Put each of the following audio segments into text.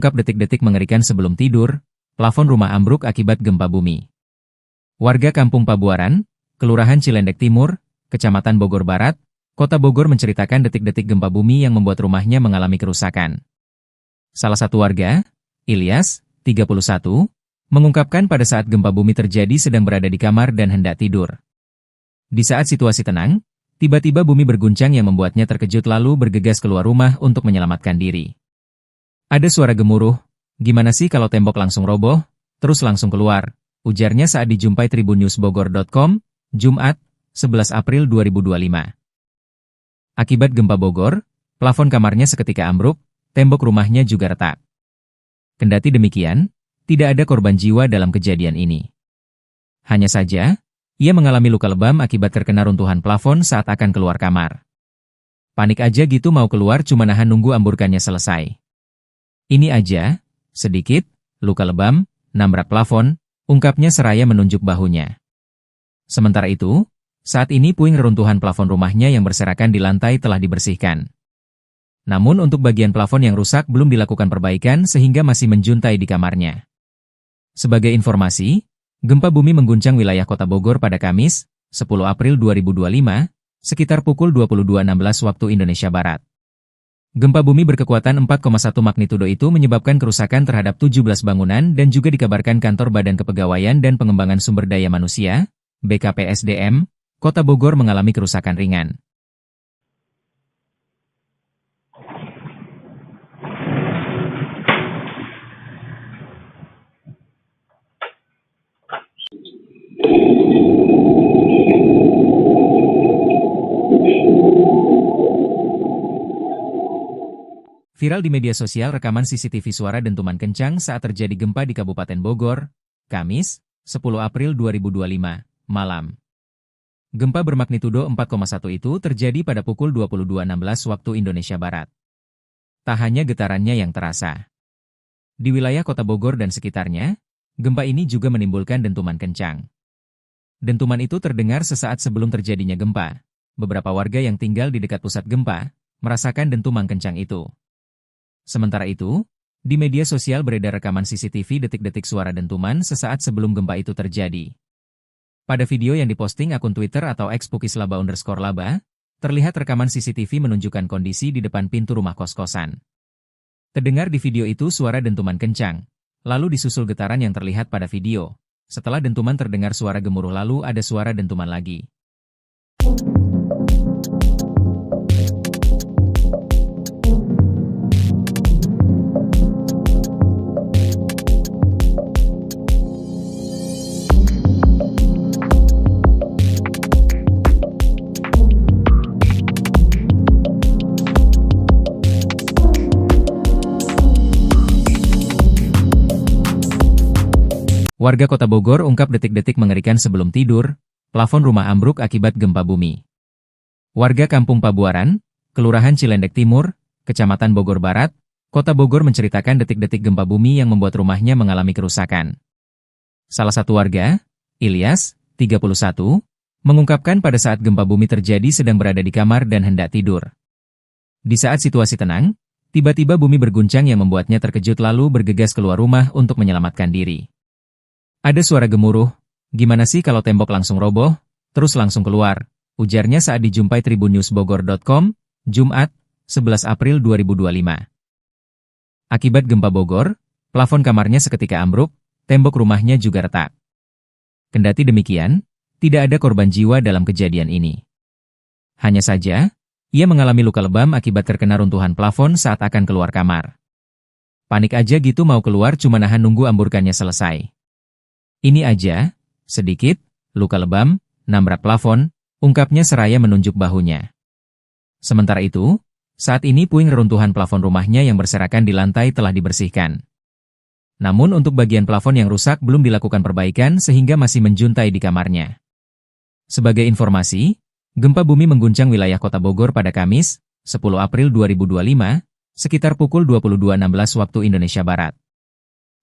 Ungkap detik-detik mengerikan sebelum tidur, plafon rumah ambruk akibat gempa bumi. Warga Kampung Pabuaran, Kelurahan Cilendek Timur, Kecamatan Bogor Barat, Kota Bogor menceritakan detik-detik gempa bumi yang membuat rumahnya mengalami kerusakan. Salah satu warga, Ilyas, 31, mengungkapkan pada saat gempa bumi terjadi sedang berada di kamar dan hendak tidur. Di saat situasi tenang, tiba-tiba bumi berguncang yang membuatnya terkejut lalu bergegas keluar rumah untuk menyelamatkan diri. Ada suara gemuruh, "Gimana sih kalau tembok langsung roboh?" Terus langsung keluar, ujarnya saat dijumpai tribunnewsbogor.com, Jumat, 11 April 2025. Akibat gempa Bogor, plafon kamarnya seketika ambruk, tembok rumahnya juga retak. Kendati demikian, tidak ada korban jiwa dalam kejadian ini. Hanya saja, ia mengalami luka lebam akibat terkena runtuhan plafon saat akan keluar kamar. Panik aja gitu mau keluar cuma nahan nunggu amburkannya selesai. Ini aja, sedikit, luka lebam, nabrak plafon, ungkapnya seraya menunjuk bahunya. Sementara itu, saat ini puing reruntuhan plafon rumahnya yang berserakan di lantai telah dibersihkan. Namun untuk bagian plafon yang rusak belum dilakukan perbaikan sehingga masih menjuntai di kamarnya. Sebagai informasi, gempa bumi mengguncang wilayah Kota Bogor pada Kamis, 10 April 2025, sekitar pukul 22.16 waktu Indonesia Barat. Gempa bumi berkekuatan 4,1 magnitudo itu menyebabkan kerusakan terhadap 17 bangunan dan juga dikabarkan Kantor Badan Kepegawaian dan Pengembangan Sumber Daya Manusia, BKPSDM, Kota Bogor mengalami kerusakan ringan. Viral di media sosial rekaman CCTV suara dentuman kencang saat terjadi gempa di Kabupaten Bogor, Kamis, 10 April 2025, malam. Gempa bermagnitudo 4,1 itu terjadi pada pukul 22.16 waktu Indonesia Barat. Tak hanya getarannya yang terasa. Di wilayah Kota Bogor dan sekitarnya, gempa ini juga menimbulkan dentuman kencang. Dentuman itu terdengar sesaat sebelum terjadinya gempa. Beberapa warga yang tinggal di dekat pusat gempa merasakan dentuman kencang itu. Sementara itu, di media sosial beredar rekaman CCTV detik-detik suara dentuman sesaat sebelum gempa itu terjadi. Pada video yang diposting akun Twitter atau @pukislaba_laba, terlihat rekaman CCTV menunjukkan kondisi di depan pintu rumah kos-kosan. Terdengar di video itu suara dentuman kencang, lalu disusul getaran yang terlihat pada video. Setelah dentuman terdengar suara gemuruh lalu ada suara dentuman lagi. Warga Kota Bogor ungkap detik-detik mengerikan sebelum tidur, plafon rumah ambruk akibat gempa bumi. Warga Kampung Pabuaran, Kelurahan Cilendek Timur, Kecamatan Bogor Barat, Kota Bogor menceritakan detik-detik gempa bumi yang membuat rumahnya mengalami kerusakan. Salah satu warga, Ilyas, 31, mengungkapkan pada saat gempa bumi terjadi sedang berada di kamar dan hendak tidur. Di saat situasi tenang, tiba-tiba bumi berguncang yang membuatnya terkejut lalu bergegas keluar rumah untuk menyelamatkan diri. Ada suara gemuruh, "Gimana sih kalau tembok langsung roboh?" Terus langsung keluar, ujarnya saat dijumpai tribunnewsbogor.com, Jumat, 11 April 2025. Akibat gempa Bogor, plafon kamarnya seketika ambruk, tembok rumahnya juga retak. Kendati demikian, tidak ada korban jiwa dalam kejadian ini. Hanya saja, ia mengalami luka lebam akibat terkena runtuhan plafon saat akan keluar kamar. Panik aja gitu mau keluar cuma nahan nunggu amburkannya selesai. Ini aja, sedikit, luka lebam, nabrak plafon, ungkapnya seraya menunjuk bahunya. Sementara itu, saat ini puing reruntuhan plafon rumahnya yang berserakan di lantai telah dibersihkan. Namun untuk bagian plafon yang rusak belum dilakukan perbaikan sehingga masih menjuntai di kamarnya. Sebagai informasi, gempa bumi mengguncang wilayah Kota Bogor pada Kamis, 10 April 2025, sekitar pukul 22.16 waktu Indonesia Barat.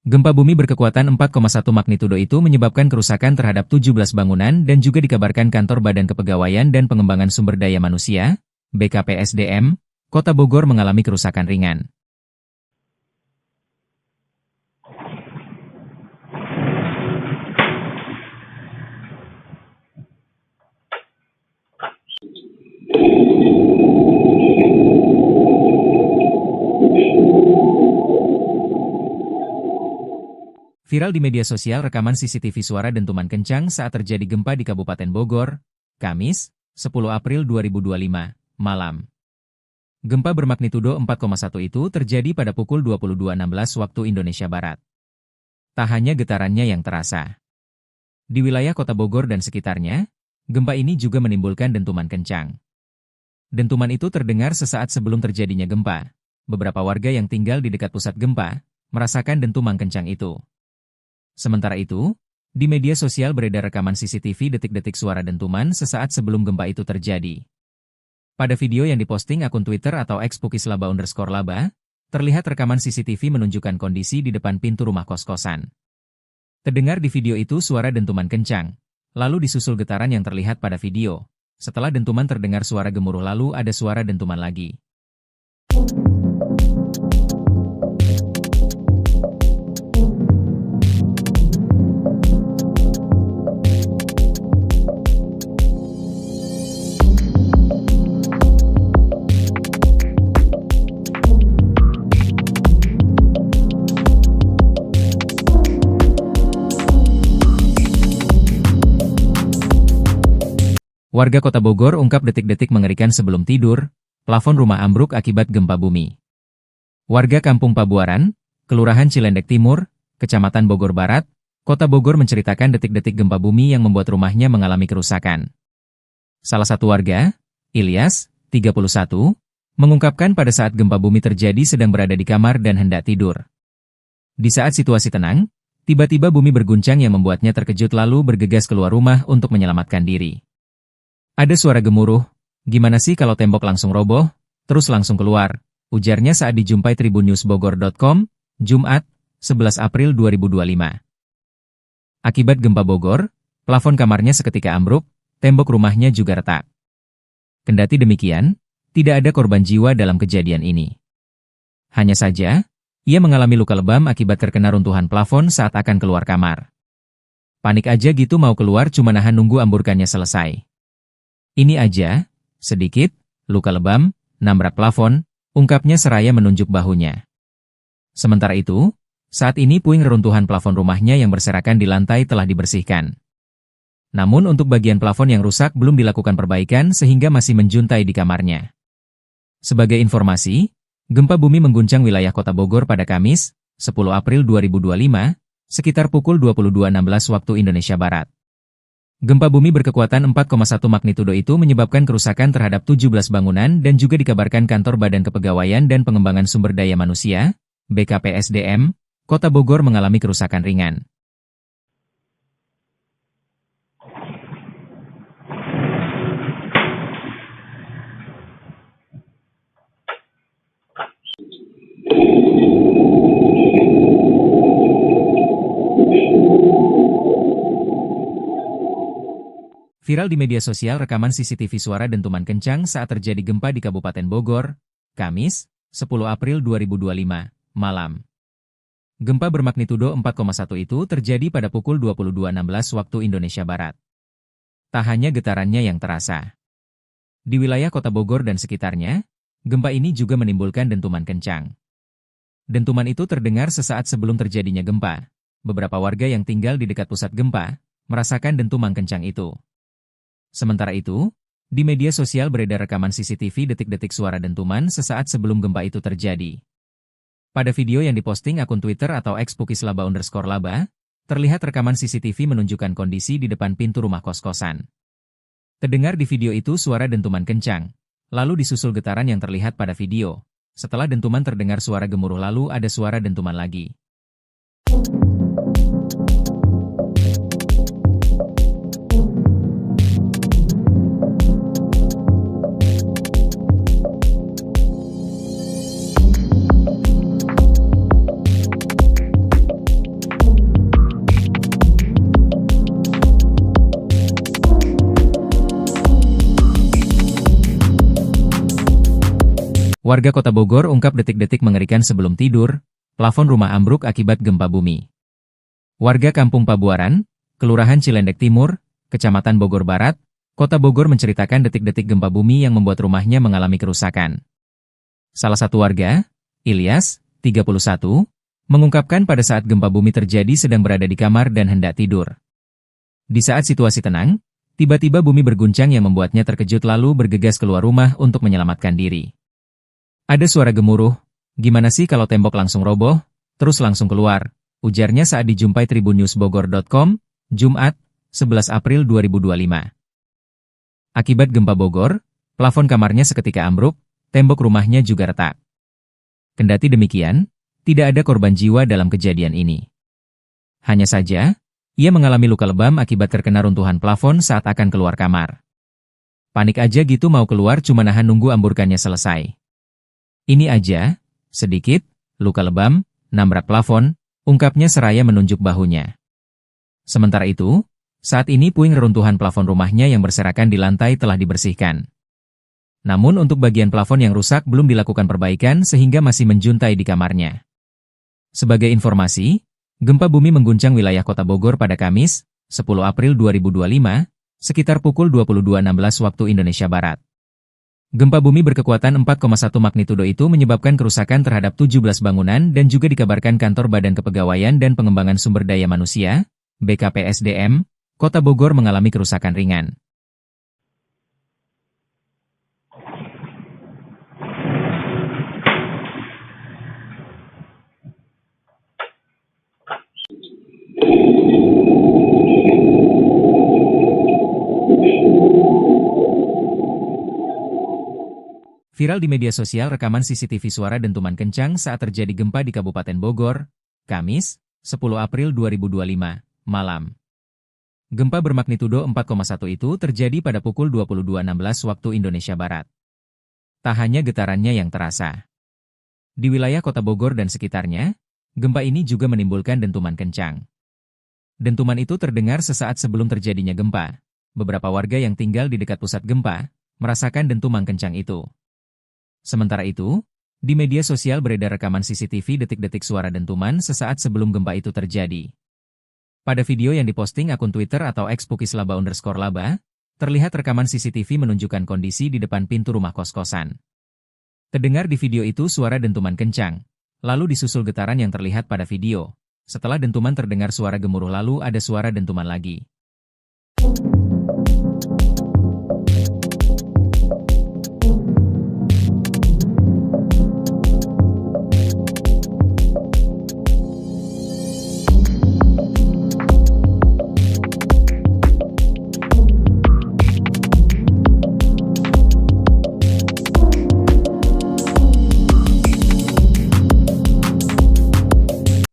Gempa bumi berkekuatan 4,1 magnitudo itu menyebabkan kerusakan terhadap 17 bangunan dan juga dikabarkan Kantor Badan Kepegawaian dan Pengembangan Sumber Daya Manusia, BKPSDM, Kota Bogor mengalami kerusakan ringan. Viral di media sosial rekaman CCTV suara dentuman kencang saat terjadi gempa di Kabupaten Bogor, Kamis, 10 April 2025, malam. Gempa bermagnitudo 4,1 itu terjadi pada pukul 22.16 waktu Indonesia Barat. Tak hanya getarannya yang terasa. Di wilayah Kota Bogor dan sekitarnya, gempa ini juga menimbulkan dentuman kencang. Dentuman itu terdengar sesaat sebelum terjadinya gempa. Beberapa warga yang tinggal di dekat pusat gempa merasakan dentuman kencang itu. Sementara itu, di media sosial beredar rekaman CCTV detik-detik suara dentuman sesaat sebelum gempa itu terjadi. Pada video yang diposting akun Twitter atau @pukislaba_laba, terlihat rekaman CCTV menunjukkan kondisi di depan pintu rumah kos-kosan. Terdengar di video itu suara dentuman kencang, lalu disusul getaran yang terlihat pada video. Setelah dentuman terdengar suara gemuruh lalu ada suara dentuman lagi. Warga Kota Bogor ungkap detik-detik mengerikan sebelum tidur, plafon rumah ambruk akibat gempa bumi. Warga Kampung Pabuaran, Kelurahan Cilendek Timur, Kecamatan Bogor Barat, Kota Bogor menceritakan detik-detik gempa bumi yang membuat rumahnya mengalami kerusakan. Salah satu warga, Ilyas, 31, mengungkapkan pada saat gempa bumi terjadi sedang berada di kamar dan hendak tidur. Di saat situasi tenang, tiba-tiba bumi berguncang yang membuatnya terkejut lalu bergegas keluar rumah untuk menyelamatkan diri. Ada suara gemuruh, gimana sih kalau tembok langsung roboh, terus langsung keluar, ujarnya saat dijumpai tribunnewsbogor.com, Jumat, 11 April 2025. Akibat gempa Bogor, plafon kamarnya seketika ambruk, tembok rumahnya juga retak. Kendati demikian, tidak ada korban jiwa dalam kejadian ini. Hanya saja, ia mengalami luka lebam akibat terkena runtuhan plafon saat akan keluar kamar. Panik aja gitu mau keluar cuma nahan nunggu amburkannya selesai. Ini aja, sedikit, luka lebam, nabrak plafon, ungkapnya seraya menunjuk bahunya. Sementara itu, saat ini puing reruntuhan plafon rumahnya yang berserakan di lantai telah dibersihkan. Namun untuk bagian plafon yang rusak belum dilakukan perbaikan sehingga masih menjuntai di kamarnya. Sebagai informasi, gempa bumi mengguncang wilayah Kota Bogor pada Kamis, 10 April 2025, sekitar pukul 22.16 waktu Indonesia Barat. Gempa bumi berkekuatan 4,1 magnitudo itu menyebabkan kerusakan terhadap 17 bangunan dan juga dikabarkan Kantor Badan Kepegawaian dan Pengembangan Sumber Daya Manusia, BKPSDM, Kota Bogor mengalami kerusakan ringan. Viral di media sosial rekaman CCTV suara dentuman kencang saat terjadi gempa di Kabupaten Bogor, Kamis, 10 April 2025, malam. Gempa bermagnitudo 4,1 itu terjadi pada pukul 22.16 waktu Indonesia Barat. Tak hanya getarannya yang terasa. Di wilayah Kota Bogor dan sekitarnya, gempa ini juga menimbulkan dentuman kencang. Dentuman itu terdengar sesaat sebelum terjadinya gempa. Beberapa warga yang tinggal di dekat pusat gempa merasakan dentuman kencang itu. Sementara itu, di media sosial beredar rekaman CCTV detik-detik suara dentuman sesaat sebelum gempa itu terjadi. Pada video yang diposting akun Twitter atau @pukislaba_laba, terlihat rekaman CCTV menunjukkan kondisi di depan pintu rumah kos-kosan. Terdengar di video itu suara dentuman kencang, lalu disusul getaran yang terlihat pada video. Setelah dentuman terdengar suara gemuruh lalu ada suara dentuman lagi. Warga Kota Bogor ungkap detik-detik mengerikan sebelum tidur, plafon rumah ambruk akibat gempa bumi. Warga Kampung Pabuaran, Kelurahan Cilendek Timur, Kecamatan Bogor Barat, Kota Bogor menceritakan detik-detik gempa bumi yang membuat rumahnya mengalami kerusakan. Salah satu warga, Ilyas, 31, mengungkapkan pada saat gempa bumi terjadi sedang berada di kamar dan hendak tidur. Di saat situasi tenang, tiba-tiba bumi berguncang yang membuatnya terkejut lalu bergegas keluar rumah untuk menyelamatkan diri. Ada suara gemuruh, "Gimana sih kalau tembok langsung roboh? Terus langsung keluar," ujarnya saat dijumpai tribunnewsbogor.com, Jumat, 11 April 2025. Akibat gempa Bogor, plafon kamarnya seketika ambruk, tembok rumahnya juga retak. Kendati demikian, tidak ada korban jiwa dalam kejadian ini. Hanya saja, ia mengalami luka lebam akibat terkena runtuhan plafon saat akan keluar kamar. Panik aja gitu mau keluar cuma nahan nunggu amburkannya selesai. Ini aja, sedikit, luka lebam, nabrak plafon, ungkapnya seraya menunjuk bahunya. Sementara itu, saat ini puing reruntuhan plafon rumahnya yang berserakan di lantai telah dibersihkan. Namun untuk bagian plafon yang rusak belum dilakukan perbaikan sehingga masih menjuntai di kamarnya. Sebagai informasi, gempa bumi mengguncang wilayah kota Bogor pada Kamis, 10 April 2025, sekitar pukul 22.16 waktu Indonesia Barat. Gempa bumi berkekuatan 4,1 magnitudo itu menyebabkan kerusakan terhadap 17 bangunan dan juga dikabarkan kantor Badan Kepegawaian dan Pengembangan Sumber Daya Manusia, BKPSDM, Kota Bogor mengalami kerusakan ringan. Viral di media sosial rekaman CCTV suara dentuman kencang saat terjadi gempa di Kabupaten Bogor, Kamis, 10 April 2025, malam. Gempa bermagnitudo 4,1 itu terjadi pada pukul 22.16 waktu Indonesia Barat. Tak hanya getarannya yang terasa. Di wilayah kota Bogor dan sekitarnya, gempa ini juga menimbulkan dentuman kencang. Dentuman itu terdengar sesaat sebelum terjadinya gempa. Beberapa warga yang tinggal di dekat pusat gempa merasakan dentuman kencang itu. Sementara itu, di media sosial beredar rekaman CCTV detik-detik suara dentuman sesaat sebelum gempa itu terjadi. Pada video yang diposting akun Twitter atau @pukislaba_laba, terlihat rekaman CCTV menunjukkan kondisi di depan pintu rumah kos-kosan. Terdengar di video itu suara dentuman kencang, lalu disusul getaran yang terlihat pada video. Setelah dentuman terdengar suara gemuruh lalu ada suara dentuman lagi.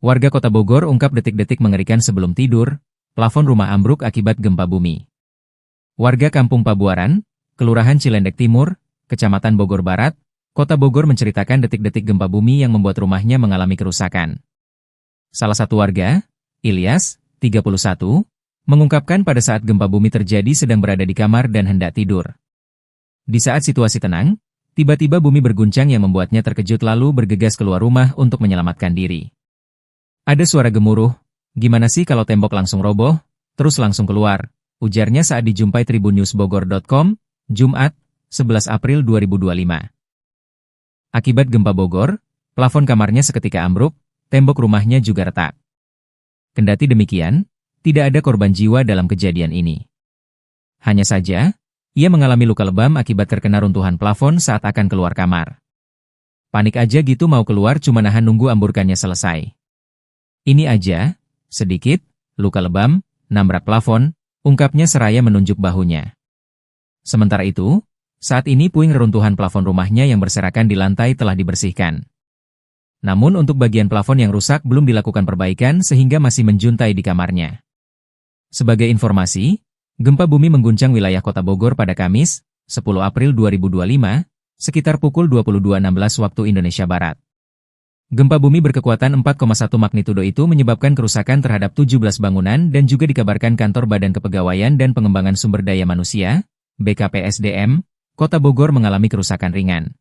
Warga kota Bogor ungkap detik-detik mengerikan sebelum tidur, plafon rumah ambruk akibat gempa bumi. Warga Kampung Pabuaran, Kelurahan Cilendek Timur, Kecamatan Bogor Barat, Kota Bogor menceritakan detik-detik gempa bumi yang membuat rumahnya mengalami kerusakan. Salah satu warga, Ilyas, 31, mengungkapkan pada saat gempa bumi terjadi sedang berada di kamar dan hendak tidur. Di saat situasi tenang, tiba-tiba bumi berguncang yang membuatnya terkejut lalu bergegas keluar rumah untuk menyelamatkan diri. Ada suara gemuruh, "Gimana sih kalau tembok langsung roboh? Terus langsung keluar," ujarnya saat dijumpai tribunnewsbogor.com, Jumat, 11 April 2025. Akibat gempa Bogor, plafon kamarnya seketika ambruk, tembok rumahnya juga retak. Kendati demikian, tidak ada korban jiwa dalam kejadian ini. Hanya saja, ia mengalami luka lebam akibat terkena runtuhan plafon saat akan keluar kamar. Panik aja gitu mau keluar cuma nahan nunggu amburkannya selesai. Ini aja, sedikit, luka lebam, nabrak plafon, ungkapnya seraya menunjuk bahunya. Sementara itu, saat ini puing reruntuhan plafon rumahnya yang berserakan di lantai telah dibersihkan. Namun untuk bagian plafon yang rusak belum dilakukan perbaikan sehingga masih menjuntai di kamarnya. Sebagai informasi, gempa bumi mengguncang wilayah kota Bogor pada Kamis, 10 April 2025, sekitar pukul 22.16 waktu Indonesia Barat. Gempa bumi berkekuatan 4,1 magnitudo itu menyebabkan kerusakan terhadap 17 bangunan dan juga dikabarkan kantor Badan Kepegawaian dan Pengembangan Sumber Daya Manusia, BKPSDM, Kota Bogor mengalami kerusakan ringan.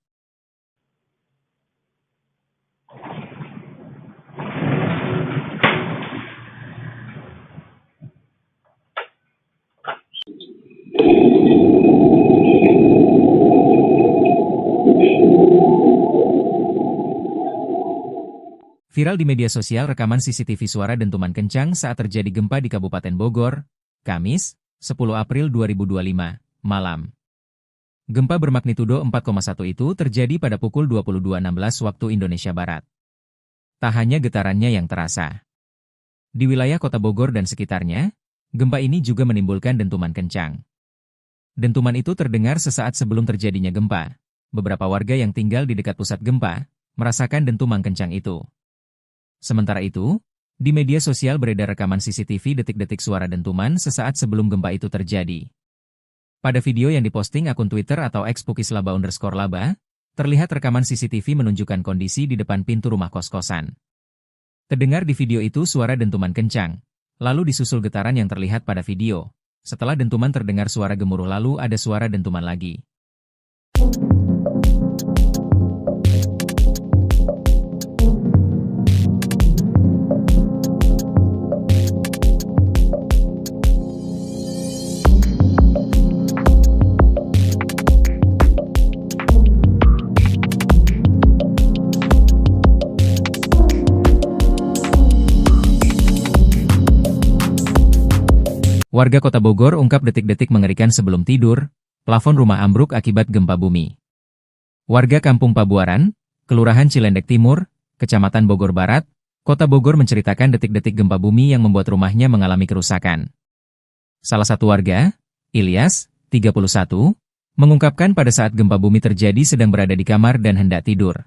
Viral di media sosial rekaman CCTV suara dentuman kencang saat terjadi gempa di Kabupaten Bogor, Kamis, 10 April 2025, malam. Gempa bermagnitudo 4,1 itu terjadi pada pukul 22.16 waktu Indonesia Barat. Tak hanya getarannya yang terasa. Di wilayah Kota Bogor dan sekitarnya, gempa ini juga menimbulkan dentuman kencang. Dentuman itu terdengar sesaat sebelum terjadinya gempa. Beberapa warga yang tinggal di dekat pusat gempa merasakan dentuman kencang itu. Sementara itu, di media sosial beredar rekaman CCTV detik-detik suara dentuman sesaat sebelum gempa itu terjadi. Pada video yang diposting akun Twitter atau @pukislaba_laba, terlihat rekaman CCTV menunjukkan kondisi di depan pintu rumah kos-kosan. Terdengar di video itu suara dentuman kencang, lalu disusul getaran yang terlihat pada video. Setelah dentuman terdengar suara gemuruh lalu ada suara dentuman lagi. Warga Kota Bogor ungkap detik-detik mengerikan sebelum tidur, plafon rumah ambruk akibat gempa bumi. Warga Kampung Pabuaran, Kelurahan Cilendek Timur, Kecamatan Bogor Barat, Kota Bogor menceritakan detik-detik gempa bumi yang membuat rumahnya mengalami kerusakan. Salah satu warga, Ilyas, 31, mengungkapkan pada saat gempa bumi terjadi sedang berada di kamar dan hendak tidur.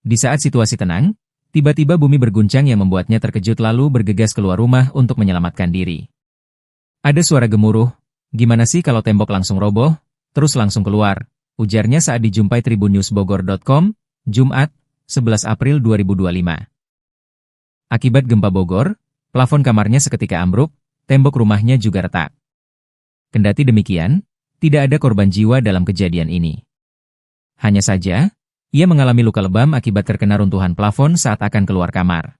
Di saat situasi tenang, tiba-tiba bumi berguncang yang membuatnya terkejut lalu bergegas keluar rumah untuk menyelamatkan diri. Ada suara gemuruh, gimana sih kalau tembok langsung roboh, terus langsung keluar, ujarnya saat dijumpai tribunnewsbogor.com, Jumat, 11 April 2025. Akibat gempa Bogor, plafon kamarnya seketika ambruk, tembok rumahnya juga retak. Kendati demikian, tidak ada korban jiwa dalam kejadian ini. Hanya saja, ia mengalami luka lebam akibat terkena runtuhan plafon saat akan keluar kamar.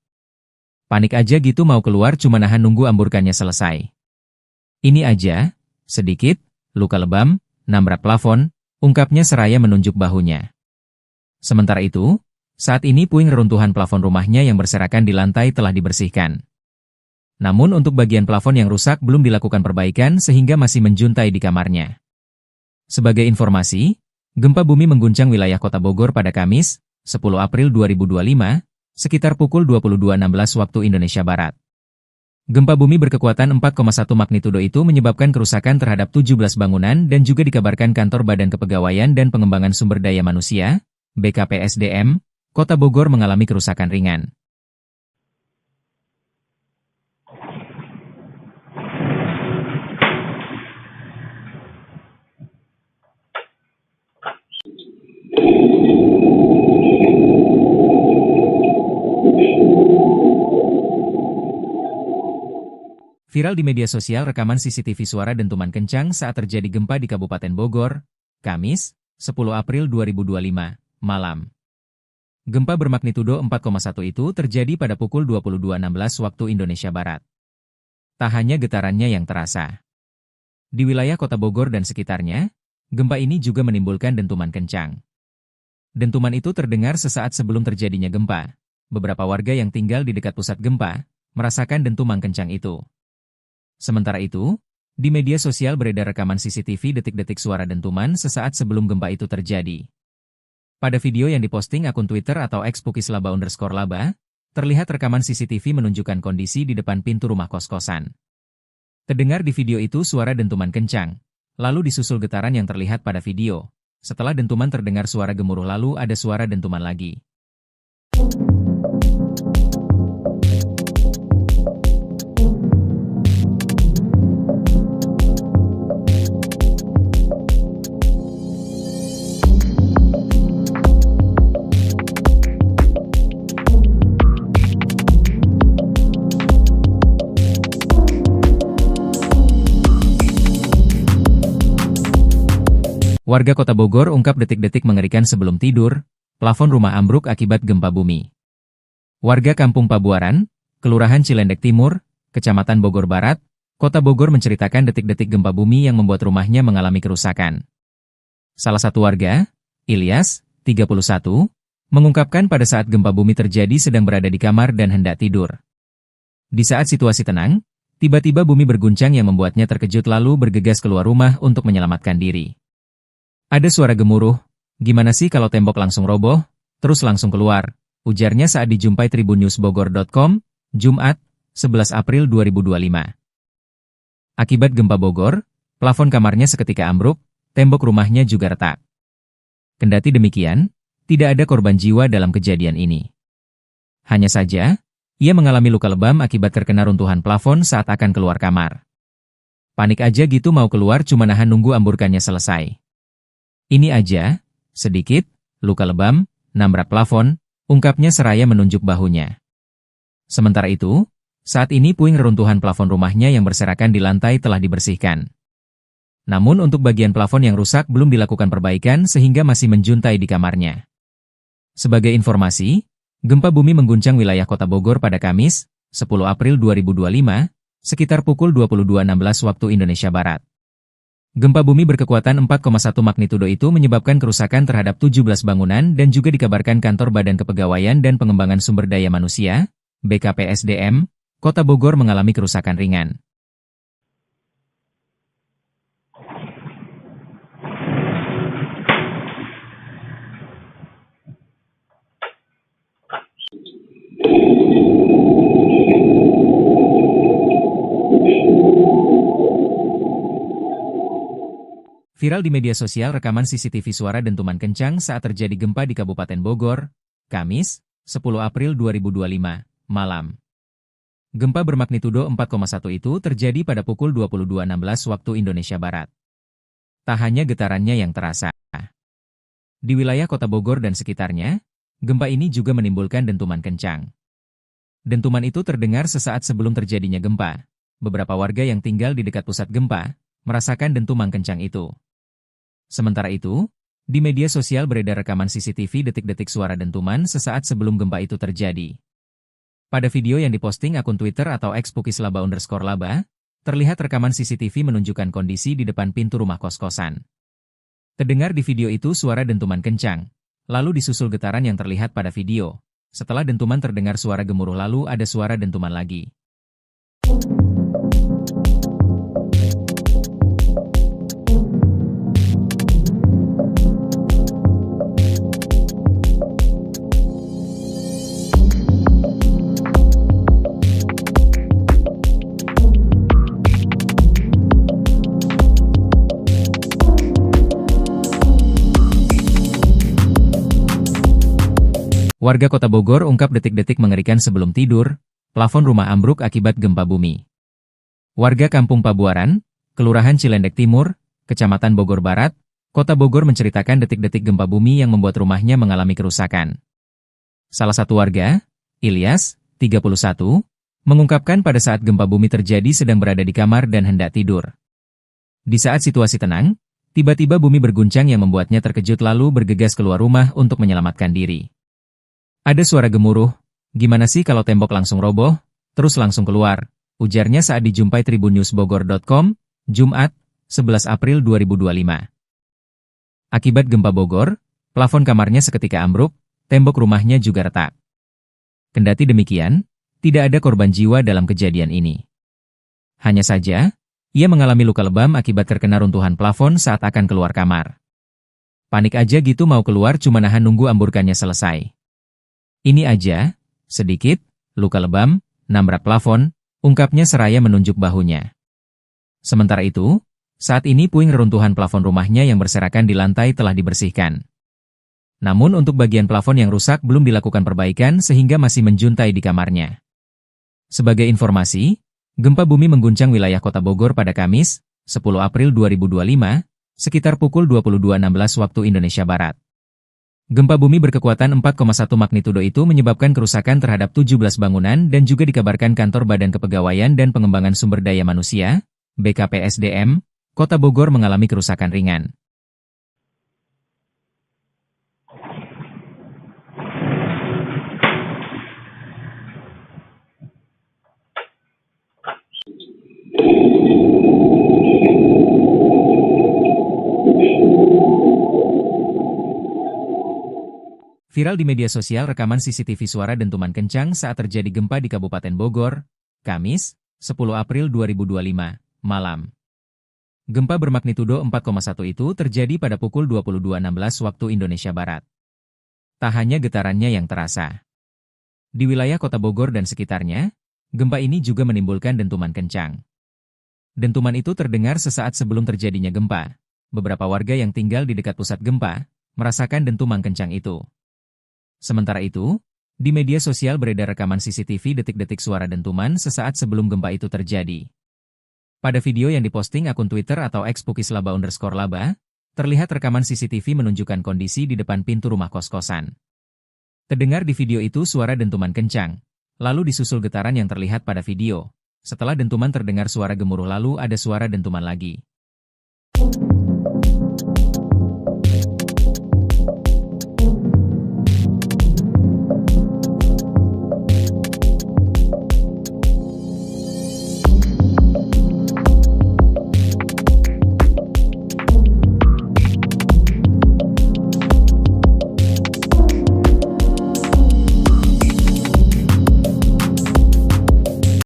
Panik aja gitu mau keluar cuma nahan nunggu amburkannya selesai. Ini aja, sedikit, luka lebam, nabrak plafon, ungkapnya seraya menunjuk bahunya. Sementara itu, saat ini puing reruntuhan plafon rumahnya yang berserakan di lantai telah dibersihkan. Namun untuk bagian plafon yang rusak belum dilakukan perbaikan sehingga masih menjuntai di kamarnya. Sebagai informasi, gempa bumi mengguncang wilayah Kota Bogor pada Kamis, 10 April 2025, sekitar pukul 22.16 waktu Indonesia Barat. Gempa bumi berkekuatan 4,1 magnitudo itu menyebabkan kerusakan terhadap 17 bangunan dan juga dikabarkan Kantor Badan Kepegawaian dan Pengembangan Sumber Daya Manusia, BKPSDM, Kota Bogor mengalami kerusakan ringan. Viral di media sosial rekaman CCTV suara dentuman kencang saat terjadi gempa di Kabupaten Bogor, Kamis, 10 April 2025, malam. Gempa bermagnitudo 4,1 itu terjadi pada pukul 22.16 waktu Indonesia Barat. Tak hanya getarannya yang terasa. Di wilayah Kota Bogor dan sekitarnya, gempa ini juga menimbulkan dentuman kencang. Dentuman itu terdengar sesaat sebelum terjadinya gempa. Beberapa warga yang tinggal di dekat pusat gempa merasakan dentuman kencang itu. Sementara itu, di media sosial beredar rekaman CCTV detik-detik suara dentuman sesaat sebelum gempa itu terjadi. Pada video yang diposting akun Twitter atau @pukislaba_laba, terlihat rekaman CCTV menunjukkan kondisi di depan pintu rumah kos-kosan. Terdengar di video itu suara dentuman kencang, lalu disusul getaran yang terlihat pada video. Setelah dentuman terdengar suara gemuruh lalu ada suara dentuman lagi. Warga Kota Bogor ungkap detik-detik mengerikan sebelum tidur, plafon rumah ambruk akibat gempa bumi. Warga Kampung Pabuaran, Kelurahan Cilendek Timur, Kecamatan Bogor Barat, Kota Bogor menceritakan detik-detik gempa bumi yang membuat rumahnya mengalami kerusakan. Salah satu warga, Ilyas, 31, mengungkapkan pada saat gempa bumi terjadi sedang berada di kamar dan hendak tidur. Di saat situasi tenang, tiba-tiba bumi berguncang yang membuatnya terkejut lalu bergegas keluar rumah untuk menyelamatkan diri. Ada suara gemuruh, "Gimana sih kalau tembok langsung roboh? Terus langsung keluar," ujarnya saat dijumpai tribunnewsbogor.com, Jumat, 11 April 2025. Akibat gempa Bogor, plafon kamarnya seketika ambruk, tembok rumahnya juga retak. Kendati demikian, tidak ada korban jiwa dalam kejadian ini. Hanya saja, ia mengalami luka lebam akibat terkena runtuhan plafon saat akan keluar kamar. Panik aja gitu mau keluar cuma nahan nunggu amburkannya selesai. Ini aja, sedikit, luka lebam, nabrak plafon, ungkapnya seraya menunjuk bahunya. Sementara itu, saat ini puing reruntuhan plafon rumahnya yang berserakan di lantai telah dibersihkan. Namun untuk bagian plafon yang rusak belum dilakukan perbaikan sehingga masih menjuntai di kamarnya. Sebagai informasi, gempa bumi mengguncang wilayah Kota Bogor pada Kamis, 10 April 2025, sekitar pukul 22.16 waktu Indonesia Barat. Gempa bumi berkekuatan 4,1 magnitudo itu menyebabkan kerusakan terhadap 17 bangunan dan juga dikabarkan Kantor Badan Kepegawaian dan Pengembangan Sumber Daya Manusia, BKPSDM, Kota Bogor mengalami kerusakan ringan. Viral di media sosial rekaman CCTV suara dentuman kencang saat terjadi gempa di Kabupaten Bogor, Kamis, 10 April 2025, malam. Gempa bermagnitudo 4,1 itu terjadi pada pukul 22.16 waktu Indonesia Barat. Tak hanya getarannya yang terasa. Di wilayah Kota Bogor dan sekitarnya, gempa ini juga menimbulkan dentuman kencang. Dentuman itu terdengar sesaat sebelum terjadinya gempa. Beberapa warga yang tinggal di dekat pusat gempa merasakan dentuman kencang itu. Sementara itu, di media sosial beredar rekaman CCTV detik-detik suara dentuman sesaat sebelum gempa itu terjadi. Pada video yang diposting akun Twitter atau @pukislaba_laba, terlihat rekaman CCTV menunjukkan kondisi di depan pintu rumah kos-kosan. Terdengar di video itu suara dentuman kencang, lalu disusul getaran yang terlihat pada video. Setelah dentuman terdengar suara gemuruh lalu ada suara dentuman lagi. Warga Kota Bogor ungkap detik-detik mengerikan sebelum tidur, plafon rumah ambruk akibat gempa bumi. Warga Kampung Pabuaran, Kelurahan Cilendek Timur, Kecamatan Bogor Barat, Kota Bogor menceritakan detik-detik gempa bumi yang membuat rumahnya mengalami kerusakan. Salah satu warga, Ilyas, 31, mengungkapkan pada saat gempa bumi terjadi sedang berada di kamar dan hendak tidur. Di saat situasi tenang, tiba-tiba bumi berguncang yang membuatnya terkejut lalu bergegas keluar rumah untuk menyelamatkan diri. Ada suara gemuruh, "Gimana sih kalau tembok langsung roboh? Terus langsung keluar," ujarnya saat dijumpai tribunnewsbogor.com, Jumat, 11 April 2025. Akibat gempa Bogor, plafon kamarnya seketika ambruk, tembok rumahnya juga retak. Kendati demikian, tidak ada korban jiwa dalam kejadian ini. Hanya saja, ia mengalami luka lebam akibat terkena runtuhan plafon saat akan keluar kamar. Panik aja gitu mau keluar cuma nahan nunggu amburkannya selesai. Ini aja, sedikit, luka lebam, nabrak plafon, ungkapnya seraya menunjuk bahunya. Sementara itu, saat ini puing reruntuhan plafon rumahnya yang berserakan di lantai telah dibersihkan. Namun untuk bagian plafon yang rusak belum dilakukan perbaikan sehingga masih menjuntai di kamarnya. Sebagai informasi, gempa bumi mengguncang wilayah Kota Bogor pada Kamis, 10 April 2025, sekitar pukul 22.16 waktu Indonesia Barat. Gempa bumi berkekuatan 4,1 magnitudo itu menyebabkan kerusakan terhadap 17 bangunan dan juga dikabarkan Kantor Badan Kepegawaian dan Pengembangan Sumber Daya Manusia, BKPSDM, Kota Bogor mengalami kerusakan ringan. Viral di media sosial rekaman CCTV suara dentuman kencang saat terjadi gempa di Kabupaten Bogor, Kamis, 10 April 2025, malam. Gempa bermagnitudo 4,1 itu terjadi pada pukul 22.16 waktu Indonesia Barat. Tak hanya getarannya yang terasa. Di wilayah Kota Bogor dan sekitarnya, gempa ini juga menimbulkan dentuman kencang. Dentuman itu terdengar sesaat sebelum terjadinya gempa. Beberapa warga yang tinggal di dekat pusat gempa merasakan dentuman kencang itu. Sementara itu, di media sosial beredar rekaman CCTV detik-detik suara dentuman sesaat sebelum gempa itu terjadi. Pada video yang diposting akun Twitter atau @pukislaba_laba, terlihat rekaman CCTV menunjukkan kondisi di depan pintu rumah kos-kosan. Terdengar di video itu suara dentuman kencang, lalu disusul getaran yang terlihat pada video. Setelah dentuman terdengar suara gemuruh lalu ada suara dentuman lagi.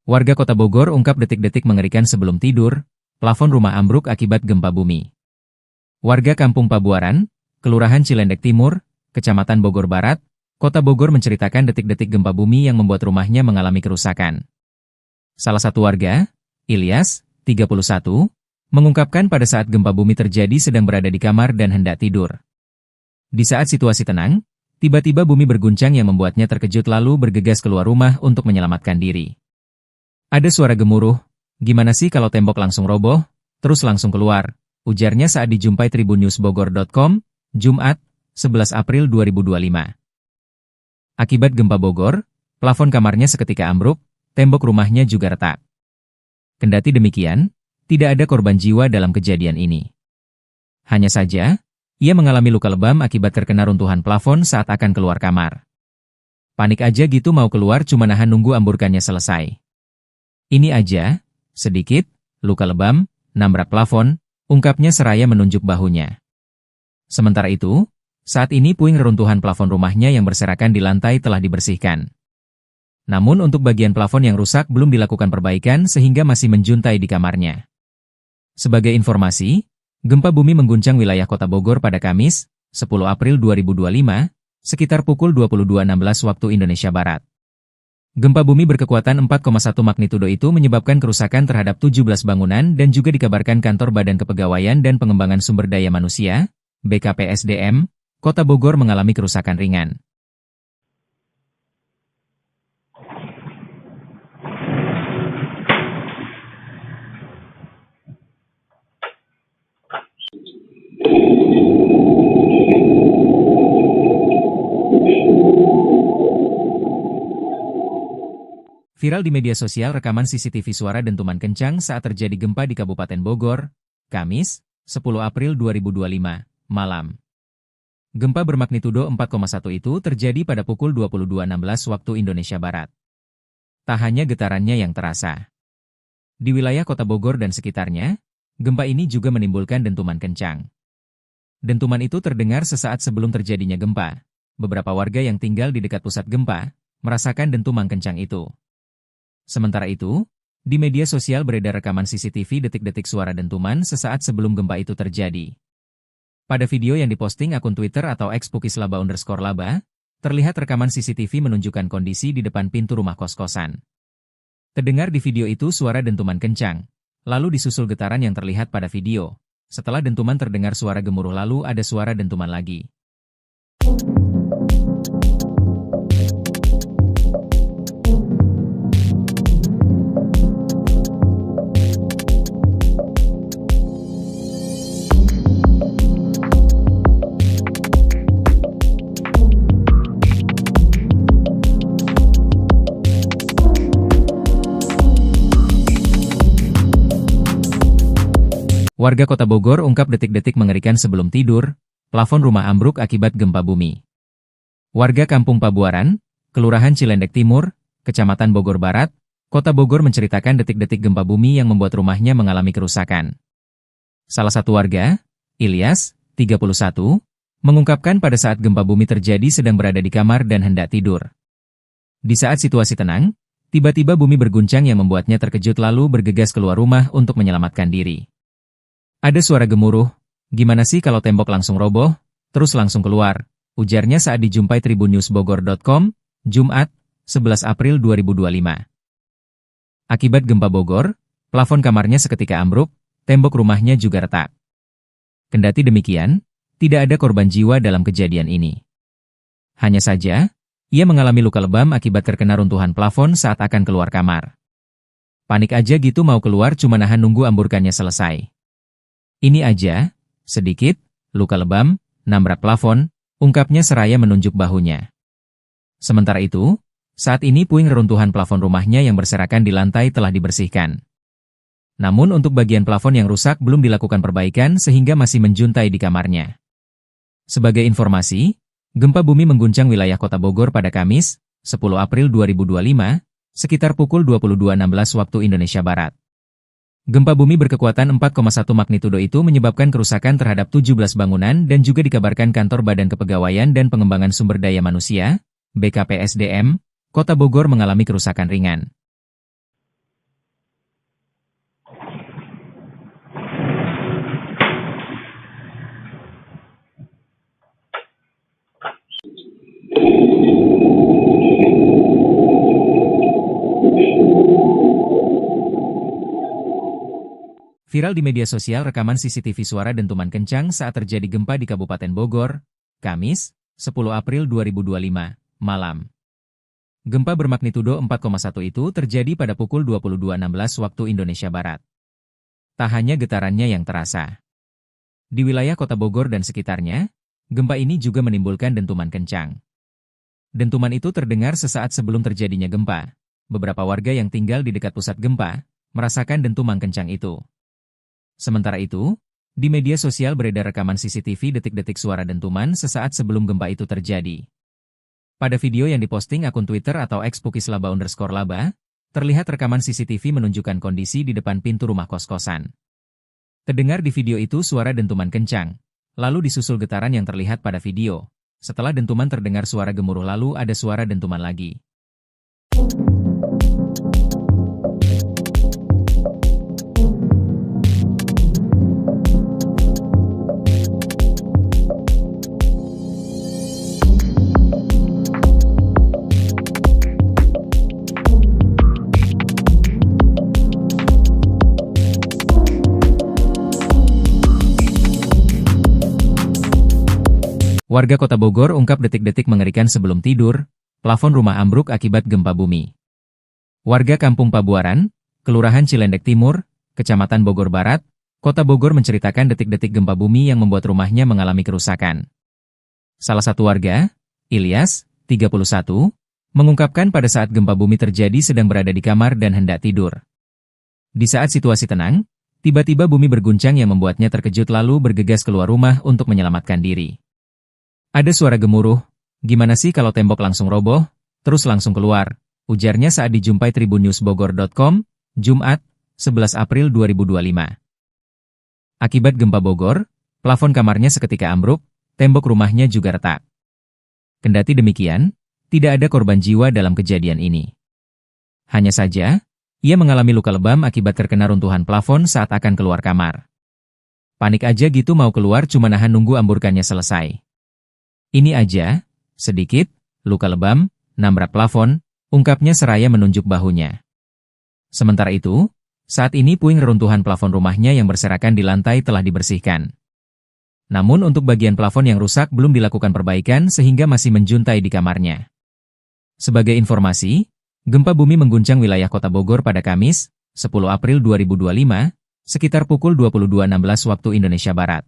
Warga Kota Bogor ungkap detik-detik mengerikan sebelum tidur, plafon rumah ambruk akibat gempa bumi. Warga Kampung Pabuaran, Kelurahan Cilendek Timur, Kecamatan Bogor Barat, Kota Bogor menceritakan detik-detik gempa bumi yang membuat rumahnya mengalami kerusakan. Salah satu warga, Ilyas, 31, mengungkapkan pada saat gempa bumi terjadi sedang berada di kamar dan hendak tidur. Di saat situasi tenang, tiba-tiba bumi berguncang yang membuatnya terkejut lalu bergegas keluar rumah untuk menyelamatkan diri. Ada suara gemuruh, gimana sih kalau tembok langsung roboh, terus langsung keluar, ujarnya saat dijumpai tribunnewsbogor.com, Jumat, 11 April 2025. Akibat gempa Bogor, plafon kamarnya seketika ambruk, tembok rumahnya juga retak. Kendati demikian, tidak ada korban jiwa dalam kejadian ini. Hanya saja, ia mengalami luka lebam akibat terkena runtuhan plafon saat akan keluar kamar. Panik aja gitu mau keluar cuma nahan nunggu amburkannya selesai. Ini aja, sedikit, luka lebam, nabrak plafon, ungkapnya seraya menunjuk bahunya. Sementara itu, saat ini puing reruntuhan plafon rumahnya yang berserakan di lantai telah dibersihkan. Namun untuk bagian plafon yang rusak belum dilakukan perbaikan sehingga masih menjuntai di kamarnya. Sebagai informasi, gempa bumi mengguncang wilayah Kota Bogor pada Kamis, 10 April 2025, sekitar pukul 22.16 waktu Indonesia Barat. Gempa bumi berkekuatan 4,1 magnitudo itu menyebabkan kerusakan terhadap 17 bangunan dan juga dikabarkan kantor Badan Kepegawaian dan Pengembangan Sumber Daya Manusia, BKPSDM, Kota Bogor mengalami kerusakan ringan. Viral di media sosial rekaman CCTV suara dentuman kencang saat terjadi gempa di Kabupaten Bogor, Kamis, 10 April 2025, malam. Gempa bermagnitudo 4,1 itu terjadi pada pukul 22.16 waktu Indonesia Barat. Tak hanya getarannya yang terasa. Di wilayah Kota Bogor dan sekitarnya, gempa ini juga menimbulkan dentuman kencang. Dentuman itu terdengar sesaat sebelum terjadinya gempa. Beberapa warga yang tinggal di dekat pusat gempa merasakan dentuman kencang itu. Sementara itu, di media sosial beredar rekaman CCTV detik-detik suara dentuman sesaat sebelum gempa itu terjadi. Pada video yang diposting akun Twitter atau @pukislaba_laba, terlihat rekaman CCTV menunjukkan kondisi di depan pintu rumah kos-kosan. Terdengar di video itu suara dentuman kencang, lalu disusul getaran yang terlihat pada video. Setelah dentuman terdengar suara gemuruh lalu ada suara dentuman lagi. Warga Kota Bogor ungkap detik-detik mengerikan sebelum tidur, plafon rumah ambruk akibat gempa bumi. Warga Kampung Pabuaran, Kelurahan Cilendek Timur, Kecamatan Bogor Barat, Kota Bogor menceritakan detik-detik gempa bumi yang membuat rumahnya mengalami kerusakan. Salah satu warga, Ilyas, 31, mengungkapkan pada saat gempa bumi terjadi sedang berada di kamar dan hendak tidur. Di saat situasi tenang, tiba-tiba bumi berguncang yang membuatnya terkejut lalu bergegas keluar rumah untuk menyelamatkan diri. Ada suara gemuruh, "Gimana sih kalau tembok langsung roboh? Terus langsung keluar," ujarnya saat dijumpai tribunnewsbogor.com, Jumat, 11 April 2025. Akibat gempa Bogor, plafon kamarnya seketika ambruk, tembok rumahnya juga retak. Kendati demikian, tidak ada korban jiwa dalam kejadian ini. Hanya saja, ia mengalami luka lebam akibat terkena runtuhan plafon saat akan keluar kamar. Panik aja gitu mau keluar cuma nahan nunggu amburkannya selesai. Ini aja, sedikit, luka lebam, nabrak plafon, ungkapnya seraya menunjuk bahunya. Sementara itu, saat ini puing reruntuhan plafon rumahnya yang berserakan di lantai telah dibersihkan. Namun untuk bagian plafon yang rusak belum dilakukan perbaikan sehingga masih menjuntai di kamarnya. Sebagai informasi, gempa bumi mengguncang wilayah Kota Bogor pada Kamis, 10 April 2025, sekitar pukul 22.16 waktu Indonesia Barat. Gempa bumi berkekuatan 4,1 magnitudo itu menyebabkan kerusakan terhadap 17 bangunan dan juga dikabarkan kantor Badan Kepegawaian dan Pengembangan Sumber Daya Manusia, BKPSDM, Kota Bogor mengalami kerusakan ringan. Viral di media sosial rekaman CCTV suara dentuman kencang saat terjadi gempa di Kabupaten Bogor, Kamis, 10 April 2025, malam. Gempa bermagnitudo 4,1 itu terjadi pada pukul 22.16 waktu Indonesia Barat. Tak hanya getarannya yang terasa. Di wilayah Kota Bogor dan sekitarnya, gempa ini juga menimbulkan dentuman kencang. Dentuman itu terdengar sesaat sebelum terjadinya gempa. Beberapa warga yang tinggal di dekat pusat gempa merasakan dentuman kencang itu. Sementara itu, di media sosial beredar rekaman CCTV detik-detik suara dentuman sesaat sebelum gempa itu terjadi. Pada video yang diposting akun Twitter atau @pukislaba_laba, terlihat rekaman CCTV menunjukkan kondisi di depan pintu rumah kos-kosan. Terdengar di video itu suara dentuman kencang, lalu disusul getaran yang terlihat pada video. Setelah dentuman terdengar suara gemuruh lalu ada suara dentuman lagi. Warga Kota Bogor ungkap detik-detik mengerikan sebelum tidur, plafon rumah ambruk akibat gempa bumi. Warga Kampung Pabuaran, Kelurahan Cilendek Timur, Kecamatan Bogor Barat, Kota Bogor menceritakan detik-detik gempa bumi yang membuat rumahnya mengalami kerusakan. Salah satu warga, Ilyas, 31, mengungkapkan pada saat gempa bumi terjadi sedang berada di kamar dan hendak tidur. Di saat situasi tenang, tiba-tiba bumi berguncang yang membuatnya terkejut lalu bergegas keluar rumah untuk menyelamatkan diri. Ada suara gemuruh, "Gimana sih kalau tembok langsung roboh? Terus langsung keluar," ujarnya saat dijumpai tribunnewsbogor.com, Jumat, 11 April 2025. Akibat gempa Bogor, plafon kamarnya seketika ambruk, tembok rumahnya juga retak. Kendati demikian, tidak ada korban jiwa dalam kejadian ini. Hanya saja, ia mengalami luka lebam akibat terkena runtuhan plafon saat akan keluar kamar. Panik aja gitu mau keluar cuma nahan nunggu amburkannya selesai. Ini aja, sedikit, luka lebam, nabrak plafon, ungkapnya seraya menunjuk bahunya. Sementara itu, saat ini puing reruntuhan plafon rumahnya yang berserakan di lantai telah dibersihkan. Namun untuk bagian plafon yang rusak belum dilakukan perbaikan sehingga masih menjuntai di kamarnya. Sebagai informasi, gempa bumi mengguncang wilayah Kota Bogor pada Kamis, 10 April 2025, sekitar pukul 22.16 waktu Indonesia Barat.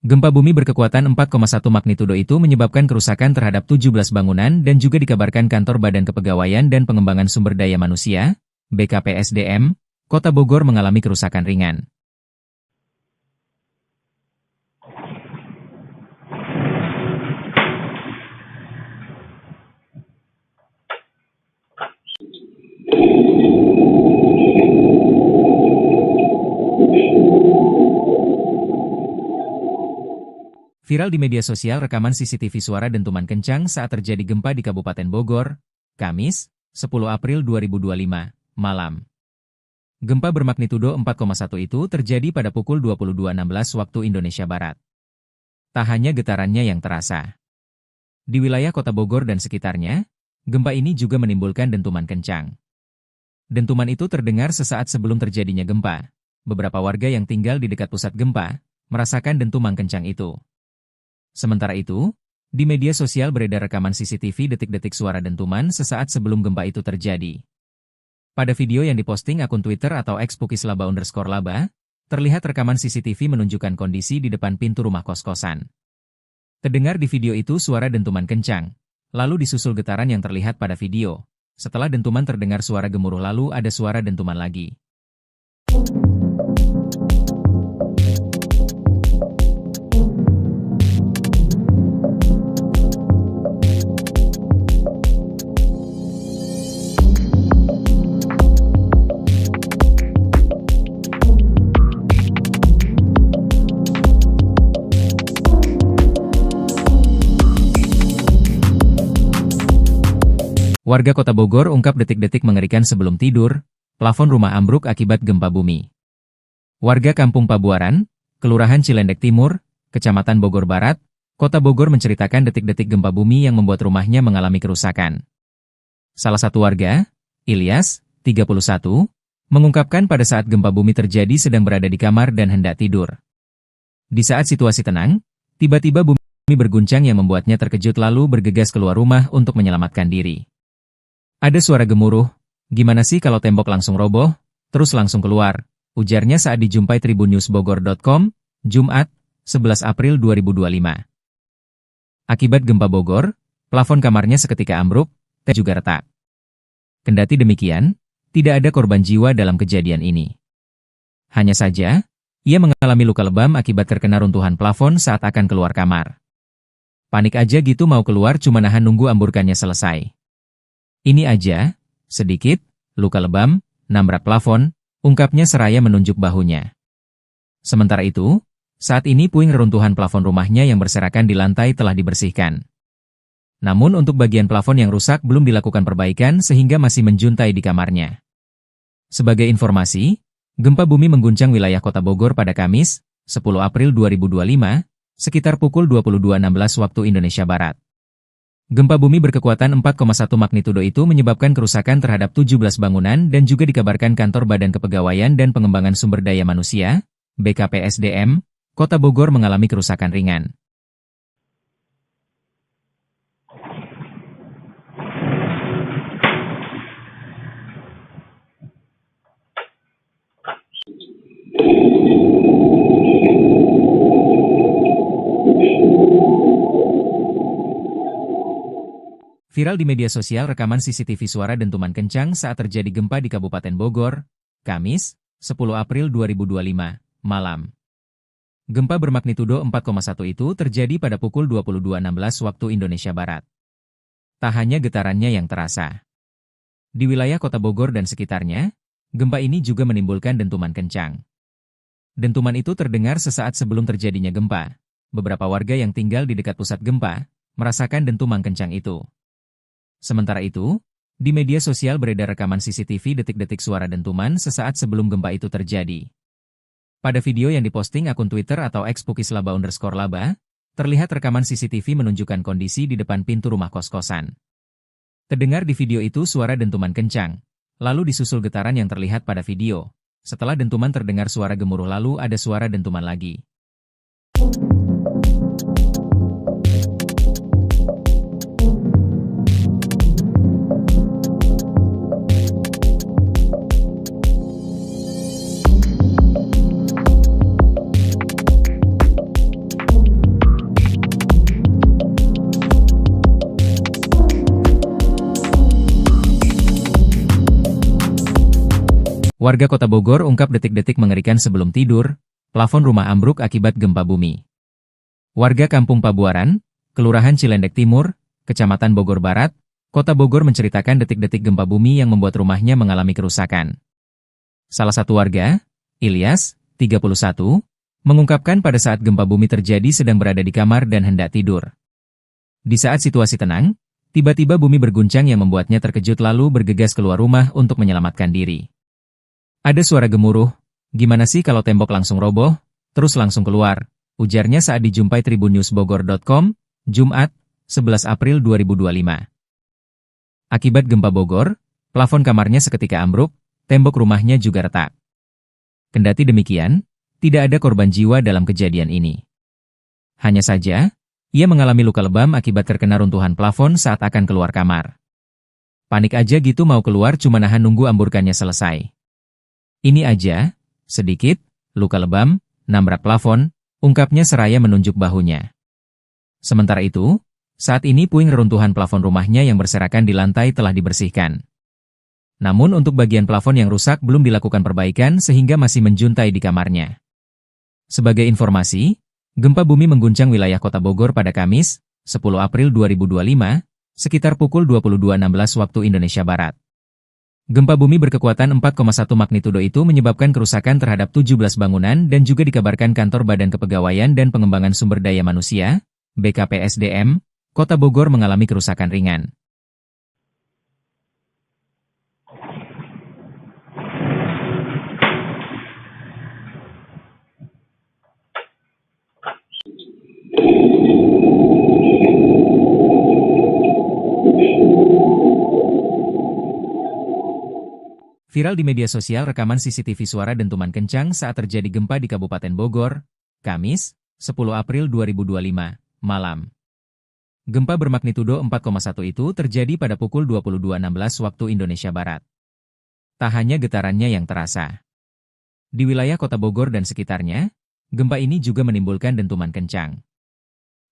Gempa bumi berkekuatan 4,1 magnitudo itu menyebabkan kerusakan terhadap 17 bangunan dan juga dikabarkan kantor Badan Kepegawaian dan Pengembangan Sumber Daya Manusia, BKPSDM, Kota Bogor mengalami kerusakan ringan. Viral di media sosial rekaman CCTV suara dentuman kencang saat terjadi gempa di Kabupaten Bogor, Kamis, 10 April 2025, malam. Gempa bermagnitudo 4,1 itu terjadi pada pukul 22.16 waktu Indonesia Barat. Tak hanya getarannya yang terasa. Di wilayah Kota Bogor dan sekitarnya, gempa ini juga menimbulkan dentuman kencang. Dentuman itu terdengar sesaat sebelum terjadinya gempa. Beberapa warga yang tinggal di dekat pusat gempa merasakan dentuman kencang itu. Sementara itu, di media sosial beredar rekaman CCTV detik-detik suara dentuman sesaat sebelum gempa itu terjadi. Pada video yang diposting akun Twitter atau @pukislaba_laba, terlihat rekaman CCTV menunjukkan kondisi di depan pintu rumah kos-kosan. Terdengar di video itu suara dentuman kencang, lalu disusul getaran yang terlihat pada video. Setelah dentuman terdengar suara gemuruh lalu ada suara dentuman lagi. Warga Kota Bogor ungkap detik-detik mengerikan sebelum tidur, plafon rumah ambruk akibat gempa bumi. Warga Kampung Pabuaran, Kelurahan Cilendek Timur, Kecamatan Bogor Barat, Kota Bogor menceritakan detik-detik gempa bumi yang membuat rumahnya mengalami kerusakan. Salah satu warga, Ilyas, 31, mengungkapkan pada saat gempa bumi terjadi sedang berada di kamar dan hendak tidur. Di saat situasi tenang, tiba-tiba bumi berguncang yang membuatnya terkejut lalu bergegas keluar rumah untuk menyelamatkan diri. Ada suara gemuruh, gimana sih kalau tembok langsung roboh, terus langsung keluar, ujarnya saat dijumpai tribunnewsbogor.com, Jumat, 11 April 2025. Akibat gempa Bogor, plafon kamarnya seketika ambruk, dan juga retak. Kendati demikian, tidak ada korban jiwa dalam kejadian ini. Hanya saja, ia mengalami luka lebam akibat terkena runtuhan plafon saat akan keluar kamar. Panik aja gitu mau keluar cuma nahan nunggu amburkannya selesai. Ini aja, sedikit, luka lebam, nabrak plafon, ungkapnya seraya menunjuk bahunya. Sementara itu, saat ini puing reruntuhan plafon rumahnya yang berserakan di lantai telah dibersihkan. Namun untuk bagian plafon yang rusak belum dilakukan perbaikan sehingga masih menjuntai di kamarnya. Sebagai informasi, gempa bumi mengguncang wilayah Kota Bogor pada Kamis, 10 April 2025, sekitar pukul 22.16 waktu Indonesia Barat. Gempa bumi berkekuatan 4,1 magnitudo itu menyebabkan kerusakan terhadap 17 bangunan dan juga dikabarkan Kantor Badan Kepegawaian dan Pengembangan Sumber Daya Manusia, BKPSDM, Kota Bogor mengalami kerusakan ringan. Viral di media sosial rekaman CCTV suara dentuman kencang saat terjadi gempa di Kabupaten Bogor, Kamis, 10 April 2025, malam. Gempa bermagnitudo 4,1 itu terjadi pada pukul 22.16 waktu Indonesia Barat. Tak hanya getarannya yang terasa. Di wilayah Kota Bogor dan sekitarnya, gempa ini juga menimbulkan dentuman kencang. Dentuman itu terdengar sesaat sebelum terjadinya gempa. Beberapa warga yang tinggal di dekat pusat gempa merasakan dentuman kencang itu. Sementara itu, di media sosial beredar rekaman CCTV detik-detik suara dentuman sesaat sebelum gempa itu terjadi. Pada video yang diposting akun Twitter atau @pukislaba_laba, terlihat rekaman CCTV menunjukkan kondisi di depan pintu rumah kos-kosan. Terdengar di video itu suara dentuman kencang, lalu disusul getaran yang terlihat pada video. Setelah dentuman terdengar suara gemuruh lalu ada suara dentuman lagi. Warga Kota Bogor ungkap detik-detik mengerikan sebelum tidur, plafon rumah ambruk akibat gempa bumi. Warga Kampung Pabuaran, Kelurahan Cilendek Timur, Kecamatan Bogor Barat, Kota Bogor menceritakan detik-detik gempa bumi yang membuat rumahnya mengalami kerusakan. Salah satu warga, Ilyas, 31, mengungkapkan pada saat gempa bumi terjadi sedang berada di kamar dan hendak tidur. Di saat situasi tenang, tiba-tiba bumi berguncang yang membuatnya terkejut lalu bergegas keluar rumah untuk menyelamatkan diri. Ada suara gemuruh, "Gimana sih kalau tembok langsung roboh? Terus langsung keluar," ujarnya saat dijumpai tribunnewsbogor.com, Jumat, 11 April 2025. Akibat gempa Bogor, plafon kamarnya seketika ambruk, tembok rumahnya juga retak. Kendati demikian, tidak ada korban jiwa dalam kejadian ini. Hanya saja, ia mengalami luka lebam akibat terkena runtuhan plafon saat akan keluar kamar. Panik aja gitu mau keluar cuma nahan nunggu amburkannya selesai. Ini aja, sedikit, luka lebam, nabrak plafon, ungkapnya seraya menunjuk bahunya. Sementara itu, saat ini puing reruntuhan plafon rumahnya yang berserakan di lantai telah dibersihkan. Namun untuk bagian plafon yang rusak belum dilakukan perbaikan sehingga masih menjuntai di kamarnya. Sebagai informasi, gempa bumi mengguncang wilayah Kota Bogor pada Kamis, 10 April 2025, sekitar pukul 22.16 waktu Indonesia Barat. Gempa bumi berkekuatan 4,1 magnitudo itu menyebabkan kerusakan terhadap 17 bangunan dan juga dikabarkan Kantor Badan Kepegawaian dan Pengembangan Sumber Daya Manusia, BKPSDM, Kota Bogor mengalami kerusakan ringan. Viral di media sosial rekaman CCTV suara dentuman kencang saat terjadi gempa di Kabupaten Bogor, Kamis, 10 April 2025, malam. Gempa bermagnitudo 4,1 itu terjadi pada pukul 22.16 waktu Indonesia Barat. Tak hanya getarannya yang terasa. Di wilayah Kota Bogor dan sekitarnya, gempa ini juga menimbulkan dentuman kencang.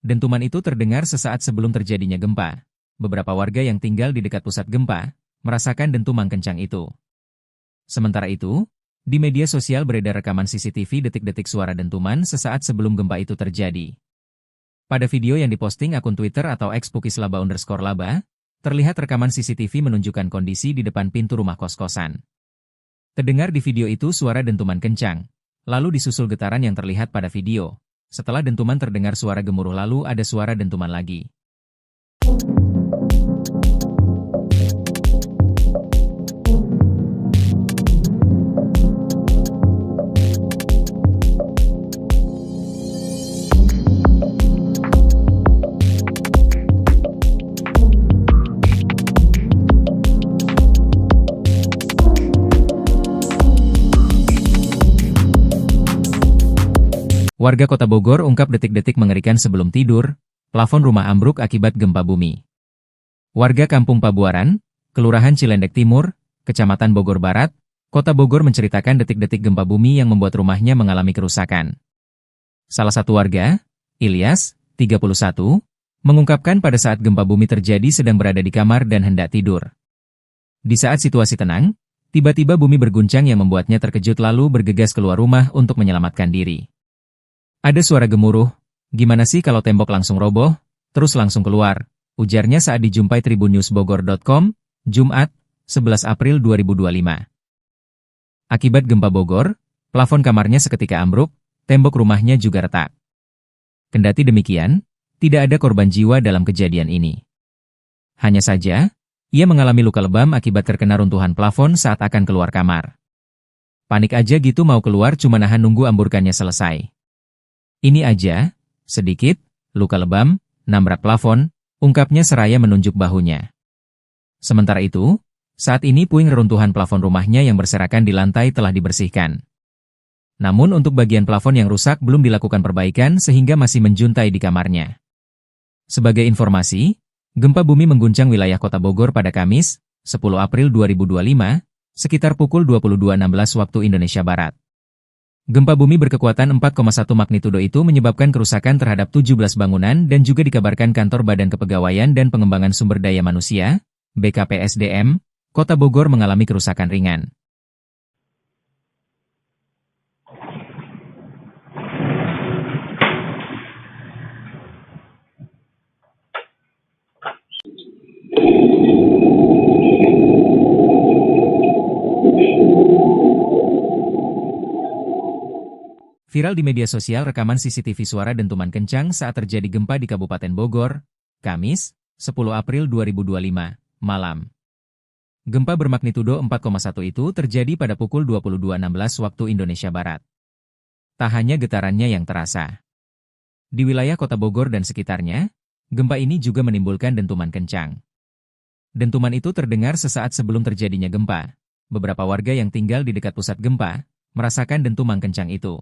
Dentuman itu terdengar sesaat sebelum terjadinya gempa. Beberapa warga yang tinggal di dekat pusat gempa merasakan dentuman kencang itu. Sementara itu, di media sosial beredar rekaman CCTV detik-detik suara dentuman sesaat sebelum gempa itu terjadi. Pada video yang diposting akun Twitter atau @pukislaba_laba, terlihat rekaman CCTV menunjukkan kondisi di depan pintu rumah kos-kosan. Terdengar di video itu suara dentuman kencang, lalu disusul getaran yang terlihat pada video. Setelah dentuman terdengar suara gemuruh lalu ada suara dentuman lagi. Warga Kota Bogor ungkap detik-detik mengerikan sebelum tidur, plafon rumah ambruk akibat gempa bumi. Warga Kampung Pabuaran, Kelurahan Cilendek Timur, Kecamatan Bogor Barat, Kota Bogor menceritakan detik-detik gempa bumi yang membuat rumahnya mengalami kerusakan. Salah satu warga, Ilyas, 31, mengungkapkan pada saat gempa bumi terjadi sedang berada di kamar dan hendak tidur. Di saat situasi tenang, tiba-tiba bumi berguncang yang membuatnya terkejut lalu bergegas keluar rumah untuk menyelamatkan diri. Ada suara gemuruh, "Gimana sih kalau tembok langsung roboh? Terus langsung keluar," ujarnya saat dijumpai tribunnewsbogor.com, Jumat, 11 April 2025. Akibat gempa Bogor, plafon kamarnya seketika ambruk, tembok rumahnya juga retak. Kendati demikian, tidak ada korban jiwa dalam kejadian ini. Hanya saja, ia mengalami luka lebam akibat terkena runtuhan plafon saat akan keluar kamar. Panik aja gitu mau keluar cuma nahan nunggu amburkannya selesai. Ini aja, sedikit, luka lebam, nabrak plafon, ungkapnya seraya menunjuk bahunya. Sementara itu, saat ini puing reruntuhan plafon rumahnya yang berserakan di lantai telah dibersihkan. Namun untuk bagian plafon yang rusak belum dilakukan perbaikan sehingga masih menjuntai di kamarnya. Sebagai informasi, gempa bumi mengguncang wilayah Kota Bogor pada Kamis, 10 April 2025, sekitar pukul 22.16 waktu Indonesia Barat. Gempa bumi berkekuatan 4,1 magnitudo itu menyebabkan kerusakan terhadap 17 bangunan dan juga dikabarkan Kantor Badan Kepegawaian dan Pengembangan Sumber Daya Manusia, BKPSDM, Kota Bogor mengalami kerusakan ringan. Viral di media sosial rekaman CCTV suara dentuman kencang saat terjadi gempa di Kabupaten Bogor, Kamis, 10 April 2025, malam. Gempa bermagnitudo 4,1 itu terjadi pada pukul 22.16 waktu Indonesia Barat. Tak hanya getarannya yang terasa. Di wilayah Kota Bogor dan sekitarnya, gempa ini juga menimbulkan dentuman kencang. Dentuman itu terdengar sesaat sebelum terjadinya gempa. Beberapa warga yang tinggal di dekat pusat gempa merasakan dentuman kencang itu.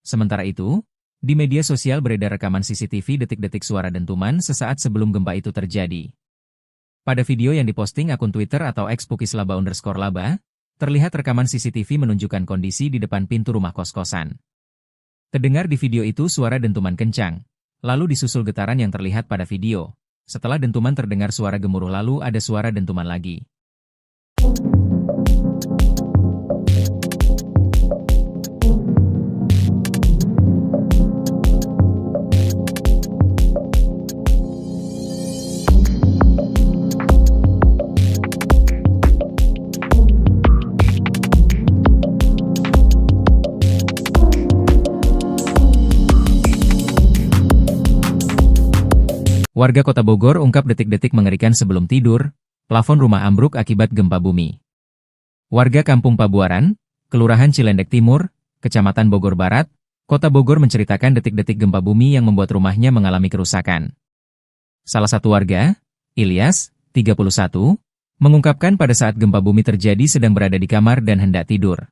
Sementara itu, di media sosial beredar rekaman CCTV detik-detik suara dentuman sesaat sebelum gempa itu terjadi. Pada video yang diposting akun Twitter atau @pukislaba_laba, terlihat rekaman CCTV menunjukkan kondisi di depan pintu rumah kos-kosan. Terdengar di video itu suara dentuman kencang, lalu disusul getaran yang terlihat pada video. Setelah dentuman terdengar suara gemuruh lalu ada suara dentuman lagi. Warga Kota Bogor ungkap detik-detik mengerikan sebelum tidur, plafon rumah ambruk akibat gempa bumi. Warga Kampung Pabuaran, Kelurahan Cilendek Timur, Kecamatan Bogor Barat, Kota Bogor menceritakan detik-detik gempa bumi yang membuat rumahnya mengalami kerusakan. Salah satu warga, Ilyas, 31, mengungkapkan pada saat gempa bumi terjadi sedang berada di kamar dan hendak tidur.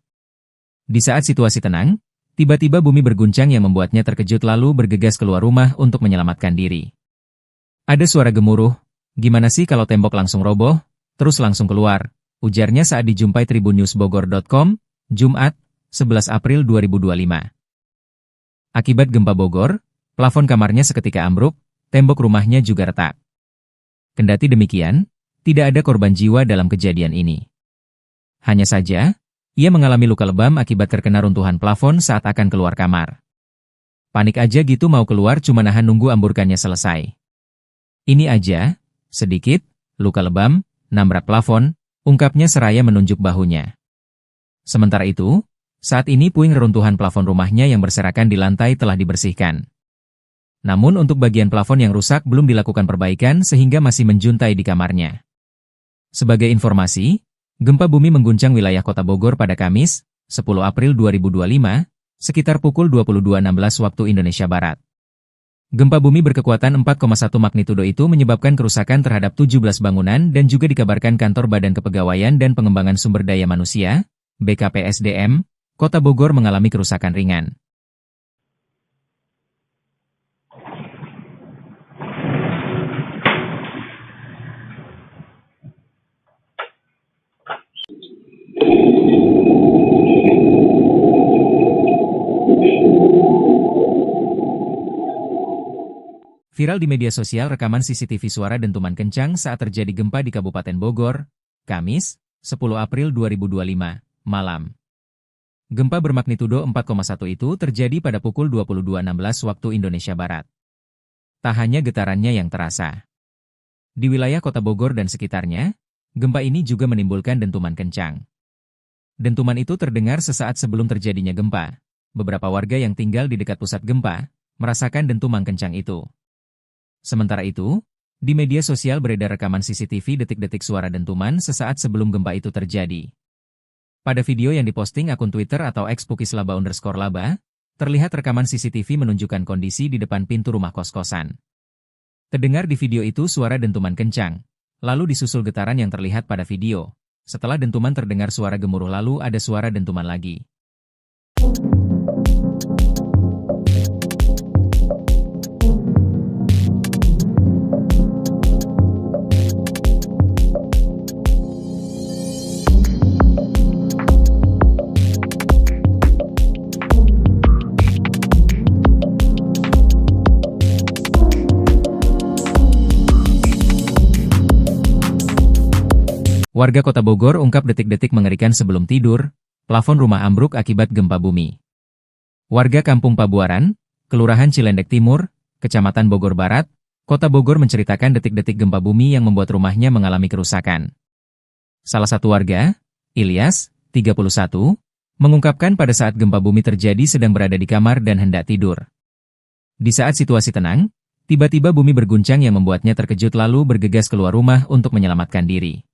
Di saat situasi tenang, tiba-tiba bumi berguncang yang membuatnya terkejut lalu bergegas keluar rumah untuk menyelamatkan diri. Ada suara gemuruh, gimana sih kalau tembok langsung roboh, terus langsung keluar, ujarnya saat dijumpai tribunnewsbogor.com, Jumat, 11 April 2025. Akibat gempa Bogor, plafon kamarnya seketika ambruk, tembok rumahnya juga retak. Kendati demikian, tidak ada korban jiwa dalam kejadian ini. Hanya saja, ia mengalami luka lebam akibat terkena runtuhan plafon saat akan keluar kamar. Panik aja gitu mau keluar cuma nahan nunggu amburkannya selesai. Ini aja, sedikit, luka lebam, nabrak plafon, ungkapnya seraya menunjuk bahunya. Sementara itu, saat ini puing reruntuhan plafon rumahnya yang berserakan di lantai telah dibersihkan. Namun untuk bagian plafon yang rusak belum dilakukan perbaikan sehingga masih menjuntai di kamarnya. Sebagai informasi, gempa bumi mengguncang wilayah Kota Bogor pada Kamis, 10 April 2025, sekitar pukul 22.16 waktu Indonesia Barat. Gempa bumi berkekuatan 4,1 magnitudo itu menyebabkan kerusakan terhadap 17 bangunan dan juga dikabarkan kantor Badan Kepegawaian dan Pengembangan Sumber Daya Manusia, BKPSDM, Kota Bogor mengalami kerusakan ringan. Viral di media sosial rekaman CCTV suara dentuman kencang saat terjadi gempa di Kabupaten Bogor, Kamis, 10 April 2025, malam. Gempa bermagnitudo 4,1 itu terjadi pada pukul 22.16 waktu Indonesia Barat. Tak hanya getarannya yang terasa. Di wilayah Kota Bogor dan sekitarnya, gempa ini juga menimbulkan dentuman kencang. Dentuman itu terdengar sesaat sebelum terjadinya gempa. Beberapa warga yang tinggal di dekat pusat gempa merasakan dentuman kencang itu. Sementara itu, di media sosial beredar rekaman CCTV detik-detik suara dentuman sesaat sebelum gempa itu terjadi. Pada video yang diposting akun Twitter atau @pukislaba_laba, terlihat rekaman CCTV menunjukkan kondisi di depan pintu rumah kos-kosan. Terdengar di video itu suara dentuman kencang, lalu disusul getaran yang terlihat pada video. Setelah dentuman terdengar suara gemuruh lalu ada suara dentuman lagi. Warga Kota Bogor ungkap detik-detik mengerikan sebelum tidur, plafon rumah ambruk akibat gempa bumi. Warga Kampung Pabuaran, Kelurahan Cilendek Timur, Kecamatan Bogor Barat, Kota Bogor menceritakan detik-detik gempa bumi yang membuat rumahnya mengalami kerusakan. Salah satu warga, Ilyas, 31, mengungkapkan pada saat gempa bumi terjadi sedang berada di kamar dan hendak tidur. Di saat situasi tenang, tiba-tiba bumi berguncang yang membuatnya terkejut lalu bergegas keluar rumah untuk menyelamatkan diri.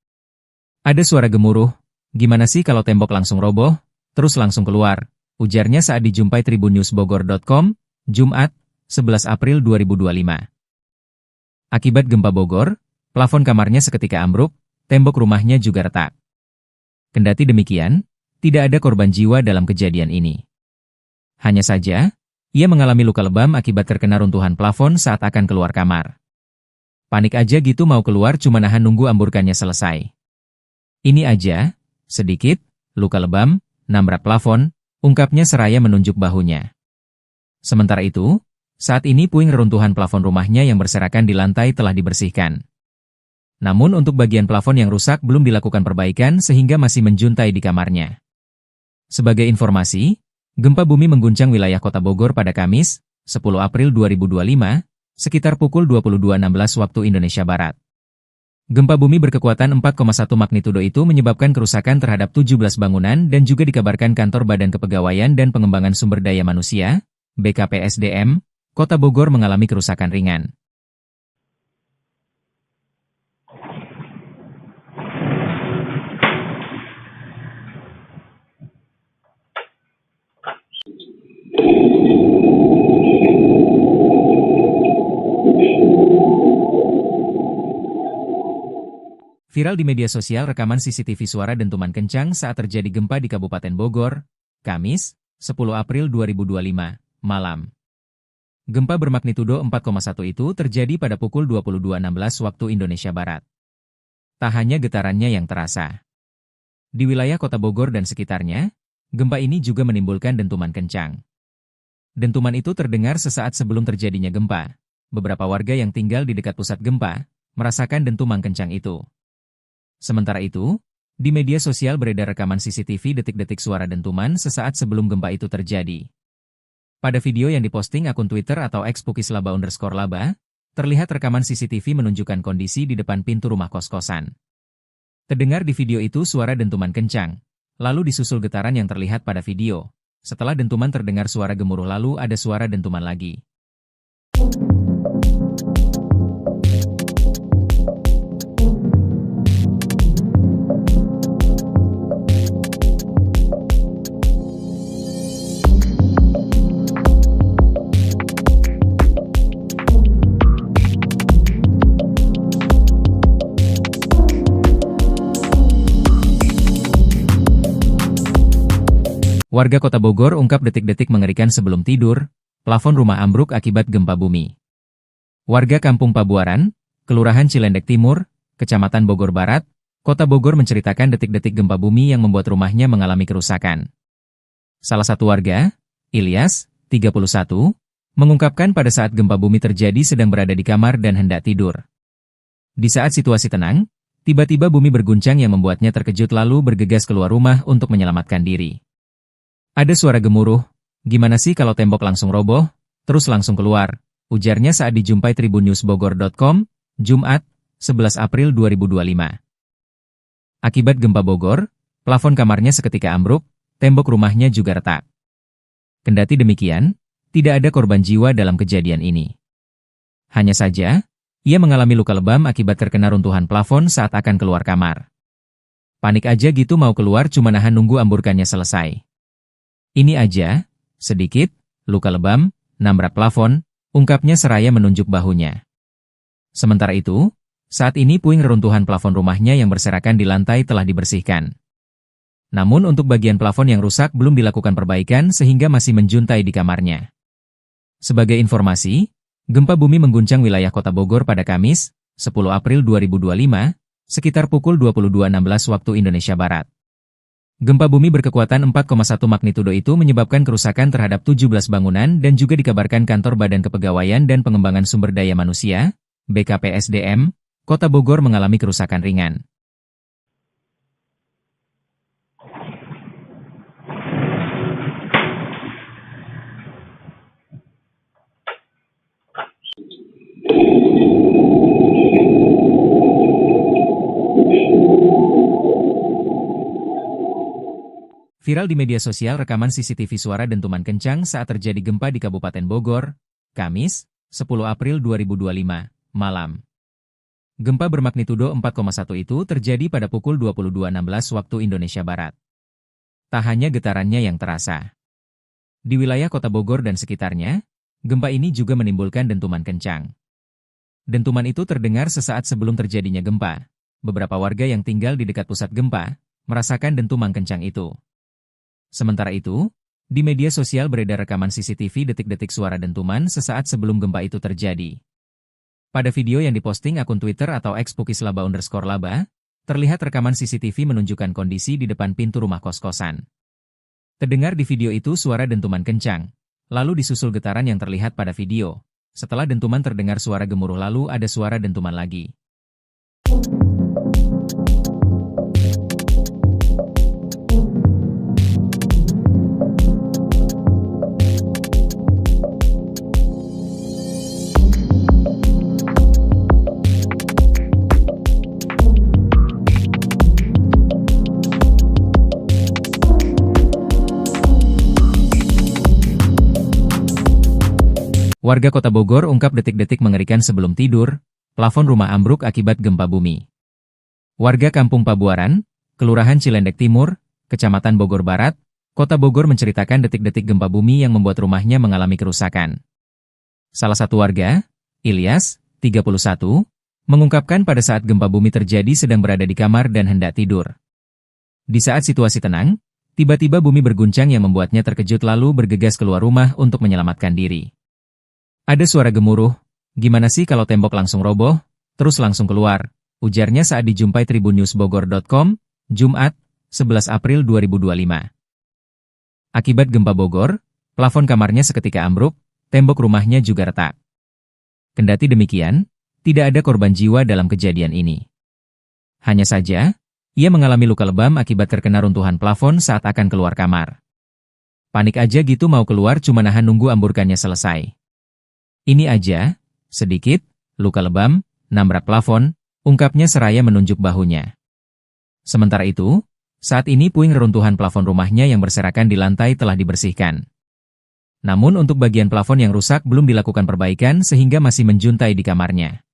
Ada suara gemuruh, "Gimana sih kalau tembok langsung roboh? Terus langsung keluar," ujarnya saat dijumpai tribunnewsbogor.com, Jumat, 11 April 2025. Akibat gempa Bogor, plafon kamarnya seketika ambruk, tembok rumahnya juga retak. Kendati demikian, tidak ada korban jiwa dalam kejadian ini. Hanya saja, ia mengalami luka lebam akibat terkena runtuhan plafon saat akan keluar kamar. Panik aja gitu mau keluar cuma nahan nunggu amburkannya selesai. Ini aja, sedikit, luka lebam, nabrak plafon, ungkapnya seraya menunjuk bahunya. Sementara itu, saat ini puing reruntuhan plafon rumahnya yang berserakan di lantai telah dibersihkan. Namun untuk bagian plafon yang rusak belum dilakukan perbaikan sehingga masih menjuntai di kamarnya. Sebagai informasi, gempa bumi mengguncang wilayah Kota Bogor pada Kamis, 10 April 2025, sekitar pukul 22.16 waktu Indonesia Barat. Gempa bumi berkekuatan 4,1 magnitudo itu menyebabkan kerusakan terhadap 17 bangunan dan juga dikabarkan kantor Badan Kepegawaian dan Pengembangan Sumber Daya Manusia, BKPSDM, Kota Bogor mengalami kerusakan ringan. Viral di media sosial rekaman CCTV suara dentuman kencang saat terjadi gempa di Kabupaten Bogor, Kamis, 10 April 2025, malam. Gempa bermagnitudo 4,1 itu terjadi pada pukul 22.16 waktu Indonesia Barat. Tak hanya getarannya yang terasa. Di wilayah Kota Bogor dan sekitarnya, gempa ini juga menimbulkan dentuman kencang. Dentuman itu terdengar sesaat sebelum terjadinya gempa. Beberapa warga yang tinggal di dekat pusat gempa merasakan dentuman kencang itu. Sementara itu, di media sosial beredar rekaman CCTV detik-detik suara dentuman sesaat sebelum gempa itu terjadi. Pada video yang diposting akun Twitter atau @pukislaba_laba, terlihat rekaman CCTV menunjukkan kondisi di depan pintu rumah kos-kosan. Terdengar di video itu suara dentuman kencang, lalu disusul getaran yang terlihat pada video. Setelah dentuman terdengar suara gemuruh lalu ada suara dentuman lagi. Warga Kota Bogor ungkap detik-detik mengerikan sebelum tidur, plafon rumah ambruk akibat gempa bumi. Warga Kampung Pabuaran, Kelurahan Cilendek Timur, Kecamatan Bogor Barat, Kota Bogor menceritakan detik-detik gempa bumi yang membuat rumahnya mengalami kerusakan. Salah satu warga, Ilyas, 31, mengungkapkan pada saat gempa bumi terjadi sedang berada di kamar dan hendak tidur. Di saat situasi tenang, tiba-tiba bumi berguncang yang membuatnya terkejut lalu bergegas keluar rumah untuk menyelamatkan diri. Ada suara gemuruh, "Gimana sih kalau tembok langsung roboh? Terus langsung keluar," ujarnya saat dijumpai tribunnewsbogor.com, Jumat, 11 April 2025. Akibat gempa Bogor, plafon kamarnya seketika ambruk, tembok rumahnya juga retak. Kendati demikian, tidak ada korban jiwa dalam kejadian ini. Hanya saja, ia mengalami luka lebam akibat terkena runtuhan plafon saat akan keluar kamar. Panik aja gitu mau keluar cuma nahan nunggu amburkannya selesai. Ini aja, sedikit, luka lebam, nabrak plafon, ungkapnya seraya menunjuk bahunya. Sementara itu, saat ini puing reruntuhan plafon rumahnya yang berserakan di lantai telah dibersihkan. Namun untuk bagian plafon yang rusak belum dilakukan perbaikan sehingga masih menjuntai di kamarnya. Sebagai informasi, gempa bumi mengguncang wilayah Kota Bogor pada Kamis, 10 April 2025, sekitar pukul 22.16 waktu Indonesia Barat. Gempa bumi berkekuatan 4,1 magnitudo itu menyebabkan kerusakan terhadap 17 bangunan dan juga dikabarkan kantor Badan Kepegawaian dan Pengembangan Sumber Daya Manusia, BKPSDM, Kota Bogor mengalami kerusakan ringan. Viral di media sosial rekaman CCTV suara dentuman kencang saat terjadi gempa di Kabupaten Bogor, Kamis, 10 April 2025, malam. Gempa bermagnitudo 4,1 itu terjadi pada pukul 22.16 waktu Indonesia Barat. Tak hanya getarannya yang terasa. Di wilayah Kota Bogor dan sekitarnya, gempa ini juga menimbulkan dentuman kencang. Dentuman itu terdengar sesaat sebelum terjadinya gempa. Beberapa warga yang tinggal di dekat pusat gempa merasakan dentuman kencang itu. Sementara itu, di media sosial beredar rekaman CCTV detik-detik suara dentuman sesaat sebelum gempa itu terjadi. Pada video yang diposting akun Twitter atau @pukislaba_laba, terlihat rekaman CCTV menunjukkan kondisi di depan pintu rumah kos-kosan. Terdengar di video itu suara dentuman kencang, lalu disusul getaran yang terlihat pada video. Setelah dentuman terdengar suara gemuruh lalu ada suara dentuman lagi. Warga Kota Bogor ungkap detik-detik mengerikan sebelum tidur, plafon rumah ambruk akibat gempa bumi. Warga Kampung Pabuaran, Kelurahan Cilendek Timur, Kecamatan Bogor Barat, Kota Bogor menceritakan detik-detik gempa bumi yang membuat rumahnya mengalami kerusakan. Salah satu warga, Ilyas, 31, mengungkapkan pada saat gempa bumi terjadi sedang berada di kamar dan hendak tidur. Di saat situasi tenang, tiba-tiba bumi berguncang yang membuatnya terkejut lalu bergegas keluar rumah untuk menyelamatkan diri. Ada suara gemuruh, gimana sih kalau tembok langsung roboh, terus langsung keluar, ujarnya saat dijumpai tribunnewsbogor.com, Jumat, 11 April 2025. Akibat gempa Bogor, plafon kamarnya seketika ambruk, tembok rumahnya juga retak. Kendati demikian, tidak ada korban jiwa dalam kejadian ini. Hanya saja, ia mengalami luka lebam akibat terkena runtuhan plafon saat akan keluar kamar. Panik aja gitu mau keluar cuma nahan nunggu amburkannya selesai. Ini aja, sedikit, luka lebam, nabrak plafon, ungkapnya seraya menunjuk bahunya. Sementara itu, saat ini puing reruntuhan plafon rumahnya yang berserakan di lantai telah dibersihkan. Namun untuk bagian plafon yang rusak belum dilakukan perbaikan sehingga masih menjuntai di kamarnya.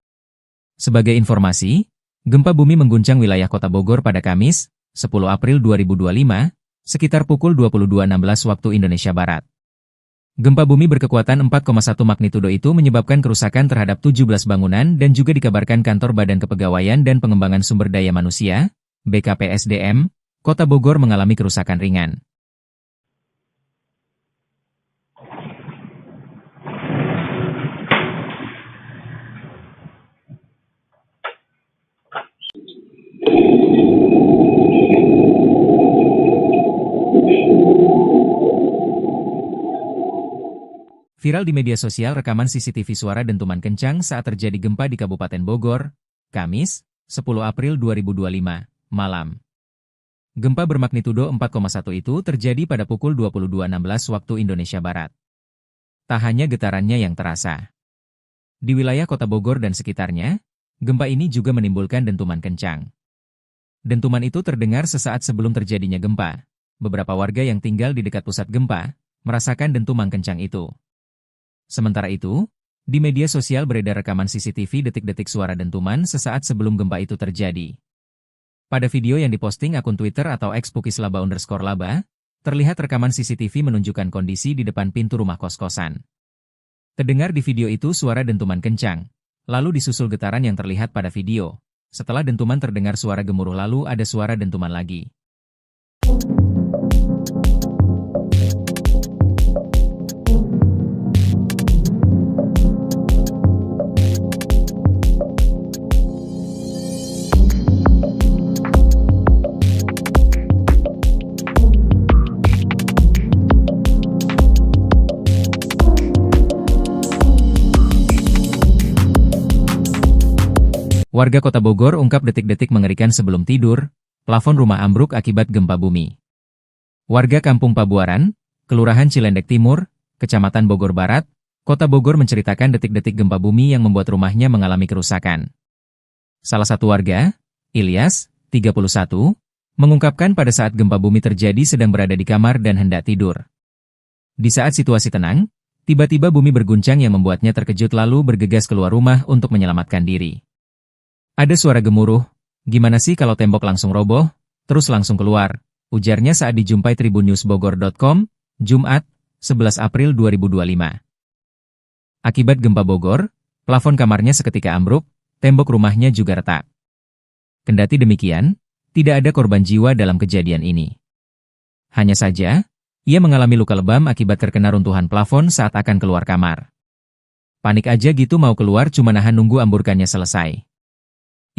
Sebagai informasi, gempa bumi mengguncang wilayah Kota Bogor pada Kamis, 10 April 2025, sekitar pukul 22.16 waktu Indonesia Barat. Gempa bumi berkekuatan 4,1 magnitudo itu menyebabkan kerusakan terhadap 17 bangunan dan juga dikabarkan Kantor Badan Kepegawaian dan Pengembangan Sumber Daya Manusia, BKPSDM, Kota Bogor mengalami kerusakan ringan. Viral di media sosial rekaman CCTV suara dentuman kencang saat terjadi gempa di Kabupaten Bogor, Kamis, 10 April 2025, malam. Gempa bermagnitudo 4,1 itu terjadi pada pukul 22.16 waktu Indonesia Barat. Tak hanya getarannya yang terasa. Di wilayah Kota Bogor dan sekitarnya, gempa ini juga menimbulkan dentuman kencang. Dentuman itu terdengar sesaat sebelum terjadinya gempa. Beberapa warga yang tinggal di dekat pusat gempa merasakan dentuman kencang itu. Sementara itu, di media sosial beredar rekaman CCTV detik-detik suara dentuman sesaat sebelum gempa itu terjadi. Pada video yang diposting akun Twitter atau @pukislaba_laba, terlihat rekaman CCTV menunjukkan kondisi di depan pintu rumah kos-kosan. Terdengar di video itu suara dentuman kencang, lalu disusul getaran yang terlihat pada video. Setelah dentuman terdengar suara gemuruh lalu ada suara dentuman lagi. Warga Kota Bogor ungkap detik-detik mengerikan sebelum tidur, plafon rumah ambruk akibat gempa bumi. Warga Kampung Pabuaran, Kelurahan Cilendek Timur, Kecamatan Bogor Barat, Kota Bogor menceritakan detik-detik gempa bumi yang membuat rumahnya mengalami kerusakan. Salah satu warga, Ilyas, 31, mengungkapkan pada saat gempa bumi terjadi sedang berada di kamar dan hendak tidur. Di saat situasi tenang, tiba-tiba bumi berguncang yang membuatnya terkejut lalu bergegas keluar rumah untuk menyelamatkan diri. Ada suara gemuruh, "Gimana sih kalau tembok langsung roboh? Terus langsung keluar," ujarnya saat dijumpai tribunnewsbogor.com, Jumat, 11 April 2025. Akibat gempa Bogor, plafon kamarnya seketika ambruk, tembok rumahnya juga retak. Kendati demikian, tidak ada korban jiwa dalam kejadian ini. Hanya saja, ia mengalami luka lebam akibat terkena runtuhan plafon saat akan keluar kamar. Panik aja gitu mau keluar cuma nahan nunggu amburkannya selesai.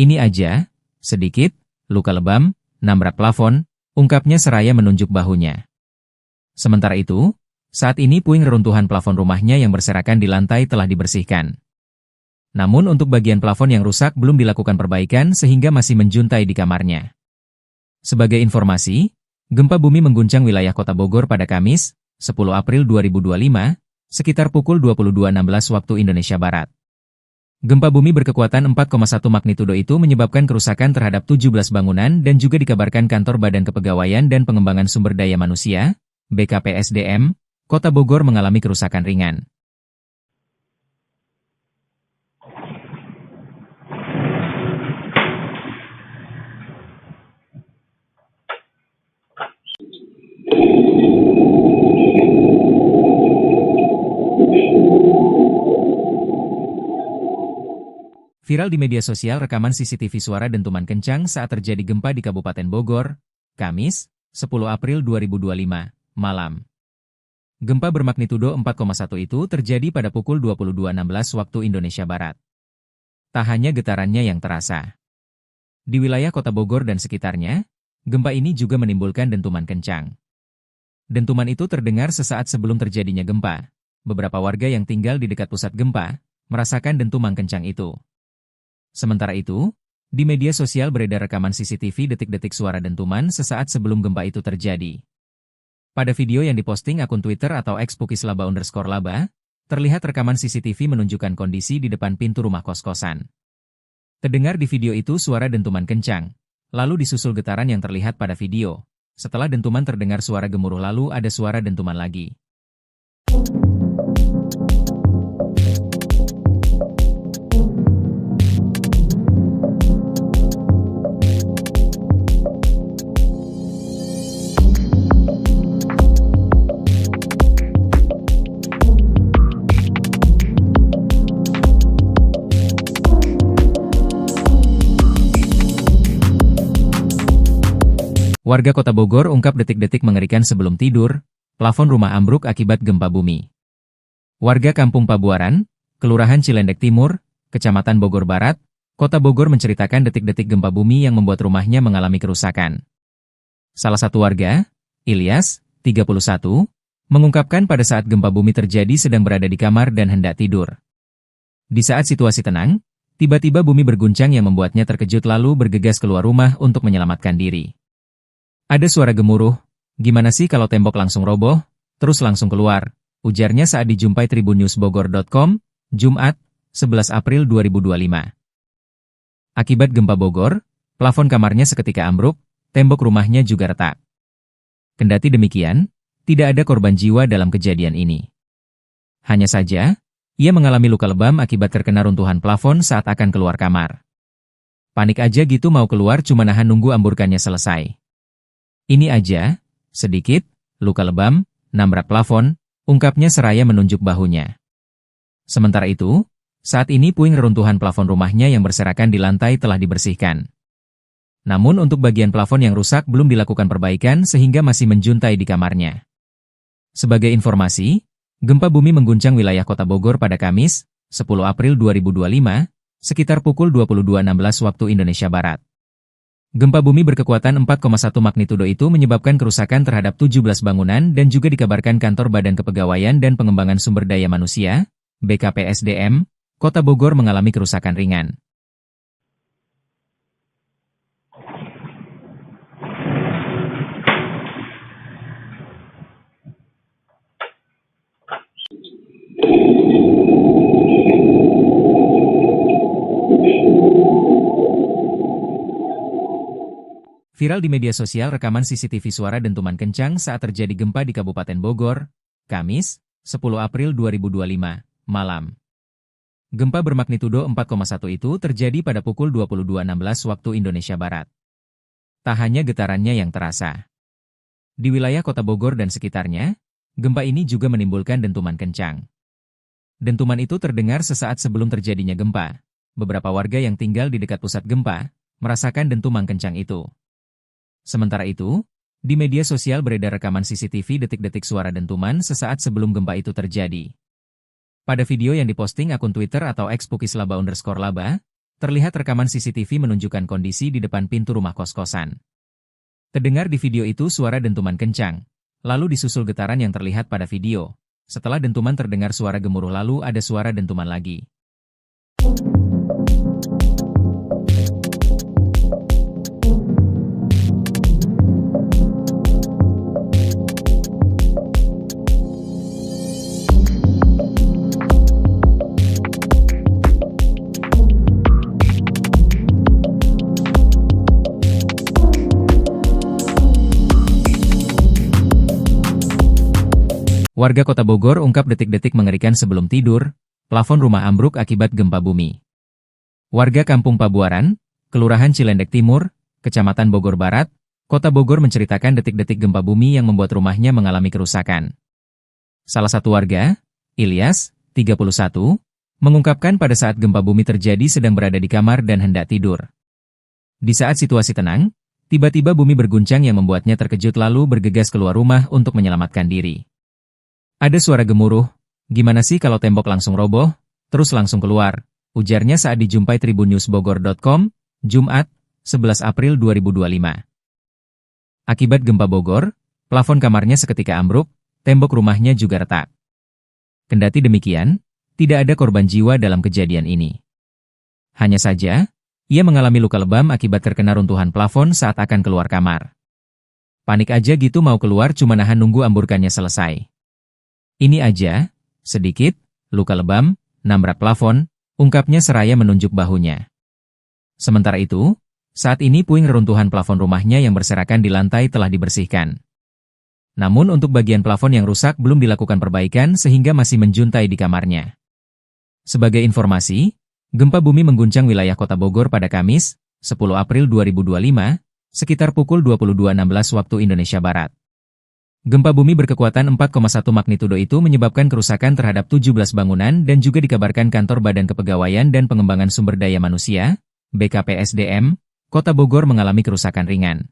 Ini aja, sedikit, luka lebam, nabrak plafon, ungkapnya seraya menunjuk bahunya. Sementara itu, saat ini puing reruntuhan plafon rumahnya yang berserakan di lantai telah dibersihkan. Namun untuk bagian plafon yang rusak belum dilakukan perbaikan sehingga masih menjuntai di kamarnya. Sebagai informasi, gempa bumi mengguncang wilayah Kota Bogor pada Kamis, 10 April 2025, sekitar pukul 22.16 waktu Indonesia Barat. Gempa bumi berkekuatan 4,1 magnitudo itu menyebabkan kerusakan terhadap 17 bangunan dan juga dikabarkan Kantor Badan Kepegawaian dan Pengembangan Sumber Daya Manusia, BKPSDM, Kota Bogor mengalami kerusakan ringan. Viral di media sosial rekaman CCTV suara dentuman kencang saat terjadi gempa di Kabupaten Bogor, Kamis, 10 April 2025, malam. Gempa bermagnitudo 4,1 itu terjadi pada pukul 22.16 waktu Indonesia Barat. Tak hanya getarannya yang terasa. Di wilayah Kota Bogor dan sekitarnya, gempa ini juga menimbulkan dentuman kencang. Dentuman itu terdengar sesaat sebelum terjadinya gempa. Beberapa warga yang tinggal di dekat pusat gempa merasakan dentuman kencang itu. Sementara itu, di media sosial beredar rekaman CCTV detik-detik suara dentuman sesaat sebelum gempa itu terjadi. Pada video yang diposting akun Twitter atau @pukislaba_laba, terlihat rekaman CCTV menunjukkan kondisi di depan pintu rumah kos-kosan. Terdengar di video itu suara dentuman kencang, lalu disusul getaran yang terlihat pada video. Setelah dentuman terdengar suara gemuruh lalu ada suara dentuman lagi. Warga Kota Bogor ungkap detik-detik mengerikan sebelum tidur, plafon rumah ambruk akibat gempa bumi. Warga Kampung Pabuaran, Kelurahan Cilendek Timur, Kecamatan Bogor Barat, Kota Bogor menceritakan detik-detik gempa bumi yang membuat rumahnya mengalami kerusakan. Salah satu warga, Ilyas, 31, mengungkapkan pada saat gempa bumi terjadi sedang berada di kamar dan hendak tidur. Di saat situasi tenang, tiba-tiba bumi berguncang yang membuatnya terkejut lalu bergegas keluar rumah untuk menyelamatkan diri. Ada suara gemuruh, "Gimana sih kalau tembok langsung roboh? Terus langsung keluar," ujarnya saat dijumpai tribunnewsbogor.com, Jumat, 11 April 2025. Akibat gempa Bogor, plafon kamarnya seketika ambruk, tembok rumahnya juga retak. Kendati demikian, tidak ada korban jiwa dalam kejadian ini. Hanya saja, ia mengalami luka lebam akibat terkena runtuhan plafon saat akan keluar kamar. Panik aja gitu mau keluar cuma nahan nunggu amburkannya selesai. Ini aja, sedikit, luka lebam, nabrak plafon, ungkapnya seraya menunjuk bahunya. Sementara itu, saat ini puing reruntuhan plafon rumahnya yang berserakan di lantai telah dibersihkan. Namun untuk bagian plafon yang rusak belum dilakukan perbaikan sehingga masih menjuntai di kamarnya. Sebagai informasi, gempa bumi mengguncang wilayah Kota Bogor pada Kamis, 10 April 2025, sekitar pukul 22.16 waktu Indonesia Barat. Gempa bumi berkekuatan 4,1 magnitudo itu menyebabkan kerusakan terhadap 17 bangunan dan juga dikabarkan Kantor Badan Kepegawaian dan Pengembangan Sumber Daya Manusia, BKPSDM, Kota Bogor mengalami kerusakan ringan. Viral di media sosial rekaman CCTV suara dentuman kencang saat terjadi gempa di Kabupaten Bogor, Kamis, 10 April 2025, malam. Gempa bermagnitudo 4,1 itu terjadi pada pukul 22.16 waktu Indonesia Barat. Tak hanya getarannya yang terasa. Di wilayah Kota Bogor dan sekitarnya, gempa ini juga menimbulkan dentuman kencang. Dentuman itu terdengar sesaat sebelum terjadinya gempa. Beberapa warga yang tinggal di dekat pusat gempa merasakan dentuman kencang itu. Sementara itu, di media sosial beredar rekaman CCTV detik-detik suara dentuman sesaat sebelum gempa itu terjadi. Pada video yang diposting akun Twitter atau @pukislaba_laba, terlihat rekaman CCTV menunjukkan kondisi di depan pintu rumah kos-kosan. Terdengar di video itu suara dentuman kencang, lalu disusul getaran yang terlihat pada video. Setelah dentuman terdengar suara gemuruh lalu ada suara dentuman lagi. Warga Kota Bogor ungkap detik-detik mengerikan sebelum tidur, plafon rumah ambruk akibat gempa bumi. Warga Kampung Pabuaran, Kelurahan Cilendek Timur, Kecamatan Bogor Barat, Kota Bogor menceritakan detik-detik gempa bumi yang membuat rumahnya mengalami kerusakan. Salah satu warga, Ilyas, 31, mengungkapkan pada saat gempa bumi terjadi sedang berada di kamar dan hendak tidur. Di saat situasi tenang, tiba-tiba bumi berguncang yang membuatnya terkejut lalu bergegas keluar rumah untuk menyelamatkan diri. Ada suara gemuruh, gimana sih kalau tembok langsung roboh, terus langsung keluar, ujarnya saat dijumpai tribunnewsbogor.com, Jumat, 11 April 2025. Akibat gempa Bogor, plafon kamarnya seketika ambruk, tembok rumahnya juga retak. Kendati demikian, tidak ada korban jiwa dalam kejadian ini. Hanya saja, ia mengalami luka lebam akibat terkena runtuhan plafon saat akan keluar kamar. Panik aja gitu mau keluar cuma nahan nunggu amburkannya selesai. Ini aja, sedikit, luka lebam, nabrak plafon, ungkapnya seraya menunjuk bahunya. Sementara itu, saat ini puing reruntuhan plafon rumahnya yang berserakan di lantai telah dibersihkan. Namun untuk bagian plafon yang rusak belum dilakukan perbaikan sehingga masih menjuntai di kamarnya. Sebagai informasi, gempa bumi mengguncang wilayah Kota Bogor pada Kamis, 10 April 2025, sekitar pukul 22.16 waktu Indonesia Barat. Gempa bumi berkekuatan 4,1 magnitudo itu menyebabkan kerusakan terhadap 17 bangunan dan juga dikabarkan kantor Badan Kepegawaian dan Pengembangan Sumber Daya Manusia, BKPSDM, Kota Bogor mengalami kerusakan ringan.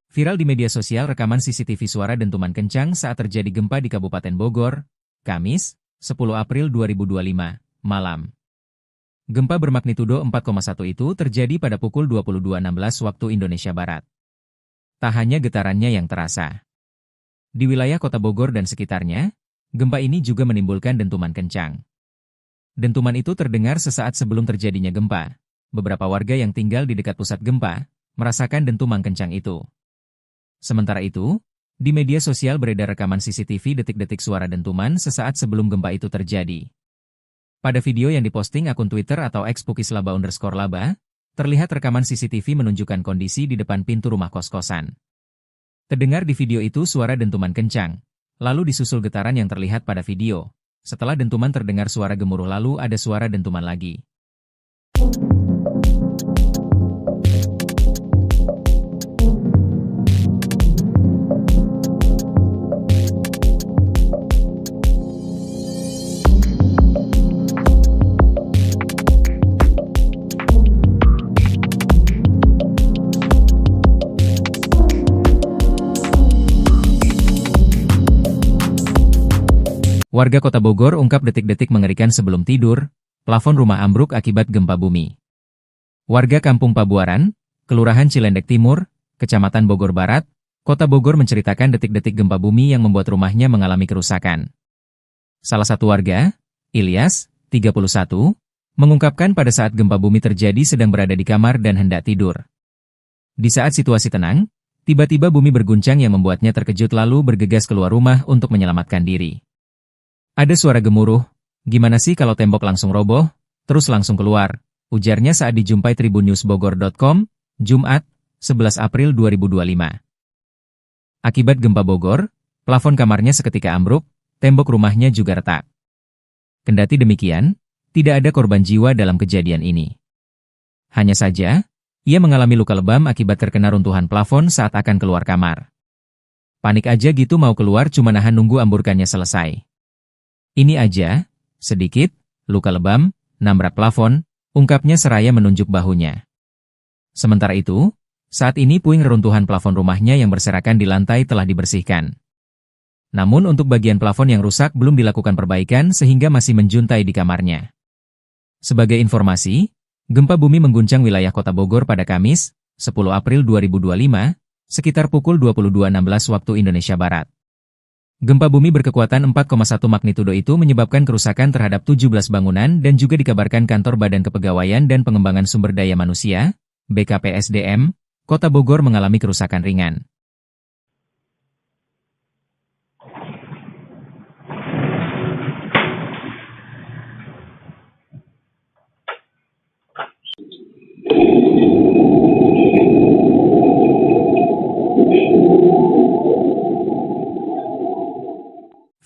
Viral di media sosial rekaman CCTV suara dentuman kencang saat terjadi gempa di Kabupaten Bogor, Kamis, 10 April 2025, malam. Gempa bermagnitudo 4,1 itu terjadi pada pukul 22.16 waktu Indonesia Barat. Tak hanya getarannya yang terasa. Di wilayah Kota Bogor dan sekitarnya, gempa ini juga menimbulkan dentuman kencang. Dentuman itu terdengar sesaat sebelum terjadinya gempa. Beberapa warga yang tinggal di dekat pusat gempa merasakan dentuman kencang itu. Sementara itu, di media sosial beredar rekaman CCTV detik-detik suara dentuman sesaat sebelum gempa itu terjadi. Pada video yang diposting akun Twitter atau @pukislaba_laba, terlihat rekaman CCTV menunjukkan kondisi di depan pintu rumah kos-kosan. Terdengar di video itu suara dentuman kencang, lalu disusul getaran yang terlihat pada video. Setelah dentuman terdengar suara gemuruh lalu ada suara dentuman lagi. Warga Kota Bogor ungkap detik-detik mengerikan sebelum tidur, plafon rumah ambruk akibat gempa bumi. Warga Kampung Pabuaran, Kelurahan Cilendek Timur, Kecamatan Bogor Barat, Kota Bogor menceritakan detik-detik gempa bumi yang membuat rumahnya mengalami kerusakan. Salah satu warga, Ilyas, 31, mengungkapkan pada saat gempa bumi terjadi sedang berada di kamar dan hendak tidur. Di saat situasi tenang, tiba-tiba bumi berguncang yang membuatnya terkejut lalu bergegas keluar rumah untuk menyelamatkan diri. Ada suara gemuruh, "Gimana sih kalau tembok langsung roboh? Terus langsung keluar," ujarnya saat dijumpai tribunnewsbogor.com, Jumat, 11 April 2025. Akibat gempa Bogor, plafon kamarnya seketika ambruk, tembok rumahnya juga retak. Kendati demikian, tidak ada korban jiwa dalam kejadian ini. Hanya saja, ia mengalami luka lebam akibat terkena runtuhan plafon saat akan keluar kamar. Panik aja gitu mau keluar cuma nahan nunggu amburkannya selesai. Ini aja, sedikit, luka lebam, nabrak plafon, ungkapnya seraya menunjuk bahunya. Sementara itu, saat ini puing reruntuhan plafon rumahnya yang berserakan di lantai telah dibersihkan. Namun untuk bagian plafon yang rusak belum dilakukan perbaikan sehingga masih menjuntai di kamarnya. Sebagai informasi, gempa bumi mengguncang wilayah Kota Bogor pada Kamis, 10 April 2025, sekitar pukul 22.16 waktu Indonesia Barat. Gempa bumi berkekuatan 4,1 magnitudo itu menyebabkan kerusakan terhadap 17 bangunan dan juga dikabarkan Kantor Badan Kepegawaian dan Pengembangan Sumber Daya Manusia, BKPSDM, Kota Bogor mengalami kerusakan ringan.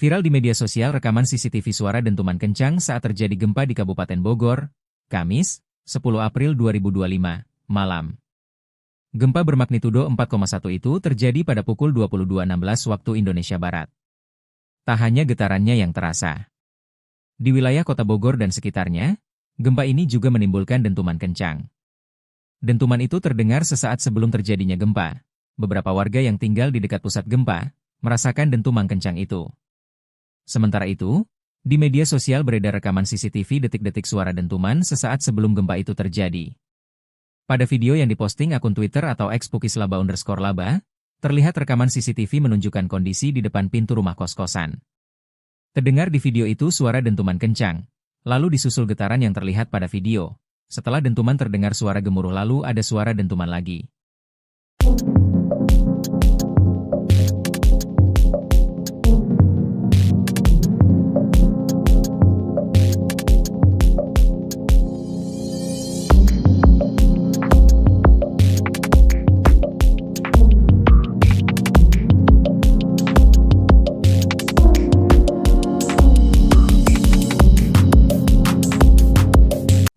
Viral di media sosial rekaman CCTV suara dentuman kencang saat terjadi gempa di Kabupaten Bogor, Kamis, 10 April 2025, malam. Gempa bermagnitudo 4,1 itu terjadi pada pukul 22.16 waktu Indonesia Barat. Tak hanya getarannya yang terasa. Di wilayah Kota Bogor dan sekitarnya, gempa ini juga menimbulkan dentuman kencang. Dentuman itu terdengar sesaat sebelum terjadinya gempa. Beberapa warga yang tinggal di dekat pusat gempa merasakan dentuman kencang itu. Sementara itu, di media sosial beredar rekaman CCTV detik-detik suara dentuman sesaat sebelum gempa itu terjadi. Pada video yang diposting akun Twitter atau @pukislaba_laba, terlihat rekaman CCTV menunjukkan kondisi di depan pintu rumah kos-kosan. Terdengar di video itu suara dentuman kencang, lalu disusul getaran yang terlihat pada video. Setelah dentuman terdengar suara gemuruh lalu ada suara dentuman lagi.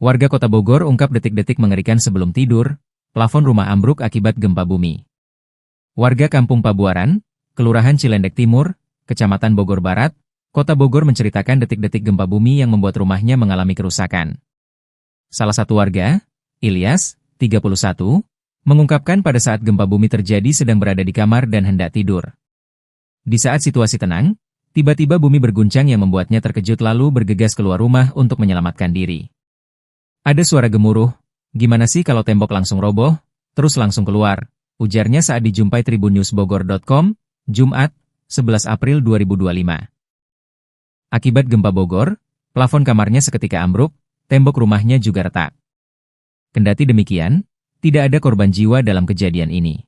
Warga Kota Bogor ungkap detik-detik mengerikan sebelum tidur, plafon rumah ambruk akibat gempa bumi. Warga Kampung Pabuaran, Kelurahan Cilendek Timur, Kecamatan Bogor Barat, Kota Bogor menceritakan detik-detik gempa bumi yang membuat rumahnya mengalami kerusakan. Salah satu warga, Ilyas, 31, mengungkapkan pada saat gempa bumi terjadi sedang berada di kamar dan hendak tidur. Di saat situasi tenang, tiba-tiba bumi berguncang yang membuatnya terkejut lalu bergegas keluar rumah untuk menyelamatkan diri. Ada suara gemuruh, "Gimana sih kalau tembok langsung roboh? Terus langsung keluar," ujarnya saat dijumpai tribunnewsbogor.com, Jumat, 11 April 2025. Akibat gempa Bogor, plafon kamarnya seketika ambruk, tembok rumahnya juga retak. Kendati demikian, tidak ada korban jiwa dalam kejadian ini.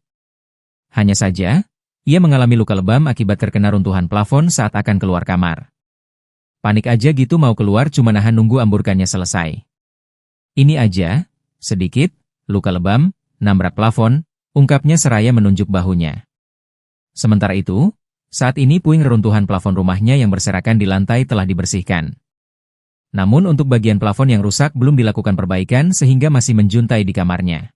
Hanya saja, ia mengalami luka lebam akibat terkena runtuhan plafon saat akan keluar kamar. Panik aja gitu mau keluar cuma nahan nunggu amburkannya selesai. Ini aja, sedikit, luka lebam, nabrak plafon, ungkapnya seraya menunjuk bahunya. Sementara itu, saat ini puing reruntuhan plafon rumahnya yang berserakan di lantai telah dibersihkan. Namun untuk bagian plafon yang rusak belum dilakukan perbaikan sehingga masih menjuntai di kamarnya.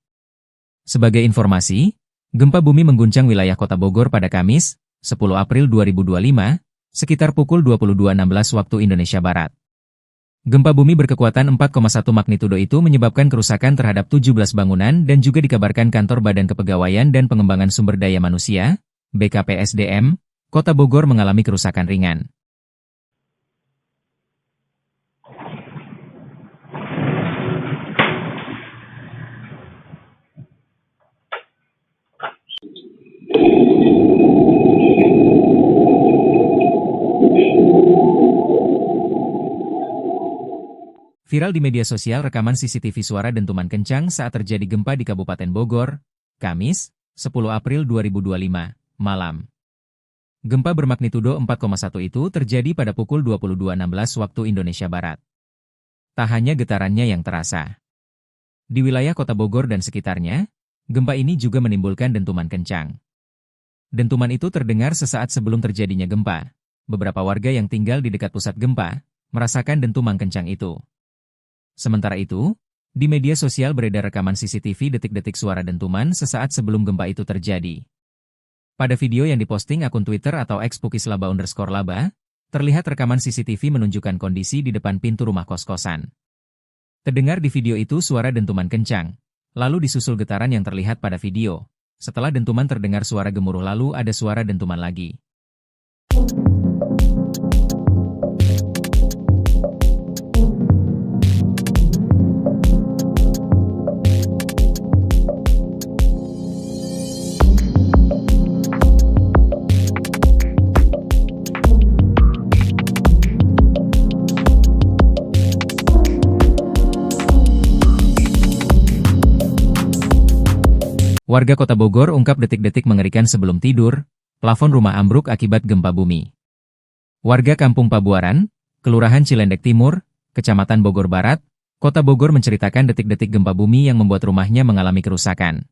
Sebagai informasi, gempa bumi mengguncang wilayah Kota Bogor pada Kamis, 10 April 2025, sekitar pukul 22.16 waktu Indonesia Barat. Gempa bumi berkekuatan 4,1 magnitudo itu menyebabkan kerusakan terhadap 17 bangunan dan juga dikabarkan Kantor Badan Kepegawaian dan Pengembangan Sumber Daya Manusia, BKPSDM, Kota Bogor mengalami kerusakan ringan. Viral di media sosial rekaman CCTV suara dentuman kencang saat terjadi gempa di Kabupaten Bogor, Kamis, 10 April 2025, malam. Gempa bermagnitudo 4,1 itu terjadi pada pukul 22.16 waktu Indonesia Barat. Tak hanya getarannya yang terasa. Di wilayah Kota Bogor dan sekitarnya, gempa ini juga menimbulkan dentuman kencang. Dentuman itu terdengar sesaat sebelum terjadinya gempa. Beberapa warga yang tinggal di dekat pusat gempa merasakan dentuman kencang itu. Sementara itu, di media sosial beredar rekaman CCTV detik-detik suara dentuman sesaat sebelum gempa itu terjadi. Pada video yang diposting akun Twitter atau @pukislaba_laba, terlihat rekaman CCTV menunjukkan kondisi di depan pintu rumah kos-kosan. Terdengar di video itu suara dentuman kencang, lalu disusul getaran yang terlihat pada video. Setelah dentuman terdengar suara gemuruh lalu ada suara dentuman lagi. Warga Kota Bogor ungkap detik-detik mengerikan sebelum tidur, plafon rumah ambruk akibat gempa bumi. Warga Kampung Pabuaran, Kelurahan Cilendek Timur, Kecamatan Bogor Barat, Kota Bogor menceritakan detik-detik gempa bumi yang membuat rumahnya mengalami kerusakan.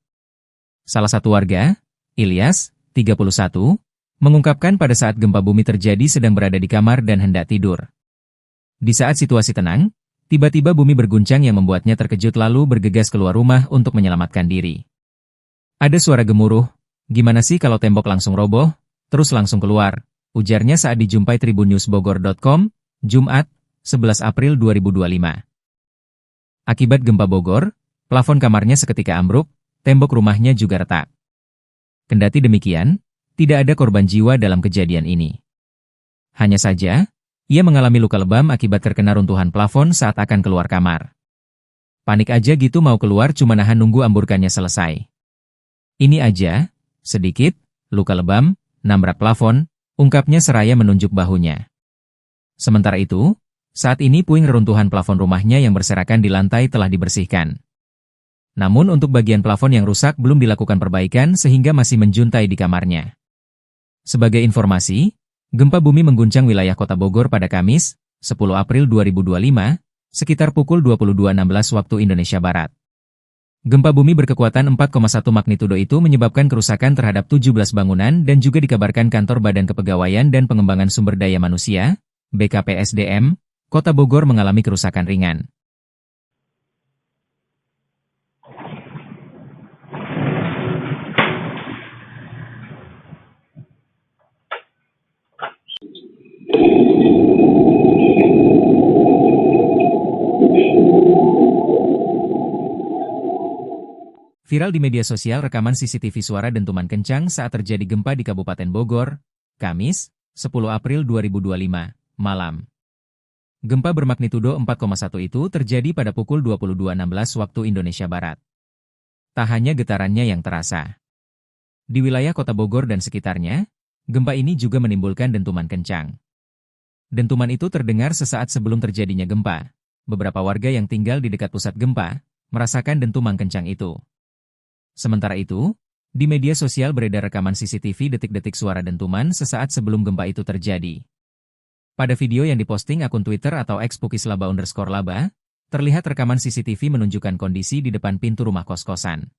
Salah satu warga, Ilyas, 31, mengungkapkan pada saat gempa bumi terjadi sedang berada di kamar dan hendak tidur. Di saat situasi tenang, tiba-tiba bumi berguncang yang membuatnya terkejut lalu bergegas keluar rumah untuk menyelamatkan diri. Ada suara gemuruh, gimana sih kalau tembok langsung roboh, terus langsung keluar, ujarnya saat dijumpai tribunnewsbogor.com, Jumat, 11 April 2025. Akibat gempa Bogor, plafon kamarnya seketika ambruk, tembok rumahnya juga retak. Kendati demikian, tidak ada korban jiwa dalam kejadian ini. Hanya saja, ia mengalami luka lebam akibat terkena runtuhan plafon saat akan keluar kamar. Panik aja gitu mau keluar cuma nahan nunggu amburkannya selesai. Ini aja, sedikit, luka lebam, nabrak plafon, ungkapnya seraya menunjuk bahunya. Sementara itu, saat ini puing reruntuhan plafon rumahnya yang berserakan di lantai telah dibersihkan. Namun untuk bagian plafon yang rusak belum dilakukan perbaikan sehingga masih menjuntai di kamarnya. Sebagai informasi, gempa bumi mengguncang wilayah Kota Bogor pada Kamis, 10 April 2025, sekitar pukul 22.16 waktu Indonesia Barat. Gempa bumi berkekuatan 4,1 magnitudo itu menyebabkan kerusakan terhadap 17 bangunan dan juga dikabarkan Kantor Badan Kepegawaian dan Pengembangan Sumber Daya Manusia, BKPSDM, Kota Bogor mengalami kerusakan ringan. Viral di media sosial rekaman CCTV suara dentuman kencang saat terjadi gempa di Kabupaten Bogor, Kamis, 10 April 2025, malam. Gempa bermagnitudo 4,1 itu terjadi pada pukul 22.16 waktu Indonesia Barat. Tak hanya getarannya yang terasa. Di wilayah Kota Bogor dan sekitarnya, gempa ini juga menimbulkan dentuman kencang. Dentuman itu terdengar sesaat sebelum terjadinya gempa. Beberapa warga yang tinggal di dekat pusat gempa merasakan dentuman kencang itu. Sementara itu, di media sosial beredar rekaman CCTV detik-detik suara dentuman sesaat sebelum gempa itu terjadi. Pada video yang diposting akun Twitter atau @pukislaba_laba, terlihat rekaman CCTV menunjukkan kondisi di depan pintu rumah kos-kosan.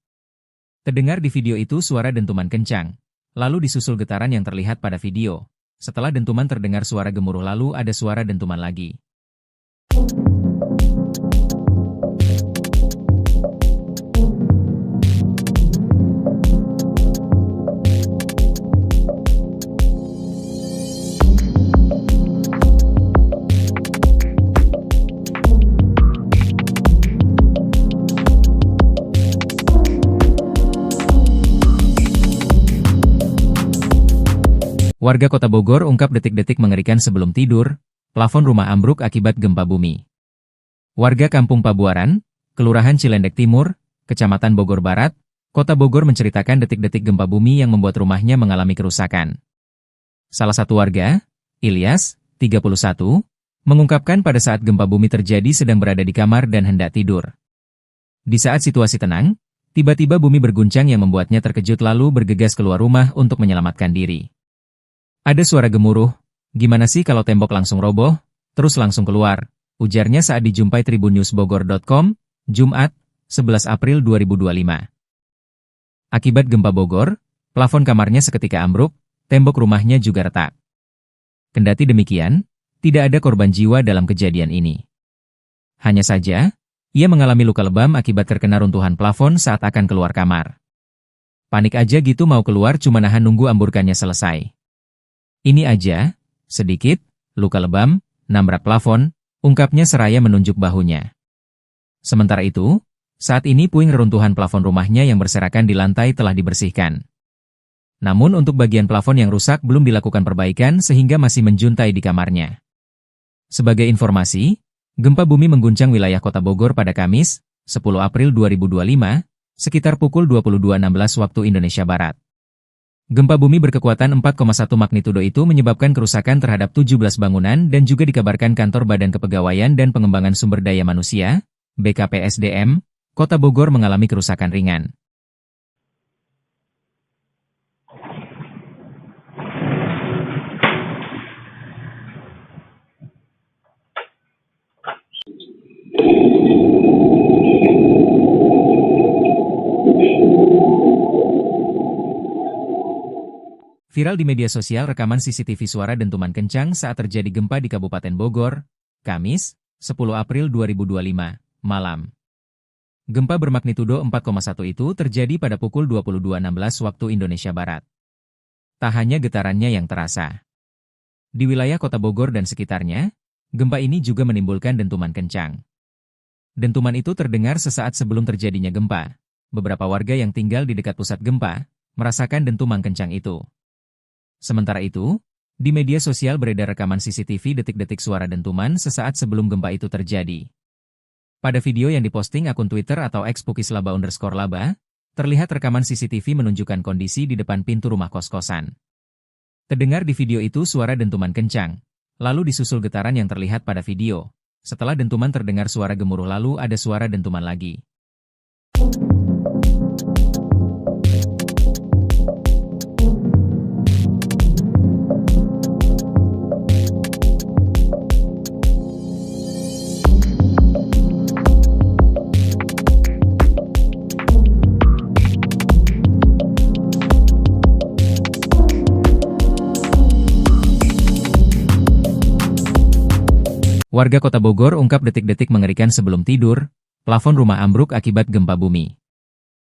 Terdengar di video itu suara dentuman kencang, lalu disusul getaran yang terlihat pada video. Setelah dentuman terdengar suara gemuruh lalu ada suara dentuman lagi. Warga Kota Bogor ungkap detik-detik mengerikan sebelum tidur, plafon rumah ambruk akibat gempa bumi. Warga Kampung Pabuaran, Kelurahan Cilendek Timur, Kecamatan Bogor Barat, Kota Bogor menceritakan detik-detik gempa bumi yang membuat rumahnya mengalami kerusakan. Salah satu warga, Ilyas, 31, mengungkapkan pada saat gempa bumi terjadi sedang berada di kamar dan hendak tidur. Di saat situasi tenang, tiba-tiba bumi berguncang yang membuatnya terkejut lalu bergegas keluar rumah untuk menyelamatkan diri. Ada suara gemuruh, "Gimana sih kalau tembok langsung roboh? Terus langsung keluar," ujarnya saat dijumpai tribunnewsbogor.com, Jumat, 11 April 2025. Akibat gempa Bogor, plafon kamarnya seketika ambruk, tembok rumahnya juga retak. Kendati demikian, tidak ada korban jiwa dalam kejadian ini. Hanya saja, ia mengalami luka lebam akibat terkena runtuhan plafon saat akan keluar kamar. Panik aja gitu mau keluar cuma nahan nunggu amburkannya selesai. Ini aja, sedikit, luka lebam, nabrak plafon, ungkapnya seraya menunjuk bahunya. Sementara itu, saat ini puing reruntuhan plafon rumahnya yang berserakan di lantai telah dibersihkan. Namun untuk bagian plafon yang rusak belum dilakukan perbaikan sehingga masih menjuntai di kamarnya. Sebagai informasi, gempa bumi mengguncang wilayah Kota Bogor pada Kamis, 10 April 2025, sekitar pukul 22.16 waktu Indonesia Barat. Gempa bumi berkekuatan 4,1 magnitudo itu menyebabkan kerusakan terhadap 17 bangunan dan juga dikabarkan Kantor Badan Kepegawaian dan Pengembangan Sumber Daya Manusia, BKPSDM, Kota Bogor mengalami kerusakan ringan. Viral di media sosial rekaman CCTV suara dentuman kencang saat terjadi gempa di Kabupaten Bogor, Kamis, 10 April 2025, malam. Gempa bermagnitudo 4,1 itu terjadi pada pukul 22.16 waktu Indonesia Barat. Tak hanya getarannya yang terasa. Di wilayah Kota Bogor dan sekitarnya, gempa ini juga menimbulkan dentuman kencang. Dentuman itu terdengar sesaat sebelum terjadinya gempa. Beberapa warga yang tinggal di dekat pusat gempa merasakan dentuman kencang itu. Sementara itu, di media sosial beredar rekaman CCTV detik-detik suara dentuman sesaat sebelum gempa itu terjadi. Pada video yang diposting akun Twitter atau @pukislaba_laba, terlihat rekaman CCTV menunjukkan kondisi di depan pintu rumah kos-kosan. Terdengar di video itu suara dentuman kencang, lalu disusul getaran yang terlihat pada video. Setelah dentuman terdengar suara gemuruh lalu ada suara dentuman lagi. Warga Kota Bogor ungkap detik-detik mengerikan sebelum tidur, plafon rumah ambruk akibat gempa bumi.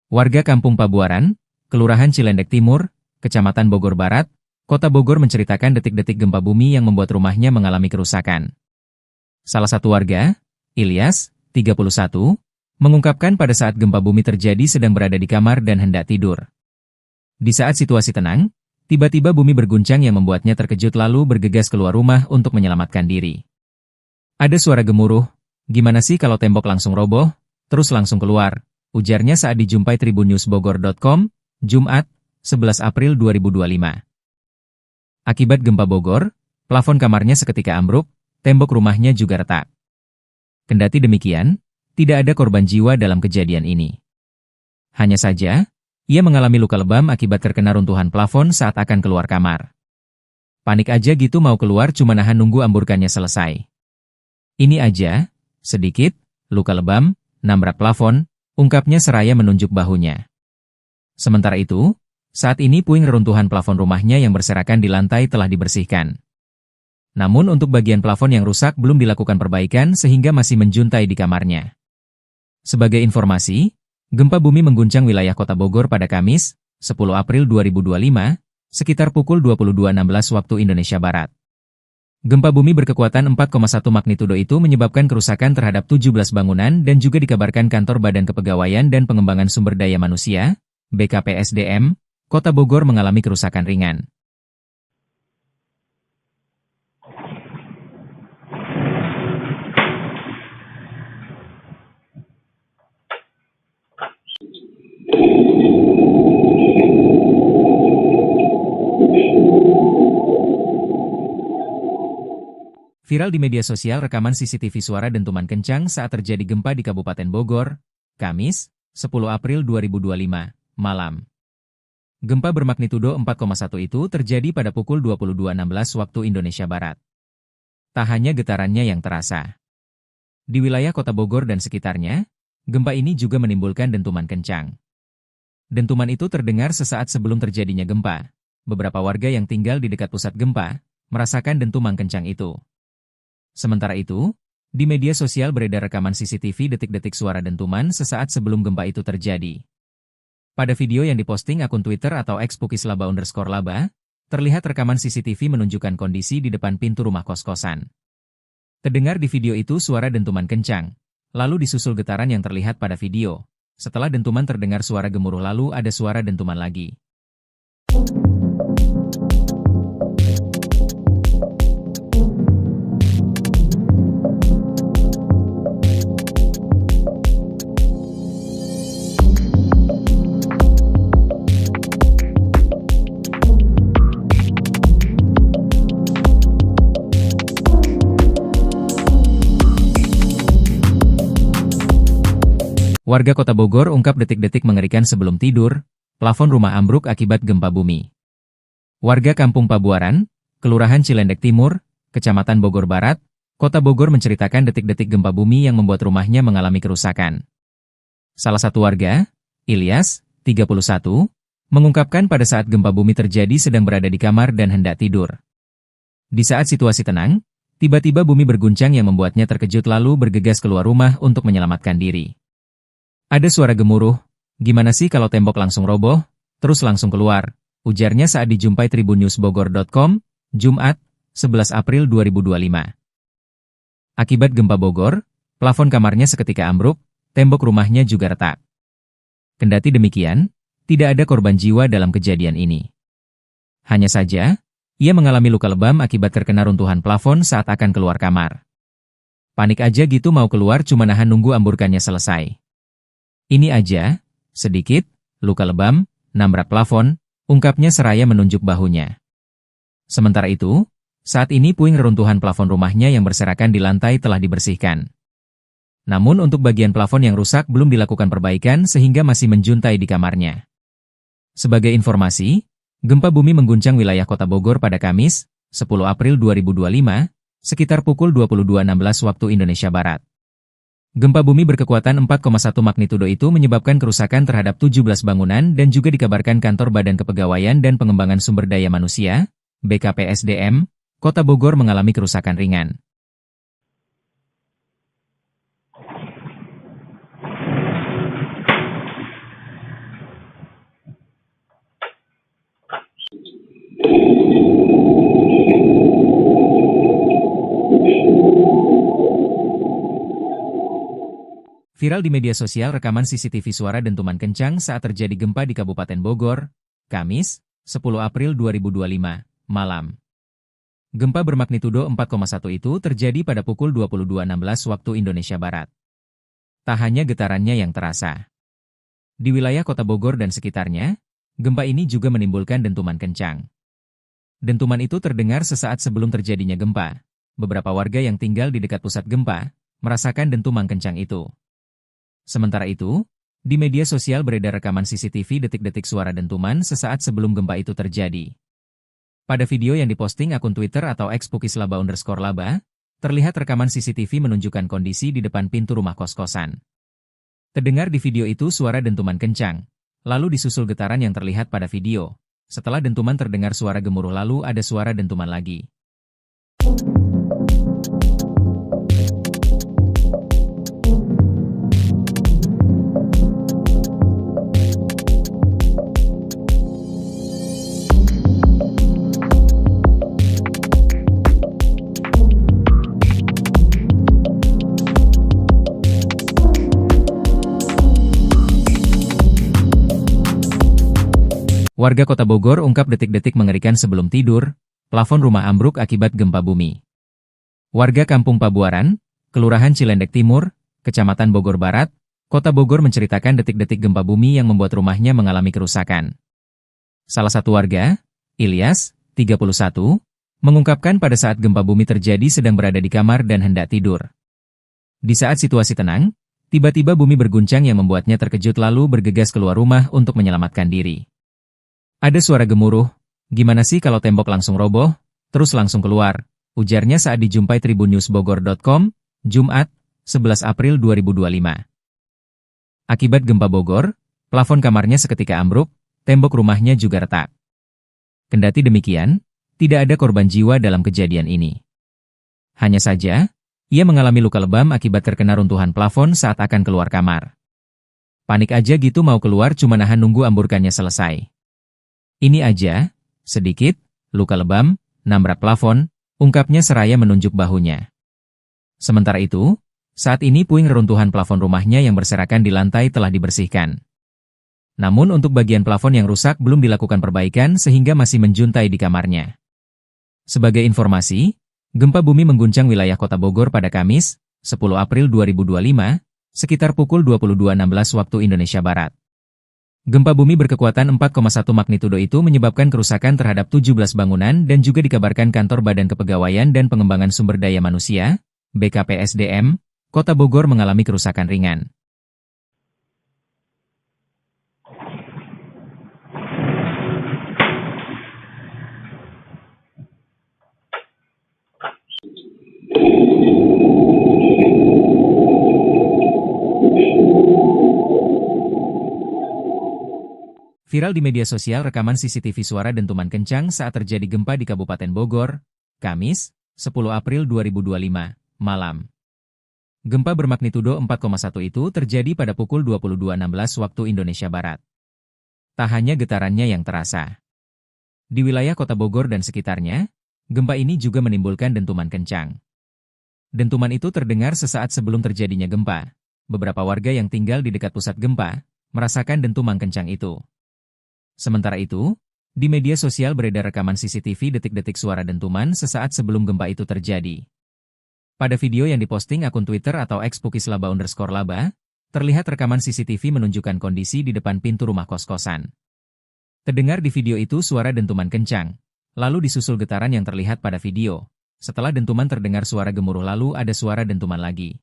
Warga Kampung Pabuaran, Kelurahan Cilendek Timur, Kecamatan Bogor Barat, Kota Bogor menceritakan detik-detik gempa bumi yang membuat rumahnya mengalami kerusakan. Salah satu warga, Ilyas, 31, mengungkapkan pada saat gempa bumi terjadi sedang berada di kamar dan hendak tidur. Di saat situasi tenang, tiba-tiba bumi berguncang yang membuatnya terkejut lalu bergegas keluar rumah untuk menyelamatkan diri. Ada suara gemuruh, "Gimana sih kalau tembok langsung roboh? Terus langsung keluar," ujarnya saat dijumpai tribunnewsbogor.com, Jumat, 11 April 2025. Akibat gempa Bogor, plafon kamarnya seketika ambruk, tembok rumahnya juga retak. Kendati demikian, tidak ada korban jiwa dalam kejadian ini. Hanya saja, ia mengalami luka lebam akibat terkena runtuhan plafon saat akan keluar kamar. Panik aja gitu mau keluar cuma nahan nunggu amburkannya selesai. Ini aja, sedikit, luka lebam, nabrak plafon, ungkapnya seraya menunjuk bahunya. Sementara itu, saat ini puing reruntuhan plafon rumahnya yang berserakan di lantai telah dibersihkan. Namun untuk bagian plafon yang rusak belum dilakukan perbaikan sehingga masih menjuntai di kamarnya. Sebagai informasi, gempa bumi mengguncang wilayah Kota Bogor pada Kamis, 10 April 2025, sekitar pukul 22.16 waktu Indonesia Barat. Gempa bumi berkekuatan 4,1 magnitudo itu menyebabkan kerusakan terhadap 17 bangunan dan juga dikabarkan Kantor Badan Kepegawaian dan Pengembangan Sumber Daya Manusia, BKPSDM, Kota Bogor mengalami kerusakan ringan. Viral di media sosial rekaman CCTV suara dentuman kencang saat terjadi gempa di Kabupaten Bogor, Kamis, 10 April 2025, malam. Gempa bermagnitudo 4,1 itu terjadi pada pukul 22.16 waktu Indonesia Barat. Tak hanya getarannya yang terasa. Di wilayah Kota Bogor dan sekitarnya, gempa ini juga menimbulkan dentuman kencang. Dentuman itu terdengar sesaat sebelum terjadinya gempa. Beberapa warga yang tinggal di dekat pusat gempa merasakan dentuman kencang itu. Sementara itu, di media sosial beredar rekaman CCTV detik-detik suara dentuman sesaat sebelum gempa itu terjadi. Pada video yang diposting akun Twitter atau @pukislaba_laba, terlihat rekaman CCTV menunjukkan kondisi di depan pintu rumah kos-kosan. Terdengar di video itu suara dentuman kencang, lalu disusul getaran yang terlihat pada video. Setelah dentuman terdengar suara gemuruh lalu ada suara dentuman lagi. Warga Kota Bogor ungkap detik-detik mengerikan sebelum tidur, plafon rumah ambruk akibat gempa bumi. Warga Kampung Pabuaran, Kelurahan Cilendek Timur, Kecamatan Bogor Barat, Kota Bogor menceritakan detik-detik gempa bumi yang membuat rumahnya mengalami kerusakan. Salah satu warga, Ilyas, 31, mengungkapkan pada saat gempa bumi terjadi sedang berada di kamar dan hendak tidur. Di saat situasi tenang, tiba-tiba bumi berguncang yang membuatnya terkejut lalu bergegas keluar rumah untuk menyelamatkan diri. Ada suara gemuruh, gimana sih kalau tembok langsung roboh, terus langsung keluar, ujarnya saat dijumpai tribunnewsbogor.com, Jumat, 11 April 2025. Akibat gempa Bogor, plafon kamarnya seketika ambruk, tembok rumahnya juga retak. Kendati demikian, tidak ada korban jiwa dalam kejadian ini. Hanya saja, ia mengalami luka lebam akibat terkena runtuhan plafon saat akan keluar kamar. Panik aja gitu mau keluar cuma nahan nunggu amburkannya selesai. Ini aja, sedikit, luka lebam, nabrak plafon, ungkapnya seraya menunjuk bahunya. Sementara itu, saat ini puing reruntuhan plafon rumahnya yang berserakan di lantai telah dibersihkan. Namun untuk bagian plafon yang rusak belum dilakukan perbaikan sehingga masih menjuntai di kamarnya. Sebagai informasi, gempa bumi mengguncang wilayah Kota Bogor pada Kamis, 10 April 2025, sekitar pukul 22.16 waktu Indonesia Barat. Gempa bumi berkekuatan 4,1 magnitudo itu menyebabkan kerusakan terhadap 17 bangunan dan juga dikabarkan kantor Badan Kepegawaian dan Pengembangan Sumber Daya Manusia, BKPSDM, Kota Bogor mengalami kerusakan ringan. Viral di media sosial rekaman CCTV suara dentuman kencang saat terjadi gempa di Kabupaten Bogor, Kamis, 10 April 2025, malam. Gempa bermagnitudo 4,1 itu terjadi pada pukul 22.16 waktu Indonesia Barat. Tak hanya getarannya yang terasa. Di wilayah Kota Bogor dan sekitarnya, gempa ini juga menimbulkan dentuman kencang. Dentuman itu terdengar sesaat sebelum terjadinya gempa. Beberapa warga yang tinggal di dekat pusat gempa merasakan dentuman kencang itu. Sementara itu, di media sosial beredar rekaman CCTV detik-detik suara dentuman sesaat sebelum gempa itu terjadi. Pada video yang diposting akun Twitter atau @pukislaba_laba, terlihat rekaman CCTV menunjukkan kondisi di depan pintu rumah kos-kosan. Terdengar di video itu suara dentuman kencang, lalu disusul getaran yang terlihat pada video. Setelah dentuman terdengar suara gemuruh lalu ada suara dentuman lagi. Warga Kota Bogor ungkap detik-detik mengerikan sebelum tidur, plafon rumah ambruk akibat gempa bumi. Warga Kampung Pabuaran, Kelurahan Cilendek Timur, Kecamatan Bogor Barat, Kota Bogor menceritakan detik-detik gempa bumi yang membuat rumahnya mengalami kerusakan. Salah satu warga, Ilyas, 31, mengungkapkan pada saat gempa bumi terjadi sedang berada di kamar dan hendak tidur. Di saat situasi tenang, tiba-tiba bumi berguncang yang membuatnya terkejut lalu bergegas keluar rumah untuk menyelamatkan diri. Ada suara gemuruh, "Gimana sih kalau tembok langsung roboh? Terus langsung keluar," ujarnya saat dijumpai tribunnewsbogor.com, Jumat, 11 April 2025. Akibat gempa Bogor, plafon kamarnya seketika ambruk, tembok rumahnya juga retak. Kendati demikian, tidak ada korban jiwa dalam kejadian ini. Hanya saja, ia mengalami luka lebam akibat terkena runtuhan plafon saat akan keluar kamar. Panik aja gitu mau keluar cuma nahan nunggu amburkannya selesai. Ini aja, sedikit, luka lebam, nabrak plafon, ungkapnya seraya menunjuk bahunya. Sementara itu, saat ini puing reruntuhan plafon rumahnya yang berserakan di lantai telah dibersihkan. Namun untuk bagian plafon yang rusak belum dilakukan perbaikan sehingga masih menjuntai di kamarnya. Sebagai informasi, gempa bumi mengguncang wilayah Kota Bogor pada Kamis, 10 April 2025, sekitar pukul 22.16 waktu Indonesia Barat. Gempa bumi berkekuatan 4,1 magnitudo itu menyebabkan kerusakan terhadap 17 bangunan dan juga dikabarkan kantor Badan Kepegawaian dan Pengembangan Sumber Daya Manusia, BKPSDM, Kota Bogor mengalami kerusakan ringan. Viral di media sosial rekaman CCTV suara dentuman kencang saat terjadi gempa di Kabupaten Bogor, Kamis, 10 April 2025, malam. Gempa bermagnitudo 4,1 itu terjadi pada pukul 22.16 waktu Indonesia Barat. Tak hanya getarannya yang terasa. Di wilayah Kota Bogor dan sekitarnya, gempa ini juga menimbulkan dentuman kencang. Dentuman itu terdengar sesaat sebelum terjadinya gempa. Beberapa warga yang tinggal di dekat pusat gempa merasakan dentuman kencang itu. Sementara itu, di media sosial beredar rekaman CCTV detik-detik suara dentuman sesaat sebelum gempa itu terjadi. Pada video yang diposting akun Twitter atau @pukislaba_laba, terlihat rekaman CCTV menunjukkan kondisi di depan pintu rumah kos-kosan. Terdengar di video itu suara dentuman kencang, lalu disusul getaran yang terlihat pada video. Setelah dentuman terdengar suara gemuruh lalu ada suara dentuman lagi.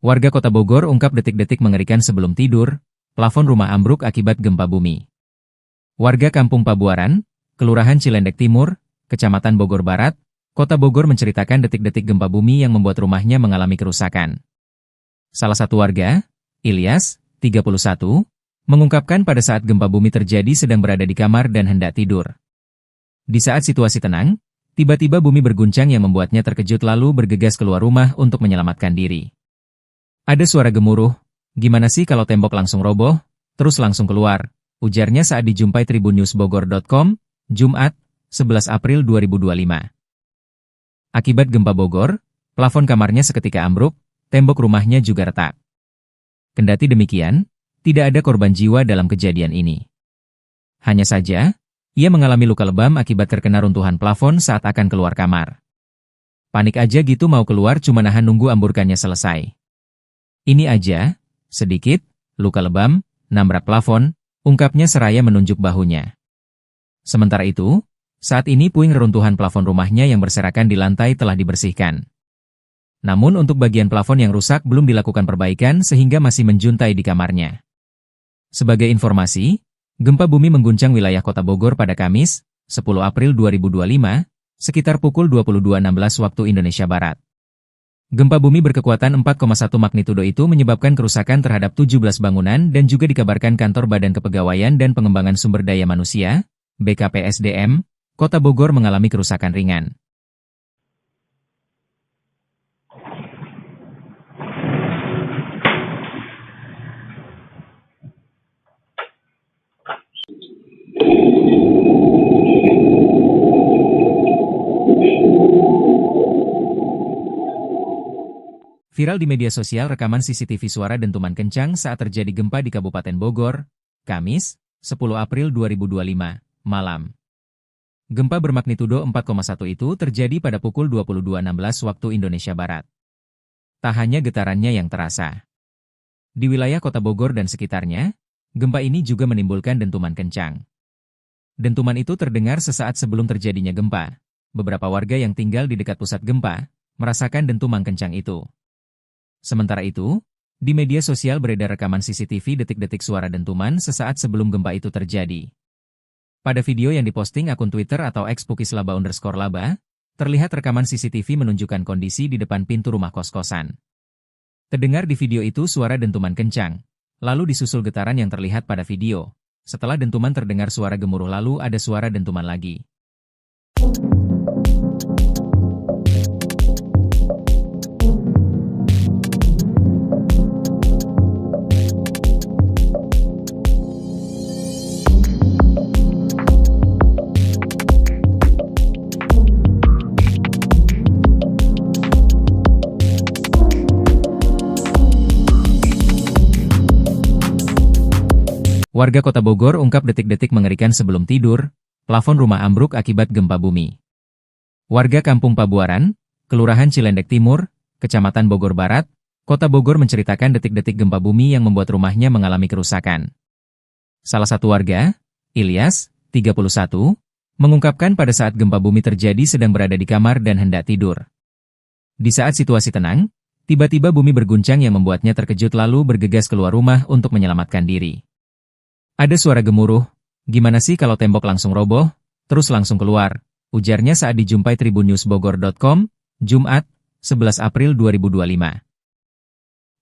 Warga Kota Bogor ungkap detik-detik mengerikan sebelum tidur, plafon rumah ambruk akibat gempa bumi. Warga Kampung Pabuaran, Kelurahan Cilendek Timur, Kecamatan Bogor Barat, Kota Bogor menceritakan detik-detik gempa bumi yang membuat rumahnya mengalami kerusakan. Salah satu warga, Ilyas, 31, mengungkapkan pada saat gempa bumi terjadi sedang berada di kamar dan hendak tidur. Di saat situasi tenang, tiba-tiba bumi berguncang yang membuatnya terkejut lalu bergegas keluar rumah untuk menyelamatkan diri. Ada suara gemuruh, "Gimana sih kalau tembok langsung roboh? Terus langsung keluar," ujarnya saat dijumpai tribunnewsbogor.com, Jumat, 11 April 2025. Akibat gempa Bogor, plafon kamarnya seketika ambruk, tembok rumahnya juga retak. Kendati demikian, tidak ada korban jiwa dalam kejadian ini. Hanya saja, ia mengalami luka lebam akibat terkena runtuhan plafon saat akan keluar kamar. Panik aja gitu mau keluar cuma nahan nunggu amburkannya selesai. Ini aja, sedikit, luka lebam, nabrak plafon, ungkapnya seraya menunjuk bahunya. Sementara itu, saat ini puing reruntuhan plafon rumahnya yang berserakan di lantai telah dibersihkan. Namun untuk bagian plafon yang rusak belum dilakukan perbaikan sehingga masih menjuntai di kamarnya. Sebagai informasi, gempa bumi mengguncang wilayah Kota Bogor pada Kamis, 10 April 2025, sekitar pukul 22.16 waktu Indonesia Barat. Gempa bumi berkekuatan 4,1 magnitudo itu menyebabkan kerusakan terhadap 17 bangunan dan juga dikabarkan kantor Badan Kepegawaian dan Pengembangan Sumber Daya Manusia, BKPSDM, Kota Bogor mengalami kerusakan ringan. Viral di media sosial rekaman CCTV suara dentuman kencang saat terjadi gempa di Kabupaten Bogor, Kamis, 10 April 2025, malam. Gempa bermagnitudo 4,1 itu terjadi pada pukul 22.16 waktu Indonesia Barat. Tak hanya getarannya yang terasa. Di wilayah Kota Bogor dan sekitarnya, gempa ini juga menimbulkan dentuman kencang. Dentuman itu terdengar sesaat sebelum terjadinya gempa. Beberapa warga yang tinggal di dekat pusat gempa merasakan dentuman kencang itu. Sementara itu, di media sosial beredar rekaman CCTV detik-detik suara dentuman sesaat sebelum gempa itu terjadi. Pada video yang diposting akun Twitter atau @pukislaba_laba, terlihat rekaman CCTV menunjukkan kondisi di depan pintu rumah kos-kosan. Terdengar di video itu suara dentuman kencang, lalu disusul getaran yang terlihat pada video. Setelah dentuman terdengar suara gemuruh lalu ada suara dentuman lagi. Warga Kota Bogor ungkap detik-detik mengerikan sebelum tidur, plafon rumah ambruk akibat gempa bumi. Warga Kampung Pabuaran, Kelurahan Cilendek Timur, Kecamatan Bogor Barat, Kota Bogor menceritakan detik-detik gempa bumi yang membuat rumahnya mengalami kerusakan. Salah satu warga, Ilyas, 31, mengungkapkan pada saat gempa bumi terjadi sedang berada di kamar dan hendak tidur. Di saat situasi tenang, tiba-tiba bumi berguncang yang membuatnya terkejut lalu bergegas keluar rumah untuk menyelamatkan diri. Ada suara gemuruh, gimana sih kalau tembok langsung roboh, terus langsung keluar, ujarnya saat dijumpai tribunnewsbogor.com, Jumat, 11 April 2025.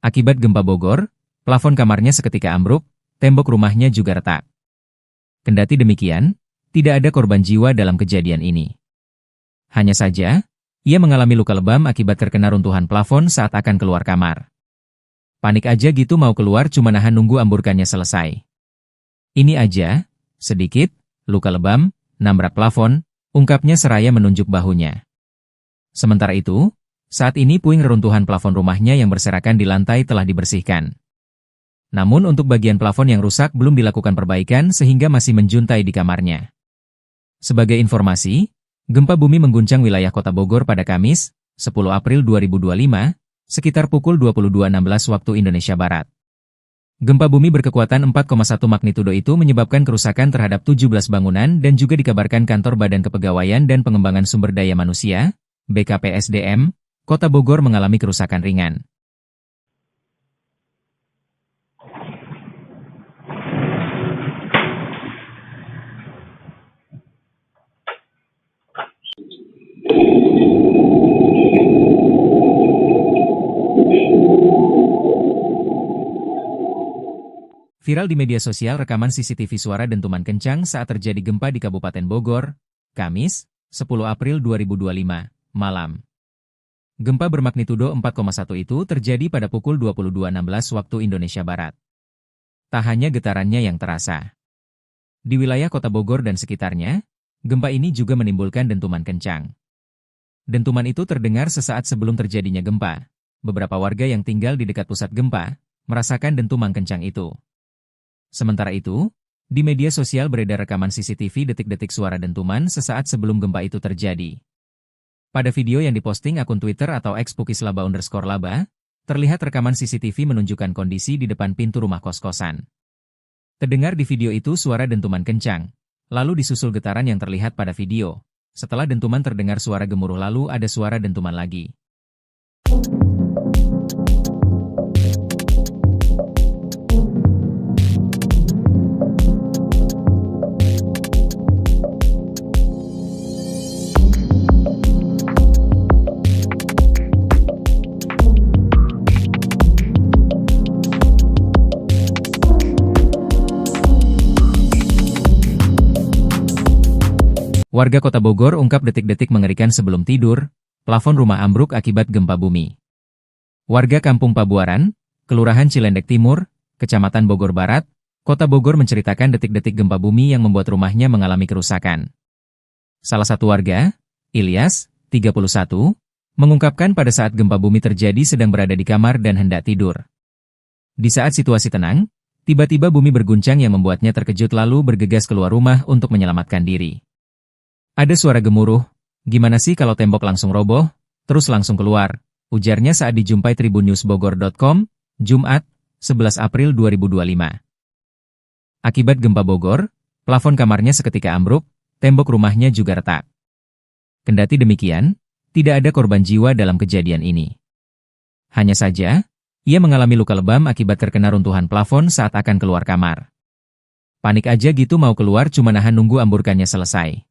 Akibat gempa Bogor, plafon kamarnya seketika ambruk, tembok rumahnya juga retak. Kendati demikian, tidak ada korban jiwa dalam kejadian ini. Hanya saja, ia mengalami luka lebam akibat terkena runtuhan plafon saat akan keluar kamar. Panik aja gitu mau keluar cuma nahan nunggu amburkannya selesai. Ini aja, sedikit, luka lebam, nabrak plafon, ungkapnya seraya menunjuk bahunya. Sementara itu, saat ini puing reruntuhan plafon rumahnya yang berserakan di lantai telah dibersihkan. Namun untuk bagian plafon yang rusak belum dilakukan perbaikan sehingga masih menjuntai di kamarnya. Sebagai informasi, gempa bumi mengguncang wilayah Kota Bogor pada Kamis, 10 April 2025, sekitar pukul 22.16 waktu Indonesia Barat. Gempa bumi berkekuatan 4,1 magnitudo itu menyebabkan kerusakan terhadap 17 bangunan dan juga dikabarkan Kantor Badan Kepegawaian dan Pengembangan Sumber Daya Manusia, BKPSDM, Kota Bogor mengalami kerusakan ringan. Viral di media sosial rekaman CCTV suara dentuman kencang saat terjadi gempa di Kabupaten Bogor, Kamis, 10 April 2025, malam. Gempa bermagnitudo 4,1 itu terjadi pada pukul 22.16 waktu Indonesia Barat. Tak hanya getarannya yang terasa. Di wilayah Kota Bogor dan sekitarnya, gempa ini juga menimbulkan dentuman kencang. Dentuman itu terdengar sesaat sebelum terjadinya gempa. Beberapa warga yang tinggal di dekat pusat gempa merasakan dentuman kencang itu. Sementara itu, di media sosial beredar rekaman CCTV detik-detik suara dentuman sesaat sebelum gempa itu terjadi. Pada video yang diposting akun Twitter atau @pukislaba_laba, terlihat rekaman CCTV menunjukkan kondisi di depan pintu rumah kos-kosan. Terdengar di video itu suara dentuman kencang, lalu disusul getaran yang terlihat pada video. Setelah dentuman terdengar suara gemuruh lalu ada suara dentuman lagi. Warga Kota Bogor ungkap detik-detik mengerikan sebelum tidur, plafon rumah ambruk akibat gempa bumi. Warga Kampung Pabuaran, Kelurahan Cilendek Timur, Kecamatan Bogor Barat, Kota Bogor menceritakan detik-detik gempa bumi yang membuat rumahnya mengalami kerusakan. Salah satu warga, Ilyas, 31, mengungkapkan pada saat gempa bumi terjadi sedang berada di kamar dan hendak tidur. Di saat situasi tenang, tiba-tiba bumi berguncang yang membuatnya terkejut lalu bergegas keluar rumah untuk menyelamatkan diri. Ada suara gemuruh, "Gimana sih kalau tembok langsung roboh? Terus langsung keluar," ujarnya saat dijumpai tribunnewsbogor.com, Jumat, 11 April 2025. Akibat gempa Bogor, plafon kamarnya seketika ambruk, tembok rumahnya juga retak. Kendati demikian, tidak ada korban jiwa dalam kejadian ini. Hanya saja, ia mengalami luka lebam akibat terkena runtuhan plafon saat akan keluar kamar. Panik aja gitu mau keluar cuma nahan nunggu amburkannya selesai.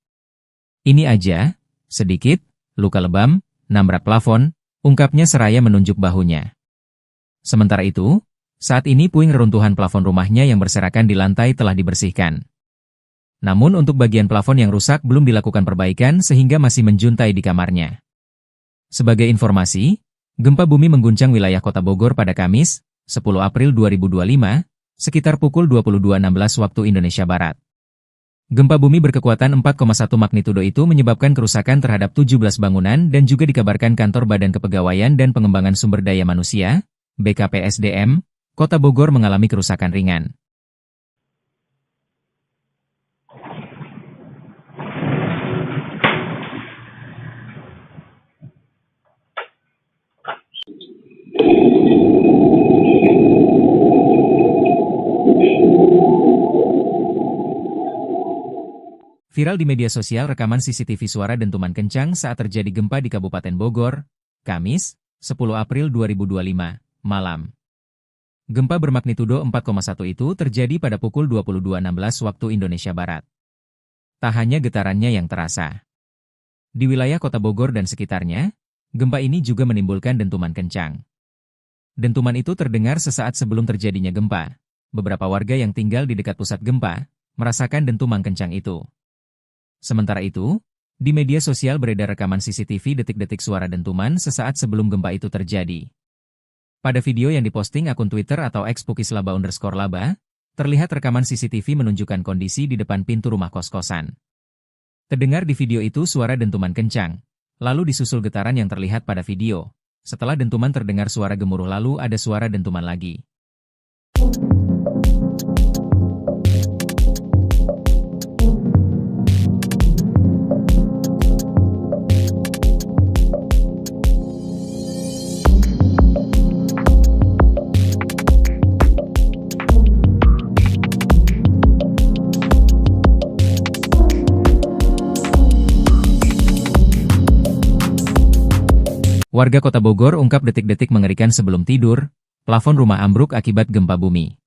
Ini aja, sedikit, luka lebam, nabrak plafon, ungkapnya seraya menunjuk bahunya. Sementara itu, saat ini puing reruntuhan plafon rumahnya yang berserakan di lantai telah dibersihkan. Namun untuk bagian plafon yang rusak belum dilakukan perbaikan sehingga masih menjuntai di kamarnya. Sebagai informasi, gempa bumi mengguncang wilayah kota Bogor pada Kamis, 10 April 2025, sekitar pukul 22.16 waktu Indonesia Barat. Gempa bumi berkekuatan 4,1 magnitudo itu menyebabkan kerusakan terhadap 17 bangunan dan juga dikabarkan kantor Badan Kepegawaian dan Pengembangan Sumber Daya Manusia, BKPSDM, Kota Bogor mengalami kerusakan ringan. Viral di media sosial rekaman CCTV suara dentuman kencang saat terjadi gempa di Kabupaten Bogor, Kamis, 10 April 2025, malam. Gempa bermagnitudo 4,1 itu terjadi pada pukul 22.16 waktu Indonesia Barat. Tak hanya getarannya yang terasa. Di wilayah kota Bogor dan sekitarnya, gempa ini juga menimbulkan dentuman kencang. Dentuman itu terdengar sesaat sebelum terjadinya gempa. Beberapa warga yang tinggal di dekat pusat gempa merasakan dentuman kencang itu. Sementara itu, di media sosial beredar rekaman CCTV detik-detik suara dentuman sesaat sebelum gempa itu terjadi. Pada video yang diposting akun Twitter atau @pukislaba_laba, terlihat rekaman CCTV menunjukkan kondisi di depan pintu rumah kos-kosan. Terdengar di video itu suara dentuman kencang, lalu disusul getaran yang terlihat pada video. Setelah dentuman terdengar suara gemuruh lalu ada suara dentuman lagi. Warga kota Bogor ungkap detik-detik mengerikan sebelum tidur, plafon rumah ambruk akibat gempa bumi.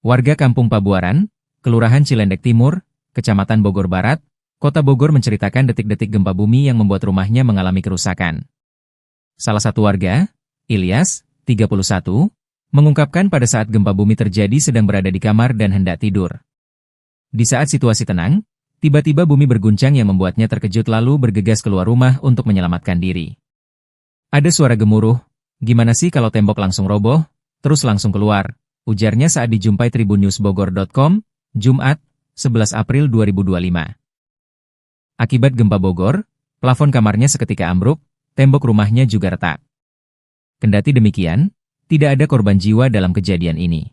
Warga Kampung Pabuaran, Kelurahan Cilendek Timur, Kecamatan Bogor Barat, Kota Bogor menceritakan detik-detik gempa bumi yang membuat rumahnya mengalami kerusakan. Salah satu warga, Ilyas, 31, mengungkapkan pada saat gempa bumi terjadi sedang berada di kamar dan hendak tidur. Di saat situasi tenang, tiba-tiba bumi berguncang yang membuatnya terkejut lalu bergegas keluar rumah untuk menyelamatkan diri. Ada suara gemuruh, "Gimana sih kalau tembok langsung roboh? Terus langsung keluar," ujarnya saat dijumpai tribunnewsbogor.com, Jumat, 11 April 2025. Akibat gempa Bogor, plafon kamarnya seketika ambruk, tembok rumahnya juga retak. Kendati demikian, tidak ada korban jiwa dalam kejadian ini.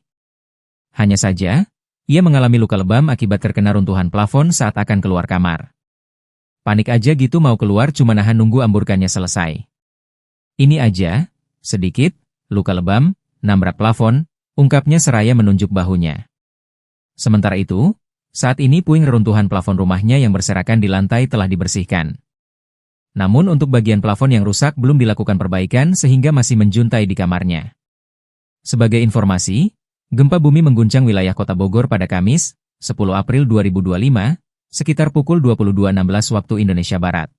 Hanya saja, ia mengalami luka lebam akibat terkena runtuhan plafon saat akan keluar kamar. Panik aja gitu mau keluar cuma nahan nunggu amburkannya selesai. Ini aja, sedikit, luka lebam, nabrak plafon, ungkapnya seraya menunjuk bahunya. Sementara itu, saat ini puing reruntuhan plafon rumahnya yang berserakan di lantai telah dibersihkan. Namun untuk bagian plafon yang rusak belum dilakukan perbaikan sehingga masih menjuntai di kamarnya. Sebagai informasi, gempa bumi mengguncang wilayah kota Bogor pada Kamis, 10 April 2025, sekitar pukul 22.16 waktu Indonesia Barat.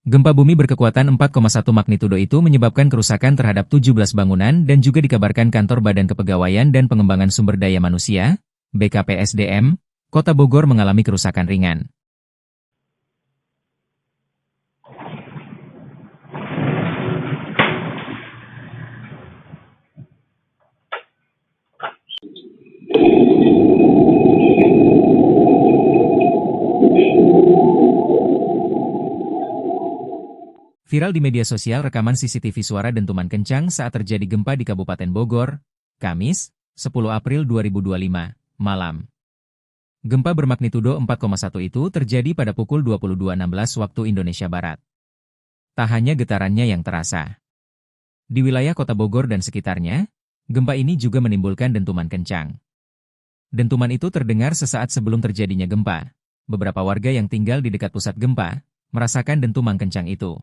Gempa bumi berkekuatan 4,1 magnitudo itu menyebabkan kerusakan terhadap 17 bangunan dan juga dikabarkan kantor Badan Kepegawaian dan Pengembangan Sumber Daya Manusia, BKPSDM, Kota Bogor mengalami kerusakan ringan. Viral di media sosial rekaman CCTV suara dentuman kencang saat terjadi gempa di Kabupaten Bogor, Kamis, 10 April 2025, malam. Gempa bermagnitudo 4,1 itu terjadi pada pukul 22.16 waktu Indonesia Barat. Tak hanya getarannya yang terasa. Di wilayah Kota Bogor dan sekitarnya, gempa ini juga menimbulkan dentuman kencang. Dentuman itu terdengar sesaat sebelum terjadinya gempa. Beberapa warga yang tinggal di dekat pusat gempa merasakan dentuman kencang itu.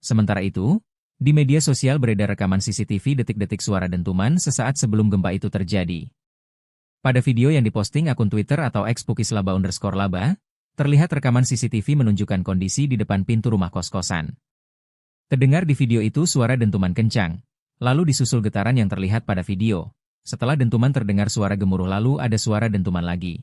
Sementara itu, di media sosial beredar rekaman CCTV detik-detik suara dentuman sesaat sebelum gempa itu terjadi. Pada video yang diposting akun Twitter atau @pukislaba_laba, terlihat rekaman CCTV menunjukkan kondisi di depan pintu rumah kos-kosan. Terdengar di video itu suara dentuman kencang, lalu disusul getaran yang terlihat pada video. Setelah dentuman terdengar suara gemuruh lalu ada suara dentuman lagi.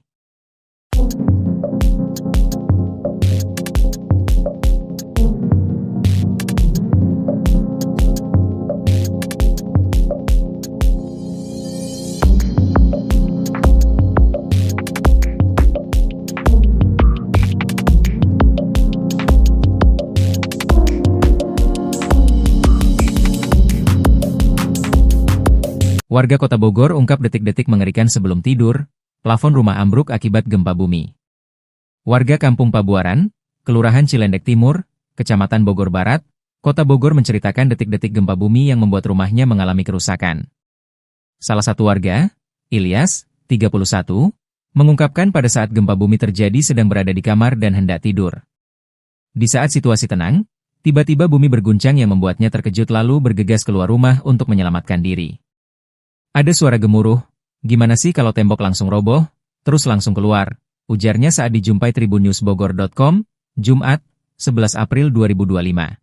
Warga Kota Bogor ungkap detik-detik mengerikan sebelum tidur, plafon rumah ambruk akibat gempa bumi. Warga Kampung Pabuaran, Kelurahan Cilendek Timur, Kecamatan Bogor Barat, Kota Bogor menceritakan detik-detik gempa bumi yang membuat rumahnya mengalami kerusakan. Salah satu warga, Ilyas, 31, mengungkapkan pada saat gempa bumi terjadi sedang berada di kamar dan hendak tidur. Di saat situasi tenang, tiba-tiba bumi berguncang yang membuatnya terkejut lalu bergegas keluar rumah untuk menyelamatkan diri. Ada suara gemuruh, gimana sih kalau tembok langsung roboh, terus langsung keluar, ujarnya saat dijumpai tribunnewsbogor.com, Jumat, 11 April 2025.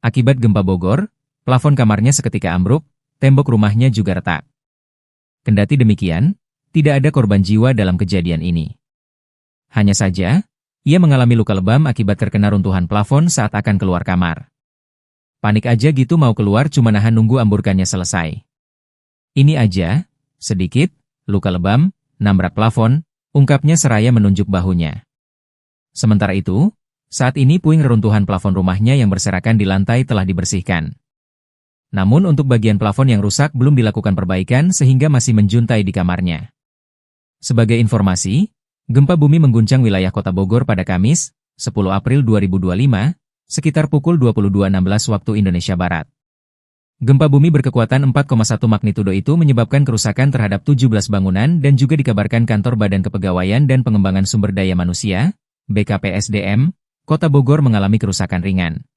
Akibat gempa Bogor, plafon kamarnya seketika ambruk, tembok rumahnya juga retak. Kendati demikian, tidak ada korban jiwa dalam kejadian ini. Hanya saja, ia mengalami luka lebam akibat terkena runtuhan plafon saat akan keluar kamar. Panik aja gitu mau keluar cuma nahan nunggu amburkannya selesai. Ini aja, sedikit, luka lebam, nabrak plafon, ungkapnya seraya menunjuk bahunya. Sementara itu, saat ini puing reruntuhan plafon rumahnya yang berserakan di lantai telah dibersihkan. Namun untuk bagian plafon yang rusak belum dilakukan perbaikan sehingga masih menjuntai di kamarnya. Sebagai informasi, gempa bumi mengguncang wilayah Kota Bogor pada Kamis, 10 April 2025, sekitar pukul 22.16 waktu Indonesia Barat. Gempa bumi berkekuatan 4,1 magnitudo itu menyebabkan kerusakan terhadap 17 bangunan dan juga dikabarkan Kantor Badan Kepegawaian dan Pengembangan Sumber Daya Manusia, BKPSDM, Kota Bogor mengalami kerusakan ringan.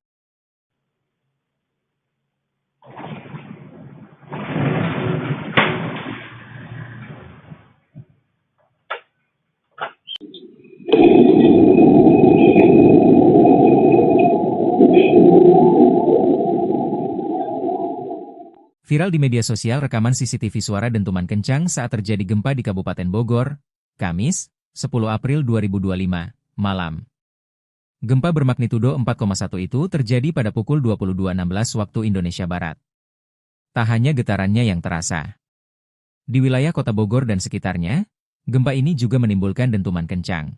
Viral di media sosial rekaman CCTV suara dentuman kencang saat terjadi gempa di Kabupaten Bogor, Kamis, 10 April 2025, malam. Gempa bermagnitudo 4,1 itu terjadi pada pukul 22.16 waktu Indonesia Barat. Tak hanya getarannya yang terasa. Di wilayah Kota Bogor dan sekitarnya, gempa ini juga menimbulkan dentuman kencang.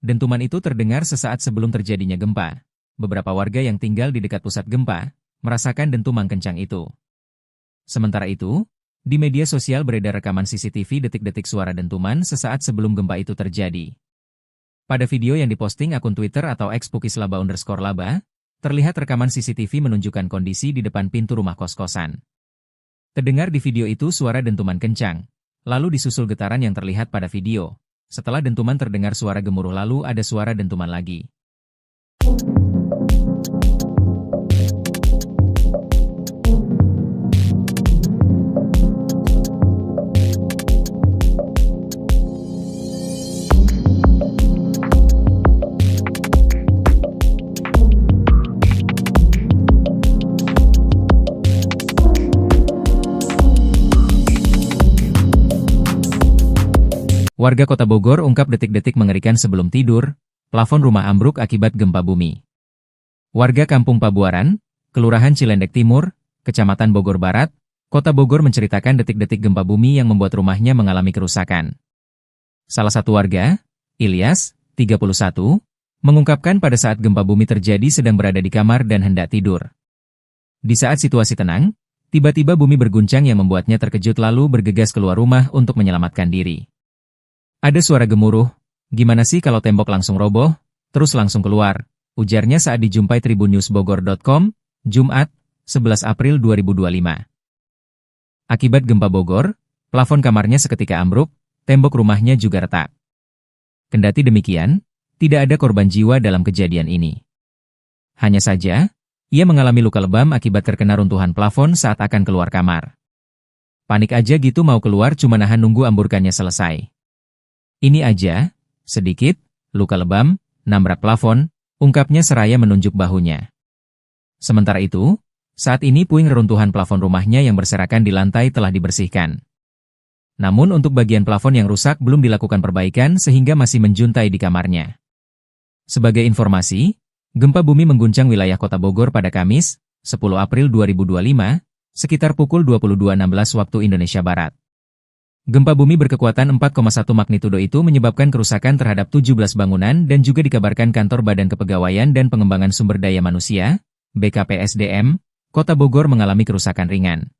Dentuman itu terdengar sesaat sebelum terjadinya gempa. Beberapa warga yang tinggal di dekat pusat gempa merasakan dentuman kencang itu. Sementara itu, di media sosial beredar rekaman CCTV detik-detik suara dentuman sesaat sebelum gempa itu terjadi. Pada video yang diposting akun Twitter atau @pukislaba_laba, terlihat rekaman CCTV menunjukkan kondisi di depan pintu rumah kos-kosan. Terdengar di video itu suara dentuman kencang, lalu disusul getaran yang terlihat pada video. Setelah dentuman terdengar suara gemuruh lalu ada suara dentuman lagi. Warga Kota Bogor ungkap detik-detik mengerikan sebelum tidur, plafon rumah ambruk akibat gempa bumi. Warga Kampung Pabuaran, Kelurahan Cilendek Timur, Kecamatan Bogor Barat, Kota Bogor menceritakan detik-detik gempa bumi yang membuat rumahnya mengalami kerusakan. Salah satu warga, Ilyas, 31, mengungkapkan pada saat gempa bumi terjadi sedang berada di kamar dan hendak tidur. Di saat situasi tenang, tiba-tiba bumi berguncang yang membuatnya terkejut lalu bergegas keluar rumah untuk menyelamatkan diri. Ada suara gemuruh, "Gimana sih kalau tembok langsung roboh? Terus langsung keluar," ujarnya saat dijumpai tribunnewsbogor.com, Jumat, 11 April 2025. Akibat gempa Bogor, plafon kamarnya seketika ambruk, tembok rumahnya juga retak. Kendati demikian, tidak ada korban jiwa dalam kejadian ini. Hanya saja, ia mengalami luka lebam akibat terkena runtuhan plafon saat akan keluar kamar. Panik aja gitu mau keluar cuma nahan nunggu amburkannya selesai. Ini aja, sedikit, luka lebam, nabrak plafon, ungkapnya seraya menunjuk bahunya. Sementara itu, saat ini puing reruntuhan plafon rumahnya yang berserakan di lantai telah dibersihkan. Namun untuk bagian plafon yang rusak belum dilakukan perbaikan sehingga masih menjuntai di kamarnya. Sebagai informasi, gempa bumi mengguncang wilayah Kota Bogor pada Kamis, 10 April 2025, sekitar pukul 22.16 waktu Indonesia Barat. Gempa bumi berkekuatan 4,1 magnitudo itu menyebabkan kerusakan terhadap 17 bangunan dan juga dikabarkan Kantor Badan Kepegawaian dan Pengembangan Sumber Daya Manusia, BKPSDM, Kota Bogor mengalami kerusakan ringan.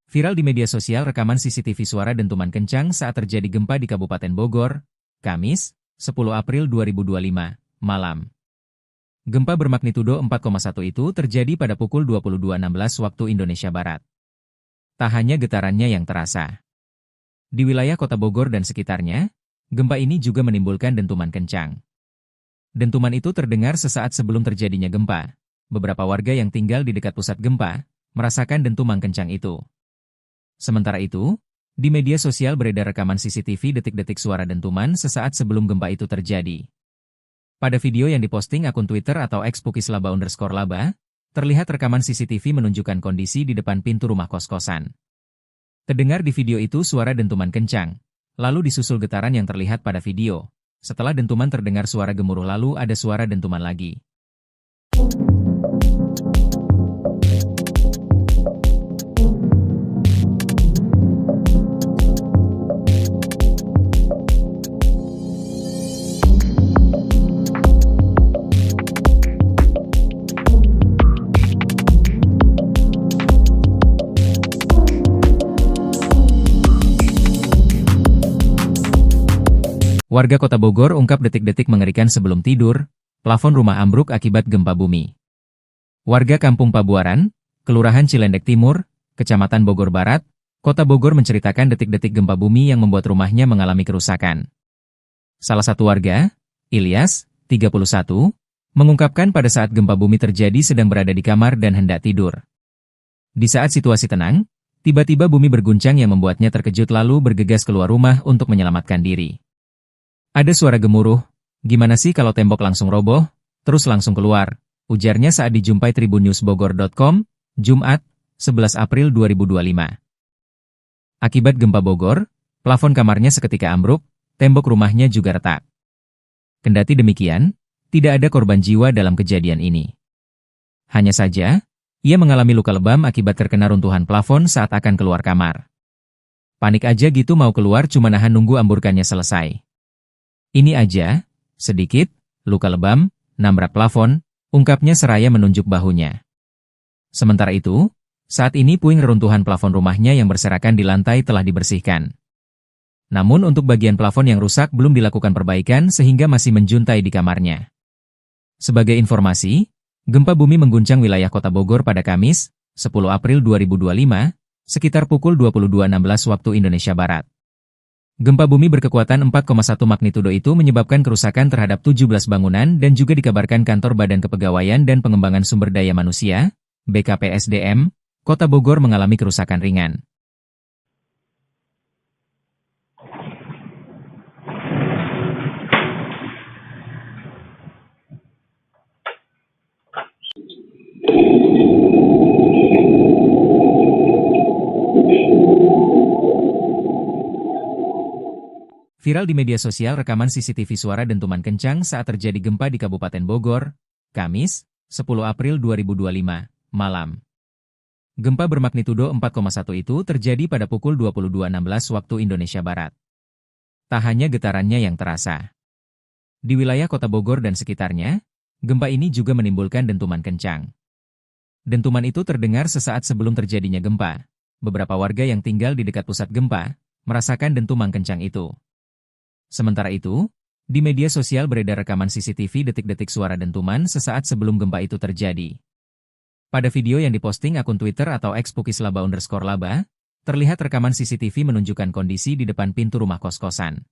Viral di media sosial rekaman CCTV suara dentuman kencang saat terjadi gempa di Kabupaten Bogor, Kamis, 10 April 2025, malam. Gempa bermagnitudo 4,1 itu terjadi pada pukul 22.16 waktu Indonesia Barat. Tak hanya getarannya yang terasa. Di wilayah Kota Bogor dan sekitarnya, gempa ini juga menimbulkan dentuman kencang. Dentuman itu terdengar sesaat sebelum terjadinya gempa. Beberapa warga yang tinggal di dekat pusat gempa merasakan dentuman kencang itu. Sementara itu, di media sosial beredar rekaman CCTV detik-detik suara dentuman sesaat sebelum gempa itu terjadi. Pada video yang diposting akun Twitter atau @pukislaba_laba, terlihat rekaman CCTV menunjukkan kondisi di depan pintu rumah kos-kosan. Terdengar di video itu suara dentuman kencang, lalu disusul getaran yang terlihat pada video. Setelah dentuman terdengar suara gemuruh lalu ada suara dentuman lagi. Warga Kota Bogor ungkap detik-detik mengerikan sebelum tidur, plafon rumah ambruk akibat gempa bumi. Warga Kampung Pabuaran, Kelurahan Cilendek Timur, Kecamatan Bogor Barat, Kota Bogor menceritakan detik-detik gempa bumi yang membuat rumahnya mengalami kerusakan. Salah satu warga, Ilyas, 31, mengungkapkan pada saat gempa bumi terjadi sedang berada di kamar dan hendak tidur. Di saat situasi tenang, tiba-tiba bumi berguncang yang membuatnya terkejut lalu bergegas keluar rumah untuk menyelamatkan diri. Ada suara gemuruh, "Gimana sih kalau tembok langsung roboh? Terus langsung keluar," ujarnya saat dijumpai tribunnewsbogor.com, Jumat, 11 April 2025. Akibat gempa Bogor, plafon kamarnya seketika ambruk, tembok rumahnya juga retak. Kendati demikian, tidak ada korban jiwa dalam kejadian ini. Hanya saja, ia mengalami luka lebam akibat terkena runtuhan plafon saat akan keluar kamar. Panik aja gitu mau keluar cuma nahan nunggu amburkannya selesai. Ini aja, sedikit, luka lebam, nabrak plafon, ungkapnya seraya menunjuk bahunya. Sementara itu, saat ini puing reruntuhan plafon rumahnya yang berserakan di lantai telah dibersihkan. Namun untuk bagian plafon yang rusak belum dilakukan perbaikan sehingga masih menjuntai di kamarnya. Sebagai informasi, gempa bumi mengguncang wilayah Kota Bogor pada Kamis, 10 April 2025, sekitar pukul 22.16 waktu Indonesia Barat. Gempa bumi berkekuatan 4,1 magnitudo itu menyebabkan kerusakan terhadap 17 bangunan dan juga dikabarkan Kantor Badan Kepegawaian dan Pengembangan Sumber Daya Manusia, BKPSDM, Kota Bogor mengalami kerusakan ringan. Viral di media sosial rekaman CCTV suara dentuman kencang saat terjadi gempa di Kabupaten Bogor, Kamis, 10 April 2025, malam. Gempa bermagnitudo 4,1 itu terjadi pada pukul 22.16 waktu Indonesia Barat. Tak hanya getarannya yang terasa. Di wilayah Kota Bogor dan sekitarnya, gempa ini juga menimbulkan dentuman kencang. Dentuman itu terdengar sesaat sebelum terjadinya gempa. Beberapa warga yang tinggal di dekat pusat gempa merasakan dentuman kencang itu. Sementara itu, di media sosial beredar rekaman CCTV detik-detik suara dentuman sesaat sebelum gempa itu terjadi. Pada video yang diposting akun Twitter atau @pukislaba_laba, terlihat rekaman CCTV menunjukkan kondisi di depan pintu rumah kos-kosan.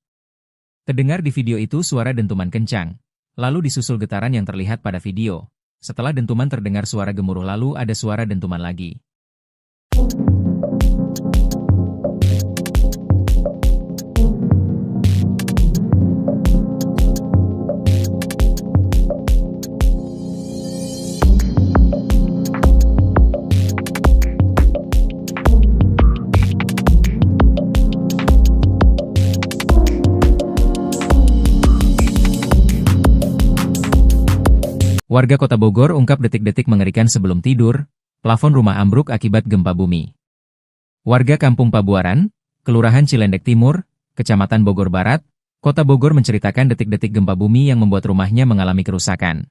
Terdengar di video itu suara dentuman kencang, lalu disusul getaran yang terlihat pada video. Setelah dentuman terdengar suara gemuruh lalu ada suara dentuman lagi. Warga Kota Bogor ungkap detik-detik mengerikan sebelum tidur, plafon rumah ambruk akibat gempa bumi. Warga Kampung Pabuaran, Kelurahan Cilendek Timur, Kecamatan Bogor Barat, Kota Bogor menceritakan detik-detik gempa bumi yang membuat rumahnya mengalami kerusakan.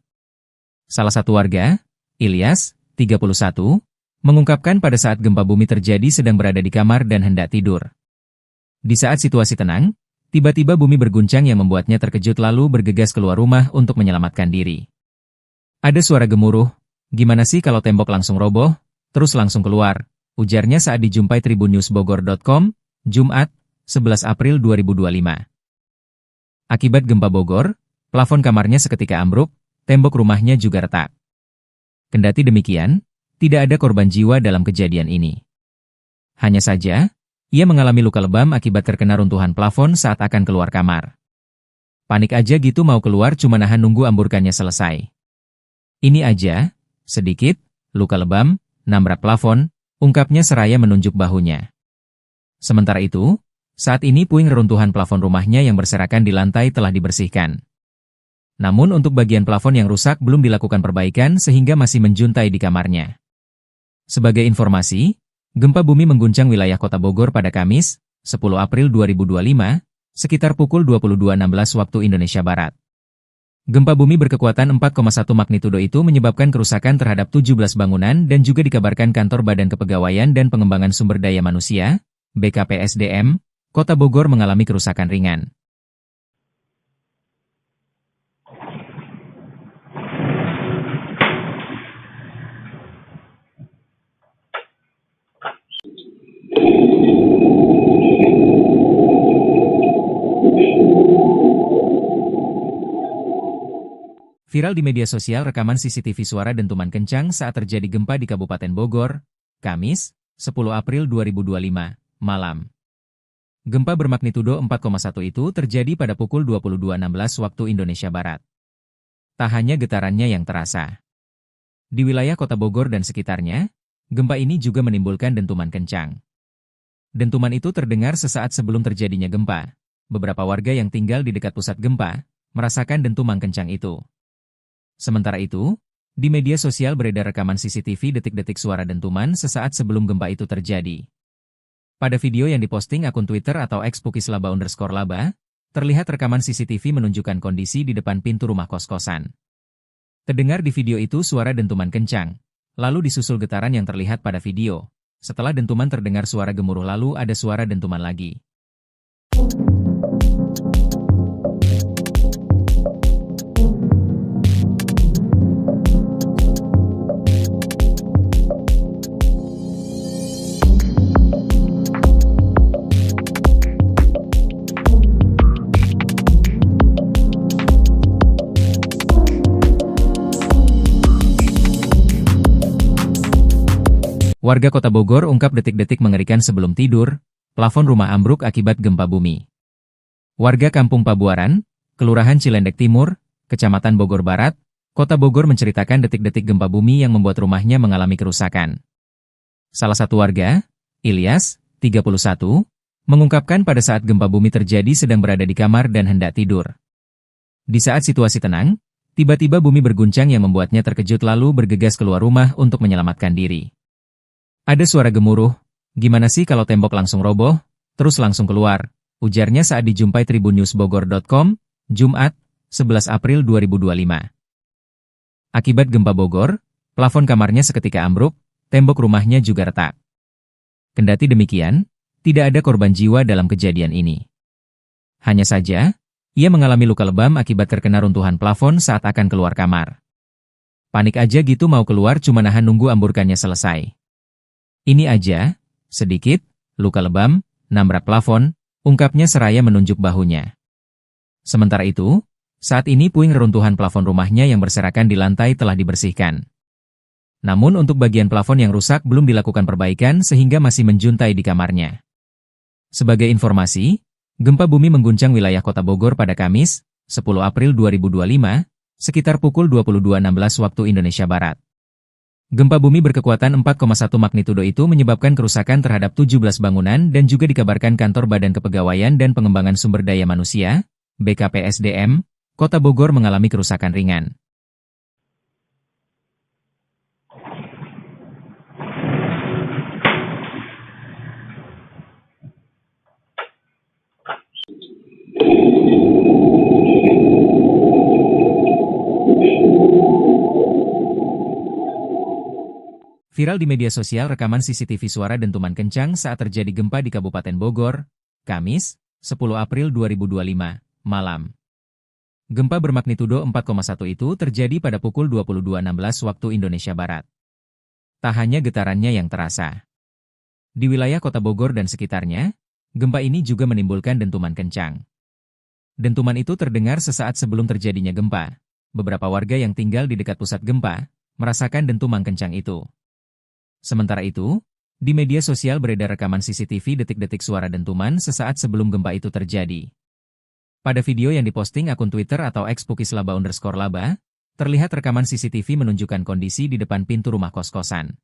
Salah satu warga, Ilyas, 31, mengungkapkan pada saat gempa bumi terjadi sedang berada di kamar dan hendak tidur. Di saat situasi tenang, tiba-tiba bumi berguncang yang membuatnya terkejut lalu bergegas keluar rumah untuk menyelamatkan diri. Ada suara gemuruh, gimana sih kalau tembok langsung roboh, terus langsung keluar, ujarnya saat dijumpai tribunnewsbogor.com, Jumat, 11 April 2025. Akibat gempa Bogor, plafon kamarnya seketika ambruk, tembok rumahnya juga retak. Kendati demikian, tidak ada korban jiwa dalam kejadian ini. Hanya saja, ia mengalami luka lebam akibat terkena runtuhan plafon saat akan keluar kamar. Panik aja gitu mau keluar cuma nahan nunggu amburkannya selesai. Ini aja, sedikit, luka lebam, nabrak plafon, ungkapnya seraya menunjuk bahunya. Sementara itu, saat ini puing reruntuhan plafon rumahnya yang berserakan di lantai telah dibersihkan. Namun untuk bagian plafon yang rusak belum dilakukan perbaikan sehingga masih menjuntai di kamarnya. Sebagai informasi, gempa bumi mengguncang wilayah Kota Bogor pada Kamis, 10 April 2025, sekitar pukul 22.16 waktu Indonesia Barat. Gempa bumi berkekuatan 4,1 magnitudo itu menyebabkan kerusakan terhadap 17 bangunan dan juga dikabarkan kantor Badan Kepegawaian dan Pengembangan Sumber Daya Manusia, BKPSDM, Kota Bogor mengalami kerusakan ringan. Viral di media sosial rekaman CCTV suara dentuman kencang saat terjadi gempa di Kabupaten Bogor, Kamis, 10 April 2025, malam. Gempa bermagnitudo 4,1 itu terjadi pada pukul 22.16 waktu Indonesia Barat. Tak hanya getarannya yang terasa. Di wilayah Kota Bogor dan sekitarnya, gempa ini juga menimbulkan dentuman kencang. Dentuman itu terdengar sesaat sebelum terjadinya gempa. Beberapa warga yang tinggal di dekat pusat gempa merasakan dentuman kencang itu. Sementara itu, di media sosial beredar rekaman CCTV detik-detik suara dentuman sesaat sebelum gempa itu terjadi. Pada video yang diposting akun Twitter atau @pukislaba_laba, terlihat rekaman CCTV menunjukkan kondisi di depan pintu rumah kos-kosan. Terdengar di video itu suara dentuman kencang, lalu disusul getaran yang terlihat pada video. Setelah dentuman terdengar suara gemuruh lalu ada suara dentuman lagi. Warga Kota Bogor ungkap detik-detik mengerikan sebelum tidur, plafon rumah ambruk akibat gempa bumi. Warga Kampung Pabuaran, Kelurahan Cilendek Timur, Kecamatan Bogor Barat, Kota Bogor menceritakan detik-detik gempa bumi yang membuat rumahnya mengalami kerusakan. Salah satu warga, Ilyas, 31, mengungkapkan pada saat gempa bumi terjadi sedang berada di kamar dan hendak tidur. Di saat situasi tenang, tiba-tiba bumi berguncang yang membuatnya terkejut lalu bergegas keluar rumah untuk menyelamatkan diri. Ada suara gemuruh, "Gimana sih kalau tembok langsung roboh? Terus langsung keluar," ujarnya saat dijumpai tribunnewsbogor.com, Jumat, 11 April 2025. Akibat gempa Bogor, plafon kamarnya seketika ambruk, tembok rumahnya juga retak. Kendati demikian, tidak ada korban jiwa dalam kejadian ini. Hanya saja, ia mengalami luka lebam akibat terkena runtuhan plafon saat akan keluar kamar. Panik aja gitu mau keluar cuma nahan nunggu amburkannya selesai. Ini aja, sedikit, luka lebam, nabrak plafon, ungkapnya seraya menunjuk bahunya. Sementara itu, saat ini puing reruntuhan plafon rumahnya yang berserakan di lantai telah dibersihkan. Namun untuk bagian plafon yang rusak belum dilakukan perbaikan sehingga masih menjuntai di kamarnya. Sebagai informasi, gempa bumi mengguncang wilayah Kota Bogor pada Kamis, 10 April 2025, sekitar pukul 22.16 waktu Indonesia Barat. Gempa bumi berkekuatan 4,1 magnitudo itu menyebabkan kerusakan terhadap 17 bangunan dan juga dikabarkan Kantor Badan Kepegawaian dan Pengembangan Sumber Daya Manusia, BKPSDM, Kota Bogor mengalami kerusakan ringan. Viral di media sosial rekaman CCTV suara dentuman kencang saat terjadi gempa di Kabupaten Bogor, Kamis, 10 April 2025, malam. Gempa bermagnitudo 4,1 itu terjadi pada pukul 22.16 waktu Indonesia Barat. Tak hanya getarannya yang terasa. Di wilayah Kota Bogor dan sekitarnya, gempa ini juga menimbulkan dentuman kencang. Dentuman itu terdengar sesaat sebelum terjadinya gempa. Beberapa warga yang tinggal di dekat pusat gempa merasakan dentuman kencang itu. Sementara itu, di media sosial beredar rekaman CCTV detik-detik suara dentuman sesaat sebelum gempa itu terjadi. Pada video yang diposting akun Twitter atau @pukislaba_laba, terlihat rekaman CCTV menunjukkan kondisi di depan pintu rumah kos-kosan.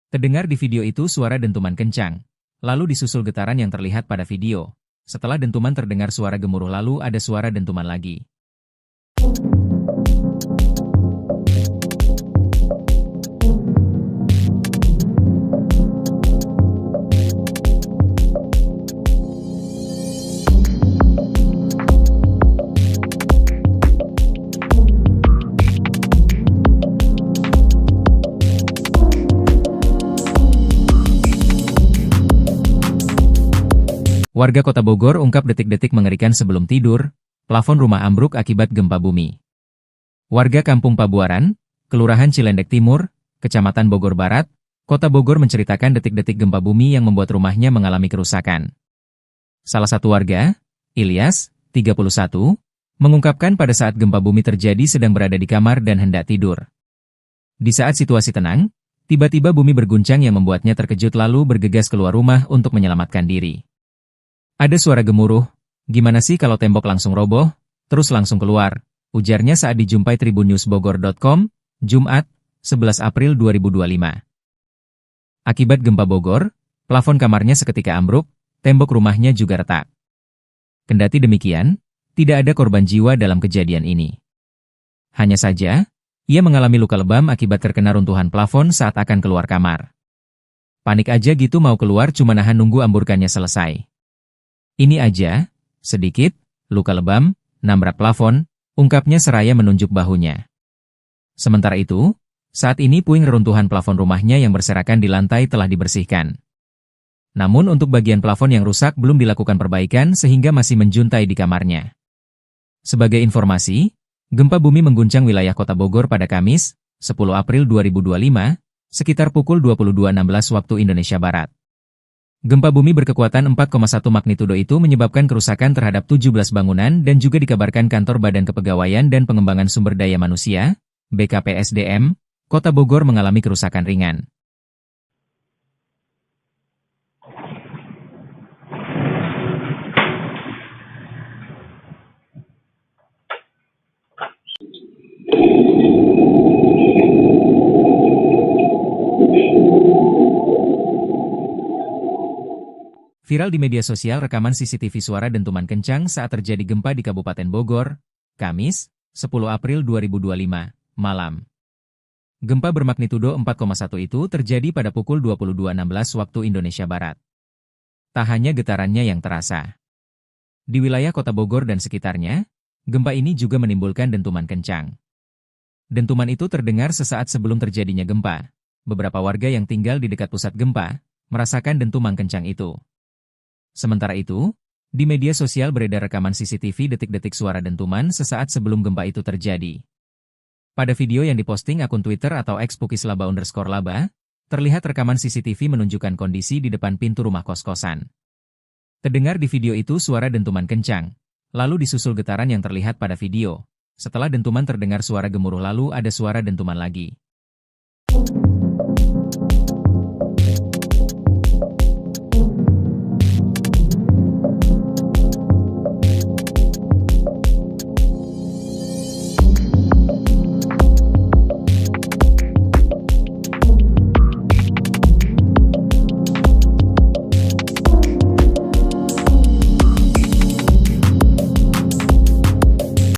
Terdengar di video itu suara dentuman kencang, lalu disusul getaran yang terlihat pada video. Setelah dentuman terdengar suara gemuruh lalu ada suara dentuman lagi. Warga Kota Bogor ungkap detik-detik mengerikan sebelum tidur, plafon rumah ambruk akibat gempa bumi. Warga Kampung Pabuaran, Kelurahan Cilendek Timur, Kecamatan Bogor Barat, Kota Bogor menceritakan detik-detik gempa bumi yang membuat rumahnya mengalami kerusakan. Salah satu warga, Ilyas, 31, mengungkapkan pada saat gempa bumi terjadi sedang berada di kamar dan hendak tidur. Di saat situasi tenang, tiba-tiba bumi berguncang yang membuatnya terkejut lalu bergegas keluar rumah untuk menyelamatkan diri. Ada suara gemuruh, "Gimana sih kalau tembok langsung roboh? Terus langsung keluar," ujarnya saat dijumpai tribunnewsbogor.com, Jumat, 11 April 2025. Akibat gempa Bogor, plafon kamarnya seketika ambruk, tembok rumahnya juga retak. Kendati demikian, tidak ada korban jiwa dalam kejadian ini. Hanya saja, ia mengalami luka lebam akibat terkena runtuhan plafon saat akan keluar kamar. Panik aja gitu mau keluar cuma nahan nunggu amburkannya selesai. Ini aja, sedikit, luka lebam, nabrak plafon, ungkapnya seraya menunjuk bahunya. Sementara itu, saat ini puing reruntuhan plafon rumahnya yang berserakan di lantai telah dibersihkan. Namun untuk bagian plafon yang rusak belum dilakukan perbaikan sehingga masih menjuntai di kamarnya. Sebagai informasi, gempa bumi mengguncang wilayah Kota Bogor pada Kamis, 10 April 2025, sekitar pukul 22.16 waktu Indonesia Barat. Gempa bumi berkekuatan 4,1 magnitudo itu menyebabkan kerusakan terhadap 17 bangunan dan juga dikabarkan Kantor Badan Kepegawaian dan Pengembangan Sumber Daya Manusia, BKPSDM, Kota Bogor mengalami kerusakan ringan. Viral di media sosial rekaman CCTV suara dentuman kencang saat terjadi gempa di Kabupaten Bogor, Kamis, 10 April 2025, malam. Gempa bermagnitudo 4,1 itu terjadi pada pukul 22.16 waktu Indonesia Barat. Tak hanya getarannya yang terasa. Di wilayah Kota Bogor dan sekitarnya, gempa ini juga menimbulkan dentuman kencang. Dentuman itu terdengar sesaat sebelum terjadinya gempa. Beberapa warga yang tinggal di dekat pusat gempa merasakan dentuman kencang itu. Sementara itu, di media sosial beredar rekaman CCTV detik-detik suara dentuman sesaat sebelum gempa itu terjadi. Pada video yang diposting akun Twitter atau @pukislaba_laba, terlihat rekaman CCTV menunjukkan kondisi di depan pintu rumah kos-kosan. Terdengar di video itu suara dentuman kencang, lalu disusul getaran yang terlihat pada video. Setelah dentuman terdengar suara gemuruh lalu ada suara dentuman lagi.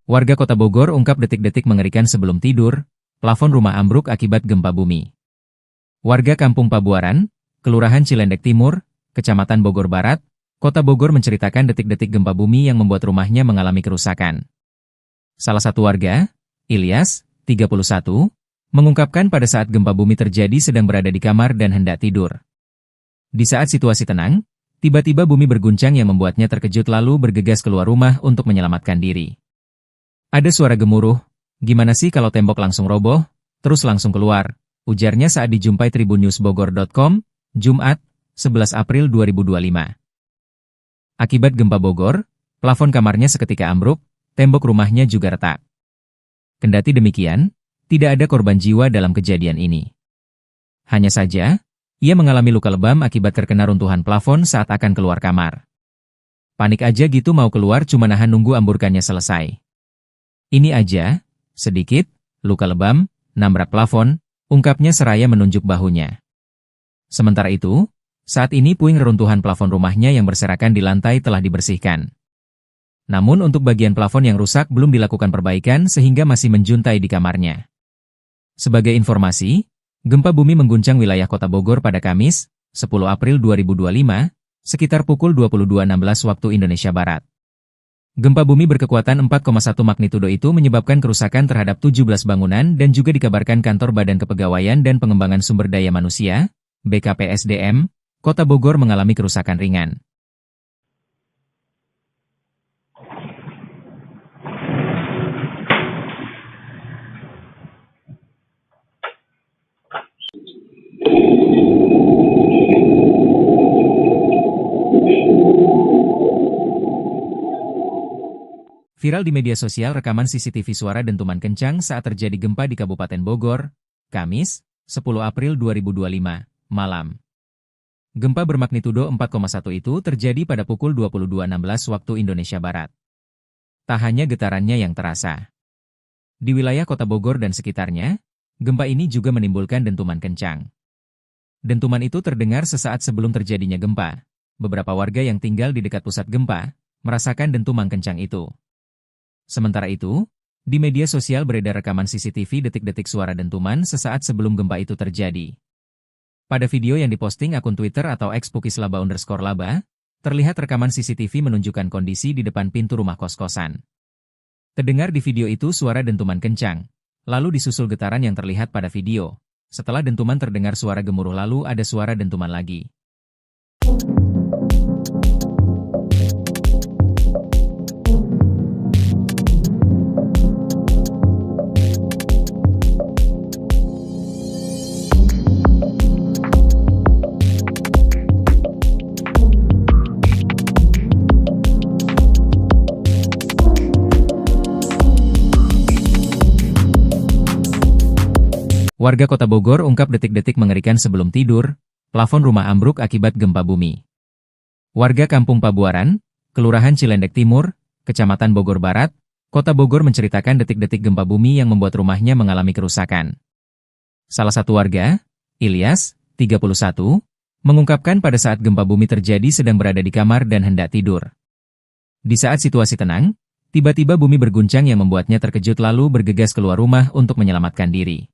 Warga Kota Bogor ungkap detik-detik mengerikan sebelum tidur, plafon rumah ambruk akibat gempa bumi. Warga Kampung Pabuaran, Kelurahan Cilendek Timur, Kecamatan Bogor Barat, Kota Bogor menceritakan detik-detik gempa bumi yang membuat rumahnya mengalami kerusakan. Salah satu warga, Ilyas, 31, mengungkapkan pada saat gempa bumi terjadi sedang berada di kamar dan hendak tidur. Di saat situasi tenang, tiba-tiba bumi berguncang yang membuatnya terkejut lalu bergegas keluar rumah untuk menyelamatkan diri. Ada suara gemuruh, gimana sih kalau tembok langsung roboh, terus langsung keluar, ujarnya saat dijumpai tribunnewsbogor.com, Jumat, 11 April 2025. Akibat gempa Bogor, plafon kamarnya seketika ambruk, tembok rumahnya juga retak. Kendati demikian, tidak ada korban jiwa dalam kejadian ini. Hanya saja, ia mengalami luka lebam akibat terkena runtuhan plafon saat akan keluar kamar. Panik aja gitu mau keluar cuma nahan nunggu amburkannya selesai. Ini aja, sedikit, luka lebam, nabrak plafon, ungkapnya seraya menunjuk bahunya. Sementara itu, saat ini puing reruntuhan plafon rumahnya yang berserakan di lantai telah dibersihkan. Namun untuk bagian plafon yang rusak belum dilakukan perbaikan sehingga masih menjuntai di kamarnya. Sebagai informasi, gempa bumi mengguncang wilayah Kota Bogor pada Kamis, 10 April 2025, sekitar pukul 22.16 waktu Indonesia Barat. Gempa bumi berkekuatan 4,1 magnitudo itu menyebabkan kerusakan terhadap 17 bangunan dan juga dikabarkan Kantor Badan Kepegawaian dan Pengembangan Sumber Daya Manusia, BKPSDM, Kota Bogor mengalami kerusakan ringan. Viral di media sosial rekaman CCTV suara dentuman kencang saat terjadi gempa di Kabupaten Bogor, Kamis, 10 April 2025, malam. Gempa bermagnitudo 4,1 itu terjadi pada pukul 22.16 waktu Indonesia Barat. Tak hanya getarannya yang terasa. Di wilayah Kota Bogor dan sekitarnya, gempa ini juga menimbulkan dentuman kencang. Dentuman itu terdengar sesaat sebelum terjadinya gempa. Beberapa warga yang tinggal di dekat pusat gempa merasakan dentuman kencang itu. Sementara itu, di media sosial beredar rekaman CCTV detik-detik suara dentuman sesaat sebelum gempa itu terjadi. Pada video yang diposting akun Twitter atau @pukislaba_laba, terlihat rekaman CCTV menunjukkan kondisi di depan pintu rumah kos-kosan. Terdengar di video itu suara dentuman kencang, lalu disusul getaran yang terlihat pada video. Setelah dentuman terdengar suara gemuruh lalu ada suara dentuman lagi. Warga Kota Bogor ungkap detik-detik mengerikan sebelum tidur, plafon rumah ambruk akibat gempa bumi. Warga Kampung Pabuaran, Kelurahan Cilendek Timur, Kecamatan Bogor Barat, Kota Bogor menceritakan detik-detik gempa bumi yang membuat rumahnya mengalami kerusakan. Salah satu warga, Ilyas, 31, mengungkapkan pada saat gempa bumi terjadi sedang berada di kamar dan hendak tidur. Di saat situasi tenang, tiba-tiba bumi berguncang yang membuatnya terkejut lalu bergegas keluar rumah untuk menyelamatkan diri.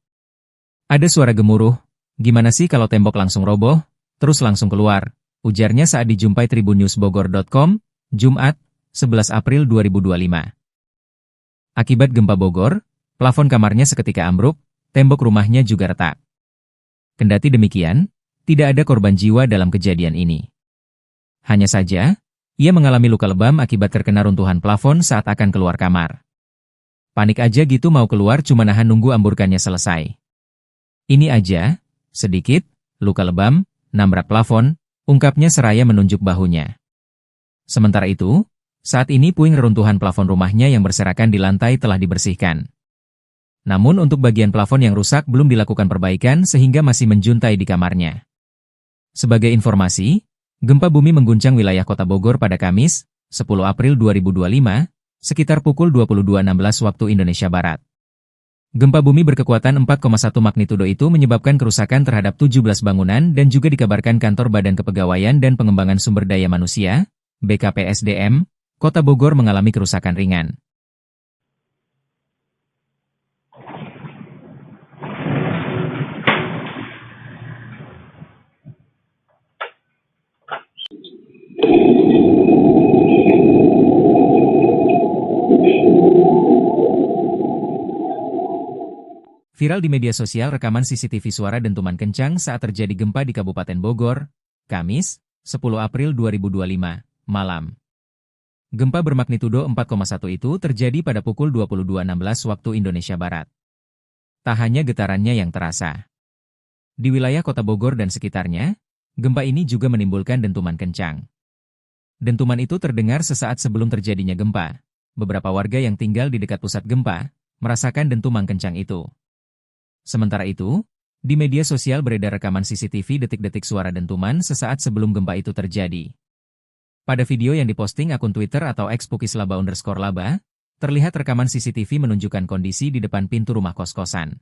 Ada suara gemuruh, "Gimana sih kalau tembok langsung roboh? Terus langsung keluar," ujarnya saat dijumpai tribunnewsbogor.com, Jumat, 11 April 2025. Akibat gempa Bogor, plafon kamarnya seketika ambruk, tembok rumahnya juga retak. Kendati demikian, tidak ada korban jiwa dalam kejadian ini. Hanya saja, ia mengalami luka lebam akibat terkena runtuhan plafon saat akan keluar kamar. Panik aja gitu mau keluar cuma nahan nunggu amburkannya selesai. Ini aja, sedikit, luka lebam, nabrak plafon, ungkapnya seraya menunjuk bahunya. Sementara itu, saat ini puing reruntuhan plafon rumahnya yang berserakan di lantai telah dibersihkan. Namun untuk bagian plafon yang rusak belum dilakukan perbaikan sehingga masih menjuntai di kamarnya. Sebagai informasi, gempa bumi mengguncang wilayah kota Bogor pada Kamis, 10 April 2025, sekitar pukul 22.16 waktu Indonesia Barat. Gempa bumi berkekuatan 4,1 magnitudo itu menyebabkan kerusakan terhadap 17 bangunan dan juga dikabarkan kantor Badan Kepegawaian dan Pengembangan Sumber Daya Manusia, BKPSDM, Kota Bogor mengalami kerusakan ringan. Viral di media sosial rekaman CCTV suara dentuman kencang saat terjadi gempa di Kabupaten Bogor, Kamis, 10 April 2025, malam. Gempa bermagnitudo 4,1 itu terjadi pada pukul 22.16 waktu Indonesia Barat. Tak hanya getarannya yang terasa. Di wilayah kota Bogor dan sekitarnya, gempa ini juga menimbulkan dentuman kencang. Dentuman itu terdengar sesaat sebelum terjadinya gempa. Beberapa warga yang tinggal di dekat pusat gempa merasakan dentuman kencang itu. Sementara itu, di media sosial beredar rekaman CCTV detik-detik suara dentuman sesaat sebelum gempa itu terjadi. Pada video yang diposting akun Twitter atau @pukislaba_laba, terlihat rekaman CCTV menunjukkan kondisi di depan pintu rumah kos-kosan.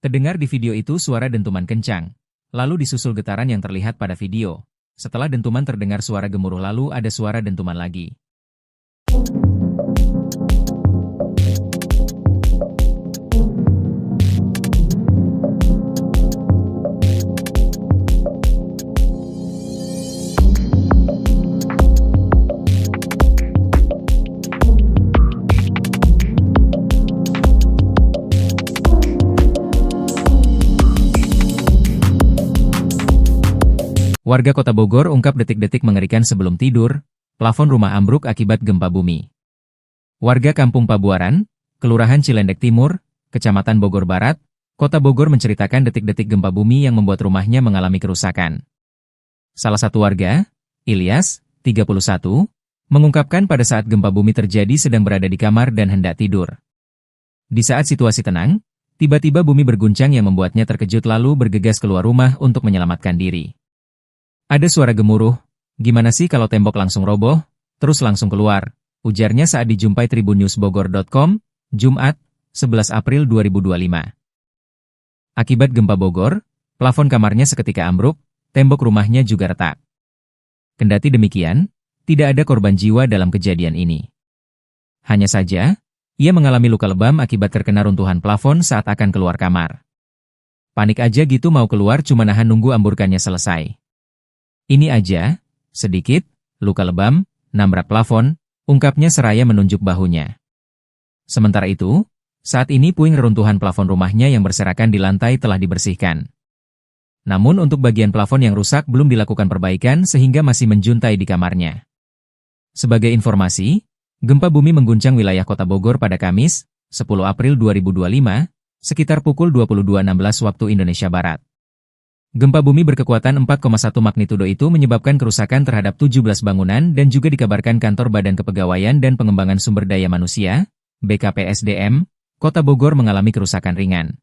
Terdengar di video itu suara dentuman kencang, lalu disusul getaran yang terlihat pada video. Setelah dentuman terdengar suara gemuruh lalu ada suara dentuman lagi. Warga kota Bogor ungkap detik-detik mengerikan sebelum tidur, plafon rumah ambruk akibat gempa bumi. Warga Kampung Pabuaran, Kelurahan Cilendek Timur, Kecamatan Bogor Barat, Kota Bogor menceritakan detik-detik gempa bumi yang membuat rumahnya mengalami kerusakan. Salah satu warga, Ilyas, 31, mengungkapkan pada saat gempa bumi terjadi sedang berada di kamar dan hendak tidur. Di saat situasi tenang, tiba-tiba bumi berguncang yang membuatnya terkejut lalu bergegas keluar rumah untuk menyelamatkan diri. Ada suara gemuruh, "Gimana sih kalau tembok langsung roboh? Terus langsung keluar," ujarnya saat dijumpai tribunnewsbogor.com, Jumat, 11 April 2025. Akibat gempa Bogor, plafon kamarnya seketika ambruk, tembok rumahnya juga retak. Kendati demikian, tidak ada korban jiwa dalam kejadian ini. Hanya saja, ia mengalami luka lebam akibat terkena runtuhan plafon saat akan keluar kamar. Panik aja gitu mau keluar cuma nahan nunggu amburkannya selesai. Ini aja, sedikit, luka lebam, nabrak plafon, ungkapnya seraya menunjuk bahunya. Sementara itu, saat ini puing reruntuhan plafon rumahnya yang berserakan di lantai telah dibersihkan. Namun untuk bagian plafon yang rusak belum dilakukan perbaikan sehingga masih menjuntai di kamarnya. Sebagai informasi, gempa bumi mengguncang wilayah kota Bogor pada Kamis, 10 April 2025, sekitar pukul 22.16 waktu Indonesia Barat. Gempa bumi berkekuatan 4,1 magnitudo itu menyebabkan kerusakan terhadap 17 bangunan dan juga dikabarkan kantor Badan Kepegawaian dan Pengembangan Sumber Daya Manusia, BKPSDM, Kota Bogor mengalami kerusakan ringan.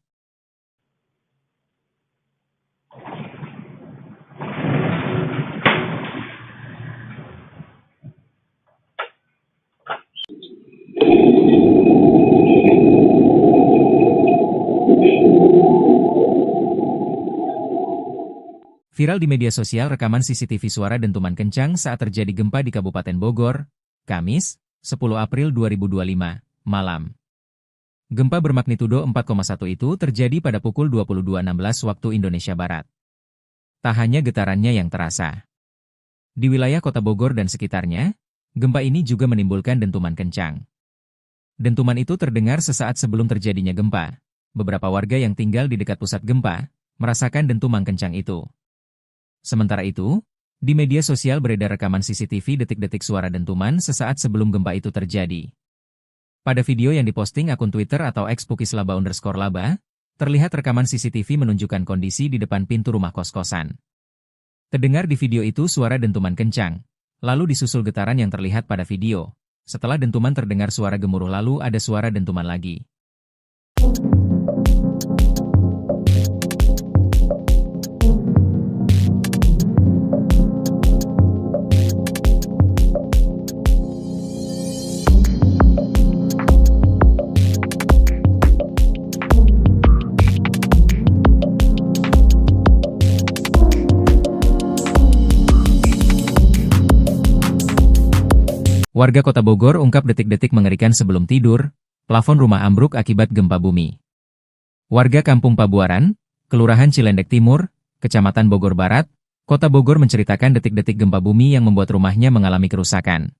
Viral di media sosial rekaman CCTV suara dentuman kencang saat terjadi gempa di Kabupaten Bogor, Kamis, 10 April 2025, malam. Gempa bermagnitudo 4,1 itu terjadi pada pukul 22.16 waktu Indonesia Barat. Tak hanya getarannya yang terasa. Di wilayah Kota Bogor dan sekitarnya, gempa ini juga menimbulkan dentuman kencang. Dentuman itu terdengar sesaat sebelum terjadinya gempa. Beberapa warga yang tinggal di dekat pusat gempa merasakan dentuman kencang itu. Sementara itu, di media sosial beredar rekaman CCTV detik-detik suara dentuman sesaat sebelum gempa itu terjadi. Pada video yang diposting akun Twitter atau @pukislaba_laba, terlihat rekaman CCTV menunjukkan kondisi di depan pintu rumah kos-kosan. Terdengar di video itu suara dentuman kencang, lalu disusul getaran yang terlihat pada video. Setelah dentuman terdengar suara gemuruh lalu ada suara dentuman lagi. Warga Kota Bogor ungkap detik-detik mengerikan sebelum tidur, plafon rumah ambruk akibat gempa bumi. Warga Kampung Pabuaran, Kelurahan Cilendek Timur, Kecamatan Bogor Barat, Kota Bogor menceritakan detik-detik gempa bumi yang membuat rumahnya mengalami kerusakan.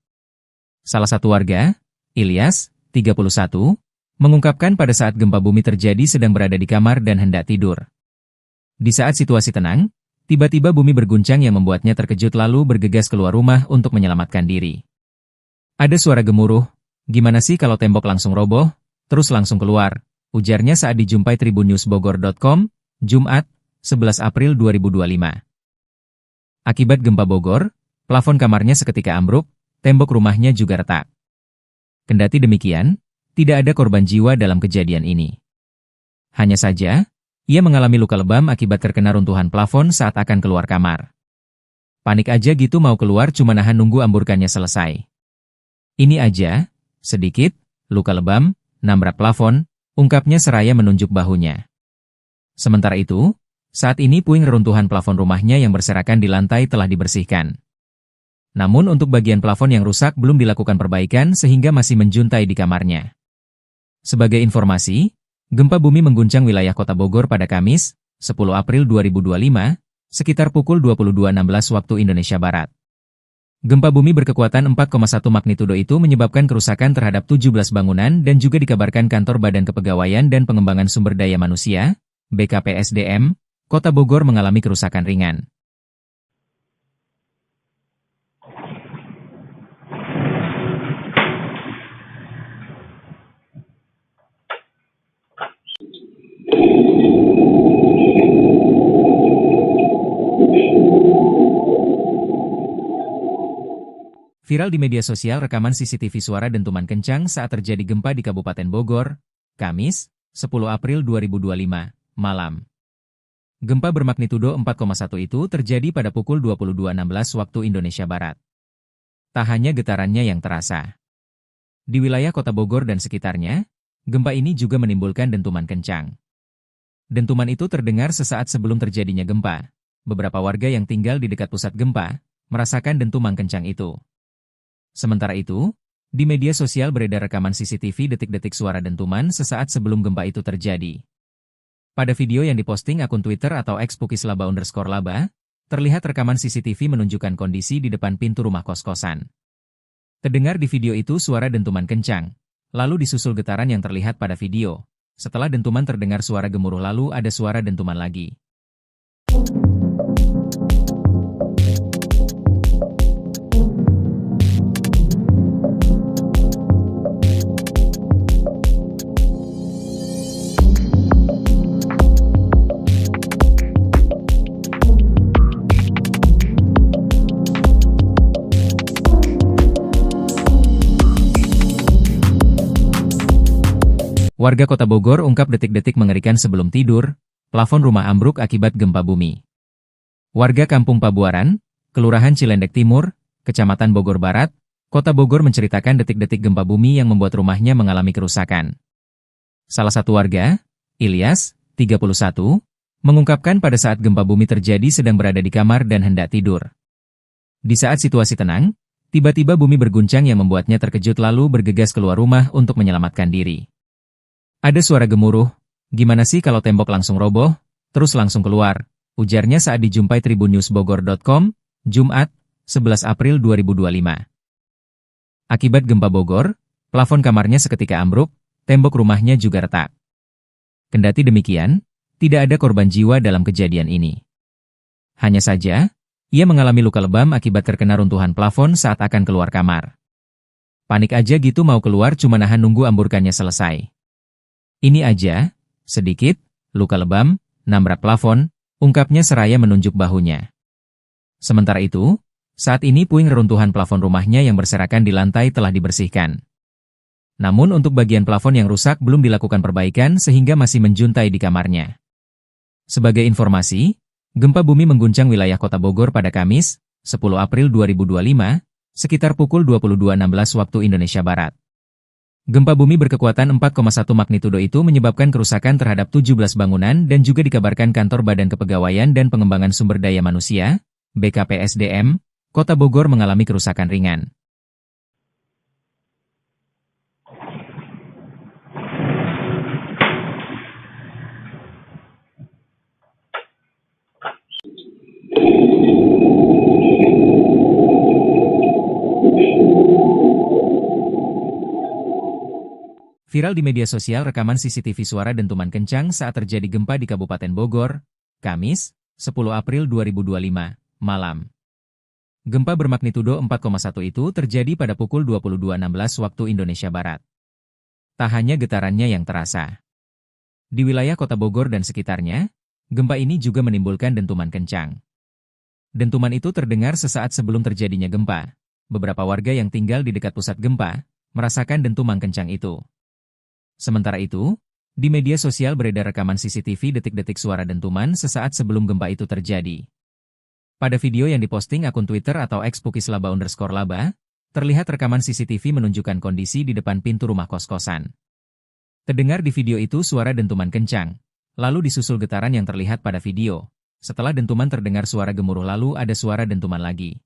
Salah satu warga, Ilyas, 31, mengungkapkan pada saat gempa bumi terjadi sedang berada di kamar dan hendak tidur. Di saat situasi tenang, tiba-tiba bumi berguncang yang membuatnya terkejut lalu bergegas keluar rumah untuk menyelamatkan diri. Ada suara gemuruh, gimana sih kalau tembok langsung roboh, terus langsung keluar, ujarnya saat dijumpai tribunnewsbogor.com, Jumat, 11 April 2025. Akibat gempa Bogor, plafon kamarnya seketika ambruk, tembok rumahnya juga retak. Kendati demikian, tidak ada korban jiwa dalam kejadian ini. Hanya saja, ia mengalami luka lebam akibat terkena runtuhan plafon saat akan keluar kamar. Panik aja gitu mau keluar cuma nahan nunggu amburkannya selesai. Ini aja, sedikit, luka lebam, nabrak plafon, ungkapnya seraya menunjuk bahunya. Sementara itu, saat ini puing reruntuhan plafon rumahnya yang berserakan di lantai telah dibersihkan. Namun untuk bagian plafon yang rusak belum dilakukan perbaikan sehingga masih menjuntai di kamarnya. Sebagai informasi, gempa bumi mengguncang wilayah Kota Bogor pada Kamis, 10 April 2025, sekitar pukul 22.16 waktu Indonesia Barat. Gempa bumi berkekuatan 4,1 magnitudo itu menyebabkan kerusakan terhadap 17 bangunan dan juga dikabarkan kantor Badan Kepegawaian dan Pengembangan Sumber Daya Manusia, BKPSDM, Kota Bogor mengalami kerusakan ringan. Viral di media sosial rekaman CCTV suara dentuman kencang saat terjadi gempa di Kabupaten Bogor, Kamis, 10 April 2025, malam. Gempa bermagnitudo 4,1 itu terjadi pada pukul 22.16 waktu Indonesia Barat. Tak hanya getarannya yang terasa. Di wilayah Kota Bogor dan sekitarnya, gempa ini juga menimbulkan dentuman kencang. Dentuman itu terdengar sesaat sebelum terjadinya gempa. Beberapa warga yang tinggal di dekat pusat gempa merasakan dentuman kencang itu. Sementara itu, di media sosial beredar rekaman CCTV detik-detik suara dentuman sesaat sebelum gempa itu terjadi. Pada video yang diposting akun Twitter atau @pukislaba_laba, terlihat rekaman CCTV menunjukkan kondisi di depan pintu rumah kos-kosan. Terdengar di video itu suara dentuman kencang, lalu disusul getaran yang terlihat pada video. Setelah dentuman terdengar suara gemuruh lalu ada suara dentuman lagi. Warga Kota Bogor ungkap detik-detik mengerikan sebelum tidur, plafon rumah ambruk akibat gempa bumi. Warga Kampung Pabuaran, Kelurahan Cilendek Timur, Kecamatan Bogor Barat, Kota Bogor menceritakan detik-detik gempa bumi yang membuat rumahnya mengalami kerusakan. Salah satu warga, Ilyas, 31, mengungkapkan pada saat gempa bumi terjadi sedang berada di kamar dan hendak tidur. Di saat situasi tenang, tiba-tiba bumi berguncang yang membuatnya terkejut lalu bergegas keluar rumah untuk menyelamatkan diri. Ada suara gemuruh, "Gimana sih kalau tembok langsung roboh? Terus langsung keluar," ujarnya saat dijumpai tribunnewsbogor.com, Jumat, 11 April 2025. Akibat gempa Bogor, plafon kamarnya seketika ambruk, tembok rumahnya juga retak. Kendati demikian, tidak ada korban jiwa dalam kejadian ini. Hanya saja, ia mengalami luka lebam akibat terkena runtuhan plafon saat akan keluar kamar. Panik aja gitu mau keluar cuma nahan nunggu amburkannya selesai. Ini aja, sedikit, luka lebam, nabrak plafon, ungkapnya seraya menunjuk bahunya. Sementara itu, saat ini puing reruntuhan plafon rumahnya yang berserakan di lantai telah dibersihkan. Namun untuk bagian plafon yang rusak belum dilakukan perbaikan sehingga masih menjuntai di kamarnya. Sebagai informasi, gempa bumi mengguncang wilayah kota Bogor pada Kamis, 10 April 2025, sekitar pukul 22.16 waktu Indonesia Barat. Gempa bumi berkekuatan 4,1 magnitudo itu menyebabkan kerusakan terhadap 17 bangunan dan juga dikabarkan kantor Badan Kepegawaian dan Pengembangan Sumber Daya Manusia, BKPSDM, Kota Bogor mengalami kerusakan ringan. Viral di media sosial rekaman CCTV suara dentuman kencang saat terjadi gempa di Kabupaten Bogor, Kamis, 10 April 2025, malam. Gempa bermagnitudo 4,1 itu terjadi pada pukul 22.16 waktu Indonesia Barat. Tak hanya getarannya yang terasa. Di wilayah kota Bogor dan sekitarnya, gempa ini juga menimbulkan dentuman kencang. Dentuman itu terdengar sesaat sebelum terjadinya gempa. Beberapa warga yang tinggal di dekat pusat gempa merasakan dentuman kencang itu. Sementara itu, di media sosial beredar rekaman CCTV detik-detik suara dentuman sesaat sebelum gempa itu terjadi. Pada video yang diposting akun Twitter atau @pukislaba_laba, terlihat rekaman CCTV menunjukkan kondisi di depan pintu rumah kos-kosan. Terdengar di video itu suara dentuman kencang, lalu disusul getaran yang terlihat pada video. Setelah dentuman terdengar suara gemuruh lalu ada suara dentuman lagi.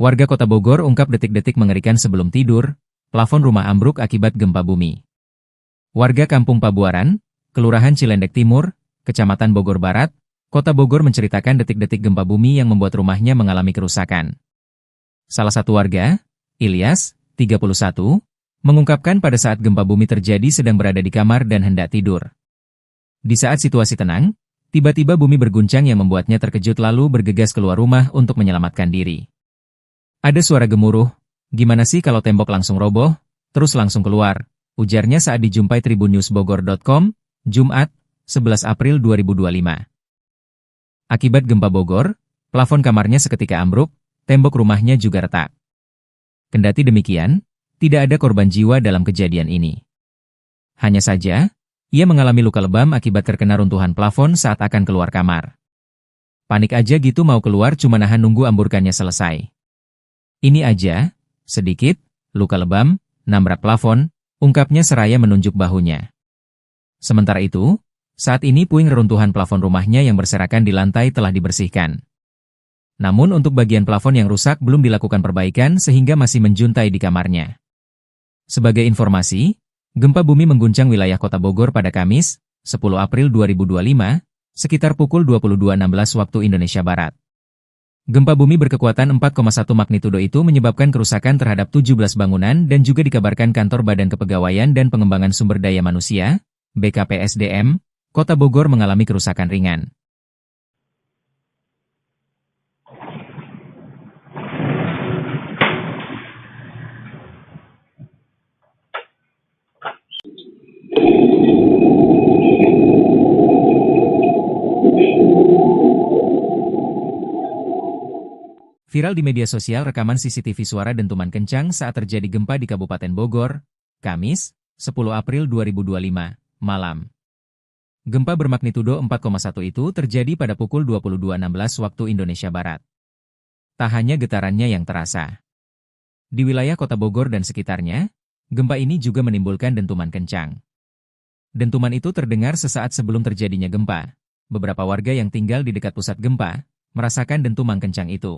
Warga Kota Bogor ungkap detik-detik mengerikan sebelum tidur, plafon rumah ambruk akibat gempa bumi. Warga Kampung Pabuaran, Kelurahan Cilendek Timur, Kecamatan Bogor Barat, Kota Bogor menceritakan detik-detik gempa bumi yang membuat rumahnya mengalami kerusakan. Salah satu warga, Ilyas, 31, mengungkapkan pada saat gempa bumi terjadi sedang berada di kamar dan hendak tidur. Di saat situasi tenang, tiba-tiba bumi berguncang yang membuatnya terkejut lalu bergegas keluar rumah untuk menyelamatkan diri. Ada suara gemuruh, "Gimana sih kalau tembok langsung roboh? Terus langsung keluar," ujarnya saat dijumpai tribunnewsbogor.com, Jumat, 11 April 2025. Akibat gempa Bogor, plafon kamarnya seketika ambruk, tembok rumahnya juga retak. Kendati demikian, tidak ada korban jiwa dalam kejadian ini. Hanya saja, ia mengalami luka lebam akibat terkena runtuhan plafon saat akan keluar kamar. Panik aja gitu mau keluar cuma nahan nunggu amburkannya selesai. Ini aja, sedikit, luka lebam, nabrak plafon, ungkapnya seraya menunjuk bahunya. Sementara itu, saat ini puing reruntuhan plafon rumahnya yang berserakan di lantai telah dibersihkan. Namun untuk bagian plafon yang rusak belum dilakukan perbaikan sehingga masih menjuntai di kamarnya. Sebagai informasi, gempa bumi mengguncang wilayah kota Bogor pada Kamis, 10 April 2025, sekitar pukul 22.16 waktu Indonesia Barat. Gempa bumi berkekuatan 4,1 magnitudo itu menyebabkan kerusakan terhadap 17 bangunan dan juga dikabarkan kantor Badan Kepegawaian dan Pengembangan Sumber Daya Manusia, BKPSDM, Kota Bogor mengalami kerusakan ringan. Viral di media sosial rekaman CCTV suara dentuman kencang saat terjadi gempa di Kabupaten Bogor, Kamis, 10 April 2025, malam. Gempa bermagnitudo 4,1 itu terjadi pada pukul 22.16 waktu Indonesia Barat. Tak hanya getarannya yang terasa. Di wilayah Kota Bogor dan sekitarnya, gempa ini juga menimbulkan dentuman kencang. Dentuman itu terdengar sesaat sebelum terjadinya gempa. Beberapa warga yang tinggal di dekat pusat gempa merasakan dentuman kencang itu.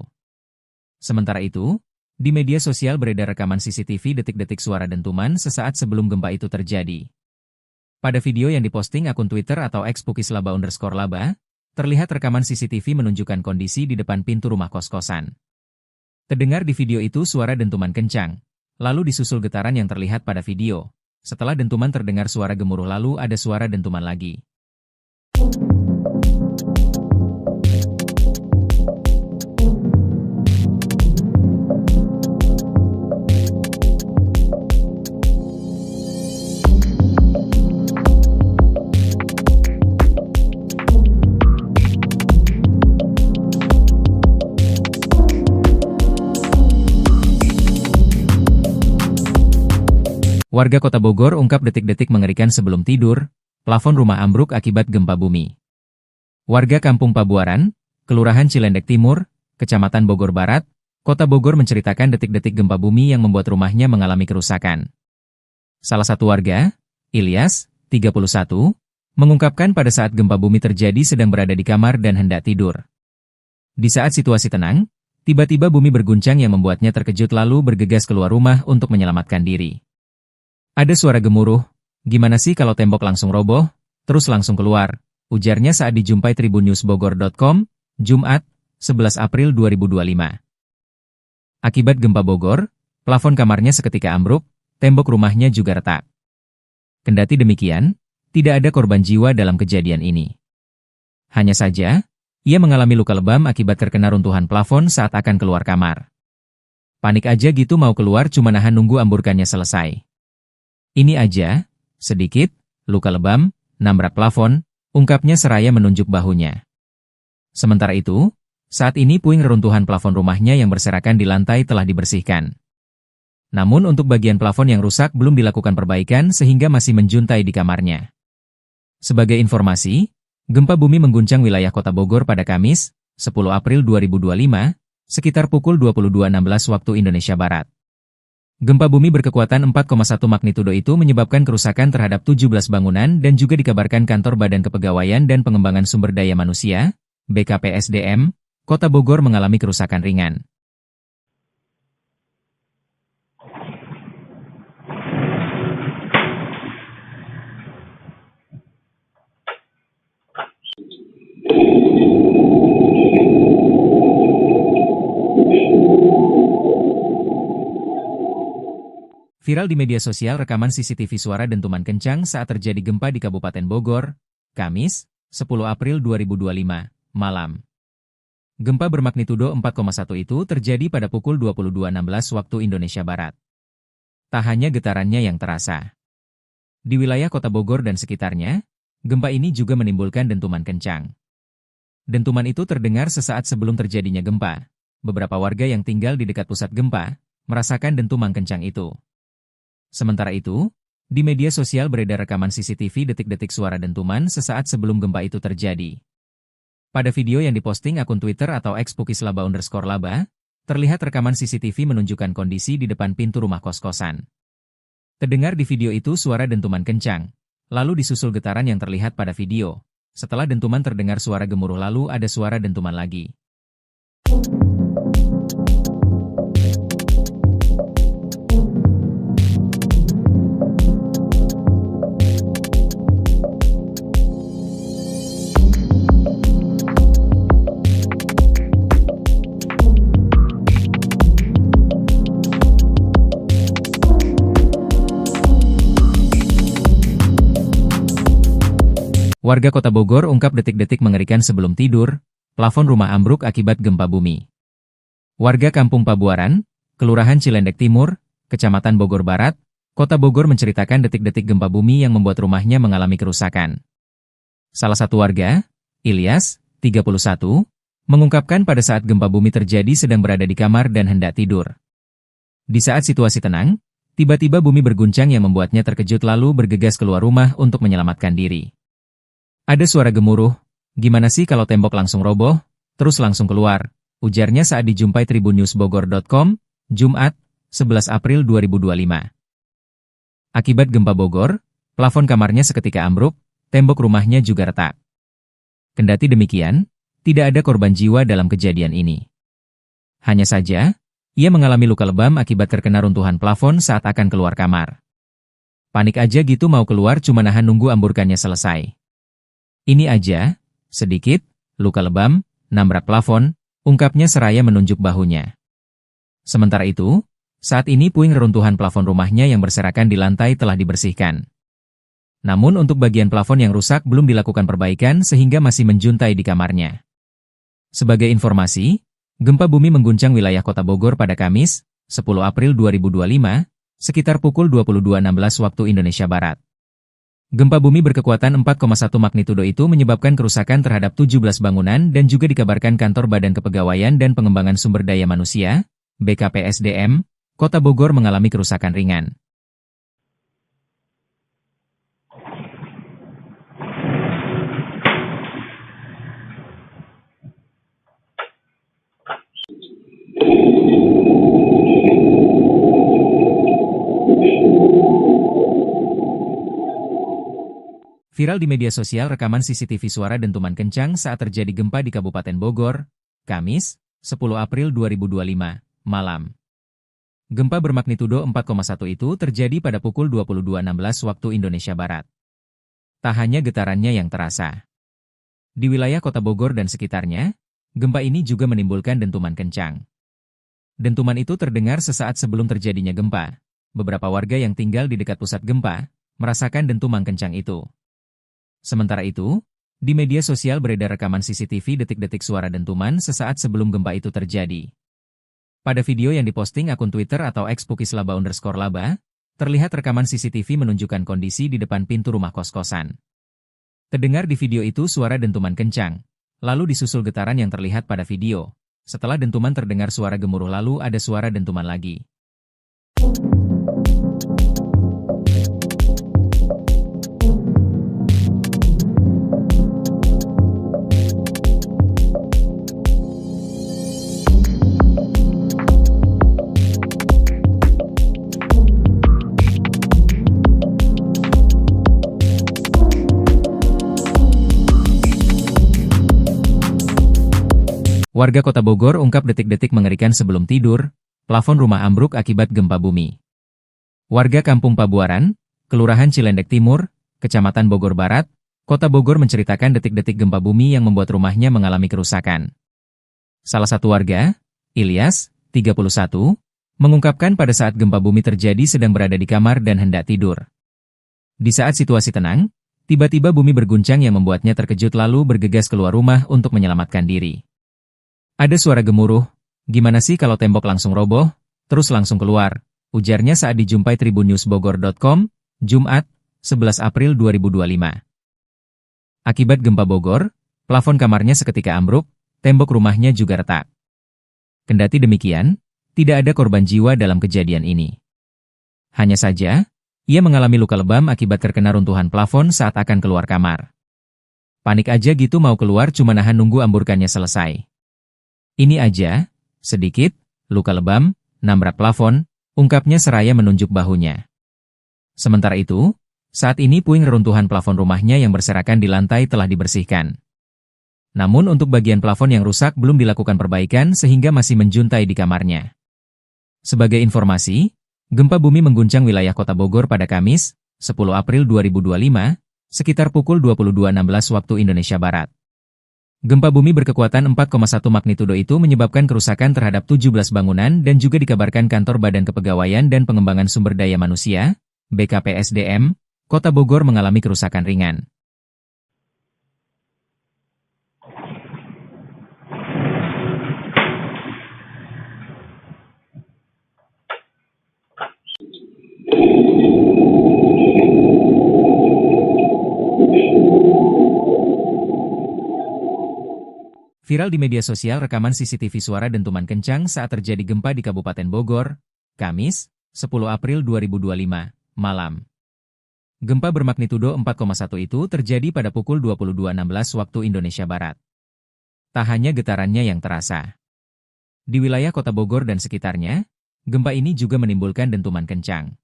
Sementara itu, di media sosial beredar rekaman CCTV detik-detik suara dentuman sesaat sebelum gempa itu terjadi. Pada video yang diposting akun Twitter atau @pukislaba_laba, terlihat rekaman CCTV menunjukkan kondisi di depan pintu rumah kos-kosan. Terdengar di video itu suara dentuman kencang, lalu disusul getaran yang terlihat pada video. Setelah dentuman terdengar suara gemuruh lalu ada suara dentuman lagi. Warga Kota Bogor ungkap detik-detik mengerikan sebelum tidur, plafon rumah ambruk akibat gempa bumi. Warga Kampung Pabuaran, Kelurahan Cilendek Timur, Kecamatan Bogor Barat, Kota Bogor menceritakan detik-detik gempa bumi yang membuat rumahnya mengalami kerusakan. Salah satu warga, Ilyas, 31, mengungkapkan pada saat gempa bumi terjadi sedang berada di kamar dan hendak tidur. Di saat situasi tenang, tiba-tiba bumi berguncang yang membuatnya terkejut lalu bergegas keluar rumah untuk menyelamatkan diri. Ada suara gemuruh, gimana sih kalau tembok langsung roboh, terus langsung keluar, ujarnya saat dijumpai tribunnewsbogor.com, Jumat, 11 April 2025. Akibat gempa Bogor, plafon kamarnya seketika ambruk, tembok rumahnya juga retak. Kendati demikian, tidak ada korban jiwa dalam kejadian ini. Hanya saja, ia mengalami luka lebam akibat terkena runtuhan plafon saat akan keluar kamar. Panik aja gitu mau keluar cuma nahan nunggu amburkannya selesai. Ini aja, sedikit, luka lebam, nabrak plafon, ungkapnya seraya menunjuk bahunya. Sementara itu, saat ini puing reruntuhan plafon rumahnya yang berserakan di lantai telah dibersihkan. Namun untuk bagian plafon yang rusak belum dilakukan perbaikan sehingga masih menjuntai di kamarnya. Sebagai informasi, gempa bumi mengguncang wilayah Kota Bogor pada Kamis, 10 April 2025, sekitar pukul 22.16 waktu Indonesia Barat. Gempa bumi berkekuatan 4,1 magnitudo itu menyebabkan kerusakan terhadap 17 bangunan dan juga dikabarkan Kantor Badan Kepegawaian dan Pengembangan Sumber Daya Manusia, BKPSDM, Kota Bogor mengalami kerusakan ringan. Viral di media sosial rekaman CCTV suara dentuman kencang saat terjadi gempa di Kabupaten Bogor, Kamis, 10 April 2025, malam. Gempa bermagnitudo 4,1 itu terjadi pada pukul 22.16 waktu Indonesia Barat. Tak hanya getarannya yang terasa. Di wilayah Kota Bogor dan sekitarnya, gempa ini juga menimbulkan dentuman kencang. Dentuman itu terdengar sesaat sebelum terjadinya gempa. Beberapa warga yang tinggal di dekat pusat gempa merasakan dentuman kencang itu. Sementara itu, di media sosial beredar rekaman CCTV detik-detik suara dentuman sesaat sebelum gempa itu terjadi. Pada video yang diposting akun Twitter atau @pukislaba_laba, terlihat rekaman CCTV menunjukkan kondisi di depan pintu rumah kos-kosan. Terdengar di video itu suara dentuman kencang, lalu disusul getaran yang terlihat pada video. Setelah dentuman terdengar suara gemuruh lalu ada suara dentuman lagi. Warga Kota Bogor ungkap detik-detik mengerikan sebelum tidur, plafon rumah ambruk akibat gempa bumi. Warga Kampung Pabuaran, Kelurahan Cilendek Timur, Kecamatan Bogor Barat, Kota Bogor menceritakan detik-detik gempa bumi yang membuat rumahnya mengalami kerusakan. Salah satu warga, Ilyas, 31, mengungkapkan pada saat gempa bumi terjadi sedang berada di kamar dan hendak tidur. Di saat situasi tenang, tiba-tiba bumi berguncang yang membuatnya terkejut lalu bergegas keluar rumah untuk menyelamatkan diri. Ada suara gemuruh, "Gimana sih kalau tembok langsung roboh? Terus langsung keluar," ujarnya saat dijumpai tribunnewsbogor.com, Jumat, 11 April 2025. Akibat gempa Bogor, plafon kamarnya seketika ambruk, tembok rumahnya juga retak. Kendati demikian, tidak ada korban jiwa dalam kejadian ini. Hanya saja, ia mengalami luka lebam akibat terkena runtuhan plafon saat akan keluar kamar. Panik aja gitu mau keluar cuma nahan nunggu amburkannya selesai. Ini aja, sedikit, luka lebam, nabrak plafon, ungkapnya seraya menunjuk bahunya. Sementara itu, saat ini puing reruntuhan plafon rumahnya yang berserakan di lantai telah dibersihkan. Namun untuk bagian plafon yang rusak belum dilakukan perbaikan sehingga masih menjuntai di kamarnya. Sebagai informasi, gempa bumi mengguncang wilayah kota Bogor pada Kamis, 10 April 2025, sekitar pukul 22.16 waktu Indonesia Barat. Gempa bumi berkekuatan 4,1 magnitudo itu menyebabkan kerusakan terhadap 17 bangunan dan juga dikabarkan kantor Badan Kepegawaian dan Pengembangan Sumber Daya Manusia, BKPSDM, Kota Bogor mengalami kerusakan ringan. Viral di media sosial rekaman CCTV suara dentuman kencang saat terjadi gempa di Kabupaten Bogor, Kamis, 10 April 2025, malam. Gempa bermagnitudo 4,1 itu terjadi pada pukul 22.16 waktu Indonesia Barat. Tak hanya getarannya yang terasa. Di wilayah kota Bogor dan sekitarnya, gempa ini juga menimbulkan dentuman kencang. Dentuman itu terdengar sesaat sebelum terjadinya gempa. Beberapa warga yang tinggal di dekat pusat gempa merasakan dentuman kencang itu. Sementara itu, di media sosial beredar rekaman CCTV detik-detik suara dentuman sesaat sebelum gempa itu terjadi. Pada video yang diposting akun Twitter atau @pukislaba_laba, terlihat rekaman CCTV menunjukkan kondisi di depan pintu rumah kos-kosan. Terdengar di video itu suara dentuman kencang, lalu disusul getaran yang terlihat pada video. Setelah dentuman terdengar suara gemuruh lalu ada suara dentuman lagi. Warga kota Bogor ungkap detik-detik mengerikan sebelum tidur, plafon rumah ambruk akibat gempa bumi. Warga Kampung Pabuaran, Kelurahan Cilendek Timur, Kecamatan Bogor Barat, Kota Bogor menceritakan detik-detik gempa bumi yang membuat rumahnya mengalami kerusakan. Salah satu warga, Ilyas, 31, mengungkapkan pada saat gempa bumi terjadi sedang berada di kamar dan hendak tidur. Di saat situasi tenang, tiba-tiba bumi berguncang yang membuatnya terkejut lalu bergegas keluar rumah untuk menyelamatkan diri. Ada suara gemuruh, "Gimana sih kalau tembok langsung roboh? Terus langsung keluar," ujarnya saat dijumpai tribunnewsbogor.com, Jumat, 11 April 2025. Akibat gempa Bogor, plafon kamarnya seketika ambruk, tembok rumahnya juga retak. Kendati demikian, tidak ada korban jiwa dalam kejadian ini. Hanya saja, ia mengalami luka lebam akibat terkena runtuhan plafon saat akan keluar kamar. Panik aja gitu mau keluar cuma nahan nunggu amburkannya selesai. Ini aja, sedikit, luka lebam, nabrak plafon, ungkapnya seraya menunjuk bahunya. Sementara itu, saat ini puing reruntuhan plafon rumahnya yang berserakan di lantai telah dibersihkan. Namun untuk bagian plafon yang rusak belum dilakukan perbaikan sehingga masih menjuntai di kamarnya. Sebagai informasi, gempa bumi mengguncang wilayah kota Bogor pada Kamis, 10 April 2025, sekitar pukul 22.16 waktu Indonesia Barat. Gempa bumi berkekuatan 4,1 magnitudo itu menyebabkan kerusakan terhadap 17 bangunan dan juga dikabarkan kantor Badan Kepegawaian dan Pengembangan Sumber Daya Manusia, BKPSDM, Kota Bogor mengalami kerusakan ringan. Viral di media sosial rekaman CCTV suara dentuman kencang saat terjadi gempa di Kabupaten Bogor, Kamis, 10 April 2025, malam. Gempa bermagnitudo 4,1 itu terjadi pada pukul 22.16 waktu Indonesia Barat. Tak hanya getarannya yang terasa. Di wilayah Kota Bogor dan sekitarnya, gempa ini juga menimbulkan dentuman kencang.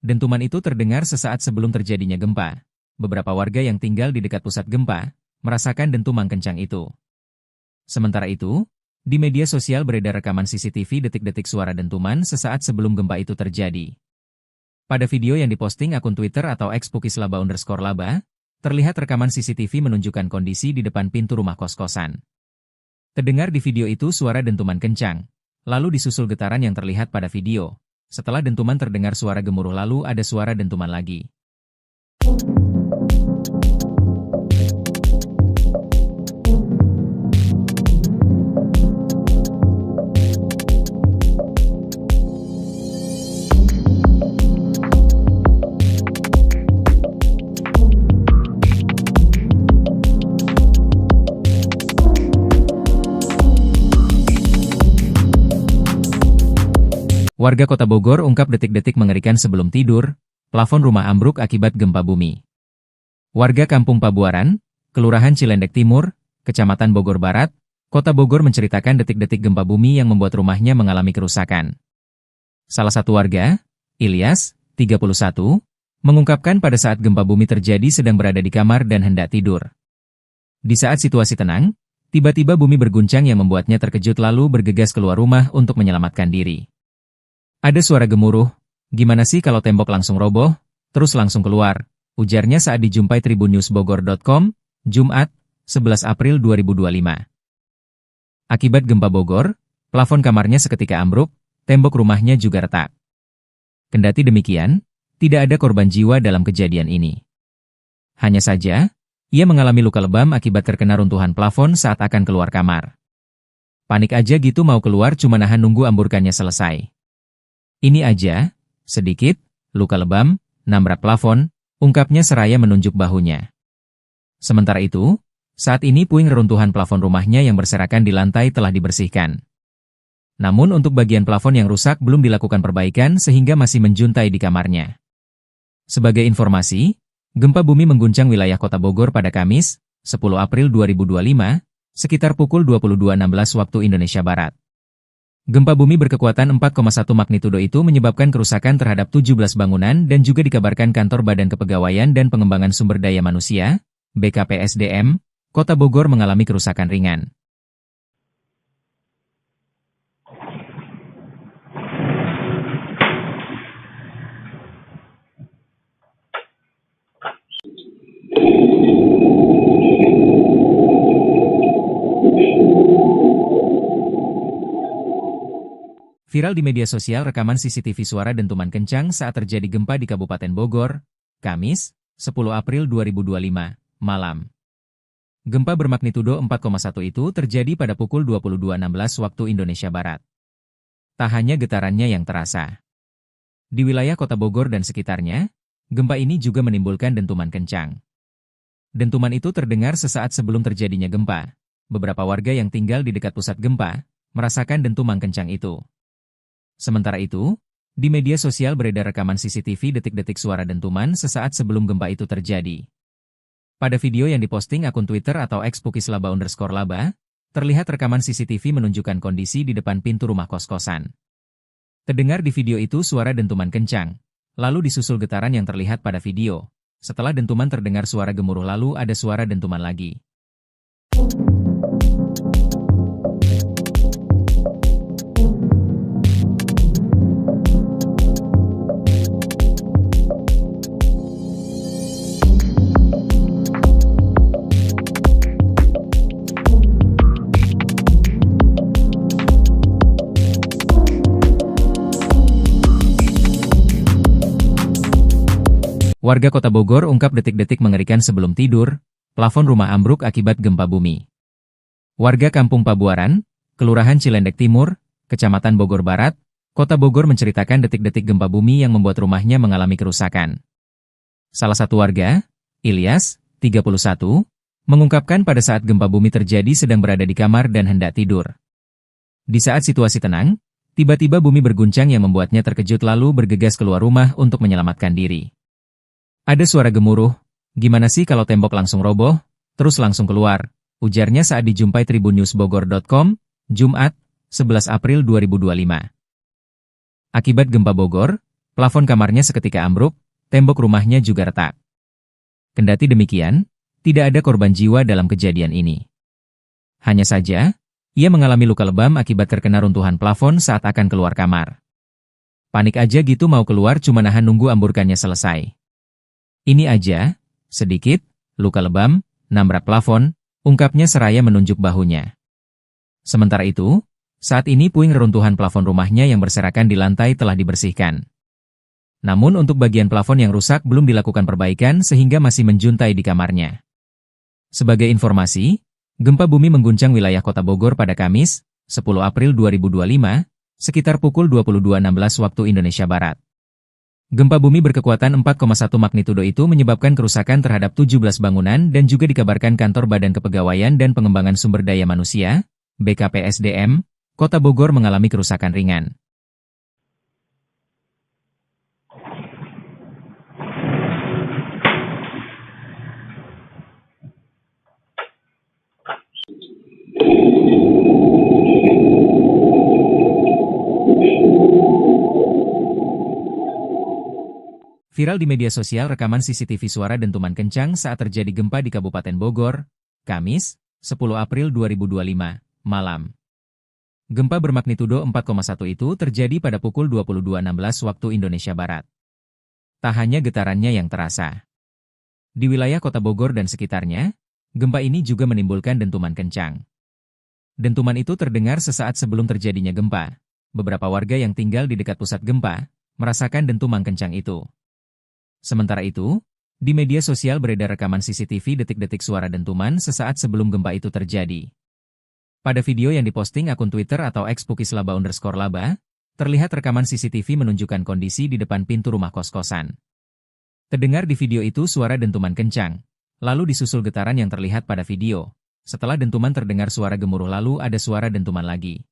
Dentuman itu terdengar sesaat sebelum terjadinya gempa. Beberapa warga yang tinggal di dekat pusat gempa merasakan dentuman kencang itu. Sementara itu, di media sosial beredar rekaman CCTV detik-detik suara dentuman sesaat sebelum gempa itu terjadi. Pada video yang diposting akun Twitter atau @pukislaba_laba, terlihat rekaman CCTV menunjukkan kondisi di depan pintu rumah kos-kosan. Terdengar di video itu suara dentuman kencang, lalu disusul getaran yang terlihat pada video. Setelah dentuman terdengar suara gemuruh lalu ada suara dentuman lagi. Warga Kota Bogor ungkap detik-detik mengerikan sebelum tidur, plafon rumah ambruk akibat gempa bumi. Warga Kampung Pabuaran, Kelurahan Cilendek Timur, Kecamatan Bogor Barat, Kota Bogor menceritakan detik-detik gempa bumi yang membuat rumahnya mengalami kerusakan. Salah satu warga, Ilyas, 31, mengungkapkan pada saat gempa bumi terjadi sedang berada di kamar dan hendak tidur. Di saat situasi tenang, tiba-tiba bumi berguncang yang membuatnya terkejut lalu bergegas keluar rumah untuk menyelamatkan diri. Ada suara gemuruh, gimana sih kalau tembok langsung roboh, terus langsung keluar, ujarnya saat dijumpai tribunnewsbogor.com, Jumat, 11 April 2025. Akibat gempa Bogor, plafon kamarnya seketika ambruk, tembok rumahnya juga retak. Kendati demikian, tidak ada korban jiwa dalam kejadian ini. Hanya saja, ia mengalami luka lebam akibat terkena runtuhan plafon saat akan keluar kamar. Panik aja gitu mau keluar cuma nahan nunggu amburkannya selesai. Ini aja, sedikit, luka lebam, nabrak plafon, ungkapnya seraya menunjuk bahunya. Sementara itu, saat ini puing reruntuhan plafon rumahnya yang berserakan di lantai telah dibersihkan. Namun untuk bagian plafon yang rusak belum dilakukan perbaikan sehingga masih menjuntai di kamarnya. Sebagai informasi, gempa bumi mengguncang wilayah Kota Bogor pada Kamis, 10 April 2025, sekitar pukul 22.16 waktu Indonesia Barat. Gempa bumi berkekuatan 4,1 magnitudo itu menyebabkan kerusakan terhadap 17 bangunan dan juga dikabarkan kantor Badan Kepegawaian dan Pengembangan Sumber Daya Manusia, BKPSDM, Kota Bogor mengalami kerusakan ringan. Viral di media sosial rekaman CCTV suara dentuman kencang saat terjadi gempa di Kabupaten Bogor, Kamis, 10 April 2025, malam. Gempa bermagnitudo 4,1 itu terjadi pada pukul 22.16 waktu Indonesia Barat. Tak hanya getarannya yang terasa. Di wilayah Kota Bogor dan sekitarnya, gempa ini juga menimbulkan dentuman kencang. Dentuman itu terdengar sesaat sebelum terjadinya gempa. Beberapa warga yang tinggal di dekat pusat gempa merasakan dentuman kencang itu. Sementara itu, di media sosial beredar rekaman CCTV detik-detik suara dentuman sesaat sebelum gempa itu terjadi. Pada video yang diposting akun Twitter atau @pukislaba_laba, terlihat rekaman CCTV menunjukkan kondisi di depan pintu rumah kos-kosan. Terdengar di video itu suara dentuman kencang, lalu disusul getaran yang terlihat pada video. Setelah dentuman terdengar suara gemuruh lalu ada suara dentuman lagi. Warga Kota Bogor ungkap detik-detik mengerikan sebelum tidur, plafon rumah ambruk akibat gempa bumi. Warga Kampung Pabuaran, Kelurahan Cilendek Timur, Kecamatan Bogor Barat, Kota Bogor menceritakan detik-detik gempa bumi yang membuat rumahnya mengalami kerusakan. Salah satu warga, Ilyas, 31, mengungkapkan pada saat gempa bumi terjadi sedang berada di kamar dan hendak tidur. Di saat situasi tenang, tiba-tiba bumi berguncang yang membuatnya terkejut lalu bergegas keluar rumah untuk menyelamatkan diri. Ada suara gemuruh, "Gimana sih kalau tembok langsung roboh? Terus langsung keluar," ujarnya saat dijumpai tribunnewsbogor.com, Jumat, 11 April 2025. Akibat gempa Bogor, plafon kamarnya seketika ambruk, tembok rumahnya juga retak. Kendati demikian, tidak ada korban jiwa dalam kejadian ini. Hanya saja, ia mengalami luka lebam akibat terkena runtuhan plafon saat akan keluar kamar. Panik aja gitu mau keluar cuma nahan nunggu amburkannya selesai. Ini aja, sedikit, luka lebam, nabrak plafon, ungkapnya seraya menunjuk bahunya. Sementara itu, saat ini puing reruntuhan plafon rumahnya yang berserakan di lantai telah dibersihkan. Namun untuk bagian plafon yang rusak belum dilakukan perbaikan sehingga masih menjuntai di kamarnya. Sebagai informasi, gempa bumi mengguncang wilayah kota Bogor pada Kamis, 10 April 2025, sekitar pukul 22.16 waktu Indonesia Barat. Gempa bumi berkekuatan 4,1 magnitudo itu menyebabkan kerusakan terhadap 17 bangunan dan juga dikabarkan kantor Badan Kepegawaian dan Pengembangan Sumber Daya Manusia, BKPSDM, Kota Bogor mengalami kerusakan ringan. Viral di media sosial rekaman CCTV suara dentuman kencang saat terjadi gempa di Kabupaten Bogor, Kamis, 10 April 2025, malam. Gempa bermagnitudo 4,1 itu terjadi pada pukul 22.16 waktu Indonesia Barat. Tak hanya getarannya yang terasa. Di wilayah kota Bogor dan sekitarnya, gempa ini juga menimbulkan dentuman kencang. Dentuman itu terdengar sesaat sebelum terjadinya gempa. Beberapa warga yang tinggal di dekat pusat gempa merasakan dentuman kencang itu. Sementara itu, di media sosial beredar rekaman CCTV detik-detik suara dentuman sesaat sebelum gempa itu terjadi. Pada video yang diposting akun Twitter atau @pukislaba_laba, terlihat rekaman CCTV menunjukkan kondisi di depan pintu rumah kos-kosan. Terdengar di video itu suara dentuman kencang, lalu disusul getaran yang terlihat pada video. Setelah dentuman terdengar suara gemuruh lalu ada suara dentuman lagi.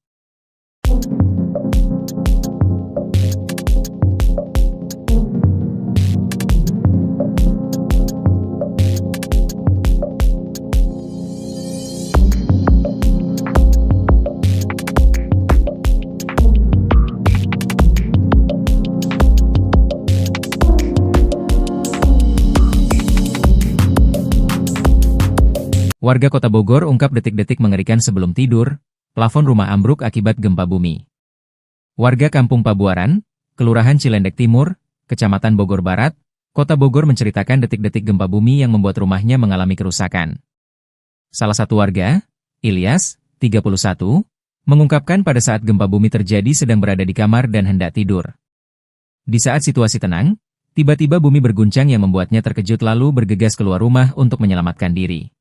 Warga Kota Bogor ungkap detik-detik mengerikan sebelum tidur, plafon rumah ambruk akibat gempa bumi. Warga Kampung Pabuaran, Kelurahan Cilendek Timur, Kecamatan Bogor Barat, Kota Bogor menceritakan detik-detik gempa bumi yang membuat rumahnya mengalami kerusakan. Salah satu warga, Ilyas, 31, mengungkapkan pada saat gempa bumi terjadi sedang berada di kamar dan hendak tidur. Di saat situasi tenang, tiba-tiba bumi berguncang yang membuatnya terkejut lalu bergegas keluar rumah untuk menyelamatkan diri.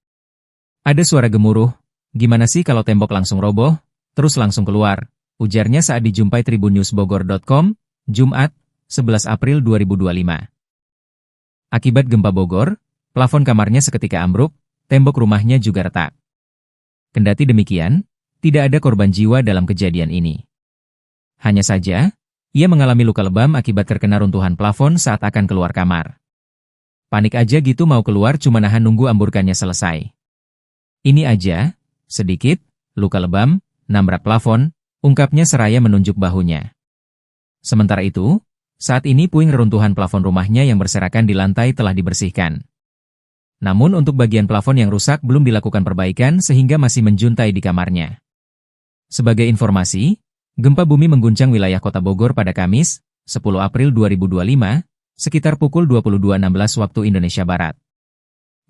Ada suara gemuruh, "Gimana sih kalau tembok langsung roboh? Terus langsung keluar," ujarnya saat dijumpai tribunnewsbogor.com, Jumat, 11 April 2025. Akibat gempa Bogor, plafon kamarnya seketika ambruk, tembok rumahnya juga retak. Kendati demikian, tidak ada korban jiwa dalam kejadian ini. Hanya saja, ia mengalami luka lebam akibat terkena runtuhan plafon saat akan keluar kamar. Panik aja gitu mau keluar cuma nahan nunggu amburkannya selesai. Ini aja, sedikit, luka lebam, nabrak plafon, ungkapnya seraya menunjuk bahunya. Sementara itu, saat ini puing reruntuhan plafon rumahnya yang berserakan di lantai telah dibersihkan. Namun untuk bagian plafon yang rusak belum dilakukan perbaikan sehingga masih menjuntai di kamarnya. Sebagai informasi, gempa bumi mengguncang wilayah kota Bogor pada Kamis, 10 April 2025, sekitar pukul 22.16 waktu Indonesia Barat.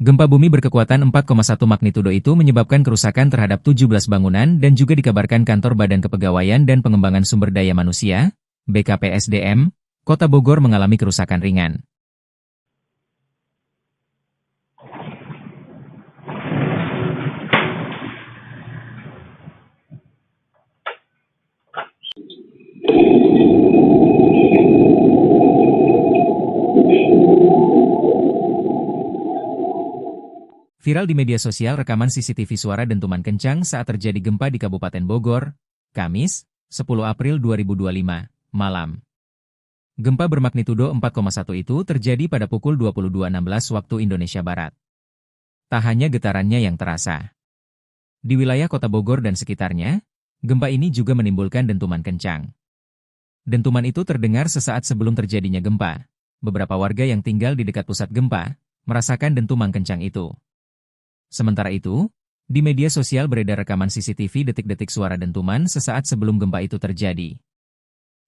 Gempa bumi berkekuatan 4,1 magnitudo itu menyebabkan kerusakan terhadap 17 bangunan dan juga dikabarkan kantor Badan Kepegawaian dan Pengembangan Sumber Daya Manusia, BKPSDM, Kota Bogor mengalami kerusakan ringan. Viral di media sosial rekaman CCTV suara dentuman kencang saat terjadi gempa di Kabupaten Bogor, Kamis, 10 April 2025, malam. Gempa bermagnitudo 4,1 itu terjadi pada pukul 22.16 waktu Indonesia Barat. Tak hanya getarannya yang terasa. Di wilayah Kota Bogor dan sekitarnya, gempa ini juga menimbulkan dentuman kencang. Dentuman itu terdengar sesaat sebelum terjadinya gempa. Beberapa warga yang tinggal di dekat pusat gempa merasakan dentuman kencang itu. Sementara itu, di media sosial beredar rekaman CCTV detik-detik suara dentuman sesaat sebelum gempa itu terjadi.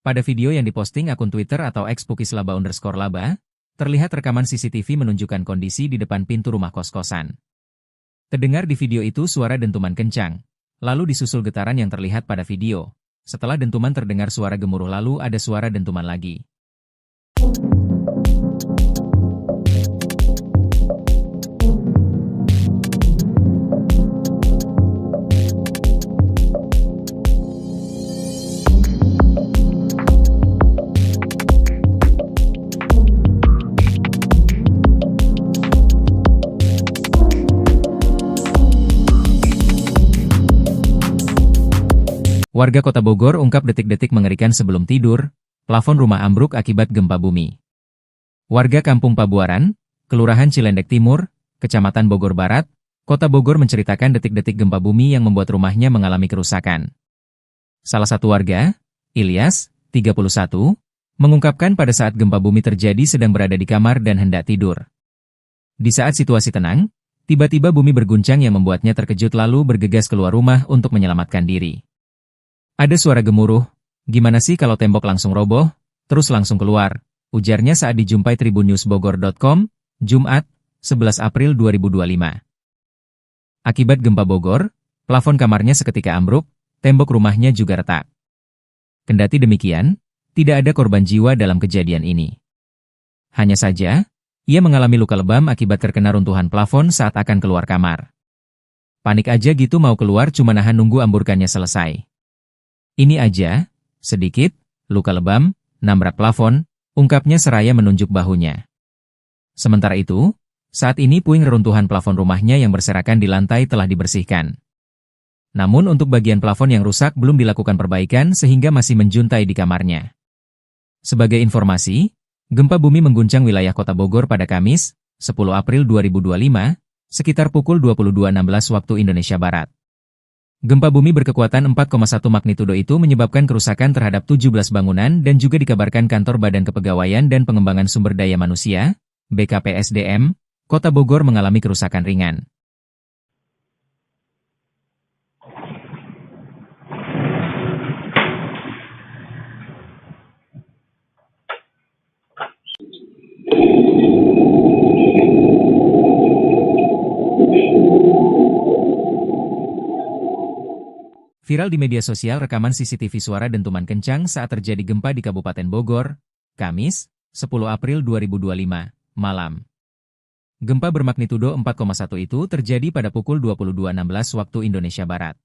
Pada video yang diposting akun Twitter atau @pukislaba_laba, terlihat rekaman CCTV menunjukkan kondisi di depan pintu rumah kos-kosan. Terdengar di video itu suara dentuman kencang, lalu disusul getaran yang terlihat pada video. Setelah dentuman terdengar suara gemuruh lalu ada suara dentuman lagi. Warga Kota Bogor ungkap detik-detik mengerikan sebelum tidur, plafon rumah ambruk akibat gempa bumi. Warga Kampung Pabuaran, Kelurahan Cilendek Timur, Kecamatan Bogor Barat, Kota Bogor menceritakan detik-detik gempa bumi yang membuat rumahnya mengalami kerusakan. Salah satu warga, Ilyas, 31, mengungkapkan pada saat gempa bumi terjadi sedang berada di kamar dan hendak tidur. Di saat situasi tenang, tiba-tiba bumi berguncang yang membuatnya terkejut lalu bergegas keluar rumah untuk menyelamatkan diri. Ada suara gemuruh, gimana sih kalau tembok langsung roboh, terus langsung keluar, ujarnya saat dijumpai tribunnewsbogor.com, Jumat, 11 April 2025. Akibat gempa Bogor, plafon kamarnya seketika ambruk, tembok rumahnya juga retak. Kendati demikian, tidak ada korban jiwa dalam kejadian ini. Hanya saja, ia mengalami luka lebam akibat terkena runtuhan plafon saat akan keluar kamar. Panik aja gitu mau keluar cuma nahan nunggu amburkannya selesai. Ini aja, sedikit, luka lebam, nabrak plafon, ungkapnya seraya menunjuk bahunya. Sementara itu, saat ini puing reruntuhan plafon rumahnya yang berserakan di lantai telah dibersihkan. Namun untuk bagian plafon yang rusak belum dilakukan perbaikan sehingga masih menjuntai di kamarnya. Sebagai informasi, gempa bumi mengguncang wilayah Kota Bogor pada Kamis, 10 April 2025, sekitar pukul 22.16 waktu Indonesia Barat. Gempa bumi berkekuatan 4,1 magnitudo itu menyebabkan kerusakan terhadap 17 bangunan dan juga dikabarkan Kantor Badan Kepegawaian dan Pengembangan Sumber Daya Manusia, BKPSDM, Kota Bogor mengalami kerusakan ringan. Viral di media sosial rekaman CCTV suara dentuman kencang saat terjadi gempa di Kabupaten Bogor, Kamis, 10 April 2025, malam. Gempa bermagnitudo 4,1 itu terjadi pada pukul 22.16 waktu Indonesia Barat.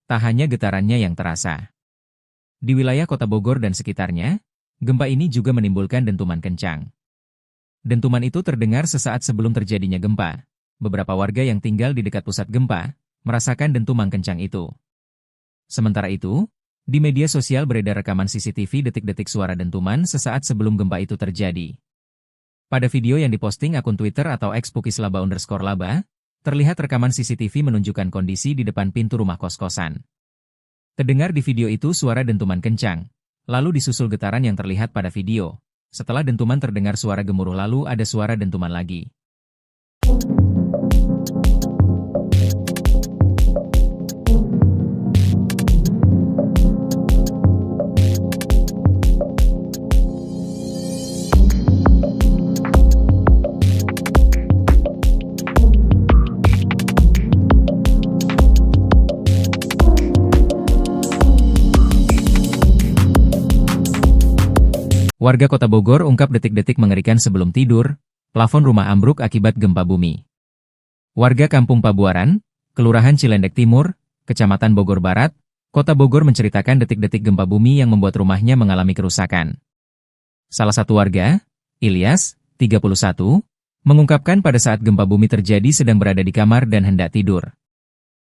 Tak hanya getarannya yang terasa. Di wilayah Kota Bogor dan sekitarnya, gempa ini juga menimbulkan dentuman kencang. Dentuman itu terdengar sesaat sebelum terjadinya gempa. Beberapa warga yang tinggal di dekat pusat gempa merasakan dentuman kencang itu. Sementara itu, di media sosial beredar rekaman CCTV detik-detik suara dentuman sesaat sebelum gempa itu terjadi. Pada video yang diposting akun Twitter atau @pukislaba_laba, terlihat rekaman CCTV menunjukkan kondisi di depan pintu rumah kos-kosan. Terdengar di video itu suara dentuman kencang, lalu disusul getaran yang terlihat pada video. Setelah dentuman terdengar suara gemuruh lalu ada suara dentuman lagi. Warga Kota Bogor ungkap detik-detik mengerikan sebelum tidur, plafon rumah ambruk akibat gempa bumi. Warga Kampung Pabuaran, Kelurahan Cilendek Timur, Kecamatan Bogor Barat, Kota Bogor menceritakan detik-detik gempa bumi yang membuat rumahnya mengalami kerusakan. Salah satu warga, Ilyas, 31, mengungkapkan pada saat gempa bumi terjadi sedang berada di kamar dan hendak tidur.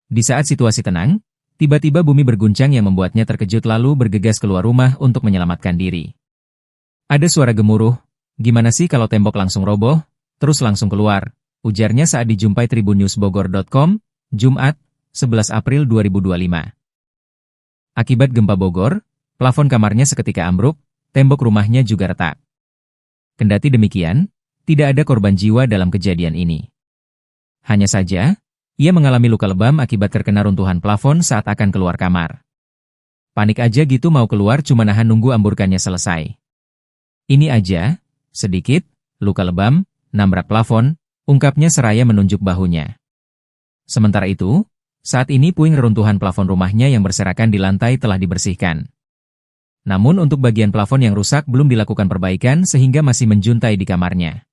Di saat situasi tenang, tiba-tiba bumi berguncang yang membuatnya terkejut lalu bergegas keluar rumah untuk menyelamatkan diri. Ada suara gemuruh, "Gimana sih kalau tembok langsung roboh? Terus langsung keluar," ujarnya saat dijumpai tribunnewsbogor.com, Jumat, 11 April 2025. Akibat gempa Bogor, plafon kamarnya seketika ambruk, tembok rumahnya juga retak. Kendati demikian, tidak ada korban jiwa dalam kejadian ini. Hanya saja, ia mengalami luka lebam akibat terkena runtuhan plafon saat akan keluar kamar. Panik aja gitu mau keluar cuma nahan nunggu amburkannya selesai. Ini aja, sedikit, luka lebam, nabrak plafon, ungkapnya seraya menunjuk bahunya. Sementara itu, saat ini puing reruntuhan plafon rumahnya yang berserakan di lantai telah dibersihkan. Namun untuk bagian plafon yang rusak belum dilakukan perbaikan sehingga masih menjuntai di kamarnya.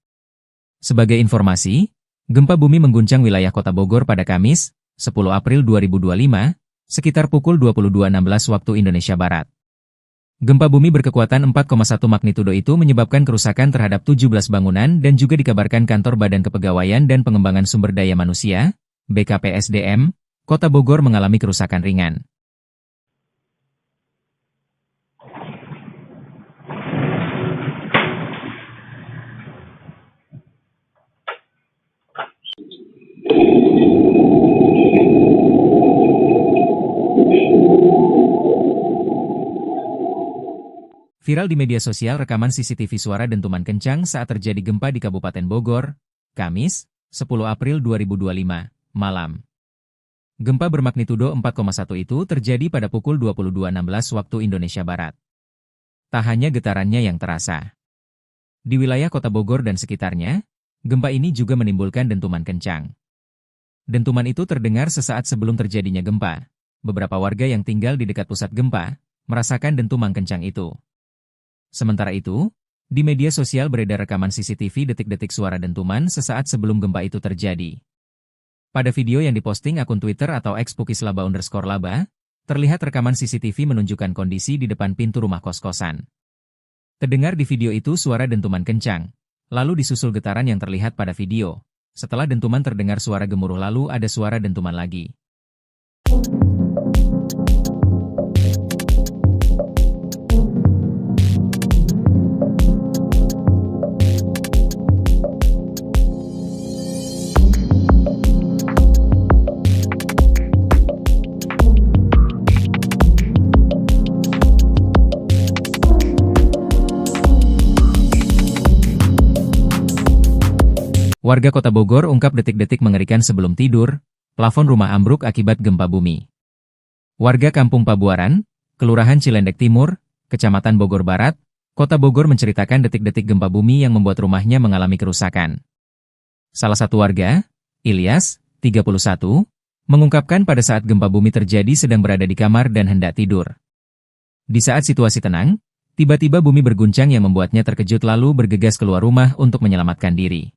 Sebagai informasi, gempa bumi mengguncang wilayah kota Bogor pada Kamis, 10 April 2025, sekitar pukul 22.16 waktu Indonesia Barat. Gempa bumi berkekuatan 4,1 magnitudo itu menyebabkan kerusakan terhadap 17 bangunan dan juga dikabarkan kantor Badan Kepegawaian dan Pengembangan Sumber Daya Manusia, BKPSDM, Kota Bogor mengalami kerusakan ringan. Viral di media sosial rekaman CCTV suara dentuman kencang saat terjadi gempa di Kabupaten Bogor, Kamis, 10 April 2025, malam. Gempa bermagnitudo 4,1 itu terjadi pada pukul 22.16 waktu Indonesia Barat. Tak hanya getarannya yang terasa. Di wilayah kota Bogor dan sekitarnya, gempa ini juga menimbulkan dentuman kencang. Dentuman itu terdengar sesaat sebelum terjadinya gempa. Beberapa warga yang tinggal di dekat pusat gempa merasakan dentuman kencang itu. Sementara itu, di media sosial beredar rekaman CCTV detik-detik suara dentuman sesaat sebelum gempa itu terjadi. Pada video yang diposting akun Twitter atau @pukislaba_laba, terlihat rekaman CCTV menunjukkan kondisi di depan pintu rumah kos-kosan. Terdengar di video itu suara dentuman kencang, lalu disusul getaran yang terlihat pada video. Setelah dentuman terdengar suara gemuruh lalu ada suara dentuman lagi. Warga kota Bogor ungkap detik-detik mengerikan sebelum tidur, plafon rumah ambruk akibat gempa bumi. Warga Kampung Pabuaran, Kelurahan Cilendek Timur, Kecamatan Bogor Barat, Kota Bogor menceritakan detik-detik gempa bumi yang membuat rumahnya mengalami kerusakan. Salah satu warga, Ilyas, 31, mengungkapkan pada saat gempa bumi terjadi sedang berada di kamar dan hendak tidur. Di saat situasi tenang, tiba-tiba bumi berguncang yang membuatnya terkejut lalu bergegas keluar rumah untuk menyelamatkan diri.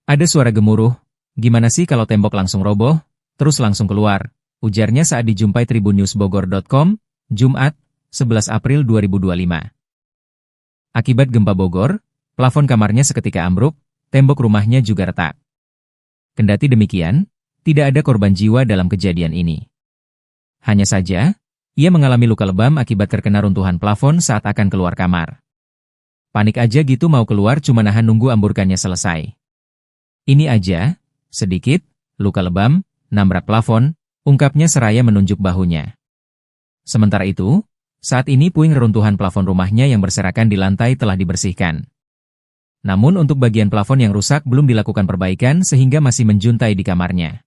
Ada suara gemuruh, "Gimana sih kalau tembok langsung roboh? Terus langsung keluar," ujarnya saat dijumpai tribunnewsbogor.com, Jumat, 11 April 2025. Akibat gempa Bogor, plafon kamarnya seketika ambruk, tembok rumahnya juga retak. Kendati demikian, tidak ada korban jiwa dalam kejadian ini. Hanya saja, ia mengalami luka lebam akibat terkena runtuhan plafon saat akan keluar kamar. Panik aja gitu mau keluar cuma nahan nunggu amburkannya selesai. Ini aja, sedikit, luka lebam, nabrak plafon, ungkapnya seraya menunjuk bahunya. Sementara itu, saat ini puing reruntuhan plafon rumahnya yang berserakan di lantai telah dibersihkan. Namun untuk bagian plafon yang rusak belum dilakukan perbaikan sehingga masih menjuntai di kamarnya.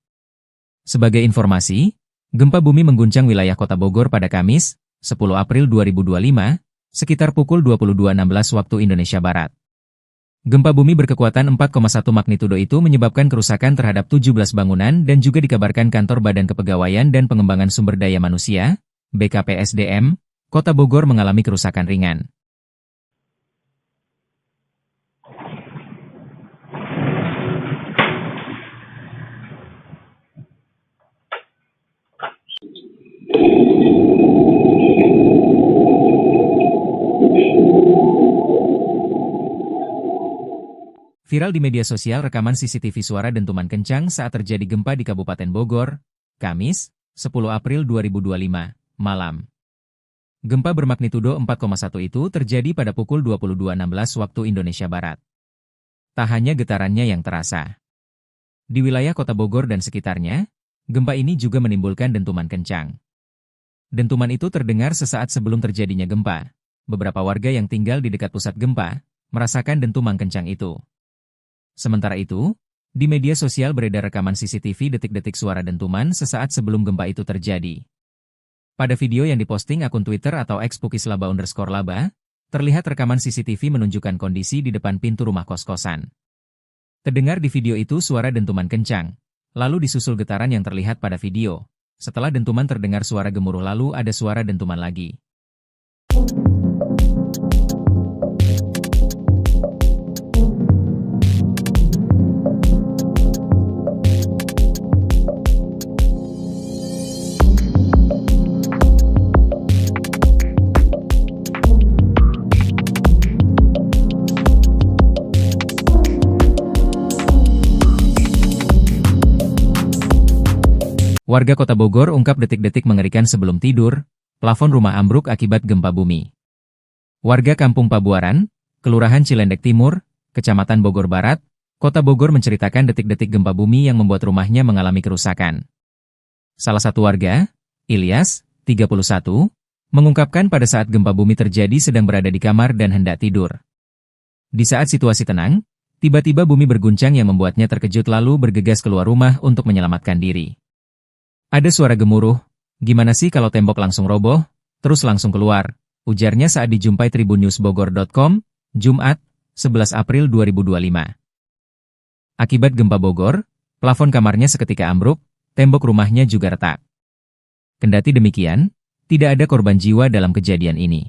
Sebagai informasi, gempa bumi mengguncang wilayah kota Bogor pada Kamis, 10 April 2025, sekitar pukul 22.16 waktu Indonesia Barat. Gempa bumi berkekuatan 4,1 magnitudo itu menyebabkan kerusakan terhadap 17 bangunan dan juga dikabarkan kantor Badan Kepegawaian dan Pengembangan Sumber Daya Manusia, BKPSDM, Kota Bogor mengalami kerusakan ringan. Viral di media sosial rekaman CCTV suara dentuman kencang saat terjadi gempa di Kabupaten Bogor, Kamis, 10 April 2025, malam. Gempa bermagnitudo 4,1 itu terjadi pada pukul 22.16 waktu Indonesia Barat. Tak hanya getarannya yang terasa. Di wilayah Kota Bogor dan sekitarnya, gempa ini juga menimbulkan dentuman kencang. Dentuman itu terdengar sesaat sebelum terjadinya gempa. Beberapa warga yang tinggal di dekat pusat gempa merasakan dentuman kencang itu. Sementara itu, di media sosial beredar rekaman CCTV detik-detik suara dentuman sesaat sebelum gempa itu terjadi. Pada video yang diposting akun Twitter atau @pukislaba_laba, terlihat rekaman CCTV menunjukkan kondisi di depan pintu rumah kos-kosan. Terdengar di video itu suara dentuman kencang, lalu disusul getaran yang terlihat pada video. Setelah dentuman terdengar suara gemuruh lalu ada suara dentuman lagi. Warga Kota Bogor ungkap detik-detik mengerikan sebelum tidur, plafon rumah ambruk akibat gempa bumi. Warga Kampung Pabuaran, Kelurahan Cilendek Timur, Kecamatan Bogor Barat, Kota Bogor menceritakan detik-detik gempa bumi yang membuat rumahnya mengalami kerusakan. Salah satu warga, Ilyas, 31, mengungkapkan pada saat gempa bumi terjadi sedang berada di kamar dan hendak tidur. Di saat situasi tenang, tiba-tiba bumi berguncang yang membuatnya terkejut lalu bergegas keluar rumah untuk menyelamatkan diri. Ada suara gemuruh, gimana sih kalau tembok langsung roboh, terus langsung keluar, ujarnya saat dijumpai tribunnewsbogor.com, Jumat, 11 April 2025. Akibat gempa Bogor, plafon kamarnya seketika ambruk, tembok rumahnya juga retak. Kendati demikian, tidak ada korban jiwa dalam kejadian ini.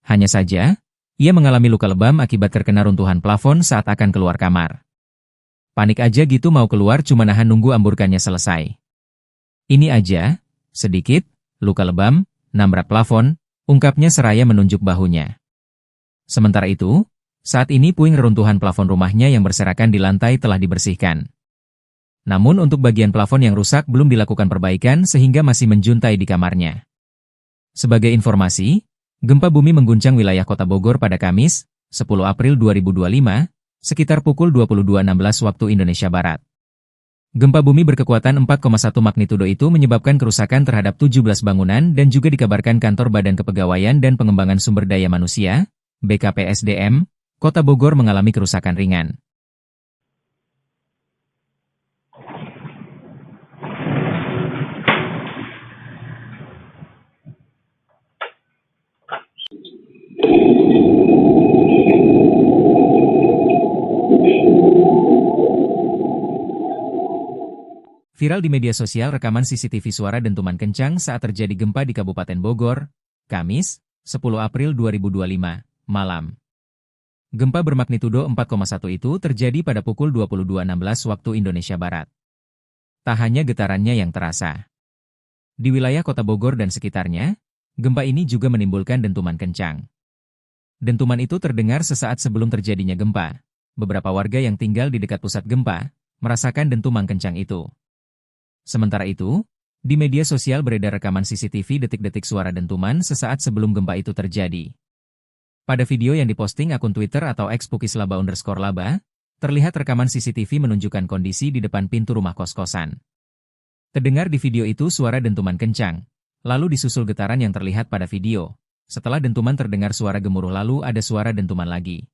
Hanya saja, ia mengalami luka lebam akibat terkena runtuhan plafon saat akan keluar kamar. Panik aja gitu mau keluar cuma nahan nunggu amburkannya selesai. Ini aja, sedikit, luka lebam, nabrak plafon, ungkapnya seraya menunjuk bahunya. Sementara itu, saat ini puing reruntuhan plafon rumahnya yang berserakan di lantai telah dibersihkan. Namun untuk bagian plafon yang rusak belum dilakukan perbaikan sehingga masih menjuntai di kamarnya. Sebagai informasi, gempa bumi mengguncang wilayah Kota Bogor pada Kamis, 10 April 2025, sekitar pukul 22.16 waktu Indonesia Barat. Gempa bumi berkekuatan 4,1 magnitudo itu menyebabkan kerusakan terhadap 17 bangunan dan juga dikabarkan kantor Badan Kepegawaian dan Pengembangan Sumber Daya Manusia, BKPSDM, Kota Bogor mengalami kerusakan ringan. Viral di media sosial rekaman CCTV suara dentuman kencang saat terjadi gempa di Kabupaten Bogor, Kamis, 10 April 2025, malam. Gempa bermagnitudo 4,1 itu terjadi pada pukul 22.16 waktu Indonesia Barat. Tak hanya getarannya yang terasa. Di wilayah Kota Bogor dan sekitarnya, gempa ini juga menimbulkan dentuman kencang. Dentuman itu terdengar sesaat sebelum terjadinya gempa. Beberapa warga yang tinggal di dekat pusat gempa merasakan dentuman kencang itu. Sementara itu, di media sosial beredar rekaman CCTV detik-detik suara dentuman sesaat sebelum gempa itu terjadi. Pada video yang diposting akun Twitter atau @pukislaba_laba, terlihat rekaman CCTV menunjukkan kondisi di depan pintu rumah kos-kosan. Terdengar di video itu suara dentuman kencang, lalu disusul getaran yang terlihat pada video. Setelah dentuman terdengar suara gemuruh lalu ada suara dentuman lagi.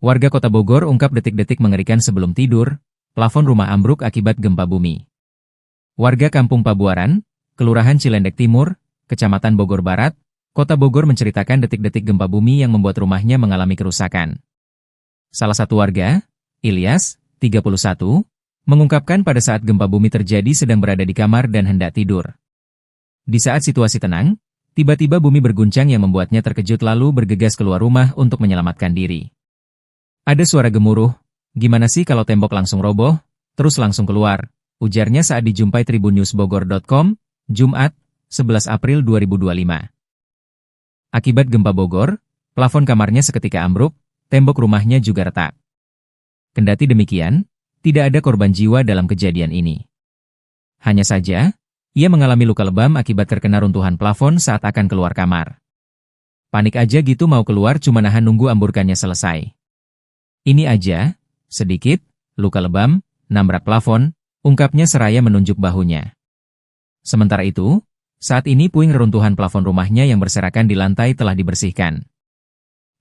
Warga Kota Bogor ungkap detik-detik mengerikan sebelum tidur, plafon rumah ambruk akibat gempa bumi. Warga Kampung Pabuaran, Kelurahan Cilendek Timur, Kecamatan Bogor Barat, Kota Bogor menceritakan detik-detik gempa bumi yang membuat rumahnya mengalami kerusakan. Salah satu warga, Ilyas, 31, mengungkapkan pada saat gempa bumi terjadi sedang berada di kamar dan hendak tidur. Di saat situasi tenang, tiba-tiba bumi berguncang yang membuatnya terkejut lalu bergegas keluar rumah untuk menyelamatkan diri. Ada suara gemuruh, "Gimana sih kalau tembok langsung roboh? Terus langsung keluar," ujarnya saat dijumpai tribunnewsbogor.com, Jumat, 11 April 2025. Akibat gempa Bogor, plafon kamarnya seketika ambruk, tembok rumahnya juga retak. Kendati demikian, tidak ada korban jiwa dalam kejadian ini. Hanya saja, ia mengalami luka lebam akibat terkena runtuhan plafon saat akan keluar kamar. Panik aja gitu mau keluar cuma nahan nunggu amburkannya selesai. Ini aja, sedikit, luka lebam, nabrak plafon, ungkapnya seraya menunjuk bahunya. Sementara itu, saat ini puing reruntuhan plafon rumahnya yang berserakan di lantai telah dibersihkan.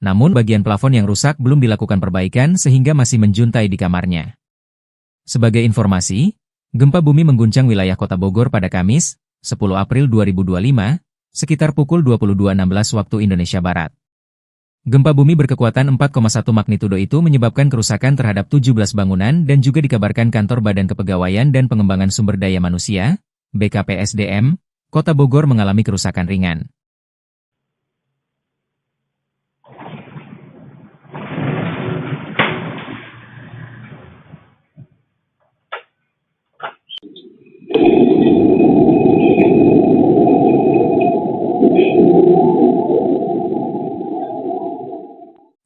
Namun bagian plafon yang rusak belum dilakukan perbaikan sehingga masih menjuntai di kamarnya. Sebagai informasi, gempa bumi mengguncang wilayah kota Bogor pada Kamis, 10 April 2025, sekitar pukul 22.16 waktu Indonesia Barat. Gempa bumi berkekuatan 4,1 magnitudo itu menyebabkan kerusakan terhadap 17 bangunan dan juga dikabarkan Kantor Badan Kepegawaian dan Pengembangan Sumber Daya Manusia, BKPSDM, Kota Bogor mengalami kerusakan ringan.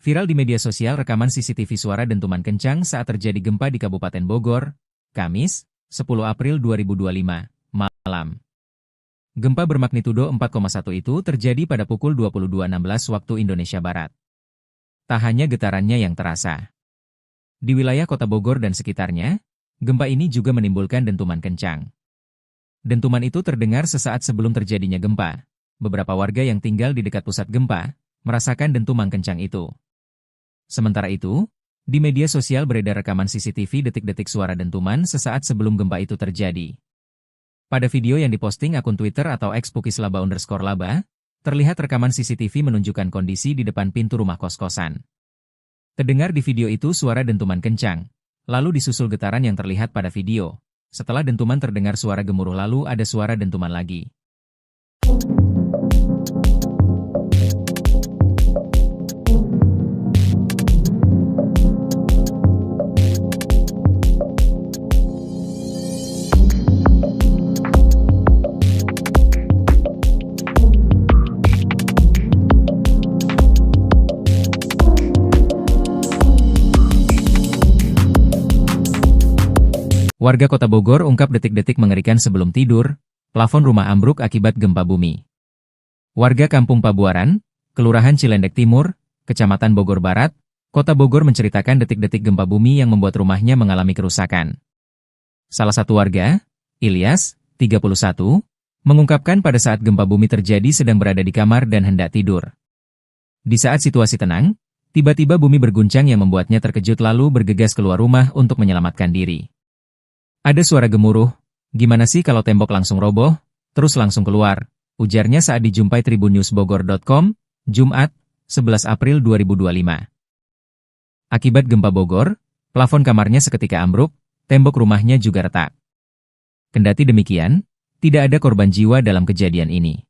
Viral di media sosial rekaman CCTV suara dentuman kencang saat terjadi gempa di Kabupaten Bogor, Kamis, 10 April 2025, malam. Gempa bermagnitudo 4,1 itu terjadi pada pukul 22.16 waktu Indonesia Barat. Tak hanya getarannya yang terasa. Di wilayah kota Bogor dan sekitarnya, gempa ini juga menimbulkan dentuman kencang. Dentuman itu terdengar sesaat sebelum terjadinya gempa. Beberapa warga yang tinggal di dekat pusat gempa merasakan dentuman kencang itu. Sementara itu, di media sosial beredar rekaman CCTV detik-detik suara dentuman sesaat sebelum gempa itu terjadi. Pada video yang diposting akun Twitter atau @pukislaba_laba, terlihat rekaman CCTV menunjukkan kondisi di depan pintu rumah kos-kosan. Terdengar di video itu suara dentuman kencang, lalu disusul getaran yang terlihat pada video. Setelah dentuman terdengar suara gemuruh lalu ada suara dentuman lagi. Warga kota Bogor ungkap detik-detik mengerikan sebelum tidur, plafon rumah ambruk akibat gempa bumi. Warga Kampung Pabuaran, Kelurahan Cilendek Timur, Kecamatan Bogor Barat, Kota Bogor menceritakan detik-detik gempa bumi yang membuat rumahnya mengalami kerusakan. Salah satu warga, Ilyas, 31, mengungkapkan pada saat gempa bumi terjadi sedang berada di kamar dan hendak tidur. Di saat situasi tenang, tiba-tiba bumi berguncang yang membuatnya terkejut lalu bergegas keluar rumah untuk menyelamatkan diri. Ada suara gemuruh, "Gimana sih kalau tembok langsung roboh? Terus langsung keluar," ujarnya saat dijumpai tribunnewsbogor.com, Jumat, 11 April 2025. Akibat gempa Bogor, plafon kamarnya seketika ambruk, tembok rumahnya juga retak. Kendati demikian, tidak ada korban jiwa dalam kejadian ini.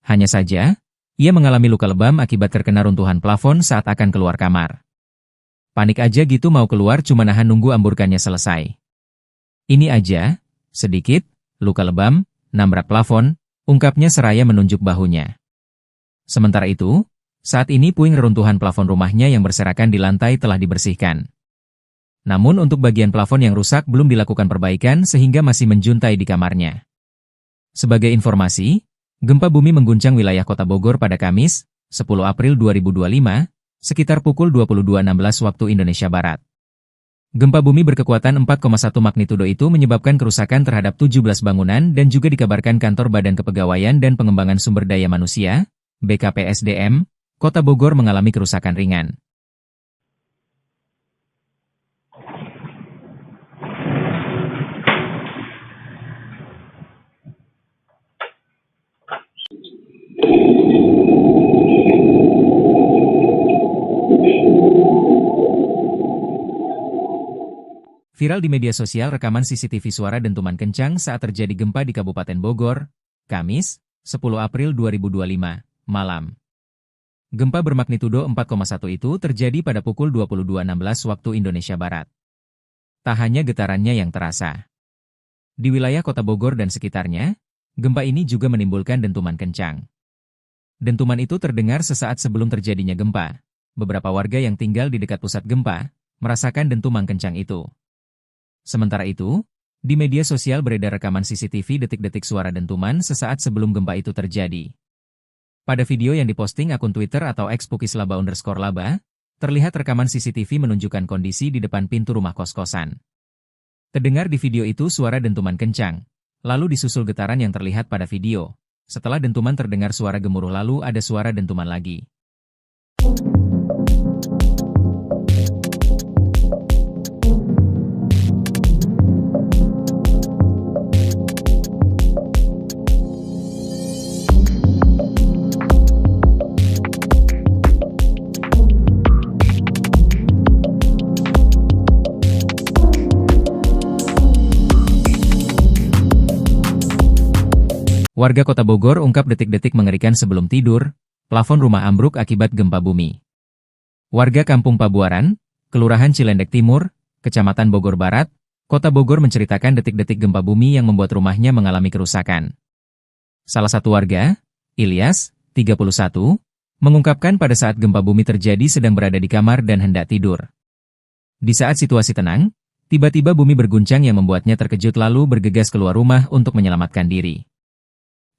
Hanya saja, ia mengalami luka lebam akibat terkena runtuhan plafon saat akan keluar kamar. Panik aja gitu mau keluar cuma nahan nunggu amburkannya selesai. Ini aja, sedikit, luka lebam, nabrak plafon, ungkapnya seraya menunjuk bahunya. Sementara itu, saat ini puing reruntuhan plafon rumahnya yang berserakan di lantai telah dibersihkan. Namun untuk bagian plafon yang rusak belum dilakukan perbaikan sehingga masih menjuntai di kamarnya. Sebagai informasi, gempa bumi mengguncang wilayah kota Bogor pada Kamis, 10 April 2025, sekitar pukul 22.16 waktu Indonesia Barat. Gempa bumi berkekuatan 4,1 magnitudo itu menyebabkan kerusakan terhadap 17 bangunan dan juga dikabarkan Kantor Badan Kepegawaian dan Pengembangan Sumber Daya Manusia, BKPSDM, Kota Bogor mengalami kerusakan ringan. Viral di media sosial rekaman CCTV suara dentuman kencang saat terjadi gempa di Kabupaten Bogor, Kamis, 10 April 2025, malam. Gempa bermagnitudo 4,1 itu terjadi pada pukul 22.16 waktu Indonesia Barat. Tak hanya getarannya yang terasa. Di wilayah Kota Bogor dan sekitarnya, gempa ini juga menimbulkan dentuman kencang. Dentuman itu terdengar sesaat sebelum terjadinya gempa. Beberapa warga yang tinggal di dekat pusat gempa merasakan dentuman kencang itu. Sementara itu, di media sosial beredar rekaman CCTV detik-detik suara dentuman sesaat sebelum gempa itu terjadi. Pada video yang diposting akun Twitter atau @pukislaba_laba, terlihat rekaman CCTV menunjukkan kondisi di depan pintu rumah kos-kosan. Terdengar di video itu suara dentuman kencang, lalu disusul getaran yang terlihat pada video. Setelah dentuman terdengar suara gemuruh lalu ada suara dentuman lagi. Warga Kota Bogor ungkap detik-detik mengerikan sebelum tidur, plafon rumah ambruk akibat gempa bumi. Warga Kampung Pabuaran, Kelurahan Cilendek Timur, Kecamatan Bogor Barat, Kota Bogor menceritakan detik-detik gempa bumi yang membuat rumahnya mengalami kerusakan. Salah satu warga, Ilyas, 31, mengungkapkan pada saat gempa bumi terjadi sedang berada di kamar dan hendak tidur. Di saat situasi tenang, tiba-tiba bumi berguncang yang membuatnya terkejut lalu bergegas keluar rumah untuk menyelamatkan diri.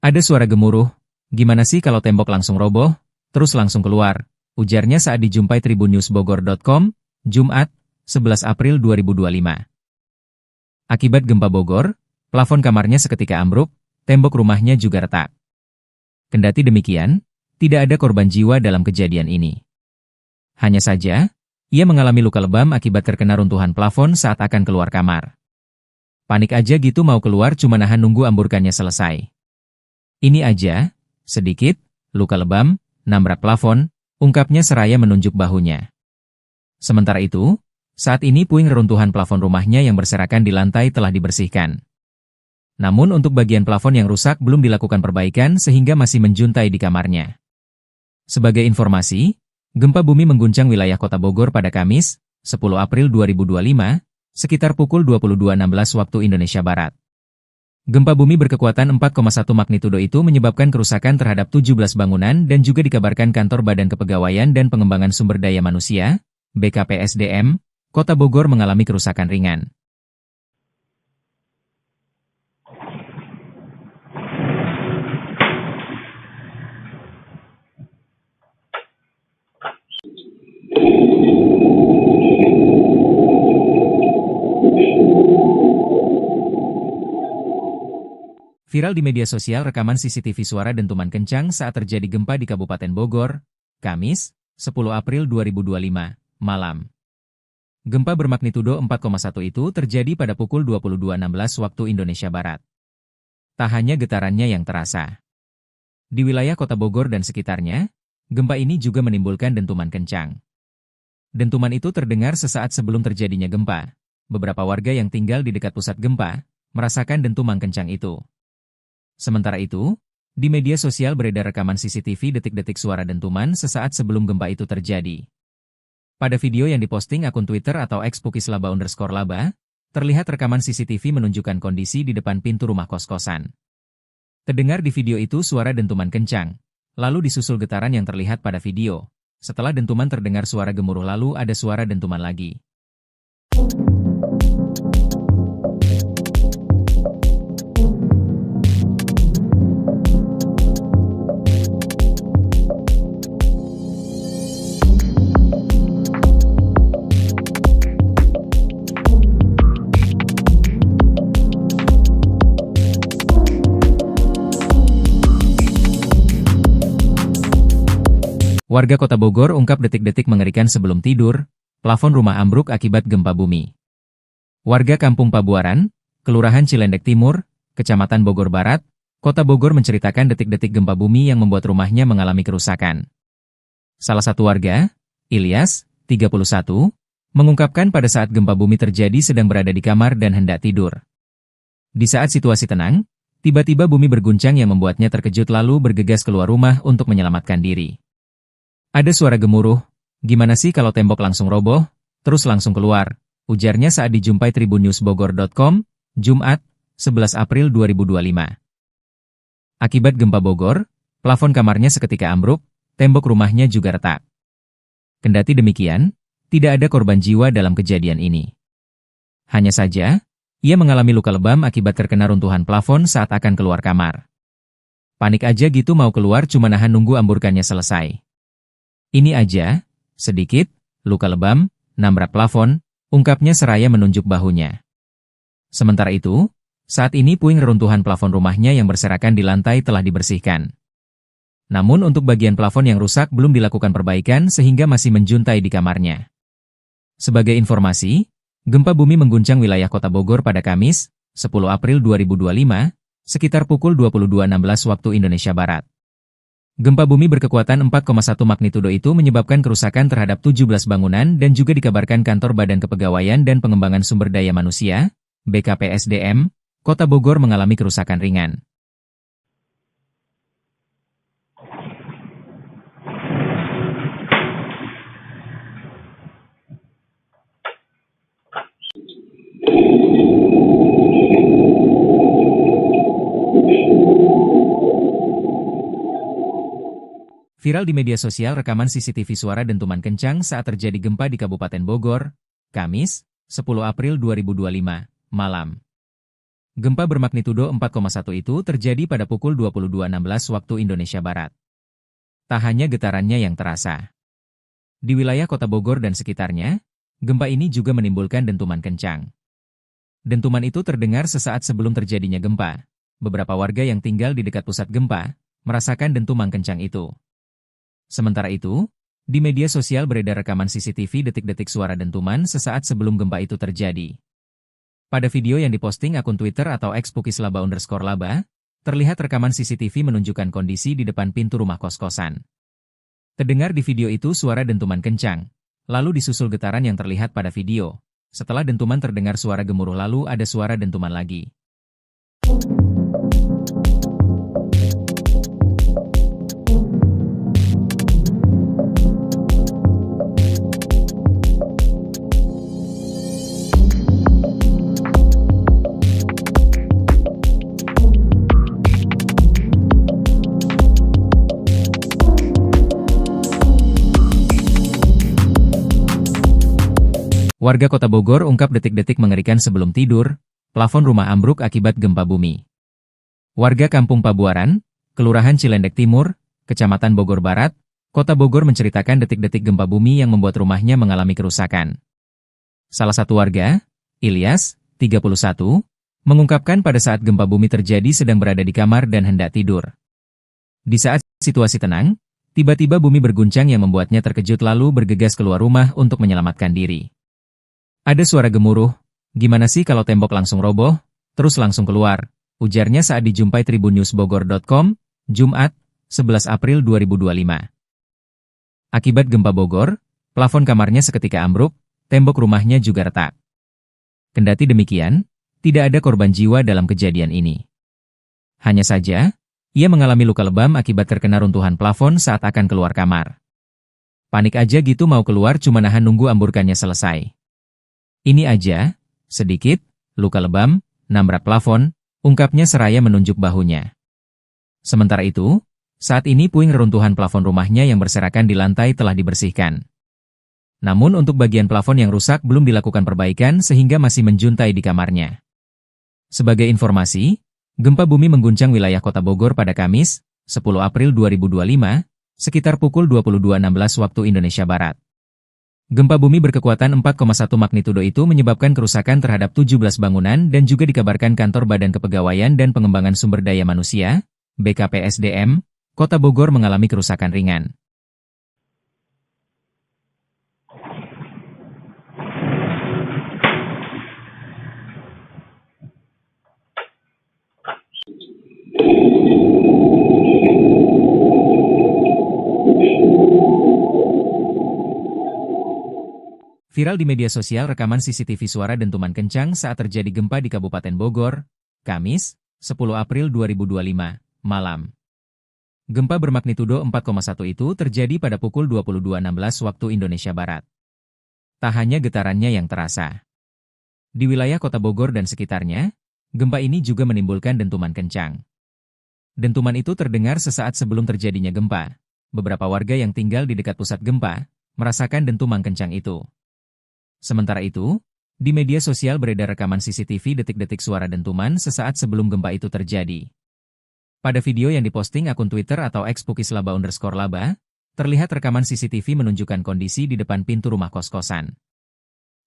Ada suara gemuruh, gimana sih kalau tembok langsung roboh, terus langsung keluar, ujarnya saat dijumpai tribunnewsbogor.com, Jumat, 11 April 2025. Akibat gempa Bogor, plafon kamarnya seketika ambruk, tembok rumahnya juga retak. Kendati demikian, tidak ada korban jiwa dalam kejadian ini. Hanya saja, ia mengalami luka lebam akibat terkena runtuhan plafon saat akan keluar kamar. Panik aja gitu mau keluar cuma nahan nunggu amburkannya selesai. Ini aja, sedikit, luka lebam, nabrak plafon, ungkapnya seraya menunjuk bahunya. Sementara itu, saat ini puing reruntuhan plafon rumahnya yang berserakan di lantai telah dibersihkan. Namun untuk bagian plafon yang rusak belum dilakukan perbaikan sehingga masih menjuntai di kamarnya. Sebagai informasi, gempa bumi mengguncang wilayah Kota Bogor pada Kamis, 10 April 2025, sekitar pukul 22.16 waktu Indonesia Barat. Gempa bumi berkekuatan 4,1 magnitudo itu menyebabkan kerusakan terhadap 17 bangunan dan juga dikabarkan Kantor Badan Kepegawaian dan Pengembangan Sumber Daya Manusia, BKPSDM, Kota Bogor mengalami kerusakan ringan. Viral di media sosial rekaman CCTV suara dentuman kencang saat terjadi gempa di Kabupaten Bogor, Kamis, 10 April 2025, malam. Gempa bermagnitudo 4,1 itu terjadi pada pukul 22.16 waktu Indonesia Barat. Tak hanya getarannya yang terasa. Di wilayah Kota Bogor dan sekitarnya, gempa ini juga menimbulkan dentuman kencang. Dentuman itu terdengar sesaat sebelum terjadinya gempa. Beberapa warga yang tinggal di dekat pusat gempa merasakan dentuman kencang itu. Sementara itu, di media sosial beredar rekaman CCTV detik-detik suara dentuman sesaat sebelum gempa itu terjadi. Pada video yang diposting akun Twitter atau @pukislaba_laba, terlihat rekaman CCTV menunjukkan kondisi di depan pintu rumah kos-kosan. Terdengar di video itu suara dentuman kencang, lalu disusul getaran yang terlihat pada video. Setelah dentuman terdengar suara gemuruh lalu ada suara dentuman lagi. Warga Kota Bogor ungkap detik-detik mengerikan sebelum tidur, plafon rumah ambruk akibat gempa bumi. Warga Kampung Pabuaran, Kelurahan Cilendek Timur, Kecamatan Bogor Barat, Kota Bogor menceritakan detik-detik gempa bumi yang membuat rumahnya mengalami kerusakan. Salah satu warga, Ilyas, 31, mengungkapkan pada saat gempa bumi terjadi sedang berada di kamar dan hendak tidur. Di saat situasi tenang, tiba-tiba bumi berguncang yang membuatnya terkejut lalu bergegas keluar rumah untuk menyelamatkan diri. Ada suara gemuruh, "Gimana sih kalau tembok langsung roboh? Terus langsung keluar," ujarnya saat dijumpai tribunnewsbogor.com, Jumat, 11 April 2025. Akibat gempa Bogor, plafon kamarnya seketika ambruk, tembok rumahnya juga retak. Kendati demikian, tidak ada korban jiwa dalam kejadian ini. Hanya saja, ia mengalami luka lebam akibat terkena runtuhan plafon saat akan keluar kamar. Panik aja gitu mau keluar cuma nahan nunggu amburkannya selesai. Ini aja, sedikit, luka lebam, nabrak plafon, ungkapnya seraya menunjuk bahunya. Sementara itu, saat ini puing reruntuhan plafon rumahnya yang berserakan di lantai telah dibersihkan. Namun untuk bagian plafon yang rusak belum dilakukan perbaikan sehingga masih menjuntai di kamarnya. Sebagai informasi, gempa bumi mengguncang wilayah kota Bogor pada Kamis, 10 April 2025, sekitar pukul 22.16 waktu Indonesia Barat. Gempa bumi berkekuatan 4,1 magnitudo itu menyebabkan kerusakan terhadap 17 bangunan dan juga dikabarkan kantor Badan Kepegawaian dan Pengembangan Sumber Daya Manusia, BKPSDM, Kota Bogor mengalami kerusakan ringan. Viral di media sosial rekaman CCTV suara dentuman kencang saat terjadi gempa di Kabupaten Bogor, Kamis, 10 April 2025, malam. Gempa bermagnitudo 4,1 itu terjadi pada pukul 22.16 waktu Indonesia Barat. Tak hanya getarannya yang terasa. Di wilayah kota Bogor dan sekitarnya, gempa ini juga menimbulkan dentuman kencang. Dentuman itu terdengar sesaat sebelum terjadinya gempa. Beberapa warga yang tinggal di dekat pusat gempa merasakan dentuman kencang itu. Sementara itu, di media sosial beredar rekaman CCTV detik-detik suara dentuman sesaat sebelum gempa itu terjadi. Pada video yang diposting akun Twitter atau @pukislaba_laba, terlihat rekaman CCTV menunjukkan kondisi di depan pintu rumah kos-kosan. Terdengar di video itu suara dentuman kencang, lalu disusul getaran yang terlihat pada video. Setelah dentuman terdengar suara gemuruh lalu ada suara dentuman lagi. Warga kota Bogor ungkap detik-detik mengerikan sebelum tidur, plafon rumah ambruk akibat gempa bumi. Warga Kampung Pabuaran, Kelurahan Cilendek Timur, Kecamatan Bogor Barat, Kota Bogor menceritakan detik-detik gempa bumi yang membuat rumahnya mengalami kerusakan. Salah satu warga, Ilyas, 31, mengungkapkan pada saat gempa bumi terjadi sedang berada di kamar dan hendak tidur. Di saat situasi tenang, tiba-tiba bumi berguncang yang membuatnya terkejut lalu bergegas keluar rumah untuk menyelamatkan diri. Ada suara gemuruh, "Gimana sih kalau tembok langsung roboh? Terus langsung keluar," ujarnya saat dijumpai tribunnewsbogor.com, Jumat, 11 April 2025. Akibat gempa Bogor, plafon kamarnya seketika ambruk, tembok rumahnya juga retak. Kendati demikian, tidak ada korban jiwa dalam kejadian ini. Hanya saja, ia mengalami luka lebam akibat terkena runtuhan plafon saat akan keluar kamar. Panik aja gitu mau keluar cuma nahan nunggu amburkannya selesai. Ini aja, sedikit, luka lebam, nabrak plafon, ungkapnya seraya menunjuk bahunya. Sementara itu, saat ini puing reruntuhan plafon rumahnya yang berserakan di lantai telah dibersihkan. Namun untuk bagian plafon yang rusak belum dilakukan perbaikan sehingga masih menjuntai di kamarnya. Sebagai informasi, gempa bumi mengguncang wilayah kota Bogor pada Kamis, 10 April 2025, sekitar pukul 22.16 waktu Indonesia Barat. Gempa bumi berkekuatan 4,1 magnitudo itu menyebabkan kerusakan terhadap 17 bangunan dan juga dikabarkan kantor Badan Kepegawaian dan Pengembangan Sumber Daya Manusia, BKPSDM, Kota Bogor mengalami kerusakan ringan. Viral di media sosial rekaman CCTV suara dentuman kencang saat terjadi gempa di Kabupaten Bogor, Kamis, 10 April 2025, malam. Gempa bermagnitudo 4,1 itu terjadi pada pukul 22.16 waktu Indonesia Barat. Tak hanya getarannya yang terasa. Di wilayah Kota Bogor dan sekitarnya, gempa ini juga menimbulkan dentuman kencang. Dentuman itu terdengar sesaat sebelum terjadinya gempa. Beberapa warga yang tinggal di dekat pusat gempa merasakan dentuman kencang itu. Sementara itu, di media sosial beredar rekaman CCTV detik-detik suara dentuman sesaat sebelum gempa itu terjadi. Pada video yang diposting akun Twitter atau @pukislaba_laba, terlihat rekaman CCTV menunjukkan kondisi di depan pintu rumah kos-kosan.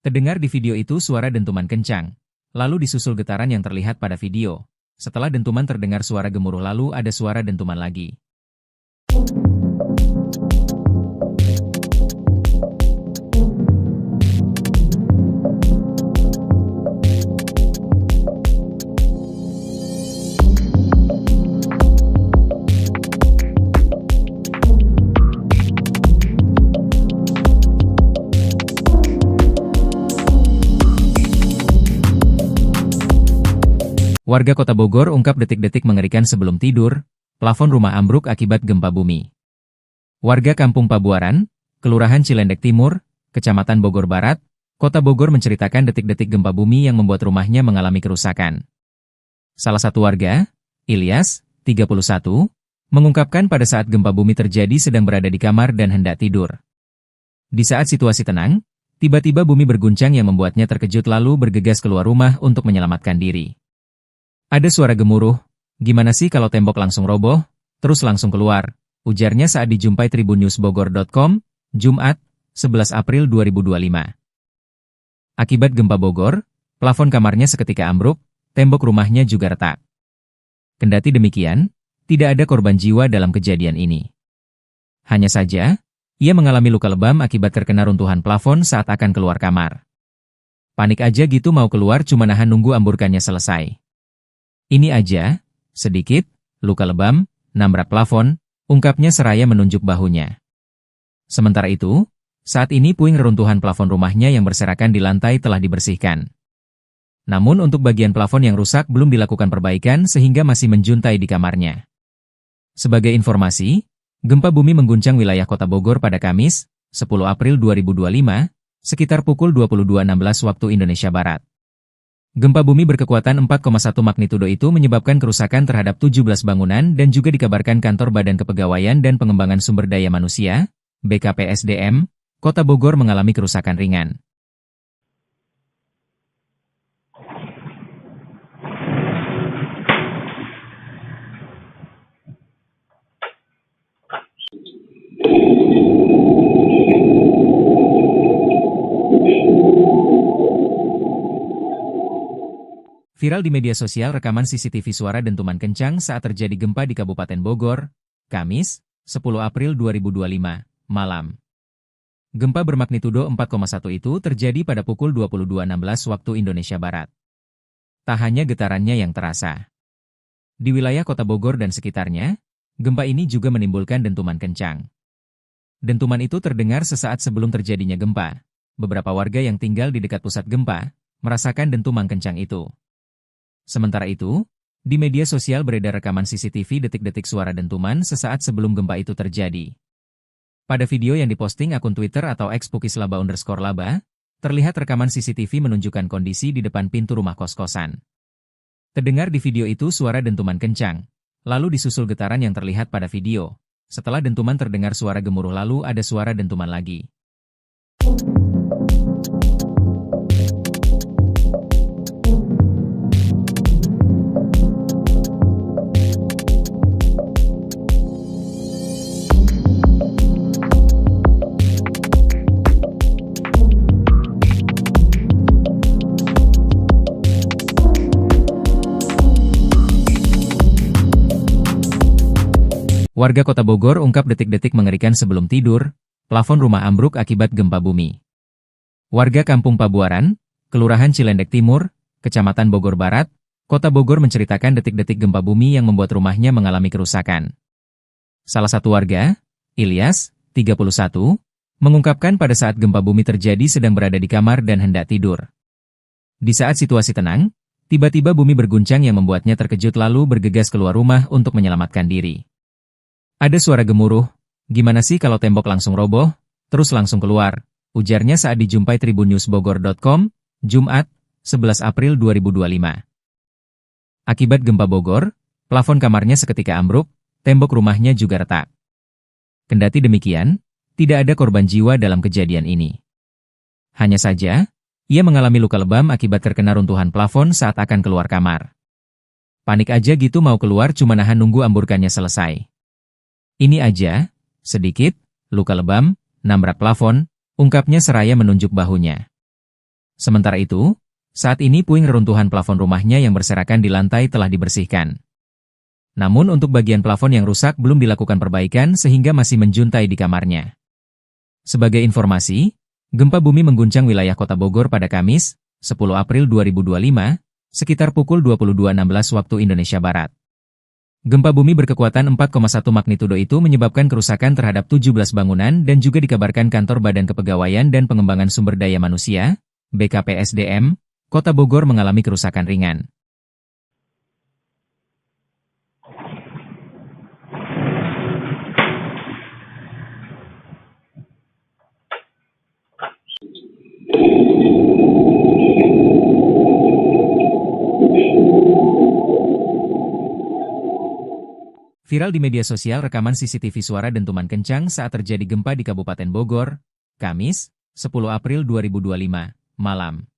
Terdengar di video itu suara dentuman kencang, lalu disusul getaran yang terlihat pada video. Setelah dentuman terdengar suara gemuruh lalu ada suara dentuman lagi. Warga Kota Bogor ungkap detik-detik mengerikan sebelum tidur, plafon rumah ambruk akibat gempa bumi. Warga Kampung Pabuaran, Kelurahan Cilendek Timur, Kecamatan Bogor Barat, Kota Bogor menceritakan detik-detik gempa bumi yang membuat rumahnya mengalami kerusakan. Salah satu warga, Ilyas, 31, mengungkapkan pada saat gempa bumi terjadi sedang berada di kamar dan hendak tidur. Di saat situasi tenang, tiba-tiba bumi berguncang yang membuatnya terkejut lalu bergegas keluar rumah untuk menyelamatkan diri. Ada suara gemuruh, gimana sih kalau tembok langsung roboh, terus langsung keluar, ujarnya saat dijumpai tribunnewsbogor.com, Jumat, 11 April 2025. Akibat gempa Bogor, plafon kamarnya seketika ambruk, tembok rumahnya juga retak. Kendati demikian, tidak ada korban jiwa dalam kejadian ini. Hanya saja, ia mengalami luka lebam akibat terkena runtuhan plafon saat akan keluar kamar. Panik aja gitu mau keluar cuma nahan nunggu amburkannya selesai. Ini aja, sedikit, luka lebam, nabrak plafon, ungkapnya seraya menunjuk bahunya. Sementara itu, saat ini puing reruntuhan plafon rumahnya yang berserakan di lantai telah dibersihkan. Namun untuk bagian plafon yang rusak belum dilakukan perbaikan sehingga masih menjuntai di kamarnya. Sebagai informasi, gempa bumi mengguncang wilayah Kota Bogor pada Kamis, 10 April 2025, sekitar pukul 22.16 waktu Indonesia Barat. Gempa bumi berkekuatan 4,1 magnitudo itu menyebabkan kerusakan terhadap 17 bangunan dan juga dikabarkan Kantor Badan Kepegawaian dan Pengembangan Sumber Daya Manusia, BKPSDM, Kota Bogor mengalami kerusakan ringan. Viral di media sosial rekaman CCTV suara dentuman kencang saat terjadi gempa di Kabupaten Bogor, Kamis, 10 April 2025, malam. Gempa bermagnitudo 4,1 itu terjadi pada pukul 22.16 waktu Indonesia Barat. Tak hanya getarannya yang terasa. Di wilayah Kota Bogor dan sekitarnya, gempa ini juga menimbulkan dentuman kencang. Dentuman itu terdengar sesaat sebelum terjadinya gempa. Beberapa warga yang tinggal di dekat pusat gempa merasakan dentuman kencang itu. Sementara itu, di media sosial beredar rekaman CCTV detik-detik suara dentuman sesaat sebelum gempa itu terjadi. Pada video yang diposting akun Twitter atau @pukislaba_laba, terlihat rekaman CCTV menunjukkan kondisi di depan pintu rumah kos-kosan. Terdengar di video itu suara dentuman kencang, lalu disusul getaran yang terlihat pada video. Setelah dentuman terdengar suara gemuruh lalu ada suara dentuman lagi. Warga Kota Bogor ungkap detik-detik mengerikan sebelum tidur, plafon rumah ambruk akibat gempa bumi. Warga Kampung Pabuaran, Kelurahan Cilendek Timur, Kecamatan Bogor Barat, Kota Bogor menceritakan detik-detik gempa bumi yang membuat rumahnya mengalami kerusakan. Salah satu warga, Ilyas, 31, mengungkapkan pada saat gempa bumi terjadi sedang berada di kamar dan hendak tidur. Di saat situasi tenang, tiba-tiba bumi berguncang yang membuatnya terkejut lalu bergegas keluar rumah untuk menyelamatkan diri. Ada suara gemuruh, "Gimana sih kalau tembok langsung roboh? Terus langsung keluar," ujarnya saat dijumpai tribunnewsbogor.com, Jumat, 11 April 2025. Akibat gempa Bogor, plafon kamarnya seketika ambruk, tembok rumahnya juga retak. Kendati demikian, tidak ada korban jiwa dalam kejadian ini. Hanya saja, ia mengalami luka lebam akibat terkena runtuhan plafon saat akan keluar kamar. Panik aja gitu mau keluar cuma nahan nunggu amburkannya selesai. Ini aja, sedikit, luka lebam, nabrak plafon, ungkapnya seraya menunjuk bahunya. Sementara itu, saat ini puing reruntuhan plafon rumahnya yang berserakan di lantai telah dibersihkan. Namun untuk bagian plafon yang rusak belum dilakukan perbaikan sehingga masih menjuntai di kamarnya. Sebagai informasi, gempa bumi mengguncang wilayah Kota Bogor pada Kamis, 10 April 2025, sekitar pukul 22.16 waktu Indonesia Barat. Gempa bumi berkekuatan 4,1 magnitudo itu menyebabkan kerusakan terhadap 17 bangunan dan juga dikabarkan Kantor Badan Kepegawaian dan Pengembangan Sumber Daya Manusia, BKPSDM, Kota Bogor mengalami kerusakan ringan. Viral di media sosial rekaman CCTV suara dentuman kencang saat terjadi gempa di Kabupaten Bogor, Kamis, 10 April 2025, malam.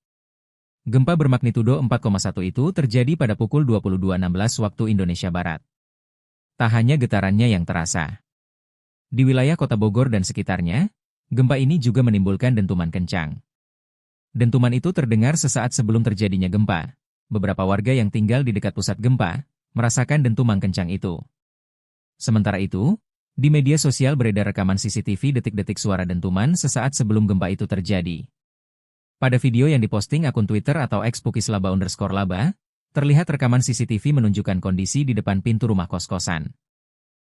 Gempa bermagnitudo 4,1 itu terjadi pada pukul 22.16 waktu Indonesia Barat. Tak hanya getarannya yang terasa. Di wilayah Kota Bogor dan sekitarnya, gempa ini juga menimbulkan dentuman kencang. Dentuman itu terdengar sesaat sebelum terjadinya gempa. Beberapa warga yang tinggal di dekat pusat gempa merasakan dentuman kencang itu. Sementara itu, di media sosial beredar rekaman CCTV detik-detik suara dentuman sesaat sebelum gempa itu terjadi. Pada video yang diposting akun Twitter atau @pukislaba_laba, terlihat rekaman CCTV menunjukkan kondisi di depan pintu rumah kos-kosan.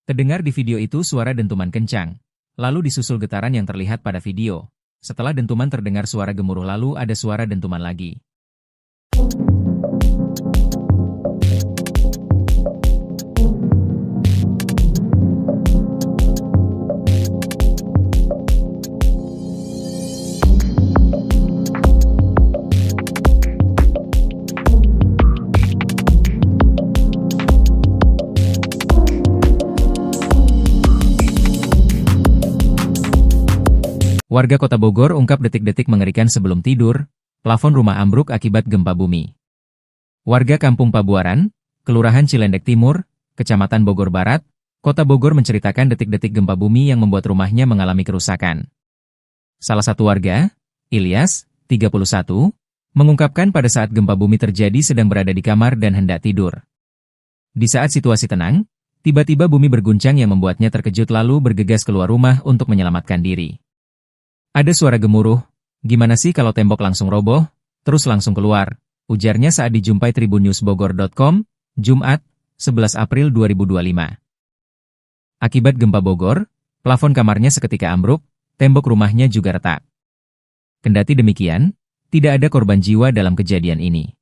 Terdengar di video itu suara dentuman kencang, lalu disusul getaran yang terlihat pada video. Setelah dentuman terdengar suara gemuruh lalu ada suara dentuman lagi. Warga Kota Bogor ungkap detik-detik mengerikan sebelum tidur, plafon rumah ambruk akibat gempa bumi. Warga Kampung Pabuaran, Kelurahan Cilendek Timur, Kecamatan Bogor Barat, Kota Bogor menceritakan detik-detik gempa bumi yang membuat rumahnya mengalami kerusakan. Salah satu warga, Ilyas, 31, mengungkapkan pada saat gempa bumi terjadi sedang berada di kamar dan hendak tidur. Di saat situasi tenang, tiba-tiba bumi berguncang yang membuatnya terkejut lalu bergegas keluar rumah untuk menyelamatkan diri. Ada suara gemuruh, "Gimana sih kalau tembok langsung roboh? Terus langsung keluar," ujarnya saat dijumpai tribunnewsbogor.com, Jumat, 11 April 2025. Akibat gempa Bogor, plafon kamarnya seketika ambruk, tembok rumahnya juga retak. Kendati demikian, tidak ada korban jiwa dalam kejadian ini.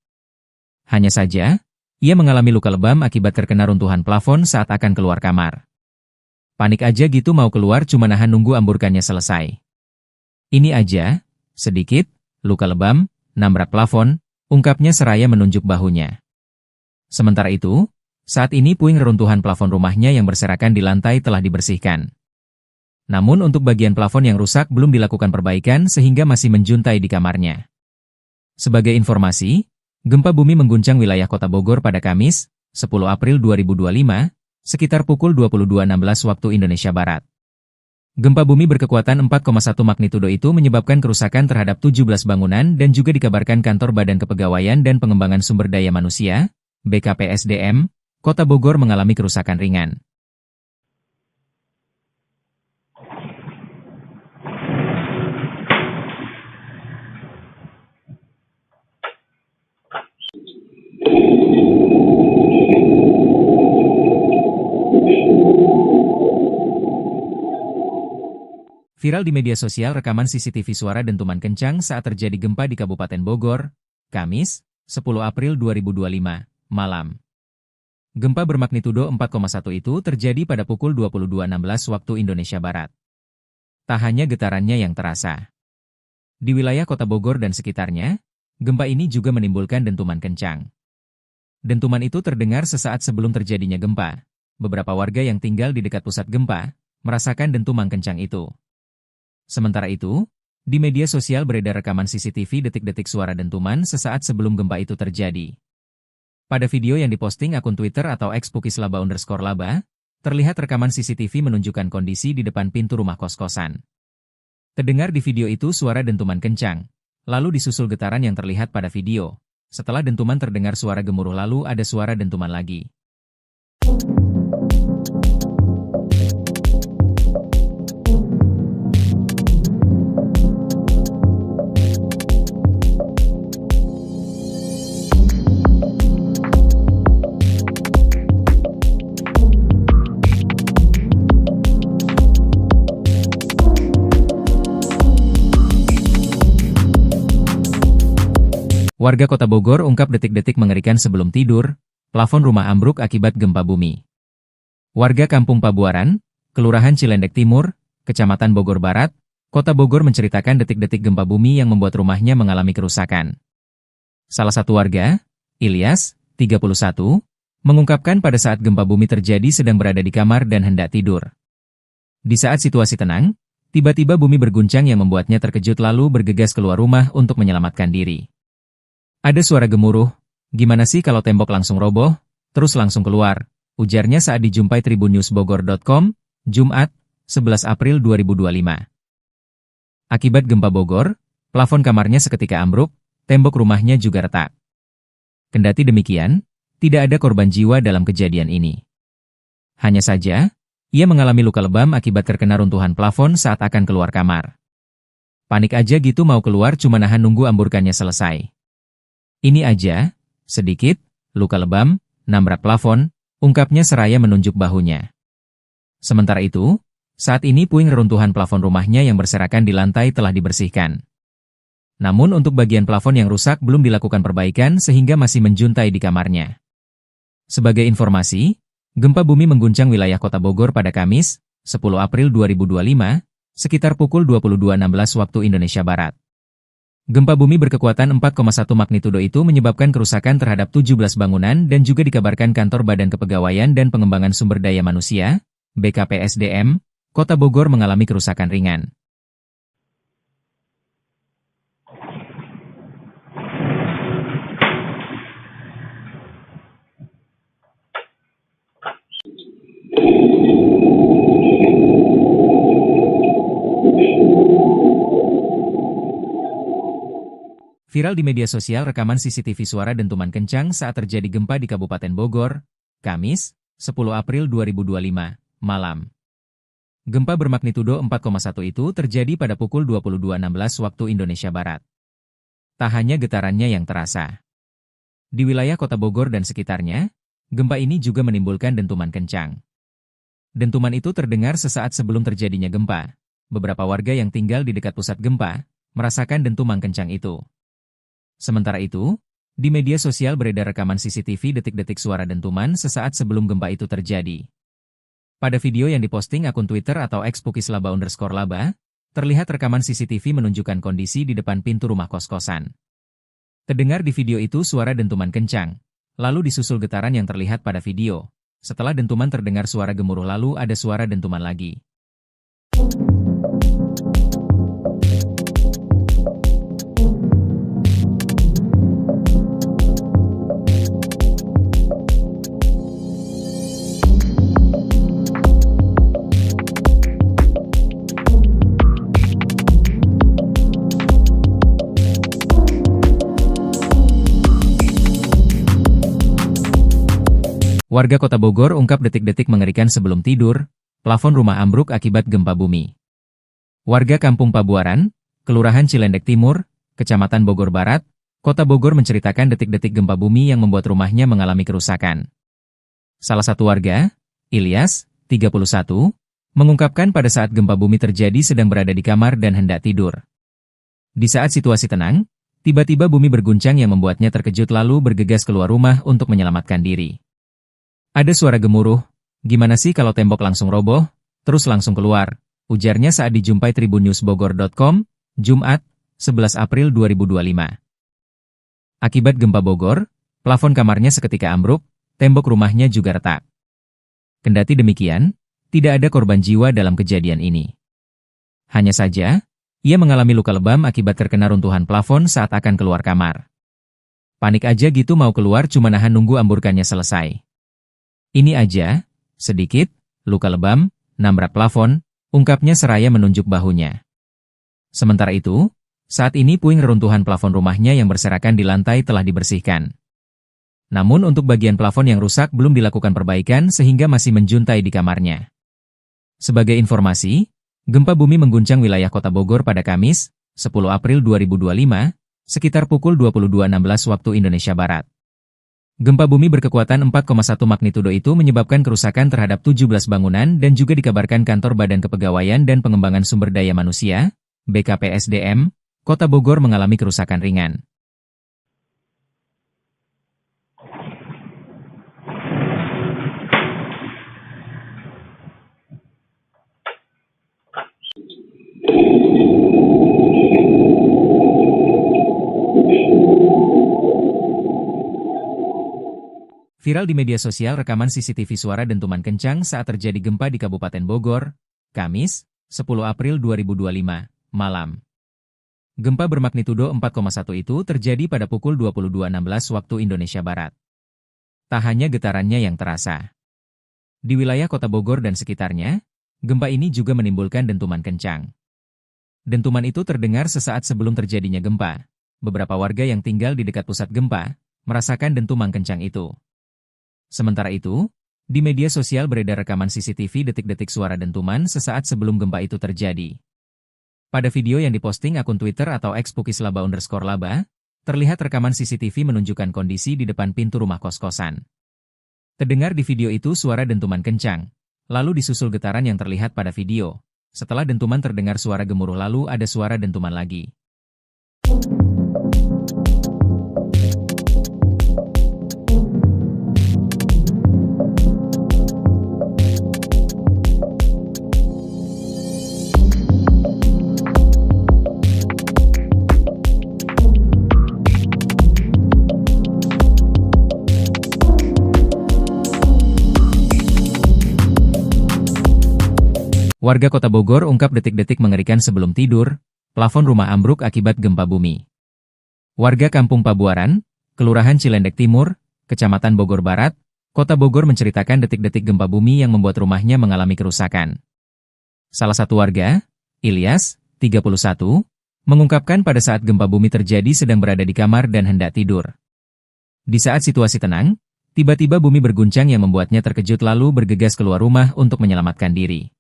Hanya saja, ia mengalami luka lebam akibat terkena runtuhan plafon saat akan keluar kamar. Panik aja gitu mau keluar cuma nahan nunggu amburkannya selesai. Ini aja, sedikit, luka lebam, nabrak plafon, ungkapnya seraya menunjuk bahunya. Sementara itu, saat ini puing reruntuhan plafon rumahnya yang berserakan di lantai telah dibersihkan. Namun untuk bagian plafon yang rusak belum dilakukan perbaikan sehingga masih menjuntai di kamarnya. Sebagai informasi, gempa bumi mengguncang wilayah Kota Bogor pada Kamis, 10 April 2025, sekitar pukul 22.16 waktu Indonesia Barat. Gempa bumi berkekuatan 4,1 magnitudo itu menyebabkan kerusakan terhadap 17 bangunan dan juga dikabarkan Kantor Badan Kepegawaian dan Pengembangan Sumber Daya Manusia, BKPSDM, Kota Bogor mengalami kerusakan ringan. Viral di media sosial rekaman CCTV suara dentuman kencang saat terjadi gempa di Kabupaten Bogor, Kamis, 10 April 2025, malam. Gempa bermagnitudo 4,1 itu terjadi pada pukul 22.16 waktu Indonesia Barat. Tak hanya getarannya yang terasa. Di wilayah Kota Bogor dan sekitarnya, gempa ini juga menimbulkan dentuman kencang. Dentuman itu terdengar sesaat sebelum terjadinya gempa. Beberapa warga yang tinggal di dekat pusat gempa merasakan dentuman kencang itu. Sementara itu, di media sosial beredar rekaman CCTV detik-detik suara dentuman sesaat sebelum gempa itu terjadi. Pada video yang diposting akun Twitter atau @pukislaba_laba, terlihat rekaman CCTV menunjukkan kondisi di depan pintu rumah kos-kosan. Terdengar di video itu suara dentuman kencang, lalu disusul getaran yang terlihat pada video. Setelah dentuman terdengar suara gemuruh lalu ada suara dentuman lagi. Warga Kota Bogor ungkap detik-detik mengerikan sebelum tidur, plafon rumah ambruk akibat gempa bumi. Warga Kampung Pabuaran, Kelurahan Cilendek Timur, Kecamatan Bogor Barat, Kota Bogor menceritakan detik-detik gempa bumi yang membuat rumahnya mengalami kerusakan. Salah satu warga, Ilyas, 31, mengungkapkan pada saat gempa bumi terjadi sedang berada di kamar dan hendak tidur. Di saat situasi tenang, tiba-tiba bumi berguncang yang membuatnya terkejut lalu bergegas keluar rumah untuk menyelamatkan diri. Ada suara gemuruh, gimana sih kalau tembok langsung roboh, terus langsung keluar, ujarnya saat dijumpai tribunnewsbogor.com, Jumat, 11 April 2025. Akibat gempa Bogor, plafon kamarnya seketika ambruk, tembok rumahnya juga retak. Kendati demikian, tidak ada korban jiwa dalam kejadian ini. Hanya saja, ia mengalami luka lebam akibat terkena runtuhan plafon saat akan keluar kamar. Panik aja gitu mau keluar cuma nahan nunggu amburkannya selesai. Ini aja, sedikit, luka lebam, nabrak plafon, ungkapnya seraya menunjuk bahunya. Sementara itu, saat ini puing reruntuhan plafon rumahnya yang berserakan di lantai telah dibersihkan. Namun untuk bagian plafon yang rusak belum dilakukan perbaikan sehingga masih menjuntai di kamarnya. Sebagai informasi, gempa bumi mengguncang wilayah Kota Bogor pada Kamis, 10 April 2025, sekitar pukul 22.16 waktu Indonesia Barat. Gempa bumi berkekuatan 4,1 magnitudo itu menyebabkan kerusakan terhadap 17 bangunan dan juga dikabarkan kantor Badan Kepegawaian dan Pengembangan Sumber Daya Manusia, BKPSDM, Kota Bogor mengalami kerusakan ringan. Viral di media sosial rekaman CCTV suara dentuman kencang saat terjadi gempa di Kabupaten Bogor, Kamis, 10 April 2025, malam. Gempa bermagnitudo 4,1 itu terjadi pada pukul 22.16 waktu Indonesia Barat. Tak hanya getarannya yang terasa. Di wilayah Kota Bogor dan sekitarnya, gempa ini juga menimbulkan dentuman kencang. Dentuman itu terdengar sesaat sebelum terjadinya gempa. Beberapa warga yang tinggal di dekat pusat gempa merasakan dentuman kencang itu. Sementara itu, di media sosial beredar rekaman CCTV detik-detik suara dentuman sesaat sebelum gempa itu terjadi. Pada video yang diposting akun Twitter atau @pukislaba_laba, terlihat rekaman CCTV menunjukkan kondisi di depan pintu rumah kos-kosan. Terdengar di video itu suara dentuman kencang, lalu disusul getaran yang terlihat pada video. Setelah dentuman terdengar suara gemuruh lalu ada suara dentuman lagi. Warga Kota Bogor ungkap detik-detik mengerikan sebelum tidur, plafon rumah ambruk akibat gempa bumi. Warga Kampung Pabuaran, Kelurahan Cilendek Timur, Kecamatan Bogor Barat, Kota Bogor menceritakan detik-detik gempa bumi yang membuat rumahnya mengalami kerusakan. Salah satu warga, Ilyas, 31, mengungkapkan pada saat gempa bumi terjadi sedang berada di kamar dan hendak tidur. Di saat situasi tenang, tiba-tiba bumi berguncang yang membuatnya terkejut lalu bergegas keluar rumah untuk menyelamatkan diri. Ada suara gemuruh, "Gimana sih kalau tembok langsung roboh? Terus langsung keluar," ujarnya saat dijumpai tribunnewsbogor.com, Jumat, 11 April 2025. Akibat gempa Bogor, plafon kamarnya seketika ambruk, tembok rumahnya juga retak. Kendati demikian, tidak ada korban jiwa dalam kejadian ini. Hanya saja, ia mengalami luka lebam akibat terkena runtuhan plafon saat akan keluar kamar. Panik aja gitu mau keluar cuma nahan nunggu amburkannya selesai. Ini aja, sedikit, luka lebam, nabrak plafon, ungkapnya seraya menunjuk bahunya. Sementara itu, saat ini puing reruntuhan plafon rumahnya yang berserakan di lantai telah dibersihkan. Namun untuk bagian plafon yang rusak belum dilakukan perbaikan sehingga masih menjuntai di kamarnya. Sebagai informasi, gempa bumi mengguncang wilayah Kota Bogor pada Kamis, 10 April 2025, sekitar pukul 22.16 waktu Indonesia Barat. Gempa bumi berkekuatan 4,1 magnitudo itu menyebabkan kerusakan terhadap 17 bangunan dan juga dikabarkan kantor Badan Kepegawaian dan Pengembangan Sumber Daya Manusia, BKPSDM, Kota Bogor mengalami kerusakan ringan. Viral di media sosial rekaman CCTV suara dentuman kencang saat terjadi gempa di Kabupaten Bogor, Kamis, 10 April 2025, malam. Gempa bermagnitudo 4,1 itu terjadi pada pukul 22.16 waktu Indonesia Barat. Tak hanya getarannya yang terasa. Di wilayah Kota Bogor dan sekitarnya, gempa ini juga menimbulkan dentuman kencang. Dentuman itu terdengar sesaat sebelum terjadinya gempa. Beberapa warga yang tinggal di dekat pusat gempa merasakan dentuman kencang itu. Sementara itu, di media sosial beredar rekaman CCTV detik-detik suara dentuman sesaat sebelum gempa itu terjadi. Pada video yang diposting akun Twitter atau @pukislaba_laba, terlihat rekaman CCTV menunjukkan kondisi di depan pintu rumah kos-kosan. Terdengar di video itu suara dentuman kencang, lalu disusul getaran yang terlihat pada video. Setelah dentuman terdengar suara gemuruh lalu ada suara dentuman lagi. Warga Kota Bogor ungkap detik-detik mengerikan sebelum tidur, plafon rumah ambruk akibat gempa bumi. Warga Kampung Pabuaran, Kelurahan Cilendek Timur, Kecamatan Bogor Barat, Kota Bogor menceritakan detik-detik gempa bumi yang membuat rumahnya mengalami kerusakan. Salah satu warga, Ilyas, 31, mengungkapkan pada saat gempa bumi terjadi sedang berada di kamar dan hendak tidur. Di saat situasi tenang, tiba-tiba bumi berguncang yang membuatnya terkejut lalu bergegas keluar rumah untuk menyelamatkan diri.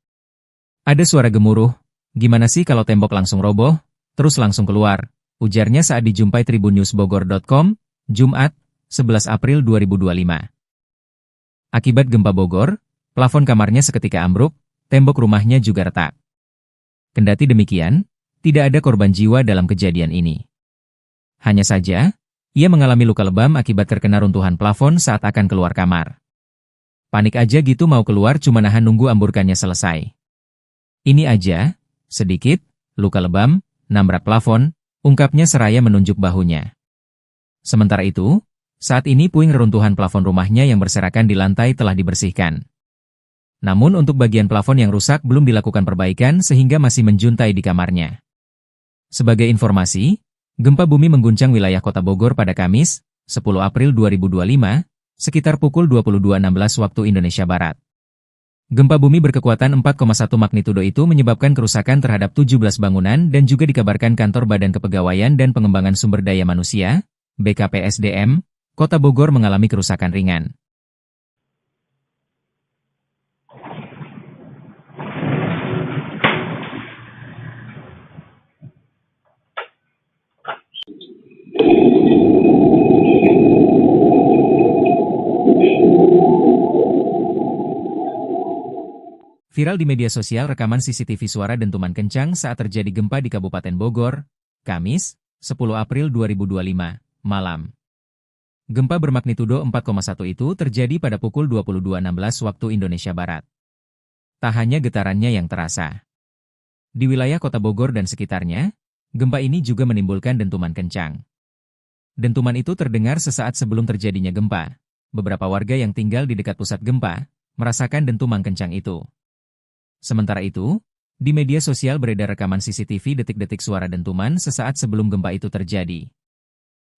Ada suara gemuruh, "Gimana sih kalau tembok langsung roboh? Terus langsung keluar," ujarnya saat dijumpai tribunnewsbogor.com, Jumat, 11 April 2025. Akibat gempa Bogor, plafon kamarnya seketika ambruk, tembok rumahnya juga retak. Kendati demikian, tidak ada korban jiwa dalam kejadian ini. Hanya saja, ia mengalami luka lebam akibat terkena runtuhan plafon saat akan keluar kamar. Panik aja gitu mau keluar cuma nahan nunggu amburkannya selesai. Ini aja, sedikit, luka lebam, nabrak plafon, ungkapnya seraya menunjuk bahunya. Sementara itu, saat ini puing reruntuhan plafon rumahnya yang berserakan di lantai telah dibersihkan. Namun untuk bagian plafon yang rusak belum dilakukan perbaikan sehingga masih menjuntai di kamarnya. Sebagai informasi, gempa bumi mengguncang wilayah Kota Bogor pada Kamis, 10 April 2025, sekitar pukul 22.16 waktu Indonesia Barat. Gempa bumi berkekuatan 4,1 magnitudo itu menyebabkan kerusakan terhadap 17 bangunan dan juga dikabarkan kantor Badan Kepegawaian dan Pengembangan Sumber Daya Manusia, BKPSDM, Kota Bogor mengalami kerusakan ringan. Viral di media sosial rekaman CCTV suara dentuman kencang saat terjadi gempa di Kabupaten Bogor, Kamis, 10 April 2025, malam. Gempa bermagnitudo 4,1 itu terjadi pada pukul 22.16 waktu Indonesia Barat. Tak hanya getarannya yang terasa. Di wilayah Kota Bogor dan sekitarnya, gempa ini juga menimbulkan dentuman kencang. Dentuman itu terdengar sesaat sebelum terjadinya gempa. Beberapa warga yang tinggal di dekat pusat gempa merasakan dentuman kencang itu. Sementara itu, di media sosial beredar rekaman CCTV detik-detik suara dentuman sesaat sebelum gempa itu terjadi.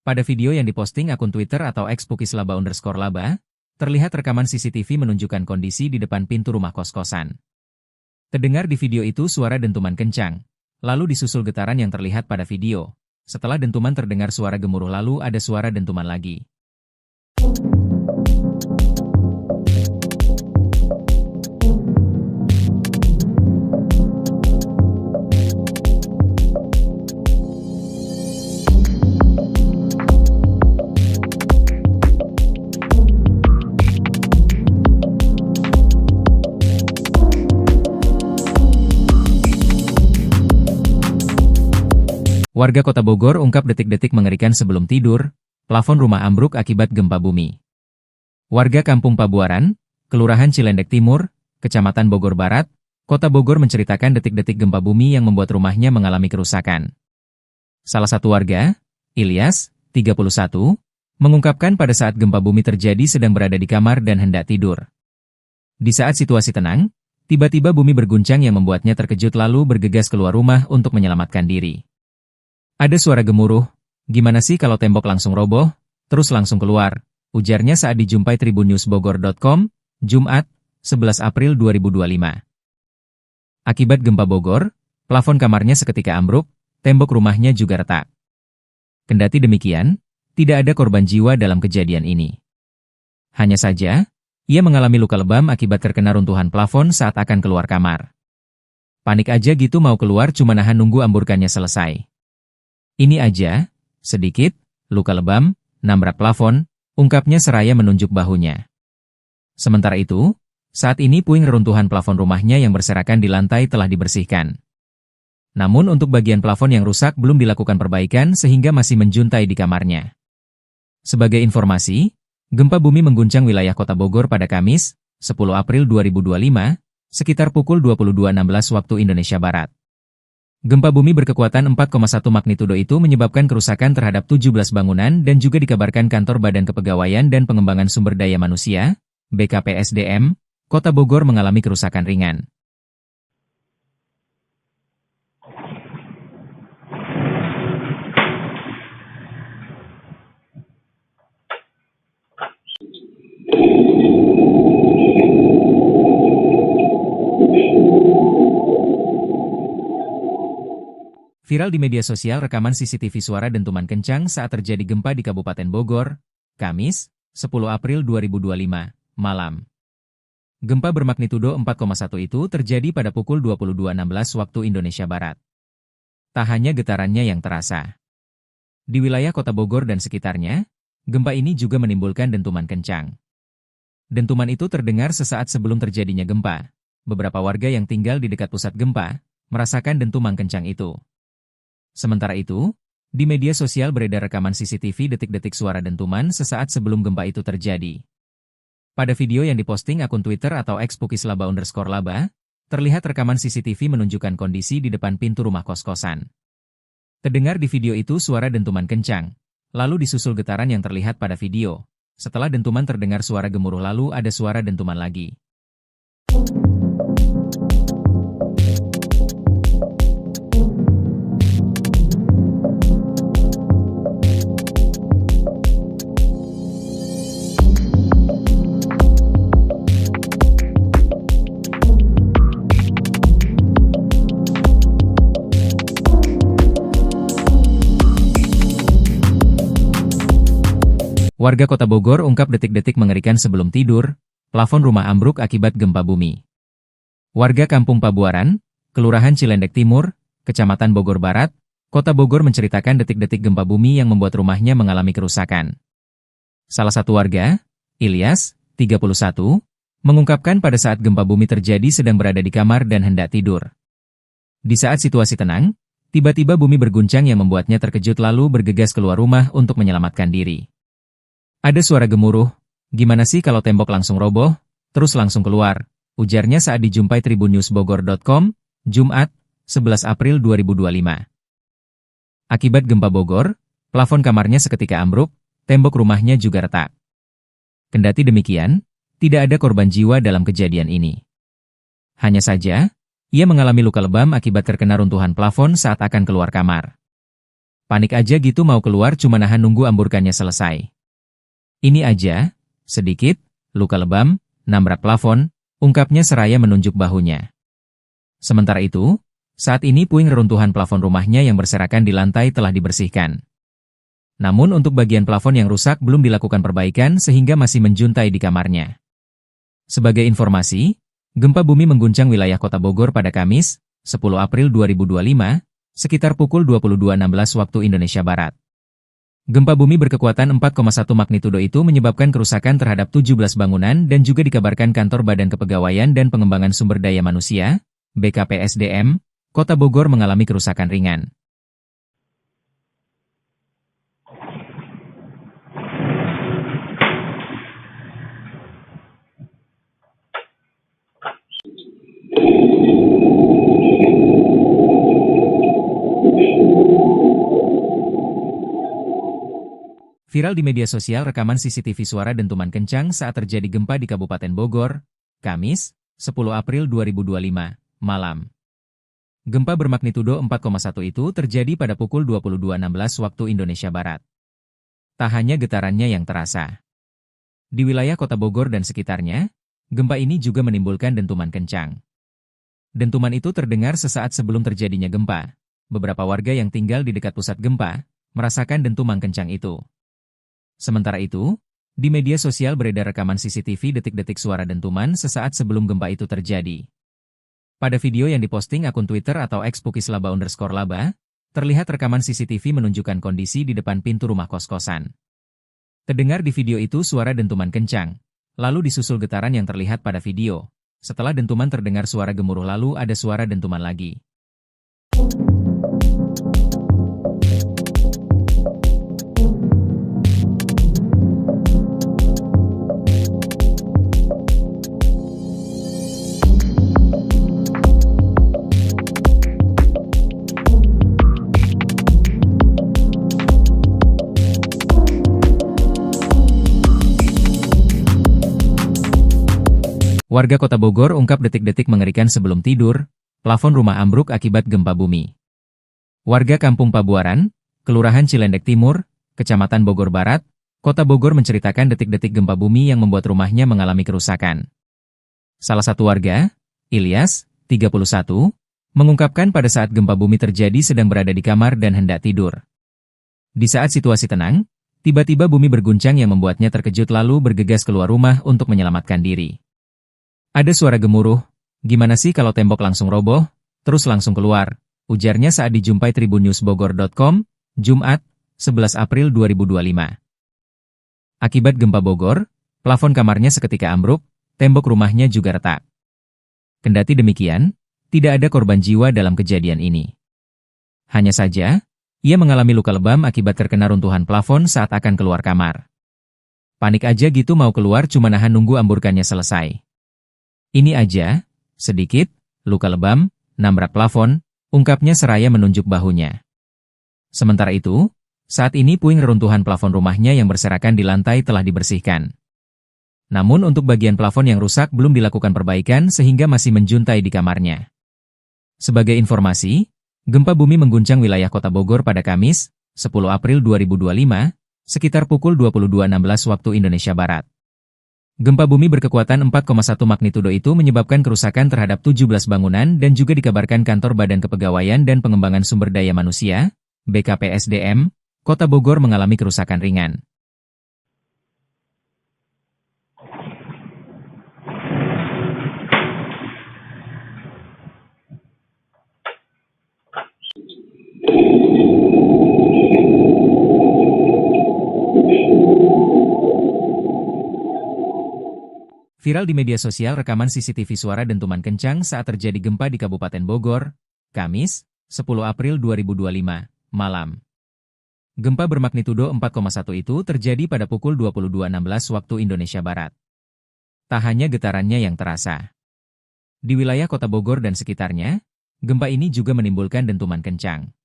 Pada video yang diposting akun Twitter atau @pukislaba_laba, terlihat rekaman CCTV menunjukkan kondisi di depan pintu rumah kos-kosan. Terdengar di video itu suara dentuman kencang, lalu disusul getaran yang terlihat pada video. Setelah dentuman terdengar suara gemuruh lalu ada suara dentuman lagi. Warga Kota Bogor ungkap detik-detik mengerikan sebelum tidur, plafon rumah ambruk akibat gempa bumi. Warga Kampung Pabuaran, Kelurahan Cilendek Timur, Kecamatan Bogor Barat, Kota Bogor menceritakan detik-detik gempa bumi yang membuat rumahnya mengalami kerusakan. Salah satu warga, Ilyas, 31, mengungkapkan pada saat gempa bumi terjadi sedang berada di kamar dan hendak tidur. Di saat situasi tenang, tiba-tiba bumi berguncang yang membuatnya terkejut lalu bergegas keluar rumah untuk menyelamatkan diri. Ada suara gemuruh, gimana sih kalau tembok langsung roboh, terus langsung keluar, ujarnya saat dijumpai tribunnewsbogor.com, Jumat, 11 April 2025. Akibat gempa Bogor, plafon kamarnya seketika ambruk, tembok rumahnya juga retak. Kendati demikian, tidak ada korban jiwa dalam kejadian ini. Hanya saja, ia mengalami luka lebam akibat terkena runtuhan plafon saat akan keluar kamar. Panik aja gitu mau keluar cuma nahan nunggu amburkannya selesai. Ini aja, sedikit, luka lebam, nabrak plafon, ungkapnya seraya menunjuk bahunya. Sementara itu, saat ini puing reruntuhan plafon rumahnya yang berserakan di lantai telah dibersihkan. Namun untuk bagian plafon yang rusak belum dilakukan perbaikan sehingga masih menjuntai di kamarnya. Sebagai informasi, gempa bumi mengguncang wilayah Kota Bogor pada Kamis, 10 April 2025, sekitar pukul 22.16 waktu Indonesia Barat. Gempa bumi berkekuatan 4,1 magnitudo itu menyebabkan kerusakan terhadap 17 bangunan dan juga dikabarkan Kantor Badan Kepegawaian dan Pengembangan Sumber Daya Manusia, BKPSDM, Kota Bogor mengalami kerusakan ringan. Viral di media sosial rekaman CCTV suara dentuman kencang saat terjadi gempa di Kabupaten Bogor, Kamis, 10 April 2025, malam. Gempa bermagnitudo 4,1 itu terjadi pada pukul 22.16 waktu Indonesia Barat. Tak hanya getarannya yang terasa. Di wilayah Kota Bogor dan sekitarnya, gempa ini juga menimbulkan dentuman kencang. Dentuman itu terdengar sesaat sebelum terjadinya gempa. Beberapa warga yang tinggal di dekat pusat gempa merasakan dentuman kencang itu. Sementara itu, di media sosial beredar rekaman CCTV detik-detik suara dentuman sesaat sebelum gempa itu terjadi. Pada video yang diposting akun Twitter atau @pukislaba_laba, terlihat rekaman CCTV menunjukkan kondisi di depan pintu rumah kos-kosan. Terdengar di video itu suara dentuman kencang, lalu disusul getaran yang terlihat pada video. Setelah dentuman terdengar suara gemuruh lalu ada suara dentuman lagi. Warga Kota Bogor ungkap detik-detik mengerikan sebelum tidur, plafon rumah ambruk akibat gempa bumi. Warga Kampung Pabuaran, Kelurahan Cilendek Timur, Kecamatan Bogor Barat, Kota Bogor menceritakan detik-detik gempa bumi yang membuat rumahnya mengalami kerusakan. Salah satu warga, Ilyas, 31, mengungkapkan pada saat gempa bumi terjadi sedang berada di kamar dan hendak tidur. Di saat situasi tenang, tiba-tiba bumi berguncang yang membuatnya terkejut lalu bergegas keluar rumah untuk menyelamatkan diri. Ada suara gemuruh, "Gimana sih kalau tembok langsung roboh? Terus langsung keluar," ujarnya saat dijumpai tribunnewsbogor.com, Jumat, 11 April 2025. Akibat gempa Bogor, plafon kamarnya seketika ambruk, tembok rumahnya juga retak. Kendati demikian, tidak ada korban jiwa dalam kejadian ini. Hanya saja, ia mengalami luka lebam akibat terkena runtuhan plafon saat akan keluar kamar. Panik aja gitu mau keluar cuma nahan nunggu amburkannya selesai. Ini aja, sedikit, luka lebam, nabrak plafon, ungkapnya seraya menunjuk bahunya. Sementara itu, saat ini puing reruntuhan plafon rumahnya yang berserakan di lantai telah dibersihkan. Namun untuk bagian plafon yang rusak belum dilakukan perbaikan sehingga masih menjuntai di kamarnya. Sebagai informasi, gempa bumi mengguncang wilayah Kota Bogor pada Kamis, 10 April 2025, sekitar pukul 22.16 waktu Indonesia Barat. Gempa bumi berkekuatan 4,1 magnitudo itu menyebabkan kerusakan terhadap 17 bangunan dan juga dikabarkan Kantor Badan Kepegawaian dan Pengembangan Sumber Daya Manusia, BKPSDM, Kota Bogor mengalami kerusakan ringan. Viral di media sosial rekaman CCTV suara dentuman kencang saat terjadi gempa di Kabupaten Bogor, Kamis, 10 April 2025, malam. Gempa bermagnitudo 4,1 itu terjadi pada pukul 22.16 waktu Indonesia Barat. Tak hanya getarannya yang terasa. Di wilayah Kota Bogor dan sekitarnya, gempa ini juga menimbulkan dentuman kencang. Dentuman itu terdengar sesaat sebelum terjadinya gempa. Beberapa warga yang tinggal di dekat pusat gempa merasakan dentuman kencang itu. Sementara itu, di media sosial beredar rekaman CCTV detik-detik suara dentuman sesaat sebelum gempa itu terjadi. Pada video yang diposting akun Twitter atau @pukislaba_laba, terlihat rekaman CCTV menunjukkan kondisi di depan pintu rumah kos-kosan. Terdengar di video itu suara dentuman kencang, lalu disusul getaran yang terlihat pada video. Setelah dentuman terdengar suara gemuruh lalu ada suara dentuman lagi. Warga Kota Bogor ungkap detik-detik mengerikan sebelum tidur, plafon rumah ambruk akibat gempa bumi. Warga Kampung Pabuaran, Kelurahan Cilendek Timur, Kecamatan Bogor Barat, Kota Bogor menceritakan detik-detik gempa bumi yang membuat rumahnya mengalami kerusakan. Salah satu warga, Ilyas, 31, mengungkapkan pada saat gempa bumi terjadi sedang berada di kamar dan hendak tidur. Di saat situasi tenang, tiba-tiba bumi berguncang yang membuatnya terkejut lalu bergegas keluar rumah untuk menyelamatkan diri. Ada suara gemuruh, "Gimana sih kalau tembok langsung roboh? Terus langsung keluar," ujarnya saat dijumpai tribunnewsbogor.com, Jumat, 11 April 2025. Akibat gempa Bogor, plafon kamarnya seketika ambruk, tembok rumahnya juga retak. Kendati demikian, tidak ada korban jiwa dalam kejadian ini. Hanya saja, ia mengalami luka lebam akibat terkena runtuhan plafon saat akan keluar kamar. Panik aja gitu mau keluar cuma nahan nunggu amburkannya selesai. Ini aja, sedikit, luka lebam, nabrak plafon, ungkapnya seraya menunjuk bahunya. Sementara itu, saat ini puing reruntuhan plafon rumahnya yang berserakan di lantai telah dibersihkan. Namun untuk bagian plafon yang rusak belum dilakukan perbaikan sehingga masih menjuntai di kamarnya. Sebagai informasi, gempa bumi mengguncang wilayah Kota Bogor pada Kamis, 10 April 2025, sekitar pukul 22.16 waktu Indonesia Barat. Gempa bumi berkekuatan 4,1 magnitudo itu menyebabkan kerusakan terhadap 17 bangunan dan juga dikabarkan Kantor Badan Kepegawaian dan Pengembangan Sumber Daya Manusia, BKPSDM, Kota Bogor mengalami kerusakan ringan. Viral di media sosial rekaman CCTV suara dentuman kencang saat terjadi gempa di Kabupaten Bogor, Kamis, 10 April 2025, malam. Gempa bermagnitudo 4,1 itu terjadi pada pukul 22.16 waktu Indonesia Barat. Tak hanya getarannya yang terasa. Di wilayah Kota Bogor dan sekitarnya, gempa ini juga menimbulkan dentuman kencang.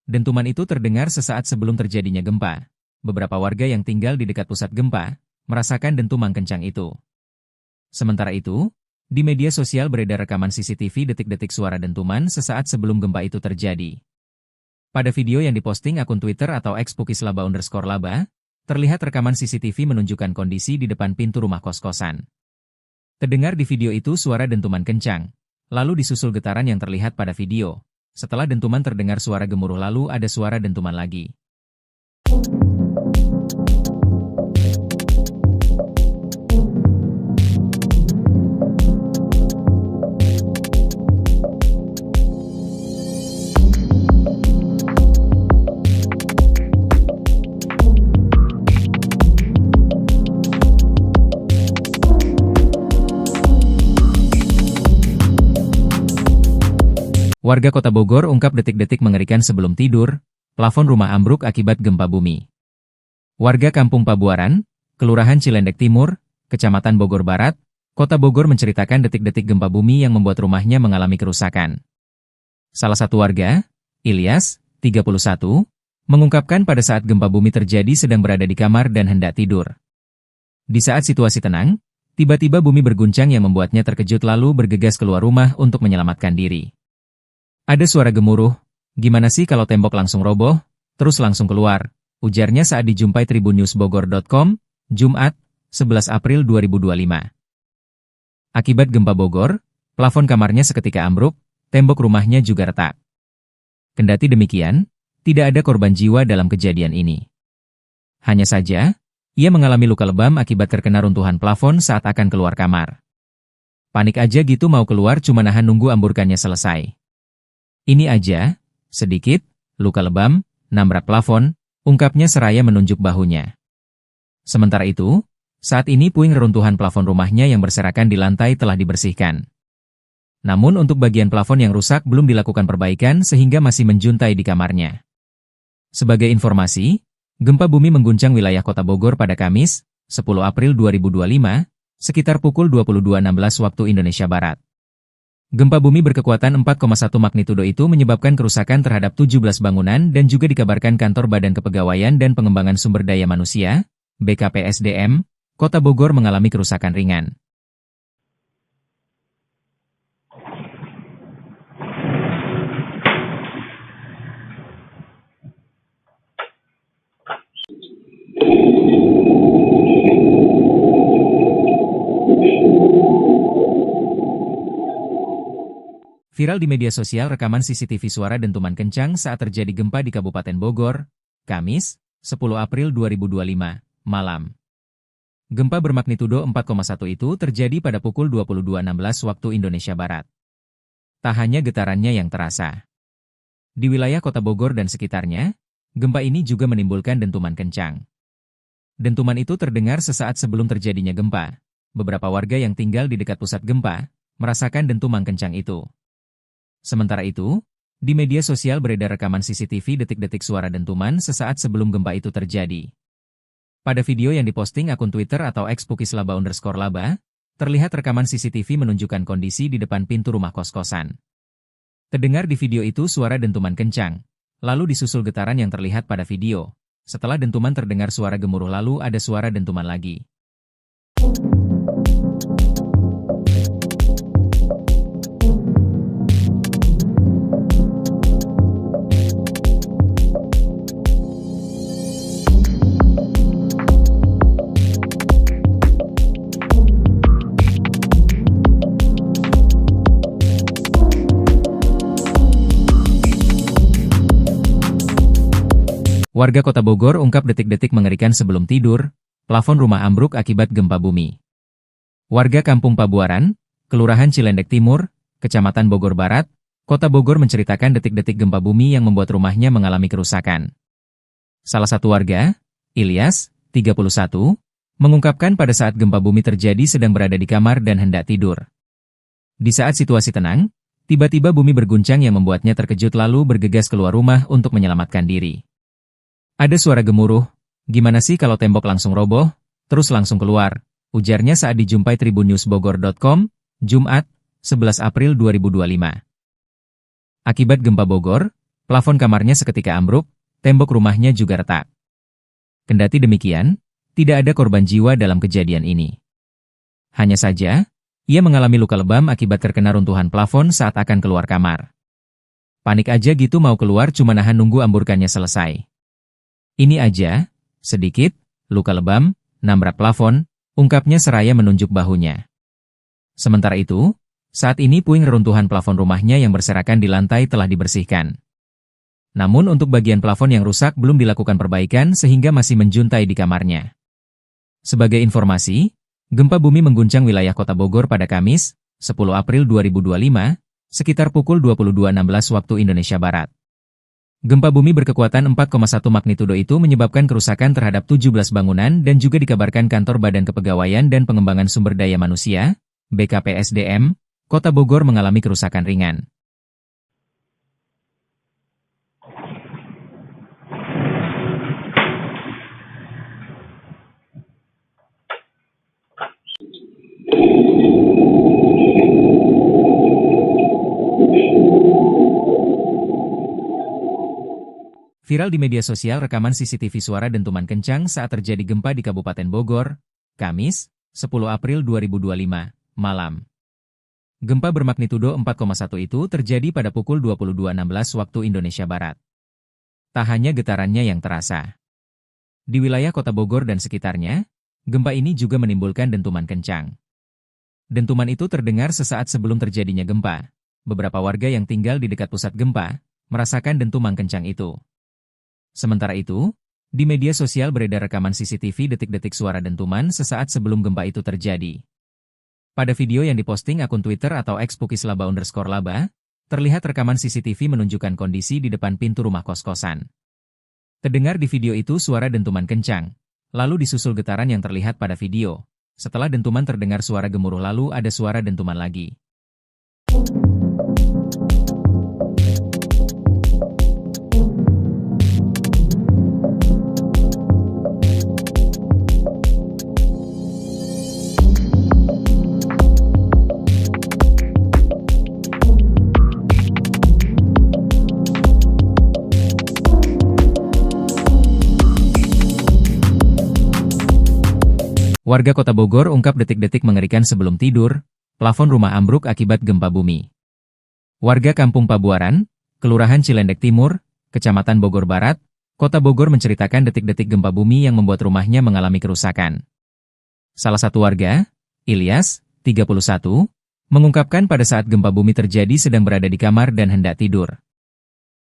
Dentuman itu terdengar sesaat sebelum terjadinya gempa. Beberapa warga yang tinggal di dekat pusat gempa merasakan dentuman kencang itu. Sementara itu, di media sosial beredar rekaman CCTV detik-detik suara dentuman sesaat sebelum gempa itu terjadi. Pada video yang diposting akun Twitter atau @pukislaba_laba, terlihat rekaman CCTV menunjukkan kondisi di depan pintu rumah kos-kosan. Terdengar di video itu suara dentuman kencang, lalu disusul getaran yang terlihat pada video. Setelah dentuman terdengar suara gemuruh lalu ada suara dentuman lagi. Warga Kota Bogor ungkap detik-detik mengerikan sebelum tidur, plafon rumah ambruk akibat gempa bumi. Warga Kampung Pabuaran, Kelurahan Cilendek Timur, Kecamatan Bogor Barat, Kota Bogor menceritakan detik-detik gempa bumi yang membuat rumahnya mengalami kerusakan. Salah satu warga, Ilyas, 31, mengungkapkan pada saat gempa bumi terjadi sedang berada di kamar dan hendak tidur. Di saat situasi tenang, tiba-tiba bumi berguncang yang membuatnya terkejut lalu bergegas keluar rumah untuk menyelamatkan diri. Ada suara gemuruh, gimana sih kalau tembok langsung roboh, terus langsung keluar, ujarnya saat dijumpai tribunnewsbogor.com, Jumat, 11 April 2025. Akibat gempa Bogor, plafon kamarnya seketika ambruk, tembok rumahnya juga retak. Kendati demikian, tidak ada korban jiwa dalam kejadian ini. Hanya saja, ia mengalami luka lebam akibat terkena runtuhan plafon saat akan keluar kamar. Panik aja gitu mau keluar cuma nahan nunggu amburkannya selesai. Ini aja, sedikit, luka lebam, nabrak plafon, ungkapnya seraya menunjuk bahunya. Sementara itu, saat ini puing reruntuhan plafon rumahnya yang berserakan di lantai telah dibersihkan. Namun untuk bagian plafon yang rusak belum dilakukan perbaikan sehingga masih menjuntai di kamarnya. Sebagai informasi, gempa bumi mengguncang wilayah Kota Bogor pada Kamis, 10 April 2025, sekitar pukul 22.16 waktu Indonesia Barat. Gempa bumi berkekuatan 4,1 magnitudo itu menyebabkan kerusakan terhadap 17 bangunan dan juga dikabarkan kantor Badan Kepegawaian dan Pengembangan Sumber Daya Manusia, BKPSDM, Kota Bogor mengalami kerusakan ringan. Viral di media sosial rekaman CCTV suara dentuman kencang saat terjadi gempa di Kabupaten Bogor, Kamis, 10 April 2025, malam. Gempa bermagnitudo 4,1 itu terjadi pada pukul 22.16 waktu Indonesia Barat. Tak hanya getarannya yang terasa. Di wilayah Kota Bogor dan sekitarnya, gempa ini juga menimbulkan dentuman kencang. Dentuman itu terdengar sesaat sebelum terjadinya gempa. Beberapa warga yang tinggal di dekat pusat gempa merasakan dentuman kencang itu. Sementara itu, di media sosial beredar rekaman CCTV detik-detik suara dentuman sesaat sebelum gempa itu terjadi. Pada video yang diposting akun Twitter atau @pukislaba_laba, terlihat rekaman CCTV menunjukkan kondisi di depan pintu rumah kos-kosan. Terdengar di video itu suara dentuman kencang, lalu disusul getaran yang terlihat pada video. Setelah dentuman terdengar suara gemuruh lalu ada suara dentuman lagi. Warga Kota Bogor ungkap detik-detik mengerikan sebelum tidur, plafon rumah ambruk akibat gempa bumi. Warga Kampung Pabuaran, Kelurahan Cilendek Timur, Kecamatan Bogor Barat, Kota Bogor menceritakan detik-detik gempa bumi yang membuat rumahnya mengalami kerusakan. Salah satu warga, Ilyas, 31, mengungkapkan pada saat gempa bumi terjadi sedang berada di kamar dan hendak tidur. Di saat situasi tenang, tiba-tiba bumi berguncang yang membuatnya terkejut lalu bergegas keluar rumah untuk menyelamatkan diri. Ada suara gemuruh, "Gimana sih kalau tembok langsung roboh? Terus langsung keluar," ujarnya saat dijumpai tribunnewsbogor.com, Jumat, 11 April 2025. Akibat gempa Bogor, plafon kamarnya seketika ambruk, tembok rumahnya juga retak. Kendati demikian, tidak ada korban jiwa dalam kejadian ini. Hanya saja, ia mengalami luka lebam akibat terkena runtuhan plafon saat akan keluar kamar. Panik aja gitu mau keluar cuma nahan nunggu amburkannya selesai. Ini aja, sedikit, luka lebam, nabrak plafon, ungkapnya seraya menunjuk bahunya. Sementara itu, saat ini puing reruntuhan plafon rumahnya yang berserakan di lantai telah dibersihkan. Namun untuk bagian plafon yang rusak belum dilakukan perbaikan sehingga masih menjuntai di kamarnya. Sebagai informasi, gempa bumi mengguncang wilayah Kota Bogor pada Kamis, 10 April 2025, sekitar pukul 22.16 waktu Indonesia Barat. Gempa bumi berkekuatan 4,1 magnitudo itu menyebabkan kerusakan terhadap 17 bangunan dan juga dikabarkan Kantor Badan Kepegawaian dan Pengembangan Sumber Daya Manusia, BKPSDM, Kota Bogor mengalami kerusakan ringan. Viral di media sosial rekaman CCTV suara dentuman kencang saat terjadi gempa di Kabupaten Bogor, Kamis, 10 April 2025, malam. Gempa bermagnitudo 4,1 itu terjadi pada pukul 22.16 waktu Indonesia Barat. Tak hanya getarannya yang terasa. Di wilayah Kota Bogor dan sekitarnya, gempa ini juga menimbulkan dentuman kencang. Dentuman itu terdengar sesaat sebelum terjadinya gempa. Beberapa warga yang tinggal di dekat pusat gempa merasakan dentuman kencang itu. Sementara itu, di media sosial beredar rekaman CCTV detik-detik suara dentuman sesaat sebelum gempa itu terjadi. Pada video yang diposting akun Twitter atau @pukislaba_laba, terlihat rekaman CCTV menunjukkan kondisi di depan pintu rumah kos-kosan. Terdengar di video itu suara dentuman kencang, lalu disusul getaran yang terlihat pada video. Setelah dentuman terdengar suara gemuruh lalu ada suara dentuman lagi. Warga Kota Bogor ungkap detik-detik mengerikan sebelum tidur, plafon rumah ambruk akibat gempa bumi. Warga Kampung Pabuaran, Kelurahan Cilendek Timur, Kecamatan Bogor Barat, Kota Bogor menceritakan detik-detik gempa bumi yang membuat rumahnya mengalami kerusakan. Salah satu warga, Ilyas, 31, mengungkapkan pada saat gempa bumi terjadi sedang berada di kamar dan hendak tidur.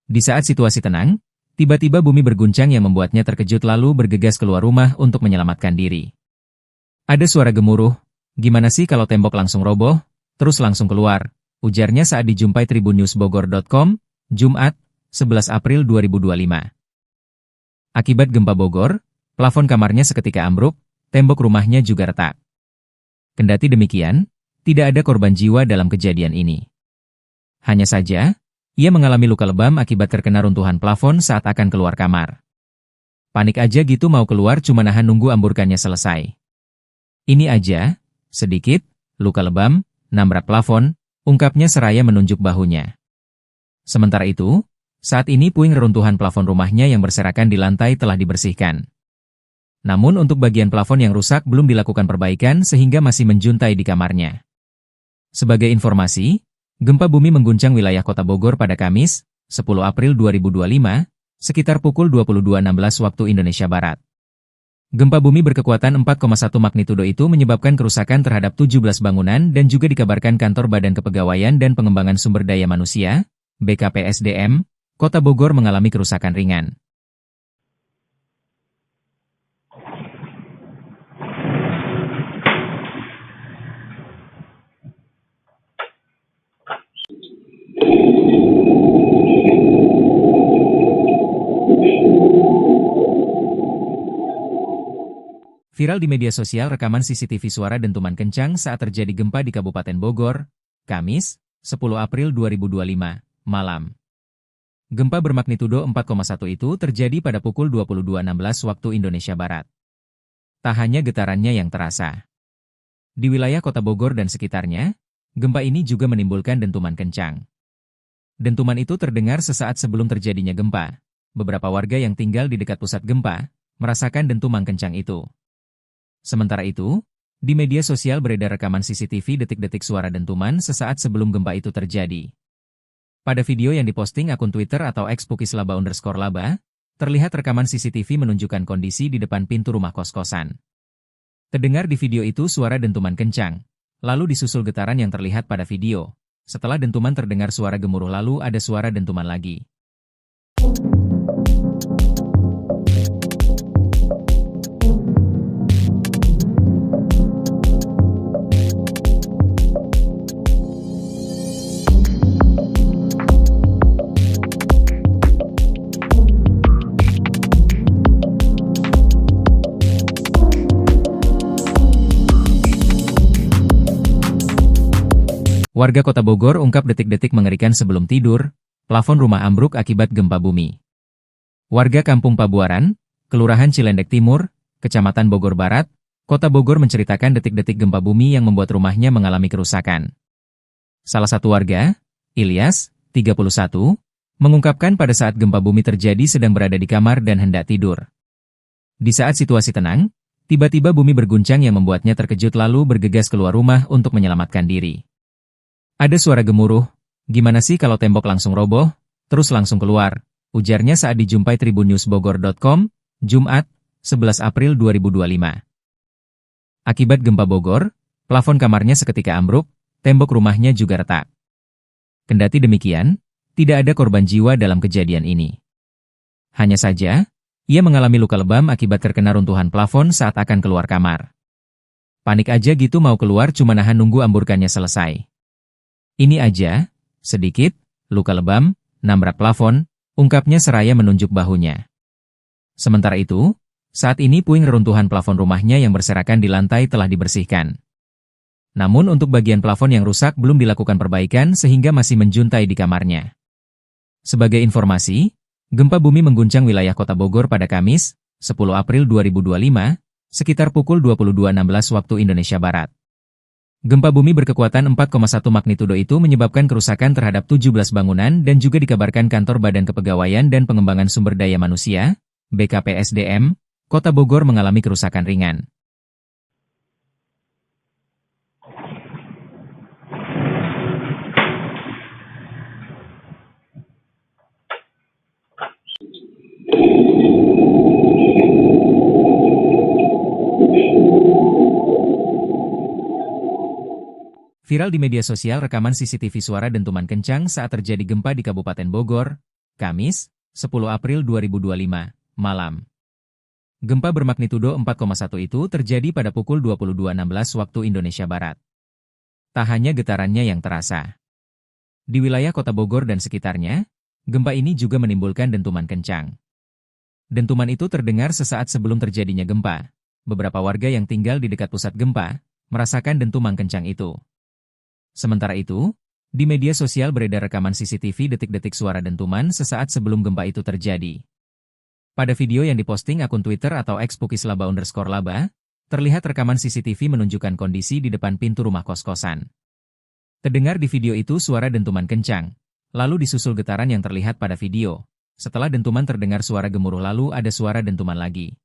Di saat situasi tenang, tiba-tiba bumi berguncang yang membuatnya terkejut lalu bergegas keluar rumah untuk menyelamatkan diri. Ada suara gemuruh, "Gimana sih kalau tembok langsung roboh? Terus langsung keluar," ujarnya saat dijumpai tribunnewsbogor.com, Jumat, 11 April 2025. Akibat gempa Bogor, plafon kamarnya seketika ambruk, tembok rumahnya juga retak. Kendati demikian, tidak ada korban jiwa dalam kejadian ini. Hanya saja, ia mengalami luka lebam akibat terkena runtuhan plafon saat akan keluar kamar. Panik aja gitu mau keluar cuma nahan nunggu amburkannya selesai. Ini aja, sedikit, luka lebam, nabrak plafon, ungkapnya seraya menunjuk bahunya. Sementara itu, saat ini puing reruntuhan plafon rumahnya yang berserakan di lantai telah dibersihkan. Namun untuk bagian plafon yang rusak belum dilakukan perbaikan sehingga masih menjuntai di kamarnya. Sebagai informasi, gempa bumi mengguncang wilayah Kota Bogor pada Kamis, 10 April 2025, sekitar pukul 22.16 waktu Indonesia Barat. Gempa bumi berkekuatan 4,1 magnitudo itu menyebabkan kerusakan terhadap 17 bangunan dan juga dikabarkan Kantor Badan Kepegawaian dan Pengembangan Sumber Daya Manusia, BKPSDM, Kota Bogor mengalami kerusakan ringan. Viral di media sosial rekaman CCTV suara dentuman kencang saat terjadi gempa di Kabupaten Bogor, Kamis, 10 April 2025, malam. Gempa bermagnitudo 4,1 itu terjadi pada pukul 22.16 waktu Indonesia Barat. Tak hanya getarannya yang terasa. Di wilayah Kota Bogor dan sekitarnya, gempa ini juga menimbulkan dentuman kencang. Dentuman itu terdengar sesaat sebelum terjadinya gempa. Beberapa warga yang tinggal di dekat pusat gempa merasakan dentuman kencang itu. Sementara itu, di media sosial beredar rekaman CCTV detik-detik suara dentuman sesaat sebelum gempa itu terjadi. Pada video yang diposting akun Twitter atau @pukislaba_laba, terlihat rekaman CCTV menunjukkan kondisi di depan pintu rumah kos-kosan. Terdengar di video itu suara dentuman kencang, lalu disusul getaran yang terlihat pada video. Setelah dentuman terdengar suara gemuruh lalu ada suara dentuman lagi. Warga Kota Bogor ungkap detik-detik mengerikan sebelum tidur, plafon rumah ambruk akibat gempa bumi. Warga Kampung Pabuaran, Kelurahan Cilendek Timur, Kecamatan Bogor Barat, Kota Bogor menceritakan detik-detik gempa bumi yang membuat rumahnya mengalami kerusakan. Salah satu warga, Ilyas, 31, mengungkapkan pada saat gempa bumi terjadi sedang berada di kamar dan hendak tidur. Di saat situasi tenang, tiba-tiba bumi berguncang yang membuatnya terkejut lalu bergegas keluar rumah untuk menyelamatkan diri. Ada suara gemuruh, gimana sih kalau tembok langsung roboh, terus langsung keluar, ujarnya saat dijumpai tribunnewsbogor.com, Jumat, 11 April 2025. Akibat gempa Bogor, plafon kamarnya seketika ambruk, tembok rumahnya juga retak. Kendati demikian, tidak ada korban jiwa dalam kejadian ini. Hanya saja, ia mengalami luka lebam akibat terkena runtuhan plafon saat akan keluar kamar. Panik aja gitu mau keluar cuma nahan nunggu amburkannya selesai. Ini aja, sedikit, luka lebam, nabrak plafon, ungkapnya seraya menunjuk bahunya. Sementara itu, saat ini puing reruntuhan plafon rumahnya yang berserakan di lantai telah dibersihkan. Namun untuk bagian plafon yang rusak belum dilakukan perbaikan sehingga masih menjuntai di kamarnya. Sebagai informasi, gempa bumi mengguncang wilayah Kota Bogor pada Kamis, 10 April 2025, sekitar pukul 22.16 waktu Indonesia Barat. Gempa bumi berkekuatan 4,1 magnitudo itu menyebabkan kerusakan terhadap 17 bangunan dan juga dikabarkan Kantor Badan Kepegawaian dan Pengembangan Sumber Daya Manusia, BKPSDM, Kota Bogor mengalami kerusakan ringan. Viral di media sosial rekaman CCTV suara dentuman kencang saat terjadi gempa di Kabupaten Bogor, Kamis, 10 April 2025, malam. Gempa bermagnitudo 4,1 itu terjadi pada pukul 22.16 waktu Indonesia Barat. Tak hanya getarannya yang terasa. Di wilayah Kota Bogor dan sekitarnya, gempa ini juga menimbulkan dentuman kencang. Dentuman itu terdengar sesaat sebelum terjadinya gempa. Beberapa warga yang tinggal di dekat pusat gempa merasakan dentuman kencang itu. Sementara itu, di media sosial beredar rekaman CCTV detik-detik suara dentuman sesaat sebelum gempa itu terjadi. Pada video yang diposting akun Twitter atau @pukislaba_laba, terlihat rekaman CCTV menunjukkan kondisi di depan pintu rumah kos-kosan. Terdengar di video itu suara dentuman kencang, lalu disusul getaran yang terlihat pada video. Setelah dentuman terdengar suara gemuruh lalu ada suara dentuman lagi.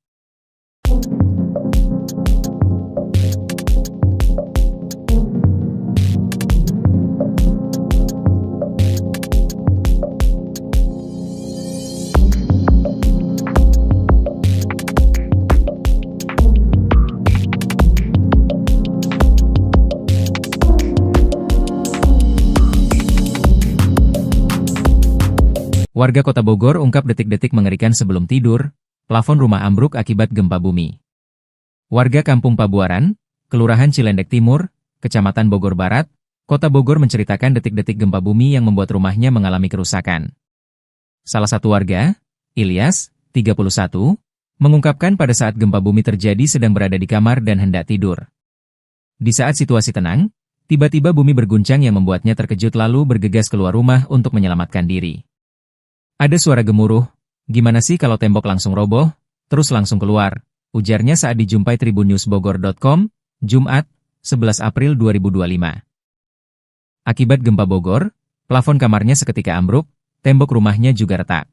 Warga Kota Bogor ungkap detik-detik mengerikan sebelum tidur, plafon rumah ambruk akibat gempa bumi. Warga Kampung Pabuaran, Kelurahan Cilendek Timur, Kecamatan Bogor Barat, Kota Bogor menceritakan detik-detik gempa bumi yang membuat rumahnya mengalami kerusakan. Salah satu warga, Ilyas, 31, mengungkapkan pada saat gempa bumi terjadi sedang berada di kamar dan hendak tidur. Di saat situasi tenang, tiba-tiba bumi berguncang yang membuatnya terkejut lalu bergegas keluar rumah untuk menyelamatkan diri. Ada suara gemuruh, "Gimana sih kalau tembok langsung roboh? Terus langsung keluar," ujarnya saat dijumpai tribunnewsbogor.com, Jumat, 11 April 2025. Akibat gempa Bogor, plafon kamarnya seketika ambruk, tembok rumahnya juga retak.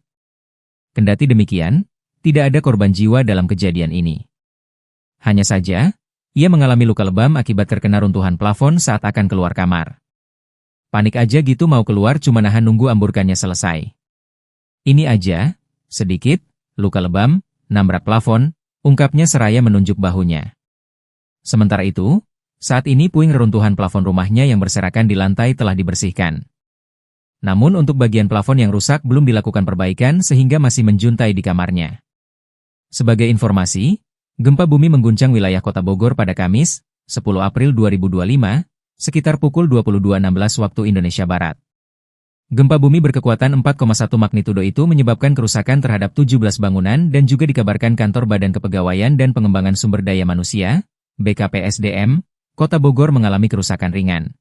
Kendati demikian, tidak ada korban jiwa dalam kejadian ini. Hanya saja, ia mengalami luka lebam akibat terkena runtuhan plafon saat akan keluar kamar. Panik aja gitu mau keluar cuma nahan nunggu amburkannya selesai. Ini aja, sedikit, luka lebam, nabrak plafon, ungkapnya seraya menunjuk bahunya. Sementara itu, saat ini puing reruntuhan plafon rumahnya yang berserakan di lantai telah dibersihkan. Namun untuk bagian plafon yang rusak belum dilakukan perbaikan sehingga masih menjuntai di kamarnya. Sebagai informasi, gempa bumi mengguncang wilayah Kota Bogor pada Kamis, 10 April 2025, sekitar pukul 22.16 waktu Indonesia Barat. Gempa bumi berkekuatan 4,1 magnitudo itu menyebabkan kerusakan terhadap 17 bangunan dan juga dikabarkan Kantor Badan Kepegawaian dan Pengembangan Sumber Daya Manusia, BKPSDM, Kota Bogor mengalami kerusakan ringan.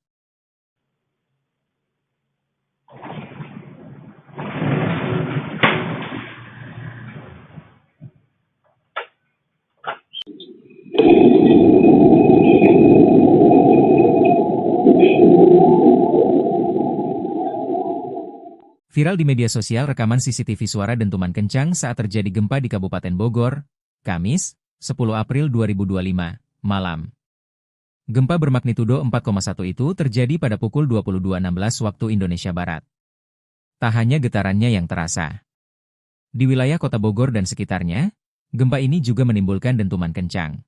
Viral di media sosial rekaman CCTV suara dentuman kencang saat terjadi gempa di Kabupaten Bogor, Kamis, 10 April 2025, malam. Gempa bermagnitudo 4,1 itu terjadi pada pukul 22.16 waktu Indonesia Barat. Tak hanya getarannya yang terasa. Di wilayah Kota Bogor dan sekitarnya, gempa ini juga menimbulkan dentuman kencang.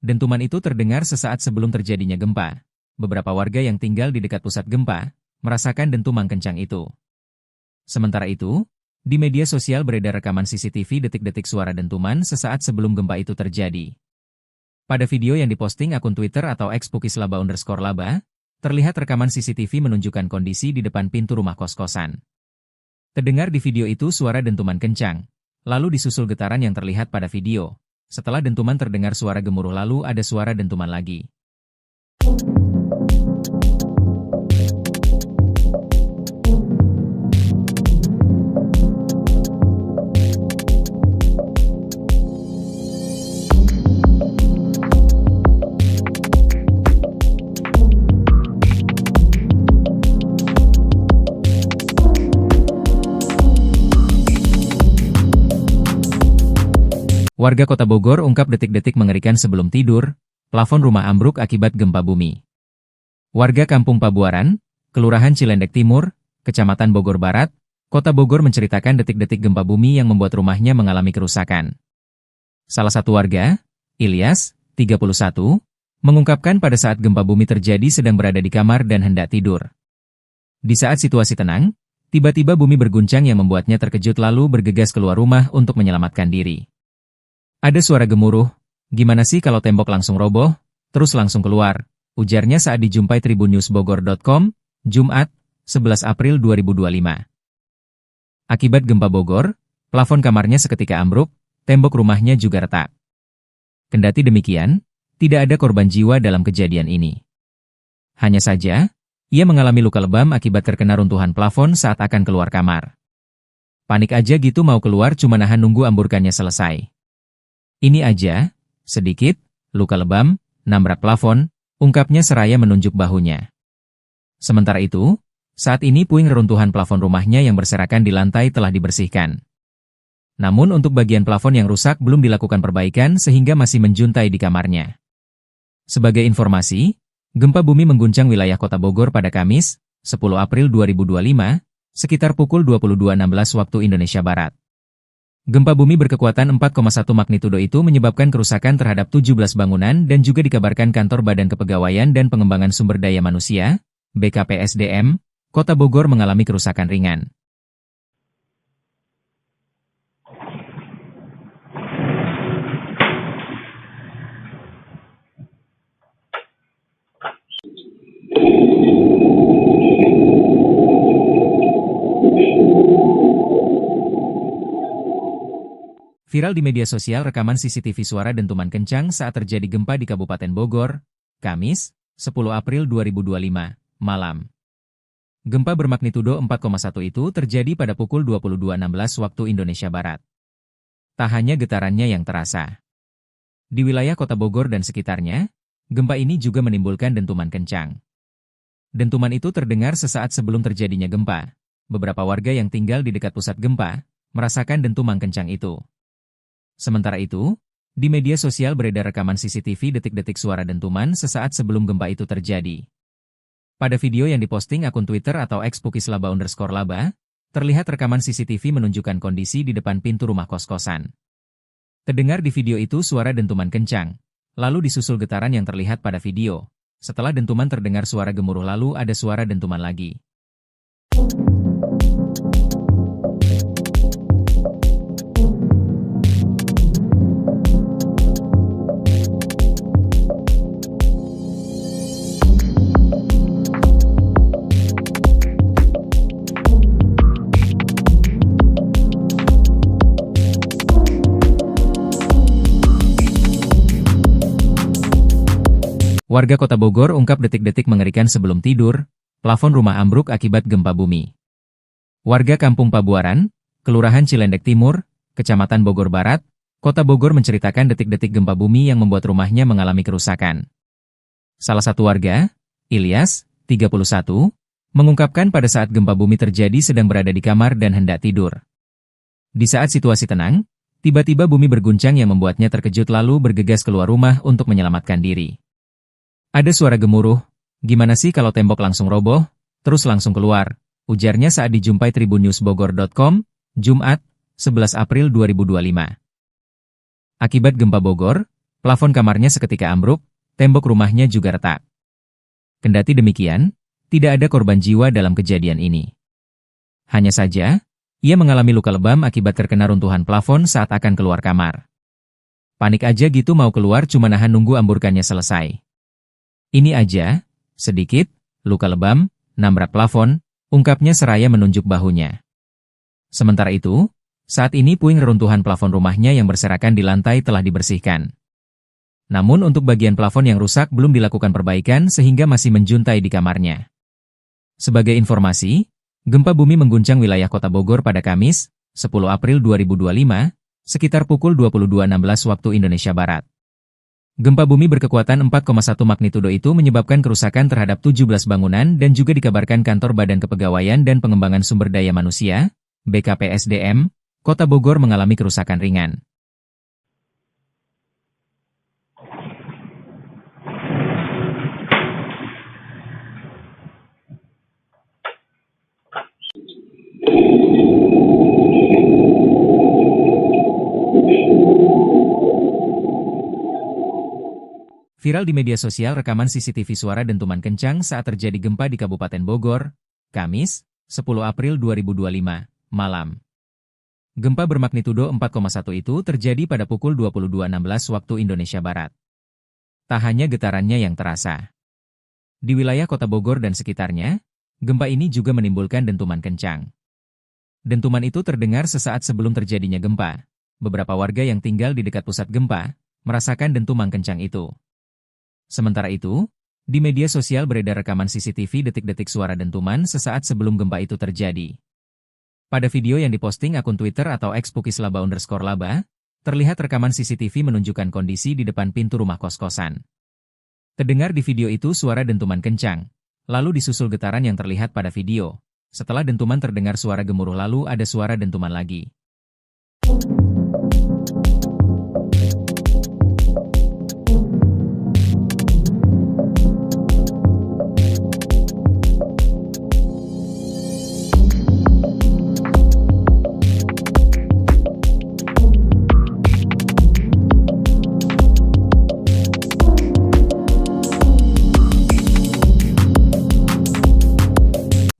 Dentuman itu terdengar sesaat sebelum terjadinya gempa. Beberapa warga yang tinggal di dekat pusat gempa merasakan dentuman kencang itu. Sementara itu, di media sosial beredar rekaman CCTV detik-detik suara dentuman sesaat sebelum gempa itu terjadi. Pada video yang diposting akun Twitter atau @pukislaba_laba, terlihat rekaman CCTV menunjukkan kondisi di depan pintu rumah kos-kosan. Terdengar di video itu suara dentuman kencang, lalu disusul getaran yang terlihat pada video. Setelah dentuman terdengar suara gemuruh lalu ada suara dentuman lagi. Warga Kota Bogor ungkap detik-detik mengerikan sebelum tidur, plafon rumah ambruk akibat gempa bumi. Warga Kampung Pabuaran, Kelurahan Cilendek Timur, Kecamatan Bogor Barat, Kota Bogor menceritakan detik-detik gempa bumi yang membuat rumahnya mengalami kerusakan. Salah satu warga, Ilyas, 31, mengungkapkan pada saat gempa bumi terjadi sedang berada di kamar dan hendak tidur. Di saat situasi tenang, tiba-tiba bumi berguncang yang membuatnya terkejut lalu bergegas keluar rumah untuk menyelamatkan diri. Ada suara gemuruh, "Gimana sih kalau tembok langsung roboh? Terus langsung keluar," ujarnya saat dijumpai tribunnewsbogor.com, Jumat, 11 April 2025. Akibat gempa Bogor, plafon kamarnya seketika ambruk, tembok rumahnya juga retak. Kendati demikian, tidak ada korban jiwa dalam kejadian ini. Hanya saja, ia mengalami luka lebam akibat terkena runtuhan plafon saat akan keluar kamar. Panik aja gitu mau keluar cuma nahan nunggu amburkannya selesai. Ini aja, sedikit, luka lebam, nabrak plafon, ungkapnya seraya menunjuk bahunya. Sementara itu, saat ini puing reruntuhan plafon rumahnya yang berserakan di lantai telah dibersihkan. Namun untuk bagian plafon yang rusak belum dilakukan perbaikan sehingga masih menjuntai di kamarnya. Sebagai informasi, gempa bumi mengguncang wilayah Kota Bogor pada Kamis, 10 April 2025, sekitar pukul 22.16 waktu Indonesia Barat. Gempa bumi berkekuatan 4,1 magnitudo itu menyebabkan kerusakan terhadap 17 bangunan dan juga dikabarkan Kantor Badan Kepegawaian dan Pengembangan Sumber Daya Manusia, BKPSDM, Kota Bogor mengalami kerusakan ringan. Viral di media sosial rekaman CCTV suara dentuman kencang saat terjadi gempa di Kabupaten Bogor, Kamis, 10 April 2025, malam. Gempa bermagnitudo 4,1 itu terjadi pada pukul 22.16 waktu Indonesia Barat. Tak hanya getarannya yang terasa. Di wilayah Kota Bogor dan sekitarnya, gempa ini juga menimbulkan dentuman kencang. Dentuman itu terdengar sesaat sebelum terjadinya gempa. Beberapa warga yang tinggal di dekat pusat gempa merasakan dentuman kencang itu. Sementara itu, di media sosial beredar rekaman CCTV detik-detik suara dentuman sesaat sebelum gempa itu terjadi. Pada video yang diposting akun Twitter atau @pukislaba_laba, terlihat rekaman CCTV menunjukkan kondisi di depan pintu rumah kos-kosan. Terdengar di video itu suara dentuman kencang, lalu disusul getaran yang terlihat pada video. Setelah dentuman terdengar suara gemuruh lalu ada suara dentuman lagi. Warga Kota Bogor ungkap detik-detik mengerikan sebelum tidur, plafon rumah ambruk akibat gempa bumi. Warga Kampung Pabuaran, Kelurahan Cilendek Timur, Kecamatan Bogor Barat, Kota Bogor menceritakan detik-detik gempa bumi yang membuat rumahnya mengalami kerusakan. Salah satu warga, Ilyas, 31, mengungkapkan pada saat gempa bumi terjadi sedang berada di kamar dan hendak tidur. Di saat situasi tenang, tiba-tiba bumi berguncang yang membuatnya terkejut lalu bergegas keluar rumah untuk menyelamatkan diri. Ada suara gemuruh, gimana sih kalau tembok langsung roboh, terus langsung keluar, ujarnya saat dijumpai tribunnewsbogor.com, Jumat, 11 April 2025. Akibat gempa Bogor, plafon kamarnya seketika ambruk, tembok rumahnya juga retak. Kendati demikian, tidak ada korban jiwa dalam kejadian ini. Hanya saja, ia mengalami luka lebam akibat terkena runtuhan plafon saat akan keluar kamar. Panik aja gitu mau keluar cuma nahan nunggu amburkannya selesai. Ini aja, sedikit, luka lebam, nabrak plafon, ungkapnya seraya menunjuk bahunya. Sementara itu, saat ini puing reruntuhan plafon rumahnya yang berserakan di lantai telah dibersihkan. Namun untuk bagian plafon yang rusak belum dilakukan perbaikan sehingga masih menjuntai di kamarnya. Sebagai informasi, gempa bumi mengguncang wilayah Kota Bogor pada Kamis, 10 April 2025, sekitar pukul 22.16 waktu Indonesia Barat. Gempa bumi berkekuatan 4,1 magnitudo itu menyebabkan kerusakan terhadap 17 bangunan dan juga dikabarkan kantor Badan Kepegawaian dan Pengembangan Sumber Daya Manusia, BKPSDM, Kota Bogor mengalami kerusakan ringan. Viral di media sosial rekaman CCTV suara dentuman kencang saat terjadi gempa di Kabupaten Bogor, Kamis, 10 April 2025, malam. Gempa bermagnitudo 4,1 itu terjadi pada pukul 22.16 waktu Indonesia Barat. Tak hanya getarannya yang terasa. Di wilayah Kota Bogor dan sekitarnya, gempa ini juga menimbulkan dentuman kencang. Dentuman itu terdengar sesaat sebelum terjadinya gempa. Beberapa warga yang tinggal di dekat pusat gempa merasakan dentuman kencang itu. Sementara itu, di media sosial beredar rekaman CCTV detik-detik suara dentuman sesaat sebelum gempa itu terjadi. Pada video yang diposting akun Twitter atau @pukislaba_laba, terlihat rekaman CCTV menunjukkan kondisi di depan pintu rumah kos-kosan. Terdengar di video itu suara dentuman kencang, lalu disusul getaran yang terlihat pada video. Setelah dentuman terdengar suara gemuruh lalu ada suara dentuman lagi.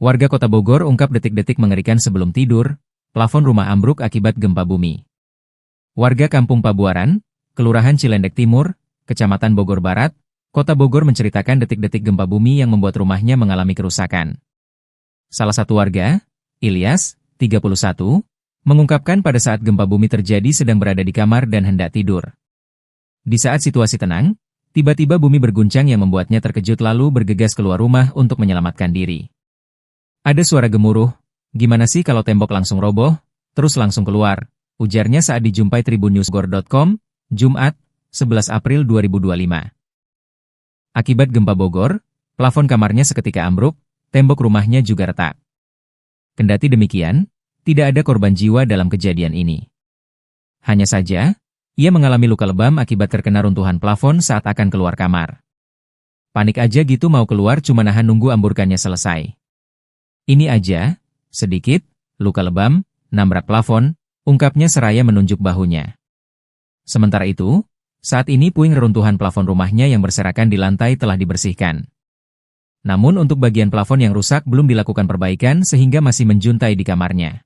Warga Kota Bogor ungkap detik-detik mengerikan sebelum tidur, plafon rumah ambruk akibat gempa bumi. Warga Kampung Pabuaran, Kelurahan Cilendek Timur, Kecamatan Bogor Barat, Kota Bogor menceritakan detik-detik gempa bumi yang membuat rumahnya mengalami kerusakan. Salah satu warga, Ilyas, 31, mengungkapkan pada saat gempa bumi terjadi sedang berada di kamar dan hendak tidur. Di saat situasi tenang, tiba-tiba bumi berguncang yang membuatnya terkejut lalu bergegas keluar rumah untuk menyelamatkan diri. Ada suara gemuruh, "Gimana sih kalau tembok langsung roboh? Terus langsung keluar," ujarnya saat dijumpai tribunnews.com, Jumat, 11 April 2025. Akibat gempa Bogor, plafon kamarnya seketika ambruk, tembok rumahnya juga retak. Kendati demikian, tidak ada korban jiwa dalam kejadian ini. Hanya saja, ia mengalami luka lebam akibat terkena runtuhan plafon saat akan keluar kamar. Panik aja gitu mau keluar cuma nahan nunggu amburkannya selesai. Ini aja, sedikit, luka lebam, nabrak plafon, ungkapnya seraya menunjuk bahunya. Sementara itu, saat ini puing reruntuhan plafon rumahnya yang berserakan di lantai telah dibersihkan. Namun untuk bagian plafon yang rusak belum dilakukan perbaikan sehingga masih menjuntai di kamarnya.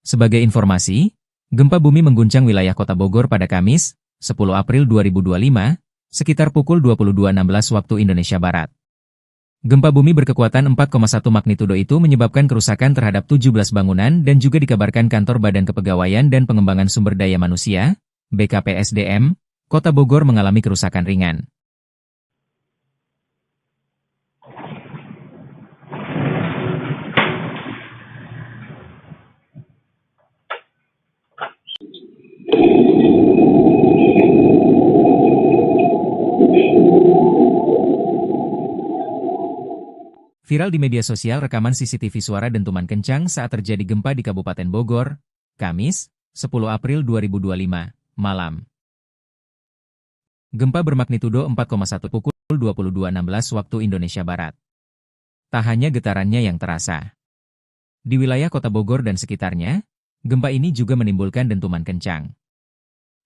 Sebagai informasi, gempa bumi mengguncang wilayah kota Bogor pada Kamis, 10 April 2025, sekitar pukul 22.16 waktu Indonesia Barat. Gempa bumi berkekuatan 4,1 magnitudo itu menyebabkan kerusakan terhadap 17 bangunan dan juga dikabarkan kantor Badan Kepegawaian dan Pengembangan Sumber Daya Manusia, BKPSDM, Kota Bogor mengalami kerusakan ringan. Viral di media sosial rekaman CCTV suara dentuman kencang saat terjadi gempa di Kabupaten Bogor, Kamis, 10 April 2025, malam. Gempa bermagnitudo 4,1 pukul 22.16 waktu Indonesia Barat. Tak hanya getarannya yang terasa. Di wilayah kota Bogor dan sekitarnya, gempa ini juga menimbulkan dentuman kencang.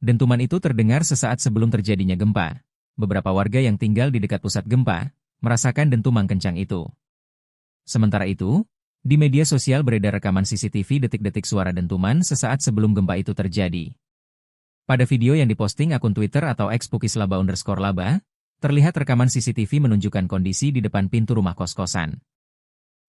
Dentuman itu terdengar sesaat sebelum terjadinya gempa. Beberapa warga yang tinggal di dekat pusat gempa merasakan dentuman kencang itu. Sementara itu, di media sosial beredar rekaman CCTV detik-detik suara dentuman sesaat sebelum gempa itu terjadi. Pada video yang diposting akun Twitter atau @pukislaba_laba, terlihat rekaman CCTV menunjukkan kondisi di depan pintu rumah kos-kosan.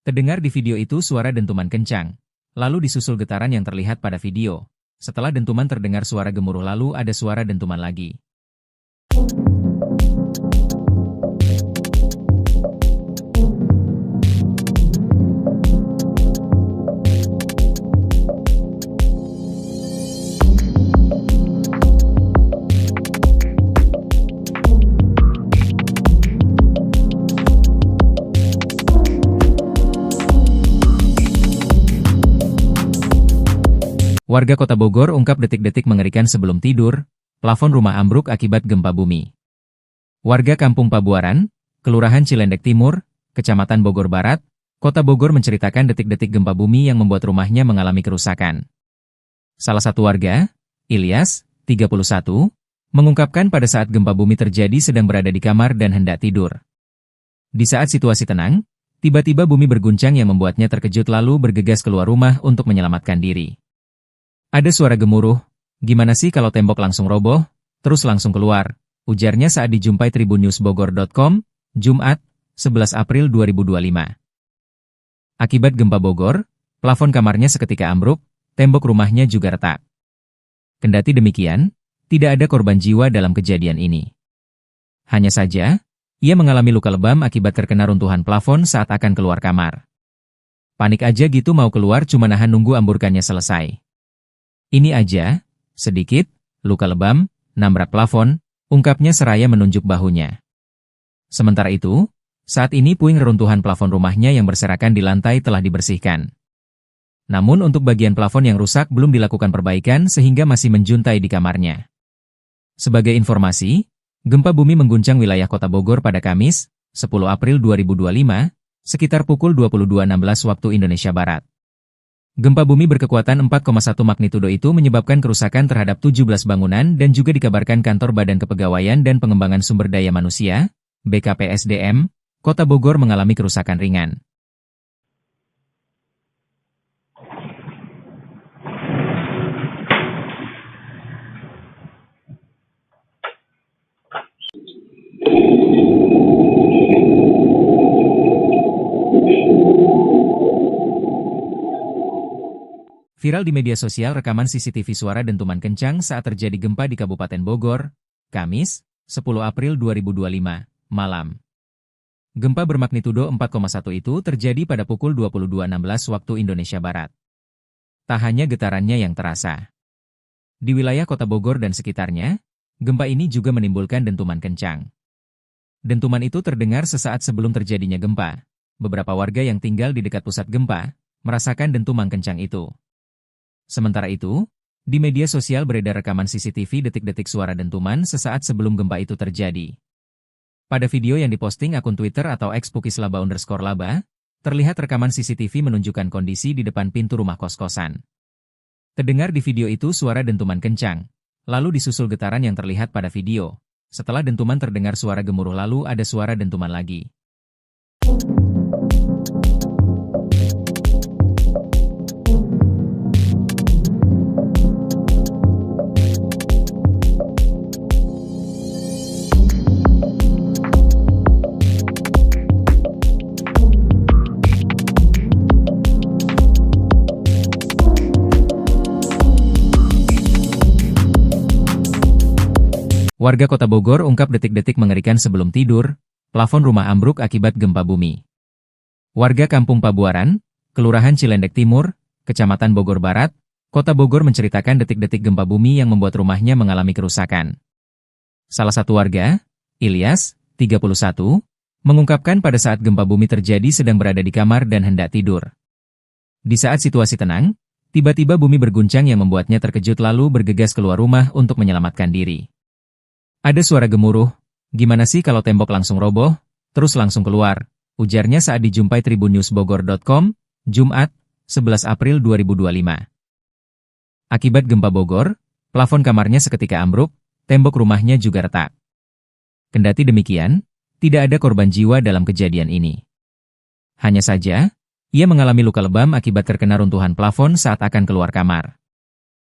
Terdengar di video itu suara dentuman kencang, lalu disusul getaran yang terlihat pada video. Setelah dentuman terdengar suara gemuruh lalu ada suara dentuman lagi. Warga kota Bogor ungkap detik-detik mengerikan sebelum tidur, plafon rumah ambruk akibat gempa bumi. Warga Kampung Pabuaran, Kelurahan Cilendek Timur, Kecamatan Bogor Barat, Kota Bogor menceritakan detik-detik gempa bumi yang membuat rumahnya mengalami kerusakan. Salah satu warga, Ilyas, 31, mengungkapkan pada saat gempa bumi terjadi sedang berada di kamar dan hendak tidur. Di saat situasi tenang, tiba-tiba bumi berguncang yang membuatnya terkejut lalu bergegas keluar rumah untuk menyelamatkan diri. Ada suara gemuruh, "Gimana sih kalau tembok langsung roboh? Terus langsung keluar," ujarnya saat dijumpai tribunnews.bogor.com, Jumat, 11 April 2025. Akibat gempa Bogor, plafon kamarnya seketika ambruk, tembok rumahnya juga retak. Kendati demikian, tidak ada korban jiwa dalam kejadian ini. Hanya saja, ia mengalami luka lebam akibat terkena runtuhan plafon saat akan keluar kamar. Panik aja gitu mau keluar cuma nahan nunggu amburkannya selesai. Ini aja, sedikit, luka lebam, nabrak plafon, ungkapnya seraya menunjuk bahunya. Sementara itu, saat ini puing reruntuhan plafon rumahnya yang berserakan di lantai telah dibersihkan. Namun untuk bagian plafon yang rusak belum dilakukan perbaikan sehingga masih menjuntai di kamarnya. Sebagai informasi, gempa bumi mengguncang wilayah kota Bogor pada Kamis, 10 April 2025, sekitar pukul 22.16 waktu Indonesia Barat. Gempa bumi berkekuatan 4,1 magnitudo itu menyebabkan kerusakan terhadap 17 bangunan dan juga dikabarkan kantor Badan Kepegawaian dan Pengembangan Sumber Daya Manusia, BKPSDM, Kota Bogor mengalami kerusakan ringan. Viral di media sosial rekaman CCTV suara dentuman kencang saat terjadi gempa di Kabupaten Bogor, Kamis, 10 April 2025, malam. Gempa bermagnitudo 4,1 itu terjadi pada pukul 22.16 waktu Indonesia Barat. Tak hanya getarannya yang terasa. Di wilayah Kota Bogor dan sekitarnya, gempa ini juga menimbulkan dentuman kencang. Dentuman itu terdengar sesaat sebelum terjadinya gempa. Beberapa warga yang tinggal di dekat pusat gempa merasakan dentuman kencang itu. Sementara itu, di media sosial beredar rekaman CCTV detik-detik suara dentuman sesaat sebelum gempa itu terjadi. Pada video yang diposting akun Twitter atau @pukislaba_laba, terlihat rekaman CCTV menunjukkan kondisi di depan pintu rumah kos-kosan. Terdengar di video itu suara dentuman kencang, lalu disusul getaran yang terlihat pada video. Setelah dentuman terdengar suara gemuruh lalu ada suara dentuman lagi. Warga Kota Bogor ungkap detik-detik mengerikan sebelum tidur, plafon rumah ambruk akibat gempa bumi. Warga Kampung Pabuaran, Kelurahan Cilendek Timur, Kecamatan Bogor Barat, Kota Bogor menceritakan detik-detik gempa bumi yang membuat rumahnya mengalami kerusakan. Salah satu warga, Ilyas, 31, mengungkapkan pada saat gempa bumi terjadi sedang berada di kamar dan hendak tidur. Di saat situasi tenang, tiba-tiba bumi berguncang yang membuatnya terkejut lalu bergegas keluar rumah untuk menyelamatkan diri. Ada suara gemuruh, gimana sih kalau tembok langsung roboh, terus langsung keluar, ujarnya saat dijumpai tribunnewsbogor.com, Jumat, 11 April 2025. Akibat gempa Bogor, plafon kamarnya seketika ambruk, tembok rumahnya juga retak. Kendati demikian, tidak ada korban jiwa dalam kejadian ini. Hanya saja, ia mengalami luka lebam akibat terkena runtuhan plafon saat akan keluar kamar.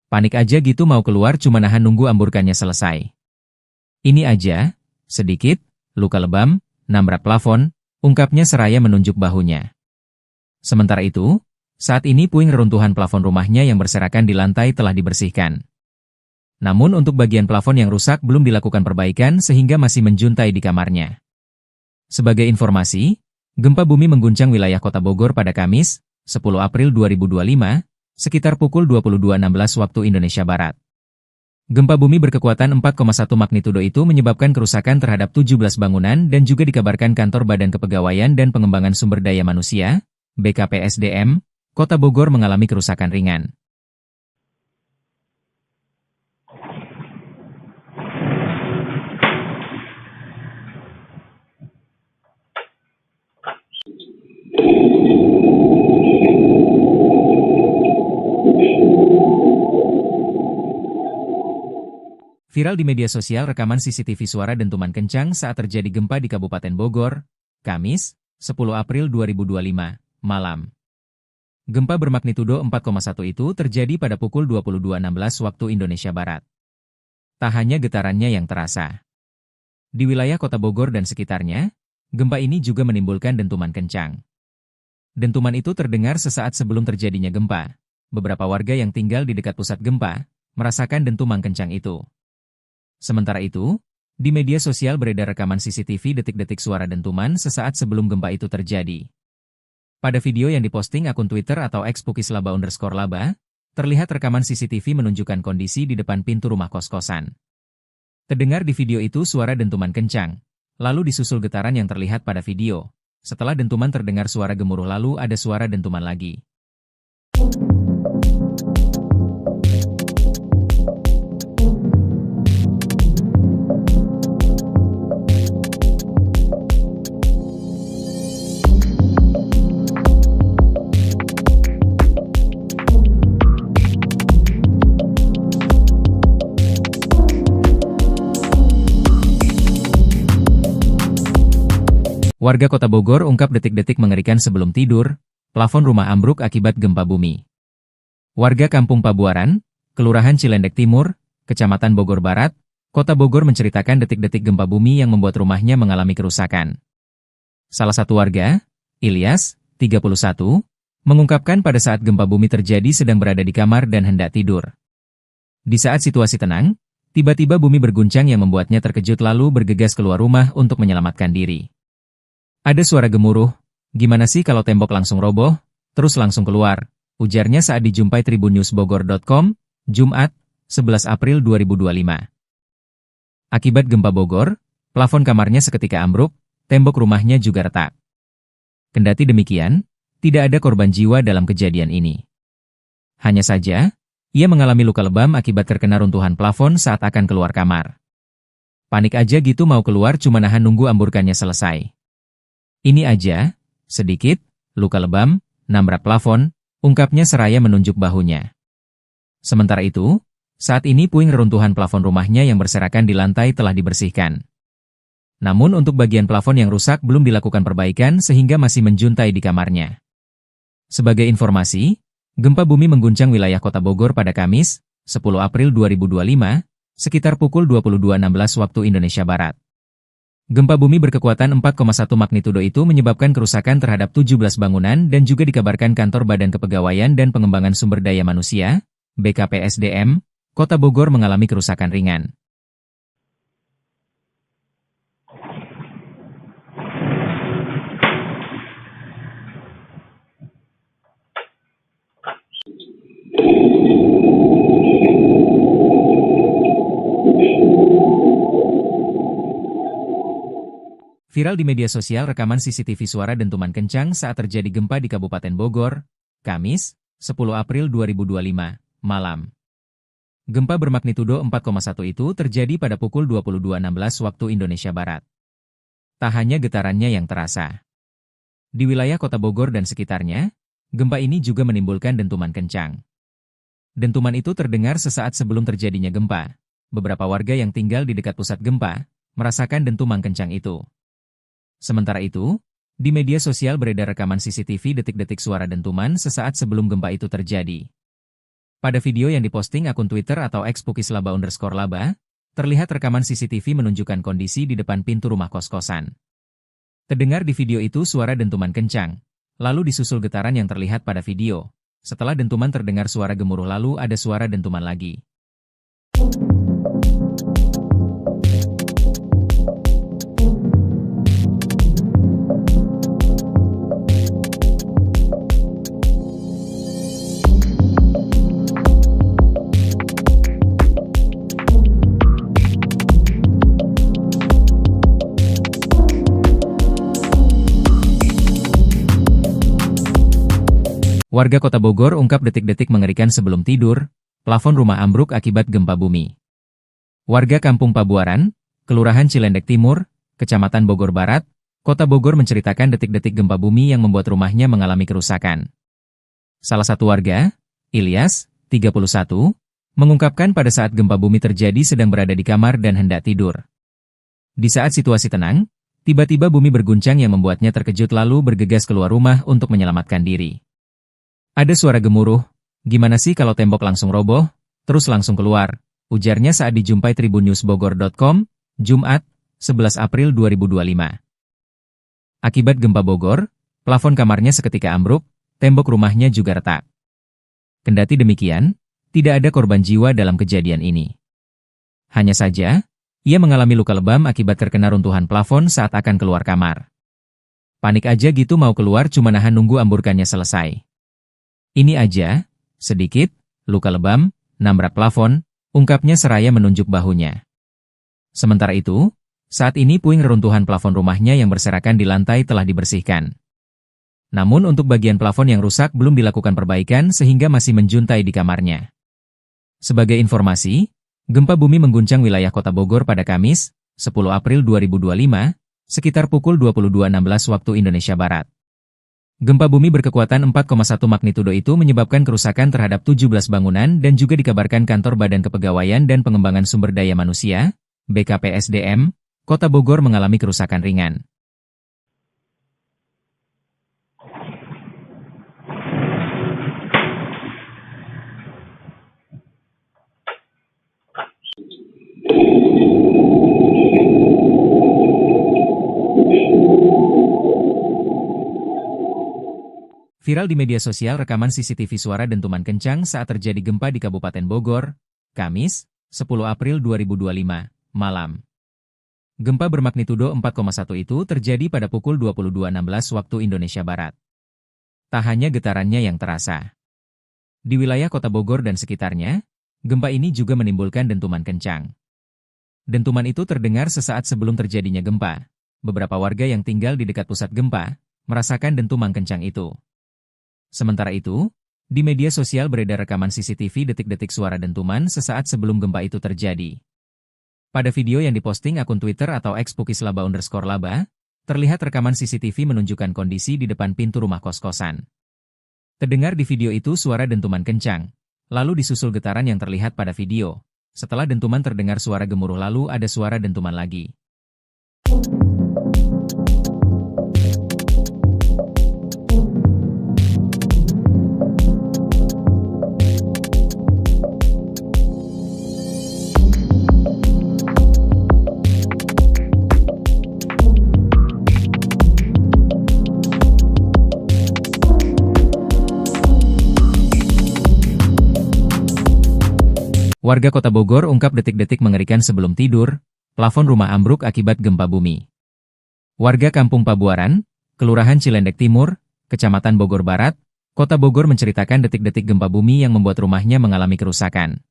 Panik aja gitu mau keluar cuma nahan nunggu amburkannya selesai. Ini aja, sedikit, luka lebam, nabrak plafon, ungkapnya seraya menunjuk bahunya. Sementara itu, saat ini puing reruntuhan plafon rumahnya yang berserakan di lantai telah dibersihkan. Namun untuk bagian plafon yang rusak belum dilakukan perbaikan sehingga masih menjuntai di kamarnya. Sebagai informasi, gempa bumi mengguncang wilayah Kota Bogor pada Kamis, 10 April 2025, sekitar pukul 22.16 waktu Indonesia Barat. Gempa bumi berkekuatan 4,1 magnitudo itu menyebabkan kerusakan terhadap 17 bangunan dan juga dikabarkan Kantor Badan Kepegawaian dan Pengembangan Sumber Daya Manusia, BKPSDM, Kota Bogor mengalami kerusakan ringan. Viral di media sosial rekaman CCTV suara dentuman kencang saat terjadi gempa di Kabupaten Bogor, Kamis, 10 April 2025, malam. Gempa bermagnitudo 4,1 itu terjadi pada pukul 22.16 waktu Indonesia Barat. Tak hanya getarannya yang terasa. Di wilayah Kota Bogor dan sekitarnya, gempa ini juga menimbulkan dentuman kencang. Dentuman itu terdengar sesaat sebelum terjadinya gempa. Beberapa warga yang tinggal di dekat pusat gempa merasakan dentuman kencang itu. Sementara itu, di media sosial beredar rekaman CCTV detik-detik suara dentuman sesaat sebelum gempa itu terjadi. Pada video yang diposting akun Twitter atau @pukislaba_laba, terlihat rekaman CCTV menunjukkan kondisi di depan pintu rumah kos-kosan. Terdengar di video itu suara dentuman kencang, lalu disusul getaran yang terlihat pada video. Setelah dentuman terdengar suara gemuruh lalu ada suara dentuman lagi. Warga Kota Bogor ungkap detik-detik mengerikan sebelum tidur, plafon rumah ambruk akibat gempa bumi. Warga Kampung Pabuaran, Kelurahan Cilendek Timur, Kecamatan Bogor Barat, Kota Bogor menceritakan detik-detik gempa bumi yang membuat rumahnya mengalami kerusakan. Salah satu warga, Ilyas, 31, mengungkapkan pada saat gempa bumi terjadi sedang berada di kamar dan hendak tidur. Di saat situasi tenang, tiba-tiba bumi berguncang yang membuatnya terkejut lalu bergegas keluar rumah untuk menyelamatkan diri. Ada suara gemuruh, "Gimana sih kalau tembok langsung roboh? Terus langsung keluar," ujarnya saat dijumpai tribunnewsbogor.com, Jumat, 11 April 2025. Akibat gempa Bogor, plafon kamarnya seketika ambruk, tembok rumahnya juga retak. Kendati demikian, tidak ada korban jiwa dalam kejadian ini. Hanya saja, ia mengalami luka lebam akibat terkena runtuhan plafon saat akan keluar kamar. Panik aja gitu mau keluar cuma nahan nunggu amburkannya selesai. Ini aja, sedikit, luka lebam, nabrak plafon, ungkapnya seraya menunjuk bahunya. Sementara itu, saat ini puing reruntuhan plafon rumahnya yang berserakan di lantai telah dibersihkan. Namun untuk bagian plafon yang rusak belum dilakukan perbaikan sehingga masih menjuntai di kamarnya. Sebagai informasi, gempa bumi mengguncang wilayah kota Bogor pada Kamis, 10 April 2025, sekitar pukul 22.16 waktu Indonesia Barat. Gempa bumi berkekuatan 4,1 magnitudo itu menyebabkan kerusakan terhadap 17 bangunan dan juga dikabarkan kantor Badan Kepegawaian dan Pengembangan Sumber Daya Manusia, BKPSDM, Kota Bogor mengalami kerusakan ringan. Viral di media sosial rekaman CCTV suara dentuman kencang saat terjadi gempa di Kabupaten Bogor, Kamis, 10 April 2025, malam. Gempa bermagnitudo 4,1 itu terjadi pada pukul 22.16 waktu Indonesia Barat. Tak hanya getarannya yang terasa. Di wilayah kota Bogor dan sekitarnya, gempa ini juga menimbulkan dentuman kencang. Dentuman itu terdengar sesaat sebelum terjadinya gempa. Beberapa warga yang tinggal di dekat pusat gempa merasakan dentuman kencang itu. Sementara itu, di media sosial beredar rekaman CCTV detik-detik suara dentuman sesaat sebelum gempa itu terjadi. Pada video yang diposting akun Twitter atau @pukislaba_laba, terlihat rekaman CCTV menunjukkan kondisi di depan pintu rumah kos-kosan. Terdengar di video itu suara dentuman kencang, lalu disusul getaran yang terlihat pada video. Setelah dentuman terdengar suara gemuruh lalu ada suara dentuman lagi. Warga Kota Bogor ungkap detik-detik mengerikan sebelum tidur, plafon rumah ambruk akibat gempa bumi. Warga Kampung Pabuaran, Kelurahan Cilendek Timur, Kecamatan Bogor Barat, Kota Bogor menceritakan detik-detik gempa bumi yang membuat rumahnya mengalami kerusakan. Salah satu warga, Ilyas, 31, mengungkapkan pada saat gempa bumi terjadi sedang berada di kamar dan hendak tidur. Di saat situasi tenang, tiba-tiba bumi berguncang yang membuatnya terkejut lalu bergegas keluar rumah untuk menyelamatkan diri. Ada suara gemuruh, "Gimana sih kalau tembok langsung roboh? Terus langsung keluar," ujarnya saat dijumpai tribunnewsbogor.com, Jumat, 11 April 2025. Akibat gempa Bogor, plafon kamarnya seketika ambruk, tembok rumahnya juga retak. Kendati demikian, tidak ada korban jiwa dalam kejadian ini. Hanya saja, ia mengalami luka lebam akibat terkena runtuhan plafon saat akan keluar kamar. Panik aja gitu mau keluar cuma nahan nunggu amburkannya selesai. Ini aja, sedikit, luka lebam, nabrak plafon, ungkapnya seraya menunjuk bahunya. Sementara itu, saat ini puing reruntuhan plafon rumahnya yang berserakan di lantai telah dibersihkan. Namun untuk bagian plafon yang rusak belum dilakukan perbaikan sehingga masih menjuntai di kamarnya. Sebagai informasi, gempa bumi mengguncang wilayah kota Bogor pada Kamis, 10 April 2025, sekitar pukul 22.16 waktu Indonesia Barat. Gempa bumi berkekuatan 4,1 magnitudo itu menyebabkan kerusakan terhadap 17 bangunan dan juga dikabarkan kantor Badan Kepegawaian dan Pengembangan Sumber Daya Manusia, BKPSDM, Kota Bogor mengalami kerusakan ringan. Viral di media sosial rekaman CCTV suara dentuman kencang saat terjadi gempa di Kabupaten Bogor, Kamis, 10 April 2025, malam. Gempa bermagnitudo 4,1 itu terjadi pada pukul 22.16 waktu Indonesia Barat. Tak hanya getarannya yang terasa. Di wilayah Kota Bogor dan sekitarnya, gempa ini juga menimbulkan dentuman kencang. Dentuman itu terdengar sesaat sebelum terjadinya gempa. Beberapa warga yang tinggal di dekat pusat gempa merasakan dentuman kencang itu. Sementara itu, di media sosial beredar rekaman CCTV detik-detik suara dentuman sesaat sebelum gempa itu terjadi. Pada video yang diposting akun Twitter atau @pukislaba_laba, terlihat rekaman CCTV menunjukkan kondisi di depan pintu rumah kos-kosan. Terdengar di video itu suara dentuman kencang, lalu disusul getaran yang terlihat pada video. Setelah dentuman terdengar suara gemuruh lalu ada suara dentuman lagi. Warga Kota Bogor ungkap detik-detik mengerikan sebelum tidur, plafon rumah ambruk akibat gempa bumi. Warga Kampung Pabuaran, Kelurahan Cilendek Timur, Kecamatan Bogor Barat, Kota Bogor menceritakan detik-detik gempa bumi yang membuat rumahnya mengalami kerusakan.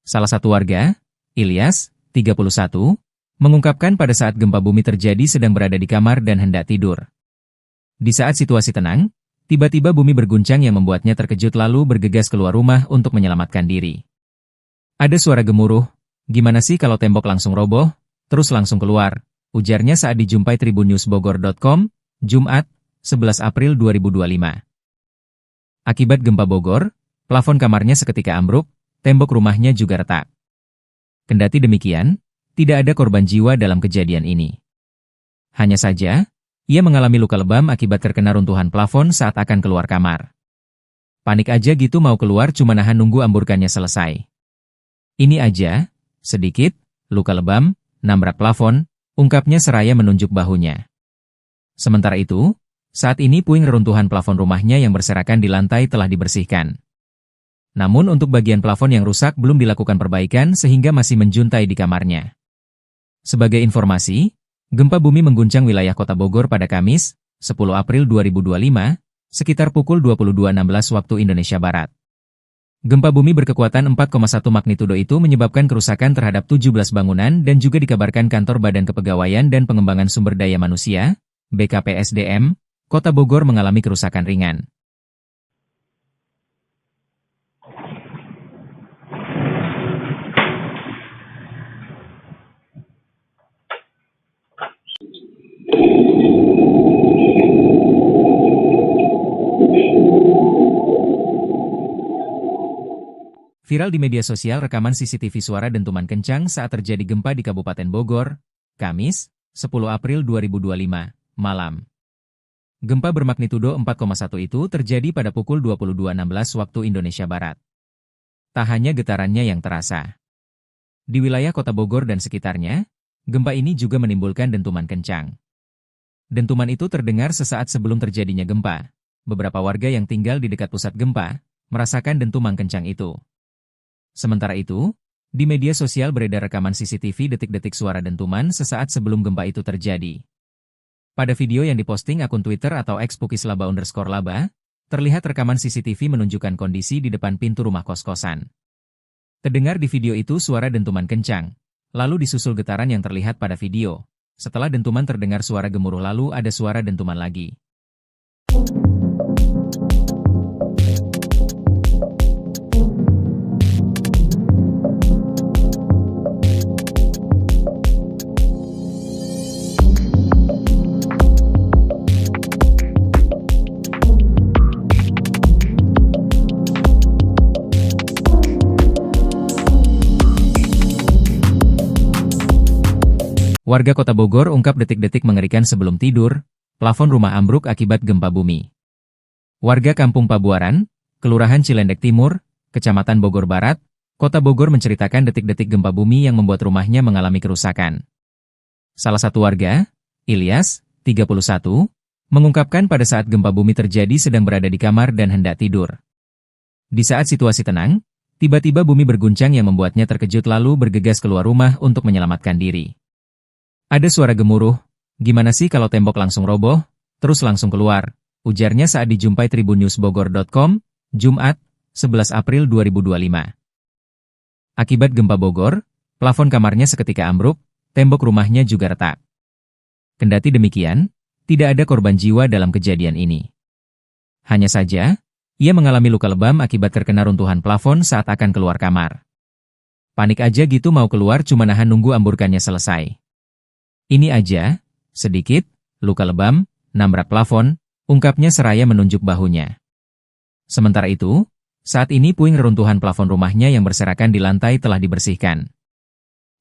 Salah satu warga, Ilyas, 31, mengungkapkan pada saat gempa bumi terjadi sedang berada di kamar dan hendak tidur. Di saat situasi tenang, tiba-tiba bumi berguncang yang membuatnya terkejut lalu bergegas keluar rumah untuk menyelamatkan diri. Ada suara gemuruh, gimana sih kalau tembok langsung roboh, terus langsung keluar, ujarnya saat dijumpai tribunnewsbogor.com, Jumat, 11 April 2025. Akibat gempa Bogor, plafon kamarnya seketika ambruk, tembok rumahnya juga retak. Kendati demikian, tidak ada korban jiwa dalam kejadian ini. Hanya saja, ia mengalami luka lebam akibat terkena runtuhan plafon saat akan keluar kamar. Panik aja gitu mau keluar cuma nahan nunggu amburkannya selesai. Ini aja, sedikit, luka lebam, nabrak plafon, ungkapnya seraya menunjuk bahunya. Sementara itu, saat ini puing reruntuhan plafon rumahnya yang berserakan di lantai telah dibersihkan. Namun untuk bagian plafon yang rusak belum dilakukan perbaikan sehingga masih menjuntai di kamarnya. Sebagai informasi, gempa bumi mengguncang wilayah Kota Bogor pada Kamis, 10 April 2025, sekitar pukul 22.16 waktu Indonesia Barat. Gempa bumi berkekuatan 4,1 magnitudo itu menyebabkan kerusakan terhadap 17 bangunan dan juga dikabarkan Kantor Badan Kepegawaian dan Pengembangan Sumber Daya Manusia, BKPSDM, Kota Bogor mengalami kerusakan ringan. Viral di media sosial rekaman CCTV suara dentuman kencang saat terjadi gempa di Kabupaten Bogor, Kamis, 10 April 2025, malam. Gempa bermagnitudo 4,1 itu terjadi pada pukul 22.16 waktu Indonesia Barat. Tak hanya getarannya yang terasa. Di wilayah Kota Bogor dan sekitarnya, gempa ini juga menimbulkan dentuman kencang. Dentuman itu terdengar sesaat sebelum terjadinya gempa. Beberapa warga yang tinggal di dekat pusat gempa merasakan dentuman kencang itu. Sementara itu, di media sosial beredar rekaman CCTV detik-detik suara dentuman sesaat sebelum gempa itu terjadi. Pada video yang diposting akun Twitter atau @pukislaba_laba, terlihat rekaman CCTV menunjukkan kondisi di depan pintu rumah kos-kosan. Terdengar di video itu suara dentuman kencang, lalu disusul getaran yang terlihat pada video. Setelah dentuman terdengar suara gemuruh lalu ada suara dentuman lagi. Warga Kota Bogor ungkap detik-detik mengerikan sebelum tidur, plafon rumah ambruk akibat gempa bumi. Warga Kampung Pabuaran, Kelurahan Cilendek Timur, Kecamatan Bogor Barat, Kota Bogor menceritakan detik-detik gempa bumi yang membuat rumahnya mengalami kerusakan. Salah satu warga, Ilyas, 31, mengungkapkan pada saat gempa bumi terjadi sedang berada di kamar dan hendak tidur. Di saat situasi tenang, tiba-tiba bumi berguncang yang membuatnya terkejut lalu bergegas keluar rumah untuk menyelamatkan diri. Ada suara gemuruh, "Gimana sih kalau tembok langsung roboh? Terus langsung keluar," ujarnya saat dijumpai tribunnewsbogor.com, Jumat, 11 April 2025. Akibat gempa Bogor, plafon kamarnya seketika ambruk, tembok rumahnya juga retak. Kendati demikian, tidak ada korban jiwa dalam kejadian ini. Hanya saja, ia mengalami luka lebam akibat terkena runtuhan plafon saat akan keluar kamar. Panik aja gitu mau keluar cuma nahan nunggu amburkannya selesai. Ini aja, sedikit, luka lebam, nabrak plafon, ungkapnya seraya menunjuk bahunya. Sementara itu, saat ini puing reruntuhan plafon rumahnya yang berserakan di lantai telah dibersihkan.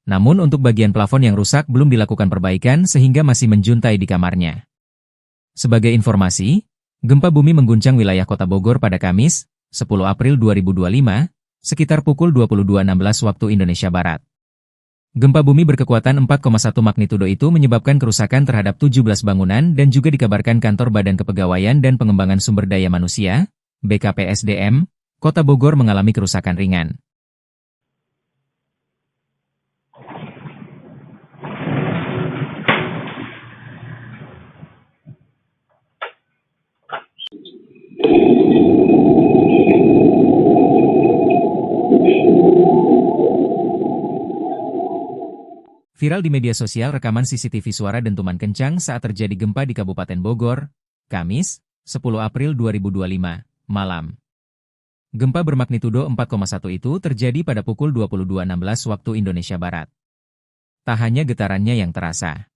Namun untuk bagian plafon yang rusak belum dilakukan perbaikan sehingga masih menjuntai di kamarnya. Sebagai informasi, gempa bumi mengguncang wilayah kota Bogor pada Kamis, 10 April 2025, sekitar pukul 22.16 waktu Indonesia Barat. Gempa bumi berkekuatan 4,1 magnitudo itu menyebabkan kerusakan terhadap 17 bangunan dan juga dikabarkan kantor Badan Kepegawaian dan Pengembangan Sumber Daya Manusia, BKPSDM, Kota Bogor mengalami kerusakan ringan. Viral di media sosial rekaman CCTV suara dentuman kencang saat terjadi gempa di Kabupaten Bogor, Kamis, 10 April 2025, malam. Gempa bermagnitudo 4,1 itu terjadi pada pukul 22.16 waktu Indonesia Barat. Tak hanya getarannya yang terasa.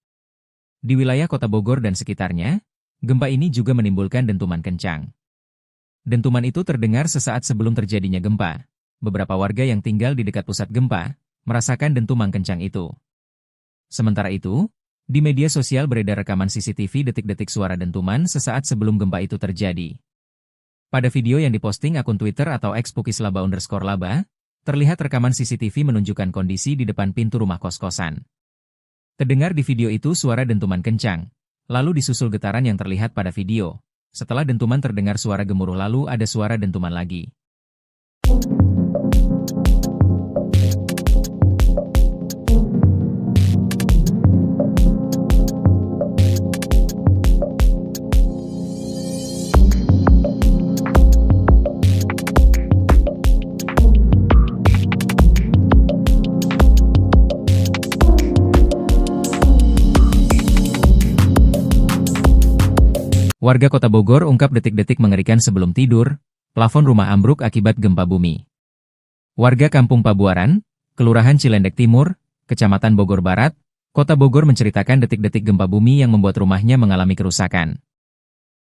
Di wilayah kota Bogor dan sekitarnya, gempa ini juga menimbulkan dentuman kencang. Dentuman itu terdengar sesaat sebelum terjadinya gempa. Beberapa warga yang tinggal di dekat pusat gempa merasakan dentuman kencang itu. Sementara itu, di media sosial beredar rekaman CCTV detik-detik suara dentuman sesaat sebelum gempa itu terjadi. Pada video yang diposting akun Twitter atau @pukislaba_laba, terlihat rekaman CCTV menunjukkan kondisi di depan pintu rumah kos-kosan. Terdengar di video itu suara dentuman kencang, lalu disusul getaran yang terlihat pada video. Setelah dentuman terdengar suara gemuruh lalu ada suara dentuman lagi. Warga kota Bogor ungkap detik-detik mengerikan sebelum tidur, plafon rumah ambruk akibat gempa bumi. Warga Kampung Pabuaran, Kelurahan Cilendek Timur, Kecamatan Bogor Barat, Kota Bogor menceritakan detik-detik gempa bumi yang membuat rumahnya mengalami kerusakan.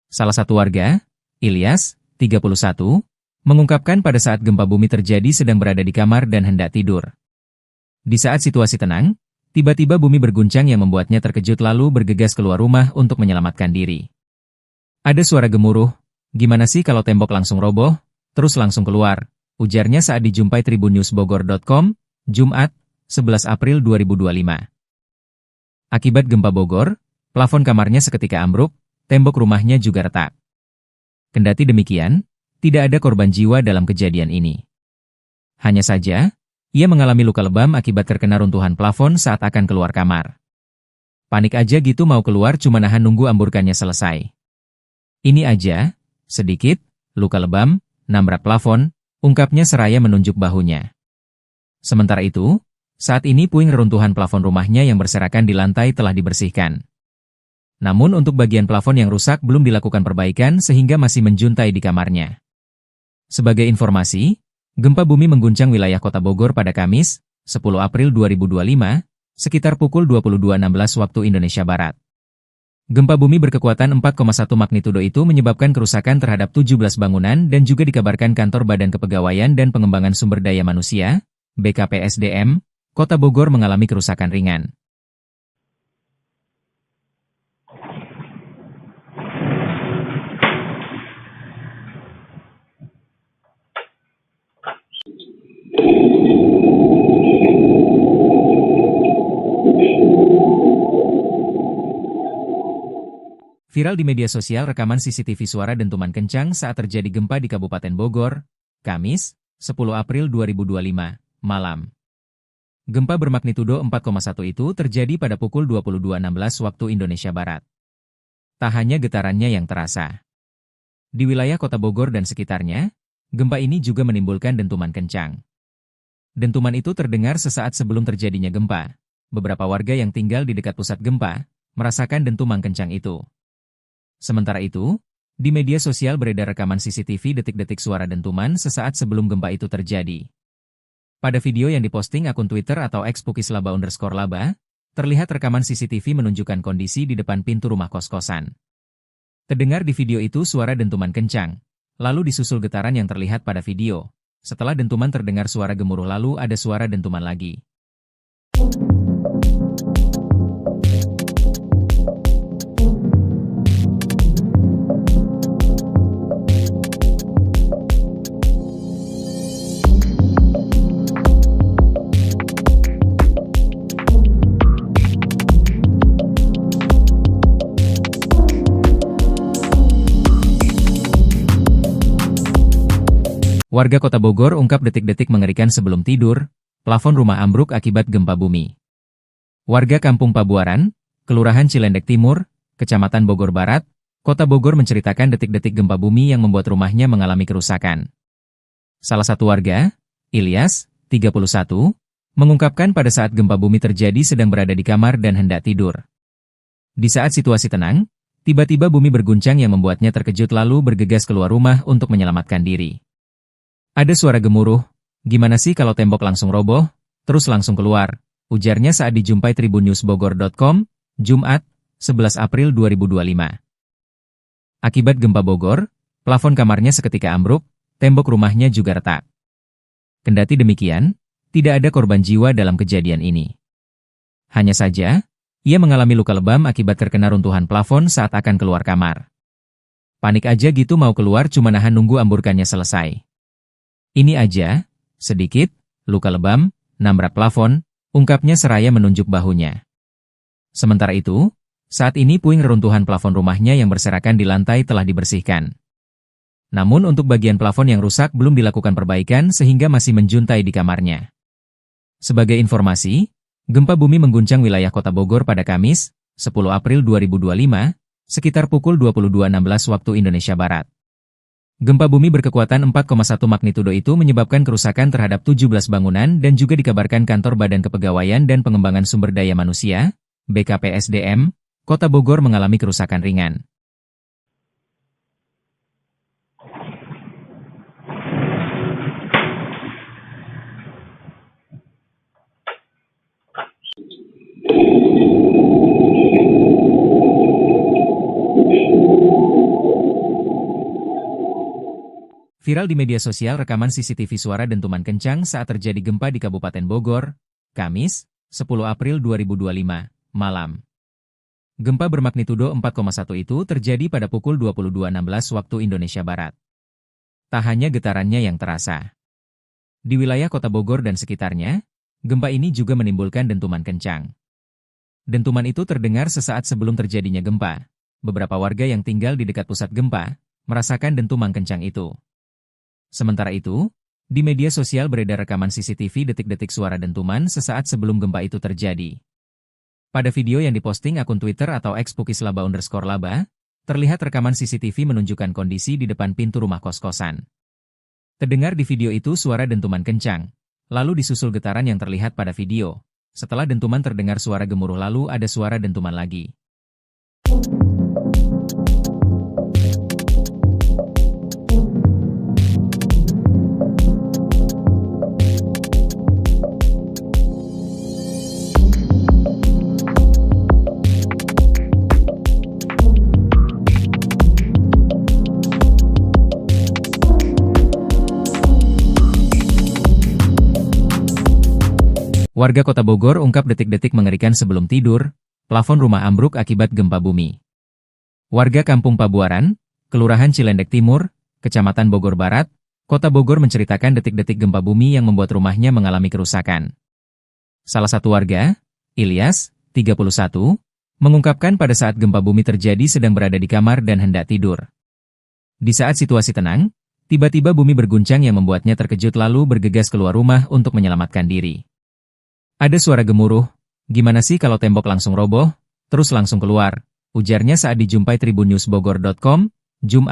Salah satu warga, Ilyas, 31, mengungkapkan pada saat gempa bumi terjadi sedang berada di kamar dan hendak tidur. Di saat situasi tenang, tiba-tiba bumi berguncang yang membuatnya terkejut lalu bergegas keluar rumah untuk menyelamatkan diri. Ada suara gemuruh, "Gimana sih kalau tembok langsung roboh? Terus langsung keluar," ujarnya saat dijumpai tribunnewsbogor.com, Jumat, 11 April 2025. Akibat gempa Bogor, plafon kamarnya seketika ambruk, tembok rumahnya juga retak. Kendati demikian, tidak ada korban jiwa dalam kejadian ini. Hanya saja, ia mengalami luka lebam akibat terkena runtuhan plafon saat akan keluar kamar. Panik aja gitu mau keluar cuma nahan nunggu amburkannya selesai. Ini aja, sedikit, luka lebam, nabrak plafon, ungkapnya seraya menunjuk bahunya. Sementara itu, saat ini puing reruntuhan plafon rumahnya yang berserakan di lantai telah dibersihkan. Namun untuk bagian plafon yang rusak belum dilakukan perbaikan sehingga masih menjuntai di kamarnya. Sebagai informasi, gempa bumi mengguncang wilayah kota Bogor pada Kamis, 10 April 2025, sekitar pukul 22.16 waktu Indonesia Barat. Gempa bumi berkekuatan 4,1 magnitudo itu menyebabkan kerusakan terhadap 17 bangunan dan juga dikabarkan kantor Badan Kepegawaian dan Pengembangan Sumber Daya Manusia, BKPSDM, Kota Bogor mengalami kerusakan ringan. Viral di media sosial rekaman CCTV suara dentuman kencang saat terjadi gempa di Kabupaten Bogor, Kamis, 10 April 2025, malam. Gempa bermagnitudo 4,1 itu terjadi pada pukul 22.16 waktu Indonesia Barat. Tak hanya getarannya yang terasa. Di wilayah Kota Bogor dan sekitarnya, gempa ini juga menimbulkan dentuman kencang. Dentuman itu terdengar sesaat sebelum terjadinya gempa. Beberapa warga yang tinggal di dekat pusat gempa merasakan dentuman kencang itu. Sementara itu, di media sosial beredar rekaman CCTV detik-detik suara dentuman sesaat sebelum gempa itu terjadi. Pada video yang diposting akun Twitter atau @pukislaba_laba, terlihat rekaman CCTV menunjukkan kondisi di depan pintu rumah kos-kosan. Terdengar di video itu suara dentuman kencang, lalu disusul getaran yang terlihat pada video. Setelah dentuman terdengar suara gemuruh lalu ada suara dentuman lagi. Warga Kota Bogor ungkap detik-detik mengerikan sebelum tidur, plafon rumah ambruk akibat gempa bumi. Warga Kampung Pabuaran, Kelurahan Cilendek Timur, Kecamatan Bogor Barat, Kota Bogor menceritakan detik-detik gempa bumi yang membuat rumahnya mengalami kerusakan. Salah satu warga, Ilyas, 31, mengungkapkan pada saat gempa bumi terjadi sedang berada di kamar dan hendak tidur. Di saat situasi tenang, tiba-tiba bumi berguncang yang membuatnya terkejut lalu bergegas keluar rumah untuk menyelamatkan diri. Ada suara gemuruh, gimana sih kalau tembok langsung roboh, terus langsung keluar, ujarnya saat dijumpai tribunnewsbogor.com, Jumat, 11 April 2025. Akibat gempa Bogor, plafon kamarnya seketika ambruk, tembok rumahnya juga retak. Kendati demikian, tidak ada korban jiwa dalam kejadian ini. Hanya saja, ia mengalami luka lebam akibat terkena runtuhan plafon saat akan keluar kamar. Panik aja gitu mau keluar cuma nahan nunggu amburkannya selesai. Ini aja, sedikit, luka lebam, nabrak plafon, ungkapnya seraya menunjuk bahunya. Sementara itu, saat ini puing reruntuhan plafon rumahnya yang berserakan di lantai telah dibersihkan. Namun untuk bagian plafon yang rusak belum dilakukan perbaikan sehingga masih menjuntai di kamarnya. Sebagai informasi, gempa bumi mengguncang wilayah Kota Bogor pada Kamis, 10 April 2025, sekitar pukul 22.16 waktu Indonesia Barat. Gempa bumi berkekuatan 4,1 magnitudo itu menyebabkan kerusakan terhadap 17 bangunan dan juga dikabarkan kantor Badan Kepegawaian dan Pengembangan Sumber Daya Manusia, BKPSDM, Kota Bogor mengalami kerusakan ringan. Viral di media sosial rekaman CCTV suara dentuman kencang saat terjadi gempa di Kabupaten Bogor, Kamis, 10 April 2025, malam. Gempa bermagnitudo 4,1 itu terjadi pada pukul 22.16 waktu Indonesia Barat. Tak hanya getarannya yang terasa. Di wilayah Kota Bogor dan sekitarnya, gempa ini juga menimbulkan dentuman kencang. Dentuman itu terdengar sesaat sebelum terjadinya gempa. Beberapa warga yang tinggal di dekat pusat gempa merasakan dentuman kencang itu. Sementara itu, di media sosial beredar rekaman CCTV detik-detik suara dentuman sesaat sebelum gempa itu terjadi. Pada video yang diposting akun Twitter atau @pukislaba_laba, terlihat rekaman CCTV menunjukkan kondisi di depan pintu rumah kos-kosan. Terdengar di video itu suara dentuman kencang, lalu disusul getaran yang terlihat pada video. Setelah dentuman terdengar suara gemuruh lalu ada suara dentuman lagi. Warga Kota Bogor ungkap detik-detik mengerikan sebelum tidur, plafon rumah ambruk akibat gempa bumi. Warga Kampung Pabuaran, Kelurahan Cilendek Timur, Kecamatan Bogor Barat, Kota Bogor menceritakan detik-detik gempa bumi yang membuat rumahnya mengalami kerusakan. Salah satu warga, Ilyas, 31, mengungkapkan pada saat gempa bumi terjadi sedang berada di kamar dan hendak tidur. Di saat situasi tenang, tiba-tiba bumi berguncang yang membuatnya terkejut lalu bergegas keluar rumah untuk menyelamatkan diri. Ada suara gemuruh, "Gimana sih kalau tembok langsung roboh? Terus langsung keluar," ujarnya saat dijumpai tribunnewsbogor.com, Jumat,